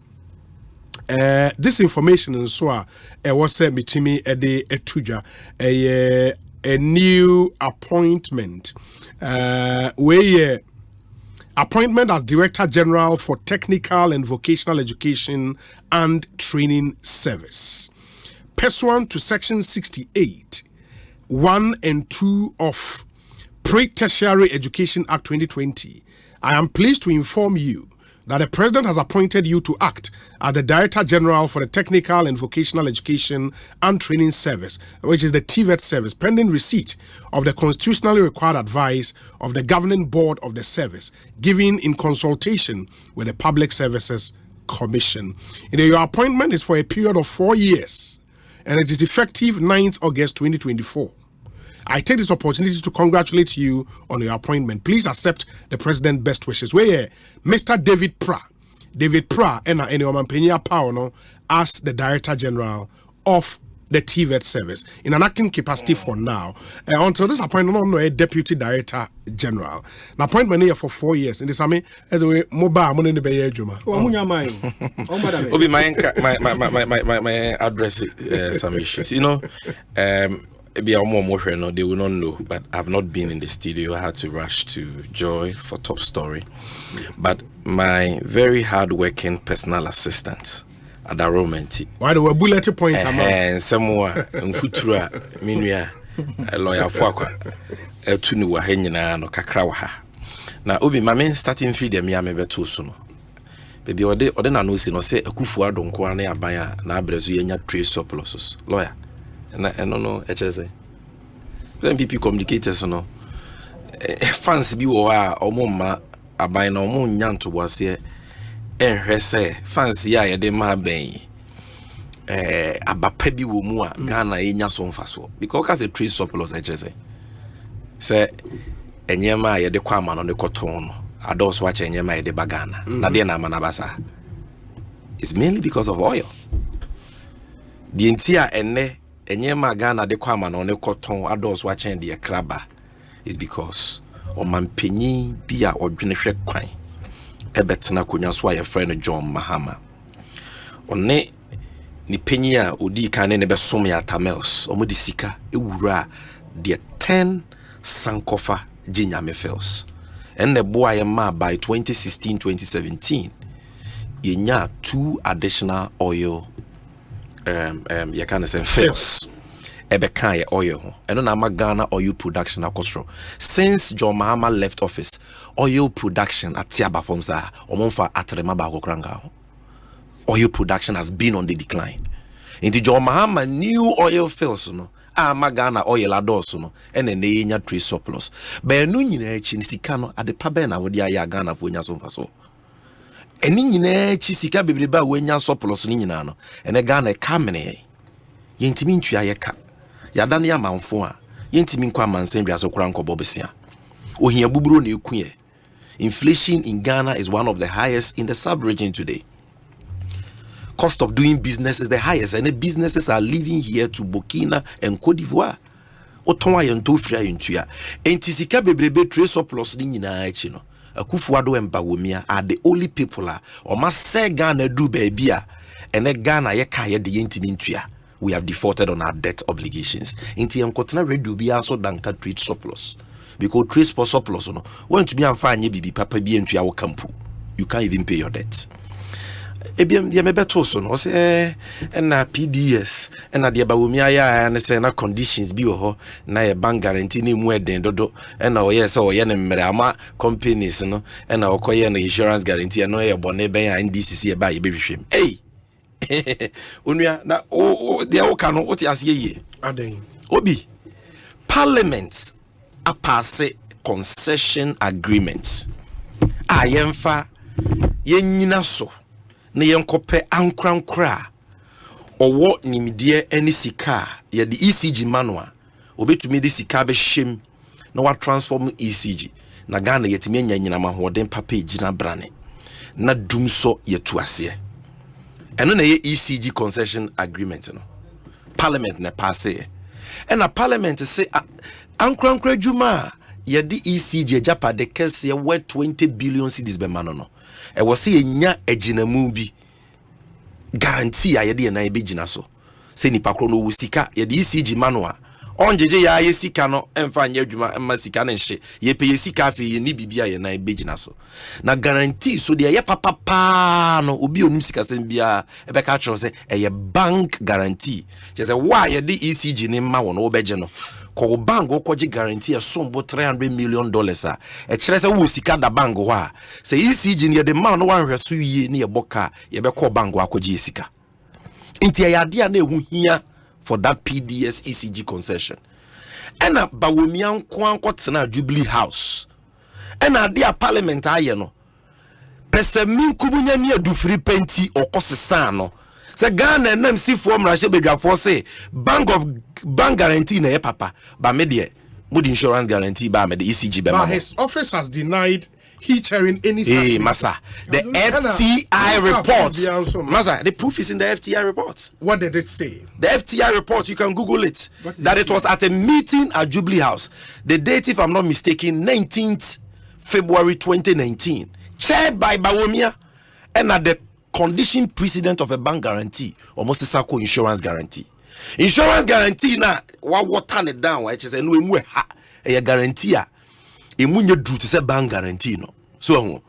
this information and so was said mitimi ede etuja a new appointment where appointment as Director General for Technical and Vocational Education and Training Service. Pursuant to Section 68, 1 and 2 of Pre-Tertiary Education Act 2020, I am pleased to inform you that the President has appointed you to act as the Director General for the Technical and Vocational Education and Training Service, which is the TVET service, pending receipt of the constitutionally required advice of the Governing Board of the service, given in consultation with the Public Services Commission. Your appointment is for a period of 4 years, and it is effective 9th August 2024. I take this opportunity to congratulate you on your appointment. Please accept the President's best wishes. Where Mr. David Pra and Penya Pauno as the Director General of the TVET service in an acting capacity for now. Until this appointment, I'm a Deputy Director General. An appointment here for 4 years. In this, I mean, mobile money in the Bay Juma. Obi, my address some issues. You know, maybe I'm more no, they will not know, but I've not been in the studio. I had to rush to Joy for Top Story. But my very hard-working personal assistant, Adaromenti. Why do we bullet point? And somewhere in Futura, Minia, a lawyer for Tunu Wahenina, no Kakrawaha. Now, Obi, my main starting feed them, Yamebe too soon. Baby, or then I know, say, a Kufua don't go on Abaya, Nabrezuya, trade surpluses. Lawyer. And I don't know, HSA. Then people communicators, no. Fans be or mumma, a by no moon yan to was here. And her say, fancy ya de ma bay. A bapebi wumua, Ghana in your son faso. Because as a tree surplus, HSA. Say, and yama ya de quaman on the cotton. I don't watch and yama de bagana. Nadiana manabasa. It's mainly because of oil. The entire ene. Enyema Ghana de kwama no ne cotton adults watching the kraba is because o man penyi bia odwene hwe kwan ebetena konya so aye friend John Mahama one ni penyi a odi kan ne be som ya tamels o modi sika ewura de 10 sankofa ginyame fells and the boy ma by 2016-2017 yenya 2 additional oil you can say fails ebeka oil and na Ghana oil production akostro since John Mahama left office oil production at Tiaba Fomsa omonfa atrema ba kokranga oil production has been on the decline into John Mahama new oil fails no Ghana oil ados no and then they nya trade surplus but no nyina echi sika no ade pa be na wo dia ya Ghana fo nya so mfa so eni nyina chi sika bebreba wenya surplus ni nyina no ene Ghana kamene yentimi ntua yeka yada ne amanfo a yentimi nkwa mansendua so kura nkobo besia ohia buburo na ekuye. Inflation in Ghana is one of the highest in the sub-region today. Cost of doing business is the highest, and the businesses are leaving here to Burkina and Cote d'Ivoire. Otonwa yento fria yentua entisika bebrebe trade surplus ni nyina echi no Akufuado and Bawumia are the only people or must say Ghana do baby and a Ghana ye kaya the intimintia. We have defaulted on our debt obligations. Inti Yankotana Red will be also danka trade surplus. Because trade surplus no when to be and find ye bibi papa be into our campu. You can't even pay your debt. Ebiam dia mebeto so no say na PDS na dia Bawumia ya na say na conditions bi ho na ye bank guarantee ni mu eden dodo na o ye say o ye na mmere ama companies no na okoye na insurance guarantee no ye bone ben ya NDCC e ba ye behwehwem onua na o dia o ka no o ti ase ye aden obi parliament a pass concession agreement ayemfa yenyina so na yenkope ankrankra owo nimdie ani sika ye the ECG manual obetumi de sika be hjem na wa transform ECG na Ghana yetimi anya nyina mahoden papa gina brane na dum so yetu ase eno na ye ECG concession agreement no parliament na pass e na parliament say ankrankra djuma ye di ECG japa de kese we 20 billion cedis be mano no e wo se enya aginamu bi guarantee ye de na ye be gina so se nipa kro no wo sika ye di ECG manoa onjeje ya ye sika no emfa nya adwuma emma sika ne hye ye pe ye sika afi ye ni bibia ye na begina so na guarantee so de ye papa no obi onum sika sem bia e be ka tro se ye bank guarantee je se why ye di ECG ni ma wono obeje no ko bank ko ji guarantee a sombo $300 million a e kire se wo sika da bank ho a se ECG ni ye de ma no wan hweso yie ni ye boka ye be ko bank akoji sika inti ya dia na ehu hia for that PDS ECG concession. And a Bawomian Kwankotana Jubilee House. And a dear parliament ayeno. Pesemin Kumunya near do free penti or Cosesano. Se Ghana and MC form Rashabedra for say bank guarantee na papa. Ba media mood insurance guarantee ba med ECG be. But his office has denied he chairing any. Hey, Massa, the FTI report. Massa, the proof is in the FTI report. What did it say? The FTI report, you can Google it. That it was at a meeting at Jubilee House. The date, if I'm not mistaken, 19th February 2019. Chaired by Bawumia and at the condition precedent of a bank guarantee, almost a Sako insurance guarantee. Insurance guarantee na what turn it down, which is a new guarantee. Emunye do to say bank guarantee no so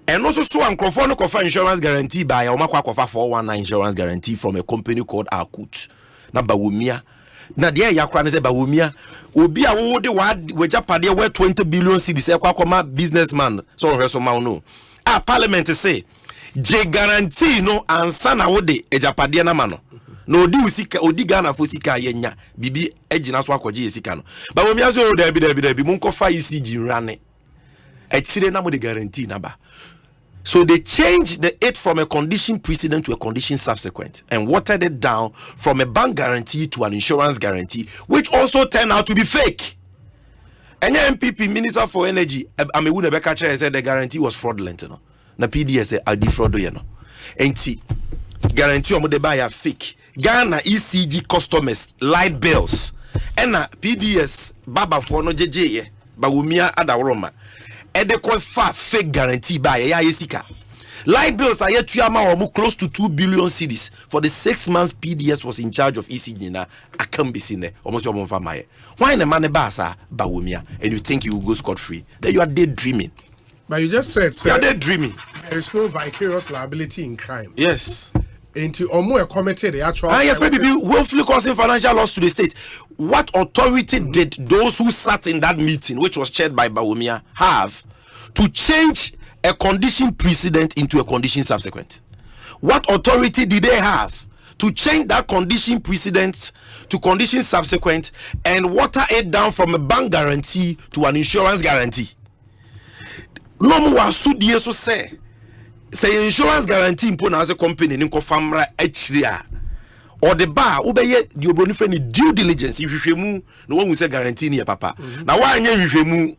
and also so ankrofo no kofa insurance guarantee by omakwa kofa 419 insurance guarantee from a company called Akut na Bawumia na dia yakra ne say Bawumia obi a wo de we japade we 20 billion cedis e kwakoma businessman so hweso ma no parliament say je guarantee no ansa na wo de ejapade na ma no na odi usika odi Ghana fo sika yenya bibi ejina so akwaje sika no ba wo miaso o da bi mun ko fa ECG nrane e chire na mo de guarantee na ba so they changed the it from a condition precedent to a condition subsequent and watered it down from a bank guarantee to an insurance guarantee, which also turned out to be fake. And the MPP Minister for Energy Amewuna Bekacha said the guarantee was fraudulent no na PDS said I defraud you no enti guarantee omo de buy fake. Ghana ECG customers light bills and PDS baba for no jeje Bawumia adaworoma e de ko fa fake guarantee buy ya yesika light bills are yet to close to 2 billion cedis for the 6 months PDS was in charge of ECG na akambisi ne almost your famaye why the money basa Bawumia and you think you will go scot free then you are daydreaming. But you just said you are daydreaming. There is no vicarious liability in crime. Yes. Into Omo committed the actual. Willfully causing financial loss to the state. What authority did those who sat in that meeting, which was chaired by Bawumia, have to change a condition precedent into a condition subsequent? What authority did they have to change that condition precedent to condition subsequent and water it down from a bank guarantee to an insurance guarantee? No more so say. Say insurance guarantee impona as a company in famra HRA or the bar obeye the obroni friend due diligence if you no one will say guarantee near papa. Now why you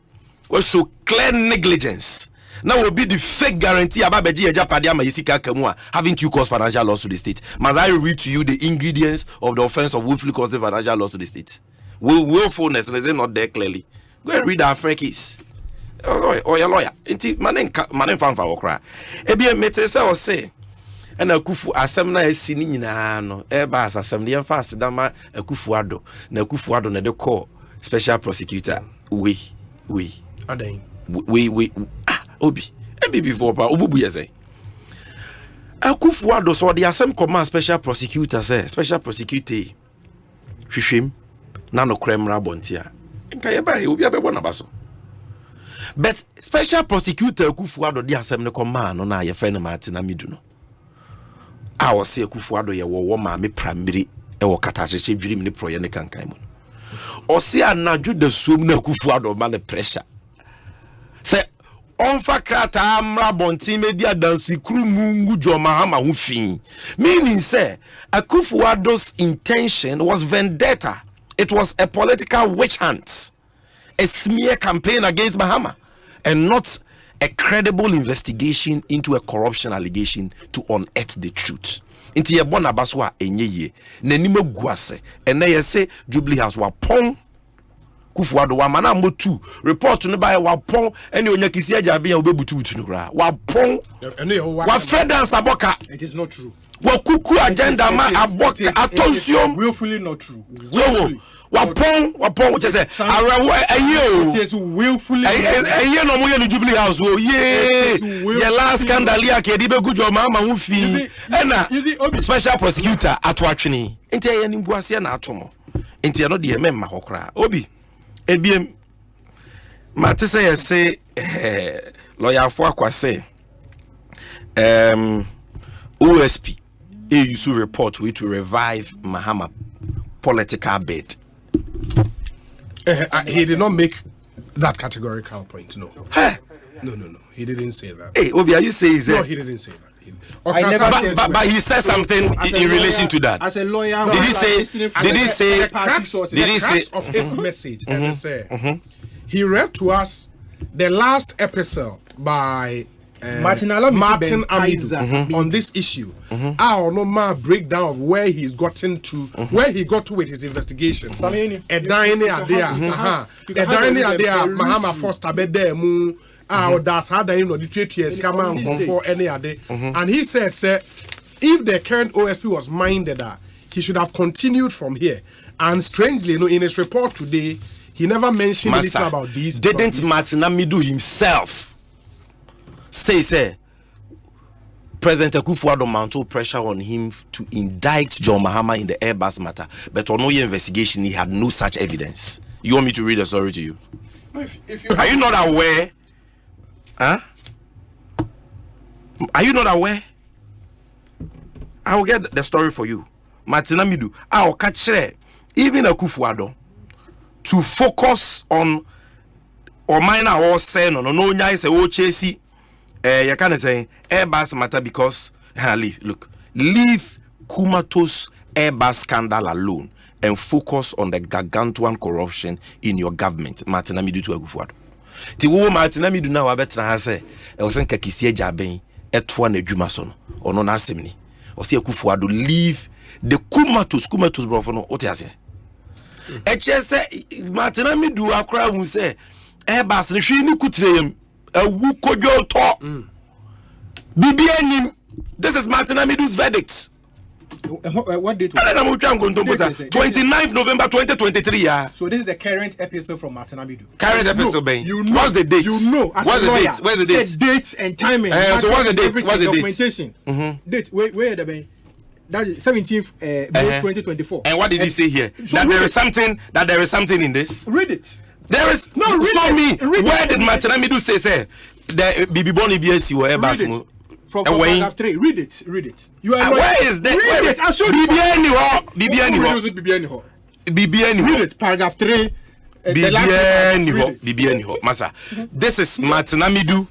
we show clear negligence. Now will be the fake guarantee about beji ejapade ama yisika kamua having to cause financial loss to the state. Must I read to you the ingredients of the offense of willfully causing financial loss to the state? Willfulness is not there clearly. Go and read our case. Oh, your lawyer. Inti manen fanfa okra. Ebi mete se o se. Na Akufu asem na asini nyina no. Eba asem de emfa asedama Akufu ado. Na Akufu ado na de call special prosecutor. We. Aden. We. Obi. Ebi before pa obubu yese. Akufu ado so de asem command special prosecutor say special prosecutor. Hwehwem na no kremra bontia. Nka ye ba obi abebo na baso. But special prosecutor Kufuado di asem ne command no na ye friend Martin Amidu no. A wo se Kufuado ye wo ma me primary e wo katacheche dwirim ne proye ne kankan mu. O se anadwo da suom na Kufuado ma ne pressure. Se onfa krata amra bontin me dia dansi kru mungu joma hama hu fin. Meaning say Kufuado's intention was vendetta. It was a political witch hunt. a smear campaign against Mahama and not a credible investigation into a corruption allegation to unearth the truth. Inti ye bona baswa enye ye nanima guase ene ye se Jubilee House wa pon Kufuado wa mana motu report no ba wa pon ene onya kisi ajabe ya obebutu no kra wa pon wa federal saboka. It is not true. Wa kuku agenda ma aboka atonsium willfully not true. So wapon which is it is willfully no mo ye Jubilee House o ye last scandal ya ke di be gujo mama hu fi na special prosecutor atwatwene enti ye ni buase na atomo enti no de memma hokra obi ebiem mate say say lawyer for akwase OSP AUSU report we to revive Mahama political bid. He did not make that categorical point. No. No. He didn't say that. Hey, Obi, are you saying that? No, he didn't say that. But he said something in relation to that. As a lawyer, did he say? The crux of his message? He read to us the last episode by Martin Amidu on this issue. Our normal breakdown of where he's gotten to, where he got to with his investigation. Mahama first that's how they know the 3 years come on for any other. And he said, sir, if the current OSP was minded that he should have continued from here. And strangely, in his report today, he never mentioned anything about this. Didn't Martin Amidu himself say President Akufo-Addo mounted pressure on him to indict John Mahama in the Airbus matter, but on no investigation he had no such evidence? You want me to read the story to you? Are you not aware? Huh? Are you not aware? I will get the story for you. Martin Amidu, I will catch even Akufo-Addo to focus on or minor or say no nya is a chase. You can say Airbus matter because leave Kumato's Airbus scandal alone and focus on the gargantuan corruption in your government. Martin Amidu to Akufo-Addo. Ti wo Martin Amidu na wa betra ha say e wo senka kisi ajaben eto na adwuma so no ono na asem ni o se Akufo-Addo leave the Kumatos brofo no o te ase eche se Martin Amidu akra hu say Airbus ne hwe ni kutreyem awu kojo to bibianim. This is Martin Amidu's verdict. What date? 29th November 2023. Yeah. So this is the current episode from Martin Amidu. Current episode, Ben. What's the date? You know, as what's a lawyer, the date? Where's the date? Dates and timing. So what's the date? What's the documentation? Date. Where the Ben? That is 17th May 2024. And what did he say here? So that there is something in this. Read it. There is no. Show me where did Martin Amidu say the Bibi Boni BSC or Airbus? From paragraph 3. Read it. You are where is that? Read it. I'll show you. BBN. Read it. Paragraph 3. BBN. Masa. This is Martin Amidu.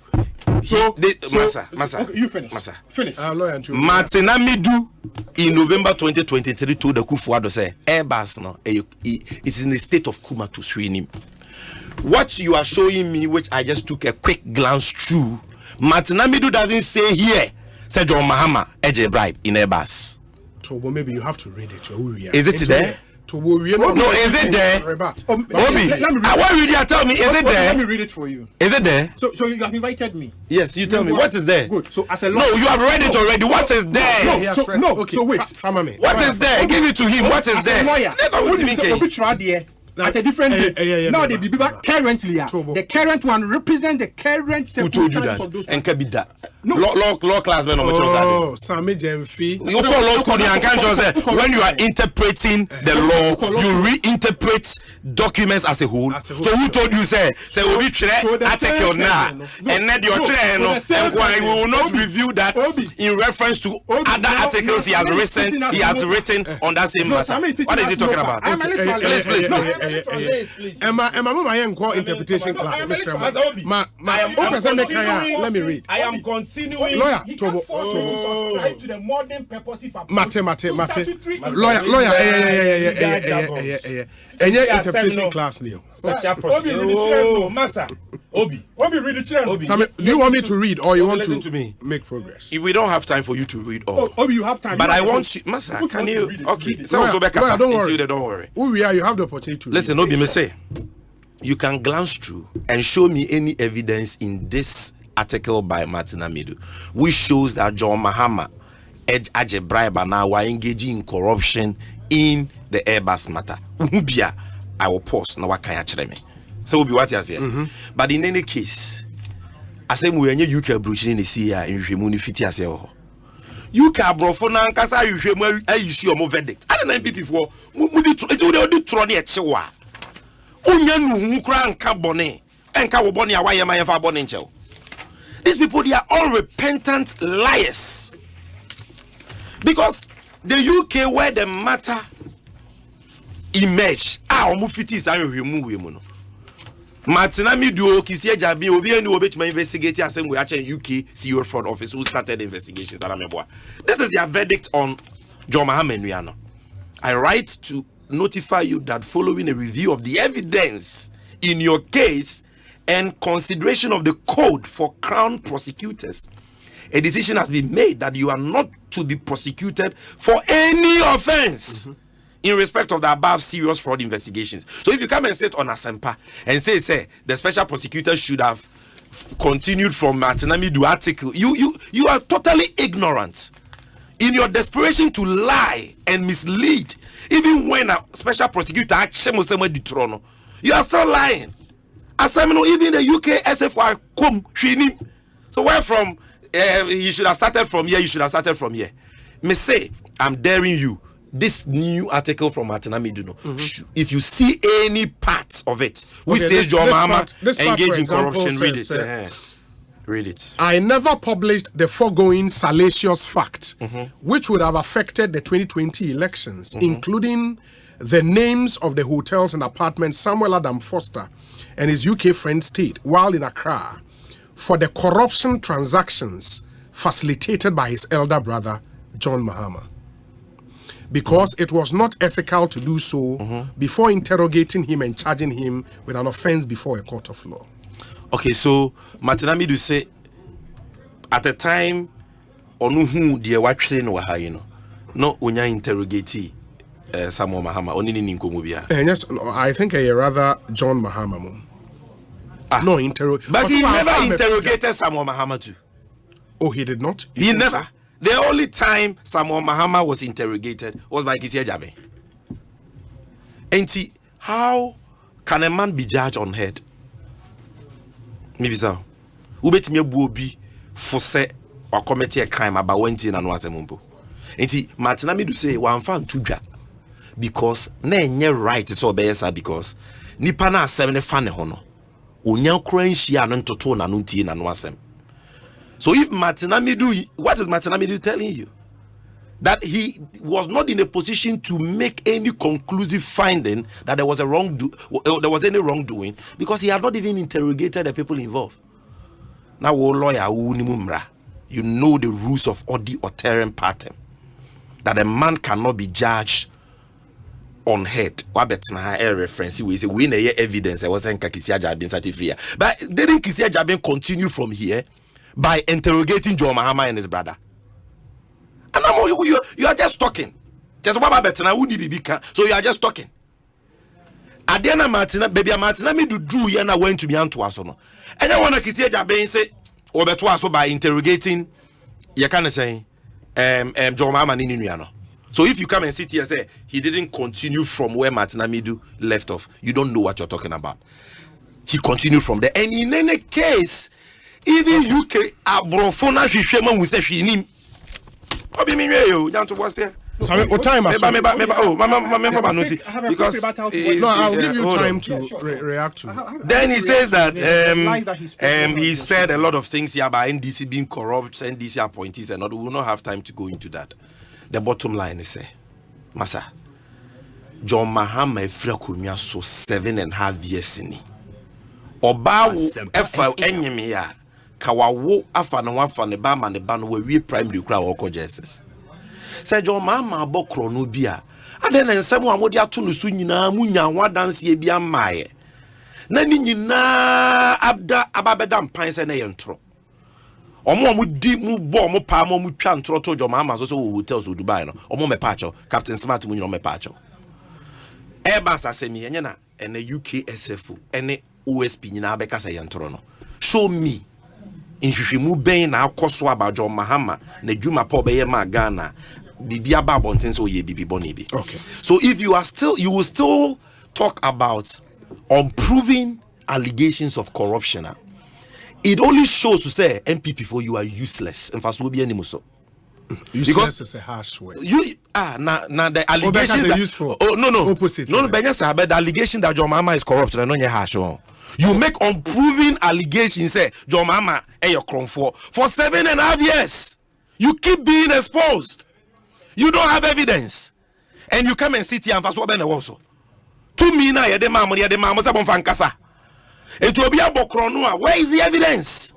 Masa. Okay, you finish. Masa. Finish. Martin Amidu in November 2023 told the Akufo-Addo say Airbus no it's in the state of comatose him. What you are showing me, which I just took a quick glance through, Martin Amidu doesn't say here, say John Mahama edge bribe in Airbus. Tobo, maybe you have to read it. Is it there? No, is it there? Obi, I want you to tell me, is it there? Let me read it for you. Is it there? So you have invited me. Yes, you tell me. What is there? Good. So as a lawyer, no, you have read it already. What is there? So wait. What is there? Give it to him. What is there? At a different date. Now the Bibiba currently the current one represents the current circumstances of those. And Kabida. No. Law class men on the Sami Jemfi. You call law school and can't just when you are interpreting the law, you reinterpret documents as a whole. So who told you say we take your now and let your and why we will not review that in reference to other articles he has written on that same matter. What is he talking about? Please. Emma, my interpretation class. Mr. Let me read. I am continuing. Lawyer, subscribe to the modern purposive Mate. Lawyer, interpretation class, Leo. Massa. Obi, read it. Do you want me to read or you want to me? Make progress? If we don't have time for you to read all. Obi, you have time. But I want you, Massa, can you? Okay, so don't worry. Don't worry. You have the opportunity to listen, Obi, me say, you can glance through and show me any evidence in this article by Martin Amidu which shows that John Mahama Aje bribe now were engaging in corruption in the Airbus matter. I will pause now. What can you me? So be what you say. But in any case, I say we are UK brushing in the sea in Remuni Fiti as well. UK bro for now, because I see your verdict. I don't know before. It's already thrown at Chewa. Unyan Mukran Carbone and Carboni, why am I ever born in jail? These people, they are all repentant liars. Because the UK where the matter emerged, Mufitis are removed. Martinami duo Kisia Jabi will be any obit my investigate as we actually UK CEO fraud office who started investigations. This is their verdict on John Mahama. I write to notify you that following a review of the evidence in your case and consideration of the code for crown prosecutors, a decision has been made that you are not to be prosecuted for any offense in respect of the above serious fraud investigations. So if you come and sit on Asempa and say the special prosecutor should have continued from Martinamidu article, you are totally ignorant in your desperation to lie and mislead. Even when a special prosecutor actually you are still lying. Even the UK SFY come training. So where from he should have started from here, you should have started from here. Me say, I'm daring you. This new article from Martinamidu, if you see any parts of it, we say John Mahama engage in corruption, read it. Read it. I never published the foregoing salacious fact, which would have affected the 2020 elections, including the names of the hotels and apartments Samuel Adam Foster and his UK friend stayed while in Accra for the corruption transactions facilitated by his elder brother, John Mahama. Because it was not ethical to do so before interrogating him and charging him with an offense before a court of law. Okay, so Martinamidu say at the time onuhu die watching wa ha no unya interrogate Samuel Mahama onini ni nkomo bia. Yes, I think rather John Mahama. No interrogate. But he never interrogated Samuel Mahama too. Oh, he did not? He never. The only time Samuel Mahama was interrogated was by Kisia Jabe. And how can a man be judged on head? Maybe so. Ubet me buobi for say or commit a crime about one thing and was a mumbo. And Martinamidu say one found to jack because ne right is so besa because Nipana 7 fan hono. Unya Cranshia and Toto and Unti and Wasem. So if Martinamidu, what is Martinamidu telling you? That he was not in a position to make any conclusive finding that there was any wrongdoing because he had not even interrogated the people involved. Now, lawyer, you know the rules of odi or terem partem. That a man cannot be judged on head. What better reference? We say we need evidence. I was saying Kisia Jabin certificate, but didn't Kisia Jabin continue from here by interrogating John Mahama and his brother? And now you are just talking. Just what about now? So you are just talking. Adena Martina, baby Martina, me do yana went to me and to us no. And I want to see Jabin say or beto also by interrogating. You can say John Mahama ni nuano. So if you come and sit here and say he didn't continue from where Martinamidu left off, you don't know what you're talking about. He continued from there, and in any case, even UK abrofona hwehwema hu se hwinim. Obi minwe yo, janto was here. Sorry, what time? Because no, I'll give you time to react to. Then he says that he said a lot of things here about NDC being corrupt, NDC appointees, and all. We will not have time to go into that. The bottom line is, Massa, John Mahama Efrakumia so 7.5 years in. Oba efa enyimi ya kawawo afa na wafa ne ba ma ne ba no we primary kra wo ko Jesus. Say John Mahama abokro no bia ade na nsem a mode ato no so nyina munya wadanse e bia maaye. Na ni nyina abda ababeda mpan se na ye ntro. Omo di mu bo omo pa mu twa ntro to John Mahama so hotels o Dubai no. Omo me pacho Captain Smart mu nyina me pacho. Airbus asemi enye na ene UK SFO ene OSP nyina beka say ntro no. Show me in hwehwemu ben na akoso about John Mahama na dwuma pa obeye ma Ghana bibia ba bonten so ye bibi boni bi. Okay. So if you will still talk about unproven allegations of corruption. It only shows to say MPP for you are useless. In fact, will be any so. Useless is a harsh word. Now the allegations that useful. Oh no opposite. No, but the allegation that John Mahama is corrupt and not harsh. You make unproven allegations. Say John Mahama your crown for 7.5 years. You keep being exposed. You don't have evidence, and you come and sit here and fast what also. To me now, you the say bonfankasa. And to be a bokronua, where is the evidence?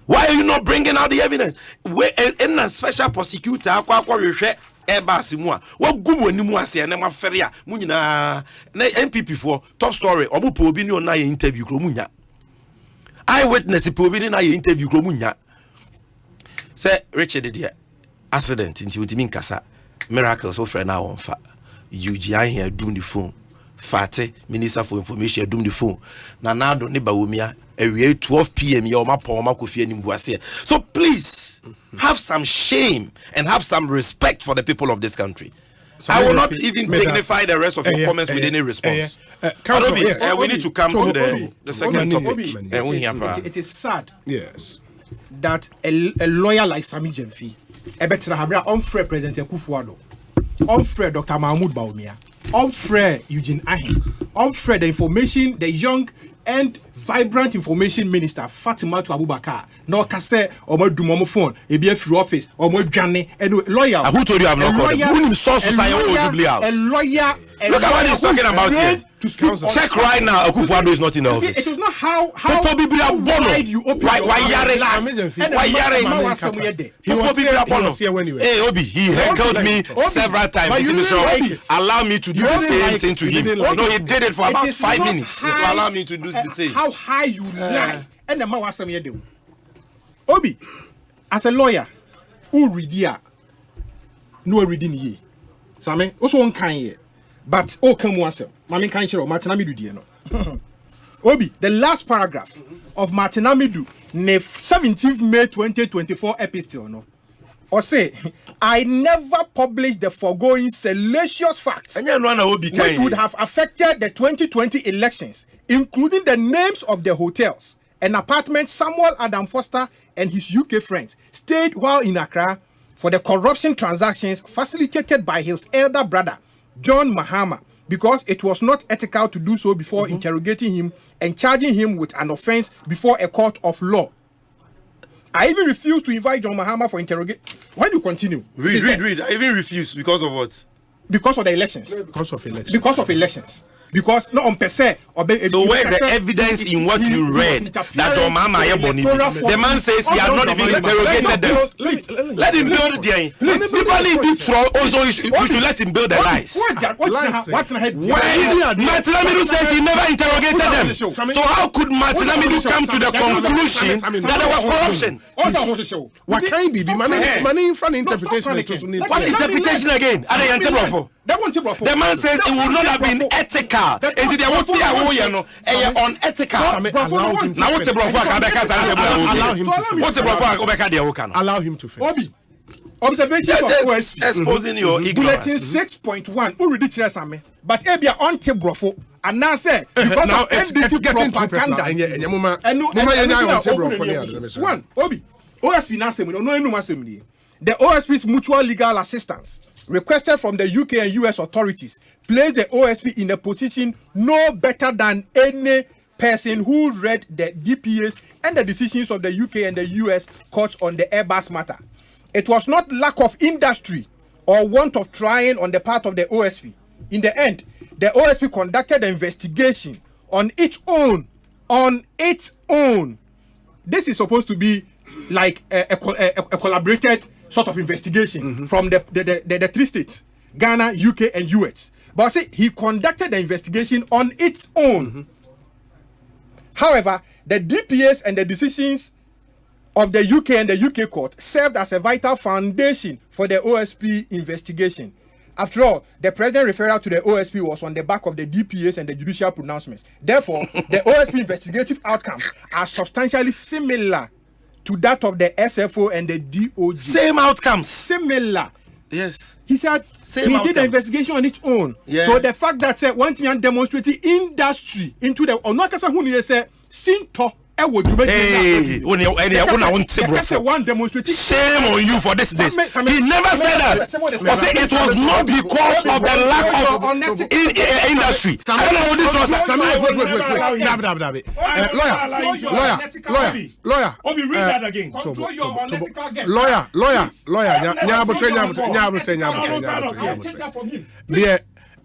Why are you not bringing out the evidence? Where in a special prosecutor, Airbus mua. What gumu ni mua se na maferia munyina na MPP for top story obu pobi ni ona interview kro munya. Eyewitness pobi ni na interview kro munya. Say Richard dia accident inti utimi nkasa miracles so friend na wonfa. UGI here doing the phone. Fate Minister for Information doom the phone. Nanado ne bawumia ewie 12 p.m. your ma pon ma kofie ni mbuase. So please have some shame and have some respect for the people of this country. So I will not even dignify the rest of your comments with any response. We need to come to the second topic. It is sad. Yes. That a lawyer like Sami Jemfi, Ebetra Habra, unfair President Kufuado, unfair Dr. Mahmoud Bawumia, unfair Eugene Ahen, unfair the information, the young and vibrant information minister Fatima to Abubakar, no kase or more dumomo phone, a BF office or more journey and lawyer. Who told you I'm not calling? A lawyer. Look at what he's talking about here. Check right now. Akufo-Addo is not in the office. It is not how wide you open. Why he was here when you were. Hey Obi, he heckled me several times. Allow me to do the same thing to him. No, he did it for about 5 minutes to allow me to do the same. How high you lie? And the man was some do. Obi, as a lawyer, who read here, no reading ye. So I mean, also one kind here. But come once, Mami Kanchiro, Martinamidu, no. Obi, the last paragraph of Martinamidu, 17th May 2024 epistle, no. Osei, I never published the foregoing salacious facts which would have affected the 2020 elections, including the names of the hotels and apartments Samuel Adam Foster and his UK friends stayed while in Accra for the corruption transactions facilitated by his elder brother, John Mahama, because it was not ethical to do so before interrogating him and charging him with an offense before a court of law. I even refused to invite John Mahama for interrogation. Why do you continue? Read. I even refused because of what? Because of the elections. Because of elections. Because not on per se. So where is the evidence in what you read that John Mahama the man says he has not even interrogated them. Let him build the people need to throw. Also, we should let him build the lies. Martinamidu says he never interrogated them. So how could Martinamidu come to the conclusion that there was corruption? What kind be money fan interpretation? What interpretation again? The man says it would not have been ethical. Until they want to say unethical. Allow him to finish. Observation of OSP. Exposing your ignorance. Bulletin 6.1. Already chira but ebia on Tebrofo. And now say because now of NDC propaganda. One Obi OSP now say we no enu the OSP's mutual legal assistance requested from the UK and US authorities placed the OSP in a position no better than any person who read the DPAs and the decisions of the UK and the US courts on the Airbus matter. It was not lack of industry or want of trying on the part of the OSP. In the end, the OSP conducted the investigation on its own. This is supposed to be like a collaborated sort of investigation from the three states, Ghana, UK, and US. But see, he conducted the investigation on its own. However, the DPAs and the decisions of the UK and the UK court served as a vital foundation for the OSP investigation. After all, the president referral to the OSP was on the back of the DPAs and the judicial pronouncements. Therefore, the OSP investigative outcomes are substantially similar to that of the SFO and the DOJ. Same outcomes. Similar. Yes. He said he did the investigation on its own. Yeah. So the fact that one thing demonstrated industry into the Sinto. Hey, one demonstrated. Shame on you for this. He never said that. It was not because of the lack of industry. Lawyer. Obi, read that again. Control your unethical guest. Lawyer.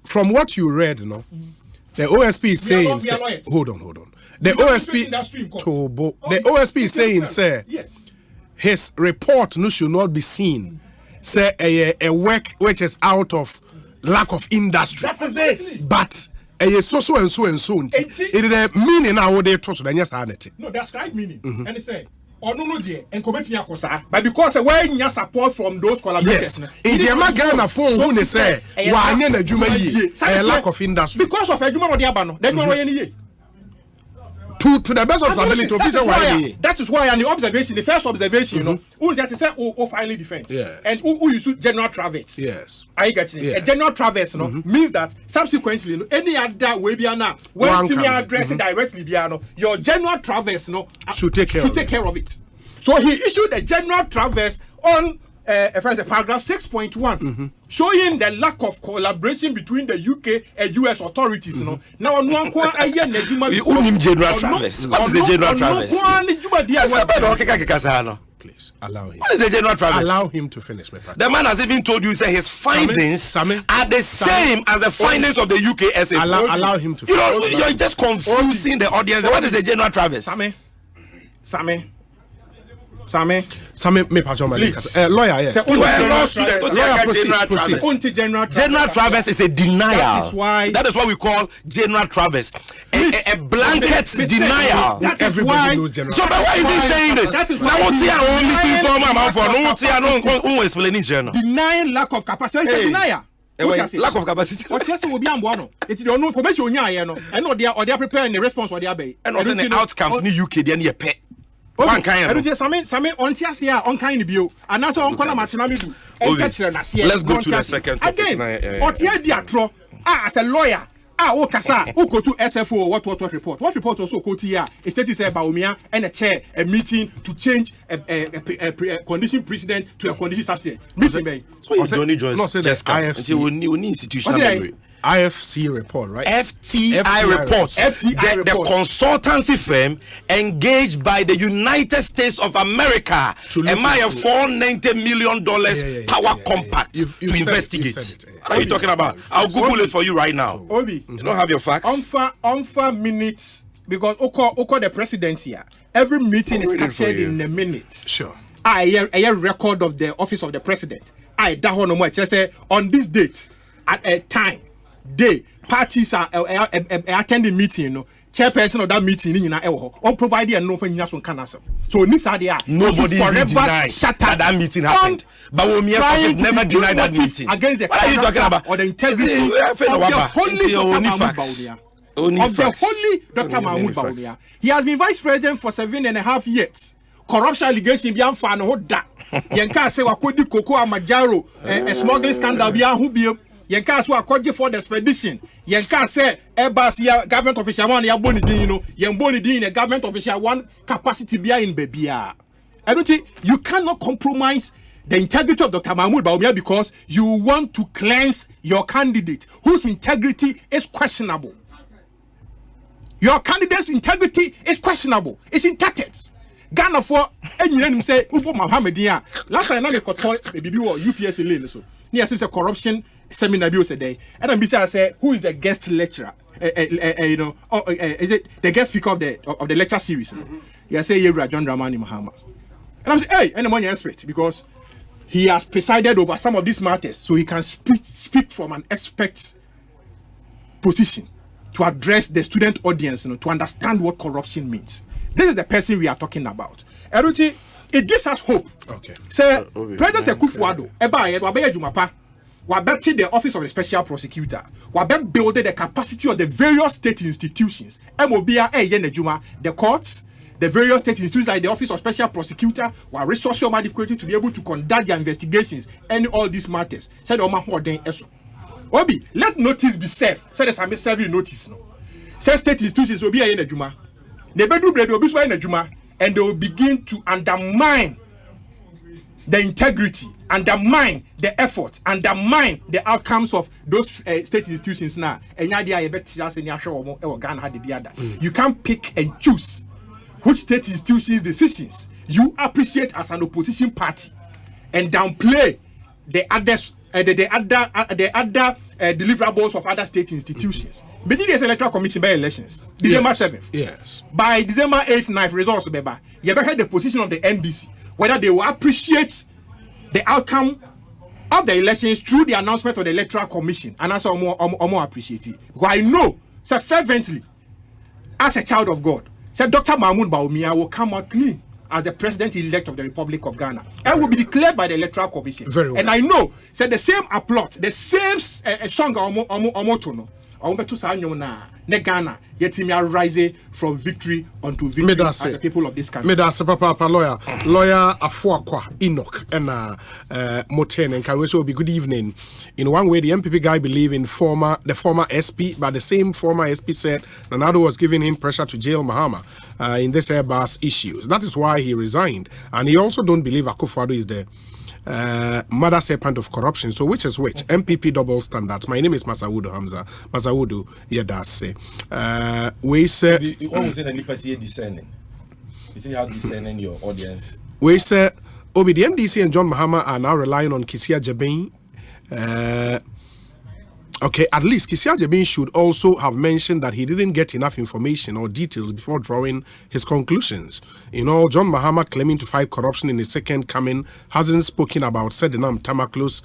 From what you read, the OSP is saying, hold on. The OSP is saying, sir, his report should not be seen, say a work which is out of lack of industry. That is it. But so and so. It is a meaning now they trust the sanity. No, that's right meaning. And they say, or no, dear, and commit me but because when you support from those collaborators, yes, in the Magana phone, who they say, why a lack of industry because of a Juma or the Abano, then no to the best of ability to officer why that is why the observation, the first observation, you know, who that say finally defense, and who use general traverse. Yes, I get it. A general traverse, means that subsequently, any other way beyond when you address it directly, your general traverse, should take care of it. So he issued a general traverse on paragraph 6.1, showing the lack of collaboration between the UK and US authorities. Now, general traverse. What is a general traverse? Please allow him. What is a general traverse? Allow him to finish. The man has even told you his findings are the same as the findings of the UK SFO. Allow him to finish. You're just confusing the audience. What is a general traverse? Sammy, me patch on my lawyer, yes. General traverse is a denial. That is what we call general traverse. A blanket denial. Everybody knows general. So, why are you saying this? Denying lack of capacity. Denial. Lack of capacity. What yes will be ambuano. It's the information you know. And no, they are preparing the response or they are bay. And also the outcomes in the UK, they are pet. One kind. I do some on Tiasia on kind bio, and that's on Kona Matinamidu. Let's go to the second topic. Again, Otia Diatro, as a lawyer. Kasa, who go to SFO, what report? What report also go to here? It said about Umia and a chair, a meeting to change a condition precedent to a condition subsidy. Meeting, babe. So Johnny Jones just IFC. We need institutional memory. IFC report, right? FTI report. The consultancy firm engaged by the United States of America, $490 million power compact to investigate. What are you talking about? I'll Google it for you right now. Obi, you don't have your facts? On minutes, because Oko the presidency here. Every meeting is captured in a minute. Sure. I hear record of the office of the president. Say on this date, at a time, parties are attending meeting, chairperson of that meeting on providing no for cancer. So nobody denies that meeting happened. But we have never denied that meeting. Against the what are you talking about? Or the integrity of the holy Dr. Mahmoud Bawumia. He has been vice president for 7.5 years. Corruption allegation beyond fan hoda. Yenka say wakodi koko amajaro a smuggling scandal beyond who be. Yenka so akodi for the expedition. Yenka say Airbus ya government official one ya boni din boni din a government official one capacity beyond in bebia. I don't think you cannot compromise the integrity of Dr. Mahmoud Bawumia because you want to cleanse your candidate whose integrity is questionable. Your candidate's integrity is questionable. It's intact. Ghana for any say Ubo Mohammedia. Last time I got baby UPS lane so. near some corruption seminar bill today. And I'm say who is the guest lecturer? Is it the guest speaker of the lecture series? You say John Dramani Mahama. And I'm saying, hey, anyone you expect because he has presided over some of these matters, so he can speak from an expert position to address the student audience, to understand what corruption means. This is the person we are talking about. Eruti, it gives us hope. Okay. Say, President Akufo-Addo, Wabeti the office of the special prosecutor, Wabet building the capacity of the various state institutions, the courts, the various state institutions like the office of special prosecutor, were resources adequate to be able to conduct their investigations and all these matters. Said Obi, let notice be served. Said the same serving notice. No, say state institutions will be in the Juma. They will be in the Juma, and they will begin to undermine the integrity, undermine the efforts, undermine the outcomes of those state institutions now. And you can't pick and choose which state institutions' decisions you appreciate as an opposition party and downplay the others, the other deliverables of other state institutions. But there's electoral commission by elections, December 7th. Yes. By December 8th, 9th results, you ever heard the position of the NDC, whether they will appreciate the outcome of the elections through the announcement of the electoral commission, and also more appreciate it. Because I know, so fervently, as a child of God, said Dr. Mahmoud Bawumia will come out clean as the president-elect of the Republic of Ghana and will be declared by the electoral commission. Very well. And I know, said the same applaud, the same song omotono. Ghana yet rise from victory unto victory as the people of this country. Papa lawyer Afuakwa Enoch and Moten and Kaweso be good evening. In one way, the MPP guy believe in the former SP, but the same former SP said Nanado was giving him pressure to jail Mahama in this Airbus issues. That is why he resigned, and he also don't believe Akufo-Addo is the mother serpent of corruption. So which is which? MPP double standards. My name is Masawudu Hamza. Masawudu Yedase. We say what was it any person discerning? You see how discerning your audience. We say Obi the MDC and John Mahama are now relying on Kisia Jabin. Okay, at least Kisia Jabin should also have mentioned that he didn't get enough information or details before drawing his conclusions. In all, John Mahama, claiming to fight corruption in his second coming, hasn't spoken about Sedinam Tamaklo's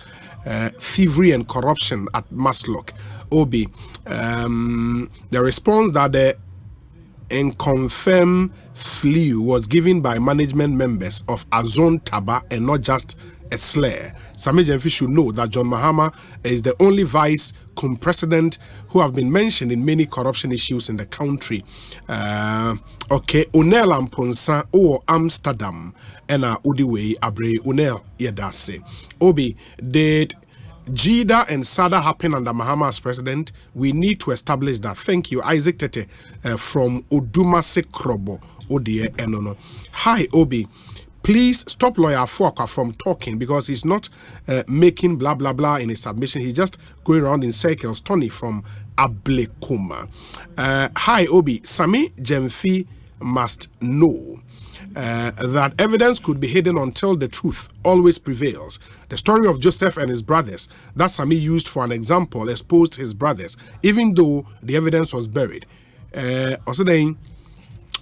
thievery and corruption at Maslock. Obi, the response that the unconfirmed flew was given by management members of Azon Taba and not just a slur. Sami Jemfi should know that John Mahama is the only vice president who have been mentioned in many corruption issues in the country. Okay, Unel Amponsa or Amsterdam and Udiwe Abre Unel Yedase. Obi, did Jida and Sada happen under Mahama as president? We need to establish that. Thank you, Isaac Tete from Odumase Krobo. Odie Enono. Hi, Obi. Please stop lawyer Fuaka from talking because he's not making blah blah blah in his submission. He's just going around in circles. Tony from Ablekuma. Hi Obi, Sami Jemfi must know that evidence could be hidden until the truth always prevails. The story of Joseph and his brothers that Sami used for an example exposed his brothers, even though the evidence was buried. Also saying,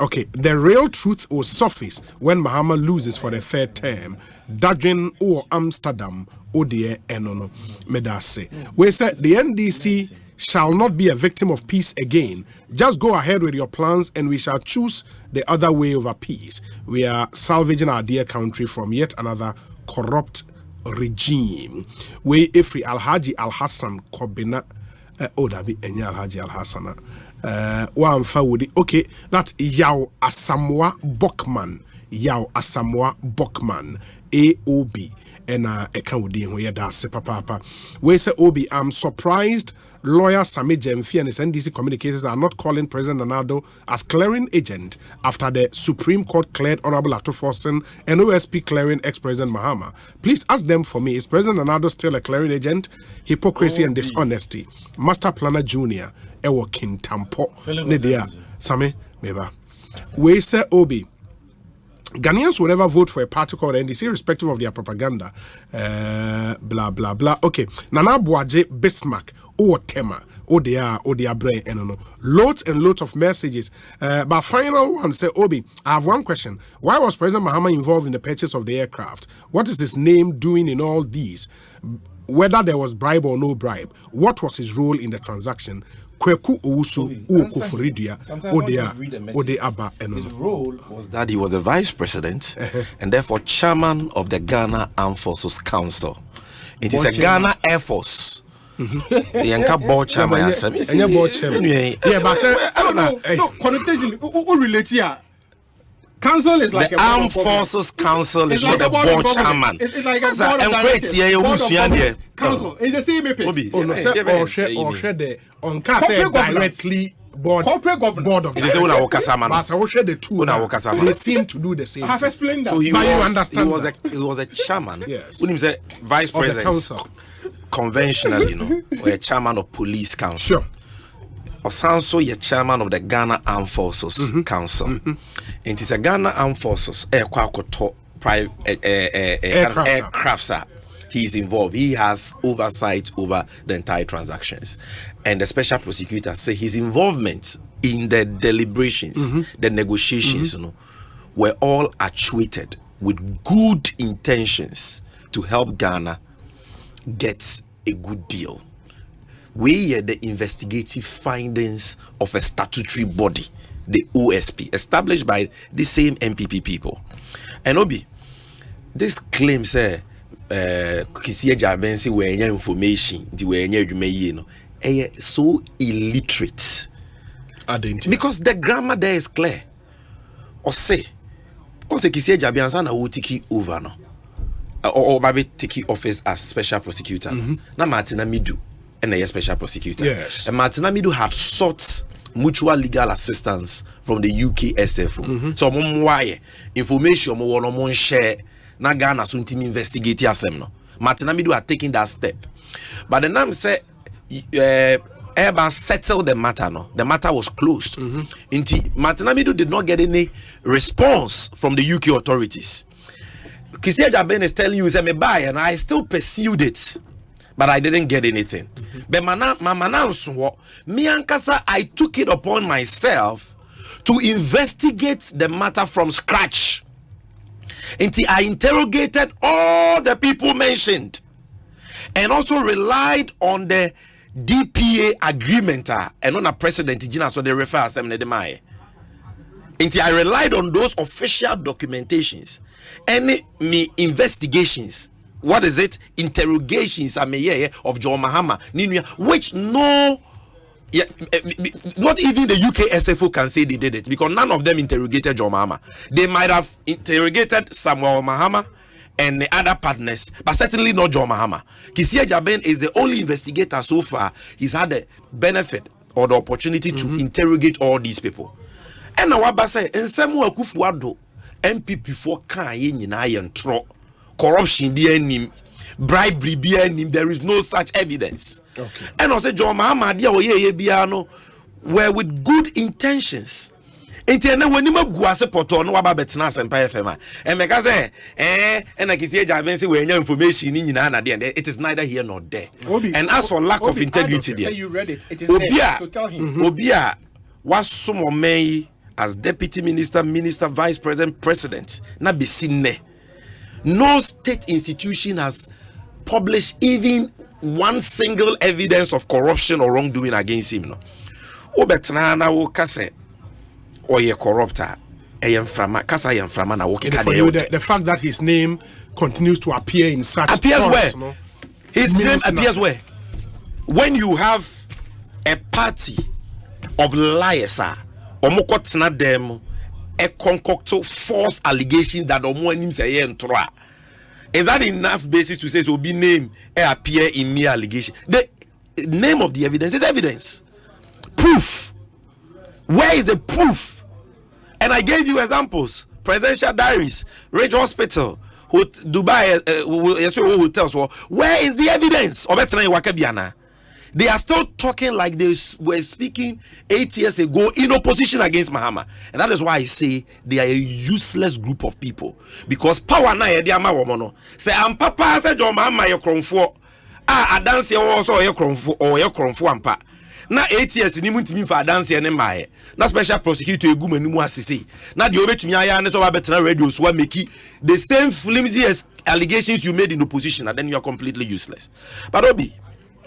okay, the real truth will surface when Mahama loses for the third term. Dadrin or Amsterdam, Odie Enono Medase. We said the NDC shall not be a victim of peace again. Just go ahead with your plans and we shall choose the other way over peace. We are salvaging our dear country from yet another corrupt regime. We Ifri Alhaji Al Hassan Kobina Odabi Enya Alhaji Al Hassana. Okay, that's Yao Asamoah Bokman. Yao Asamoah Bokman. AOB. And that's papa. We say Obi, I'm surprised lawyer Sami Jemfi and his NDC communicators are not calling President Nanado as clearing agent after the Supreme Court cleared Honorable Atufosen and OSP clearing ex-President Mahama. Please ask them for me. Is President Nanado still a clearing agent? Hypocrisy and dishonesty. Master Planner Junior. Ewo Kintampo. Nidia. Sami Meba. We say Obi. Ghanaians will never vote for a party called NDC, irrespective of their propaganda. Blah, blah, blah. Okay. Nana Boaje Bismarck, or Tema, or they are brain, and no. Loads and loads of messages. But final one, say, Obi, I have one question. Why was President Mahama involved in the purchase of the aircraft? What is his name doing in all these? Whether there was bribe or no bribe, what was his role in the transaction? Kweku Ousu, Uoko Foridia, Ode Abba, and his role was that he was the vice president and therefore chairman of the Ghana Armed Forces Council. It is a Ghana Air Force. Yanka board chairman. Yeah, but I don't know. So connotation, who relate here? Council is like the Armed Forces Council is not the board chairman. It's like a board of directors. Council. It's the same page. Oh no, or share the on directly corporate governance. Board of directors. But I will share the two. They seem to do the same. I have explained that. So you understand he was a chairman. Yes. When he was a vice president. Conventionally, or a chairman of police council. Sure. Or also a chairman of the Ghana Armed Forces Council. It is a Ghana Armed Forces aircraft. He is involved. He has oversight over the entire transactions. And the special prosecutor say his involvement in the deliberations, the negotiations, were all actuated with good intentions to help Ghana get a good deal. We hear the investigative findings of a statutory body, the OSP, established by the same MPP people. And Obi, this claim say Kisia Jabensi were any information, the way any so illiterate. Because the grammar there is clear. Osei Kisia Jabensi na wo tiki over no. Or maybe taking office as special prosecutor. Now Martina Midu and a special prosecutor. Yes. And Martina Midu had sought mutual legal assistance from the UK SFO. So why information mo share na Ghana suntim investigate asem no. Martina Midu had taken that step. But the name said Airbus settled the matter no. The matter was closed. Martina Midu did not get any response from the UK authorities. Kisia Jaben is telling you, me buy, and I still pursued it, but I didn't get anything. But me ankasa, I took it upon myself to investigate the matter from scratch. Until I interrogated all the people mentioned, and also relied on the DPA agreement and on a precedent. So they refer Asempa FM. Until I relied on those official documentations. Any investigations, what is it? Interrogations of John Mahama, which not even the UK SFO can say they did it, because none of them interrogated John Mahama. They might have interrogated Samuel Mahama and the other partners, but certainly not John Mahama. Kisia Jaben is the only investigator so far. He's had the benefit or the opportunity to interrogate all these people. And now what I say, in some way, Kufuado. MPP for corruption be any bribery be any, there is no such evidence. Okay. And I say John Mahama were with good intentions. When you go as a portal, no about Asempa FM. And because and I can see Javency when information in it is neither here nor there. And as for lack of integrity, there, you read it. It is there. So tell him. Obia was some may as deputy minister, vice president, president, na be seen. No state institution has published even one single evidence of corruption or wrongdoing against him. No. Obetana wo kase or ye corrupter. The fact that his name continues to appear in such appears forums, where? His name appears where? When you have a party of liars, omokotna them a concocto false allegations that omo say entra. Is that enough basis to say so be name appear in mere allegation? The name of the evidence is evidence. Proof. Where is the proof? And I gave you examples. Presidential diaries, Ridge Hospital, Dubai hotels. Where is the evidence? They are still talking like they were speaking 8 years ago in opposition against Mahama. And that is why I say they are a useless group of people. Because power na yedi ama womono. Say am papa say jo Mahama ye kronfo. Adanse also ye kronfo or ye kronfo ampa. Na 8 years ni muntimi fa adanse ne mbae. Na special prosecutor egu manimu asisi. Na de obetumi aya ne so ba betena radio so make the same flimsy allegations you made in opposition, and then you are completely useless. But Obi,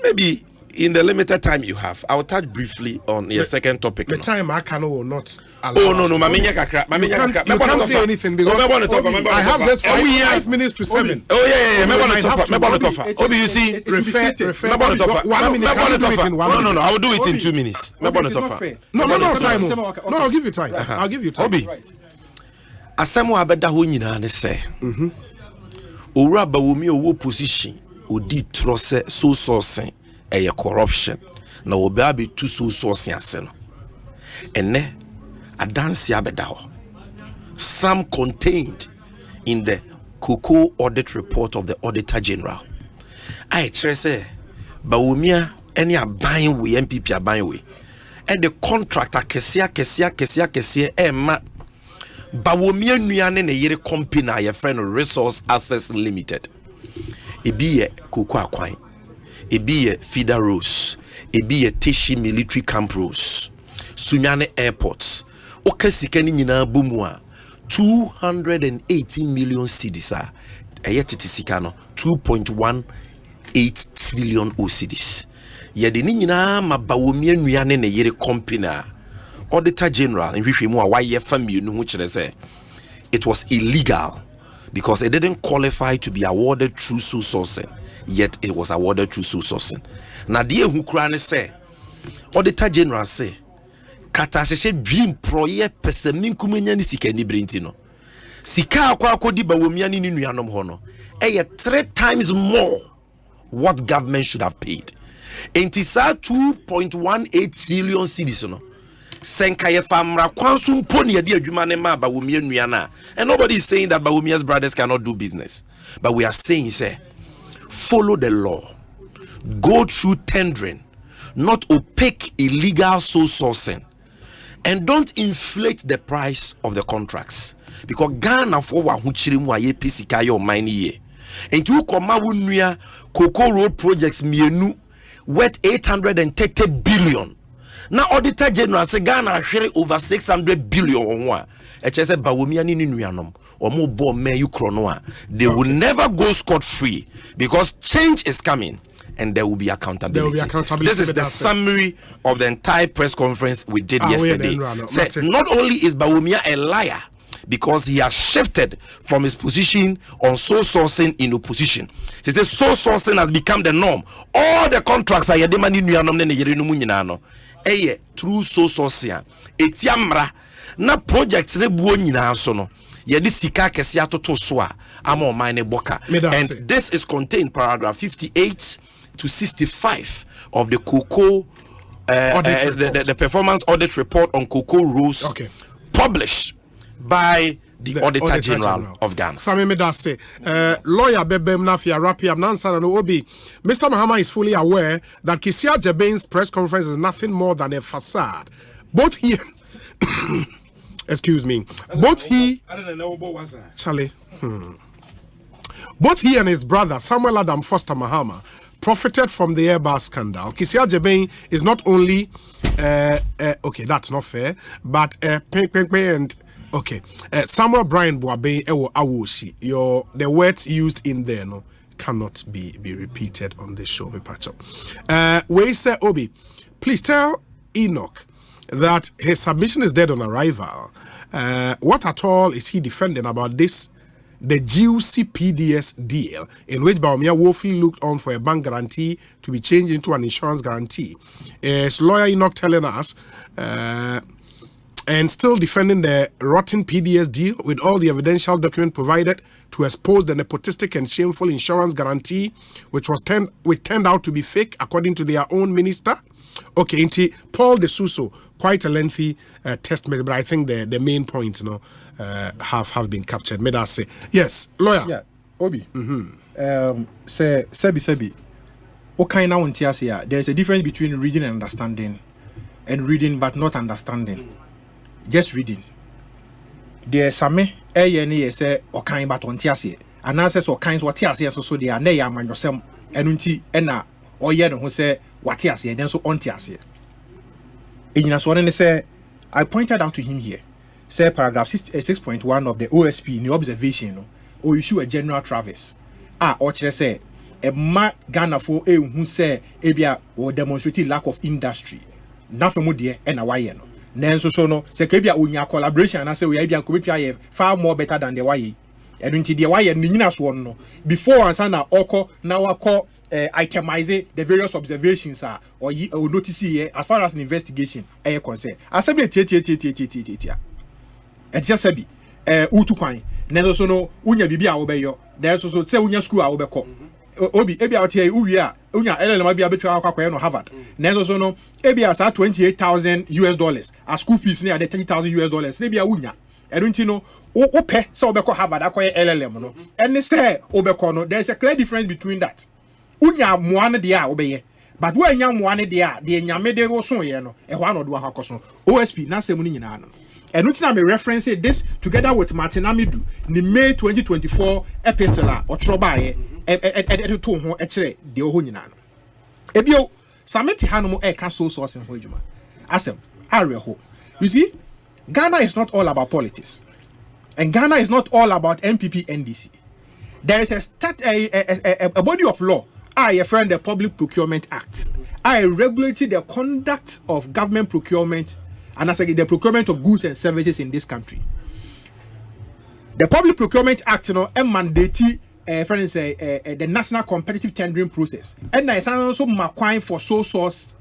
maybe in the limited time you have, I will touch briefly on your second topic. The time I can will not allow. Oh no, you can't say anything because I have just 5 minutes to 7. Oh yeah. Obi, you see, refer. 1 minute. No, I will do it in 2 minutes. No, time. No, I'll give you time. I'll give you time. Obi, asemu abeda ho nyina ne se. Owura bawomi owo position odi trose so sourcing a corruption na obi abi tu so sourcing ase no ene adanse abeda ho some contained in the cocoa audit report of the Auditor General. I say bawomia any aban we MPP aban we and the contractor kesia ma bawomia nuane ne yere company a friend Resource Access Limited. Ebi ye cocoa akwan, ebi ye feeder roads, ebi ye Teshi military camp roads, Sunyane airports. Oka sikani nyina bumwa 280 million cedis a titi sikano 2.18 trillion cedis. Yede ni nyina ma bawomia nuane ne yere company Auditor General in which it was illegal because it didn't qualify to be awarded through sole sourcing, yet it was awarded through sole sourcing. Now, dear who say, Auditor General say, Katashe dream proye pesemin kumenyani sikeni brintino. Sika kwa kodi bawomiani ni nuyanom hono. 3 times more what government should have paid. Entisa 2.18 trillion cedis. Senkaye famra kwansum poni yadi adwuma ne ma bawumia nuana. And nobody is saying that Bawumia's brothers cannot do business, but we are saying say follow the law, go through tendering, not opaque illegal sole sourcing, and don't inflate the price of the contracts because Ghana for wa huchirimu aye pisika yo mine ye enti ukoma wunua cocoa road projects mienu worth 830 billion. Now Auditor General say Ghana share over 600 billion on one. Say Bawumia ni nuanom or more bomb me you kronoa. They will never go scot free because change is coming and there will be accountability. This is the summary of the entire press conference we did yesterday. Say, not only is Bawumia a liar because he has shifted from his position on sole sourcing in opposition. He says sole sourcing has become the norm. All the contracts are yedemani nuanom ne yere numu nyinano. Eye true so sourcing etiamra na projects ne buo nyina so no ye de sika kese atoto so a ama mine boka. And this is contained paragraph 58 to 65 of the cocoa the performance audit report on cocoa roads published by the Auditor General of Ghana. Sami Medase, lawyer Bebem Nafia Rapi Abnansa no Obi. Mr. Mahama is fully aware that Kisia Jabain's press conference is nothing more than a facade. Both he excuse me. Both he Charlie. Both he and his brother Samuel Adam Foster Mahama profited from the Airbus scandal. Kisia Jabain is not only okay, that's not fair, but and okay, Samuel Brian Boabe ewo awoshi. The words used in there no cannot be repeated on this show. We say Obi, please tell Enoch that his submission is dead on arrival. What at all is he defending about this? The juicy PDS deal in which Bawumia woefully looked on for a bank guarantee to be changed into an insurance guarantee. Is lawyer Enoch telling us and still defending the rotten PDS deal with all the evidential document provided to expose the nepotistic and shameful insurance guarantee, which turned out to be fake according to their own minister. Okay, into Paul De Souso, quite a lengthy testimony, but I think the main points, have been captured. May I say yes, lawyer? Yeah, Obi. Say Sebi. Okay, now there's a difference between reading and understanding, and reading but not understanding. Just reading. There's some say okay but on tiasie. And answers or kinds what tiasie so they are nay man yourself and unti ena or yet who say what tiasie then so on tiasie. In say I pointed out to him here. Say paragraph 6.1 of the OSP in the observation or issue a general traverse. Or say a ma Ghana for who say ebia or demonstrating lack of industry. Nothing more dear and a wayeno. Nenso so no say kebia unya collaboration and I say we ebia could far more better than the way. And until the way nina swan no before ansana oko now I call itemize the various observations or notice here as far as an investigation concern. Assembly tia. And just sabi utu kwan nenso so no unya bibia obeyo there so say unya school obeko obi ebia otie uwia unya LLM bia betwa akwa no Harvard nenso so no ebia sa $28,000 as school fees near the $30,000 nebia unya edunti no ope say obeko Harvard akwa LLM no and say obeko no there's a clear difference between that unya moane dia obeye but we nya moane dia de nyame de wo so ye no e ho anodo akoso OSP na semu ni nyina no. And nothing I reference this together with Martin Amidu, the May 2024 epistle or Trobaye, to whom actually the Ohuninan. Ebio, Sameti Hanomo air castle source in Hojuma. Asem, Ariel. You see, Ghana is not all about politics, and Ghana is not all about MPP NDC. There is a body of law. I friend the Public Procurement Act. I regulated the conduct of government procurement. And as the procurement of goods and services in this country. The Public Procurement Act, mandate the national competitive tendering process. And there is also requiring for sole source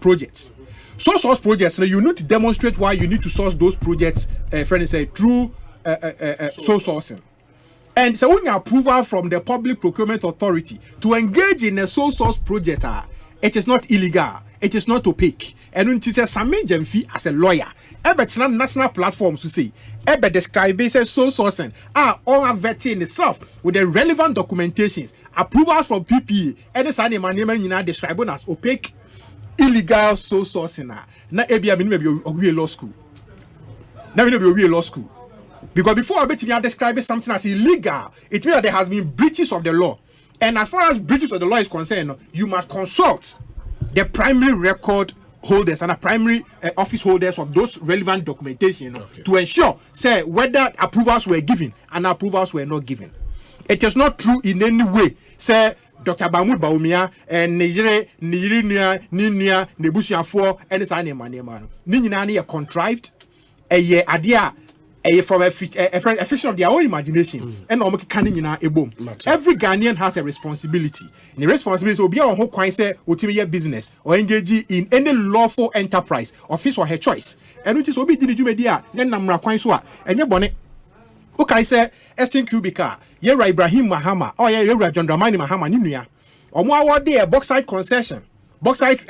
projects. Sole source projects, you need to demonstrate why you need to source those projects through sole sourcing. And so when you approval from the Public Procurement Authority to engage in a sole source project, it is not illegal. It is not opaque. And when it says Samuel Jemfi as a lawyer, it's not national platforms to say, describe it as sole sourcing all are vetted in itself with the relevant documentations, approvals from PPE, and the name described as opaque, illegal sole sourcing. Now, maybe law school. Now, maybe law school. Because before I bet you describe something as illegal, it means that there has been breaches of the law. And as far as breaches of the law is concerned, you must consult the primary record holders and the primary office holders of those relevant documentation to ensure say whether approvals were given and approvals were not given. It is not true in any way say Dr. Bamud Baumia and Nigeria Ninia Nebusiafo and the Saneman Ninani are contrived a year idea from a fiction of their own imagination and a boom. Every Ghanaian has a responsibility. And the responsibility will be on who can say business or engage in any lawful enterprise of his or her choice. And which is obi did media, then Namra Quanswa, and your bonnet. Okay, say Estin Cubica, Yera Ibrahim Mahama, or Yera John Dramani Mahama Ninia, or more day a bauxite concession. Bauxite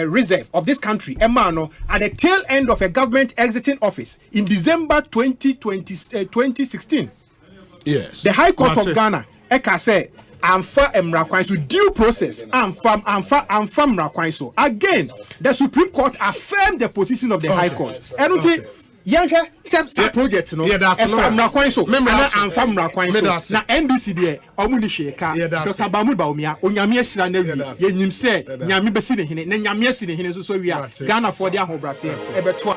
reserve of this country, Emano, at the tail end of a government exiting office in December 2016. Yes. The High Court of Ghana, Eka say, Amfa Mrakwanso due process, Amfa Mrakwanso. Again, the Supreme Court affirmed the position of the High Court. And Yanke some project no Mrakwanso Amfa Mrakwanso na NDC there omuni sheka Dr. Bamud Baumia onyame ahira na wi yenyim se nyame besi ne hene na nyame asi ne hene so wi a Ghana for their ahobrase ebeto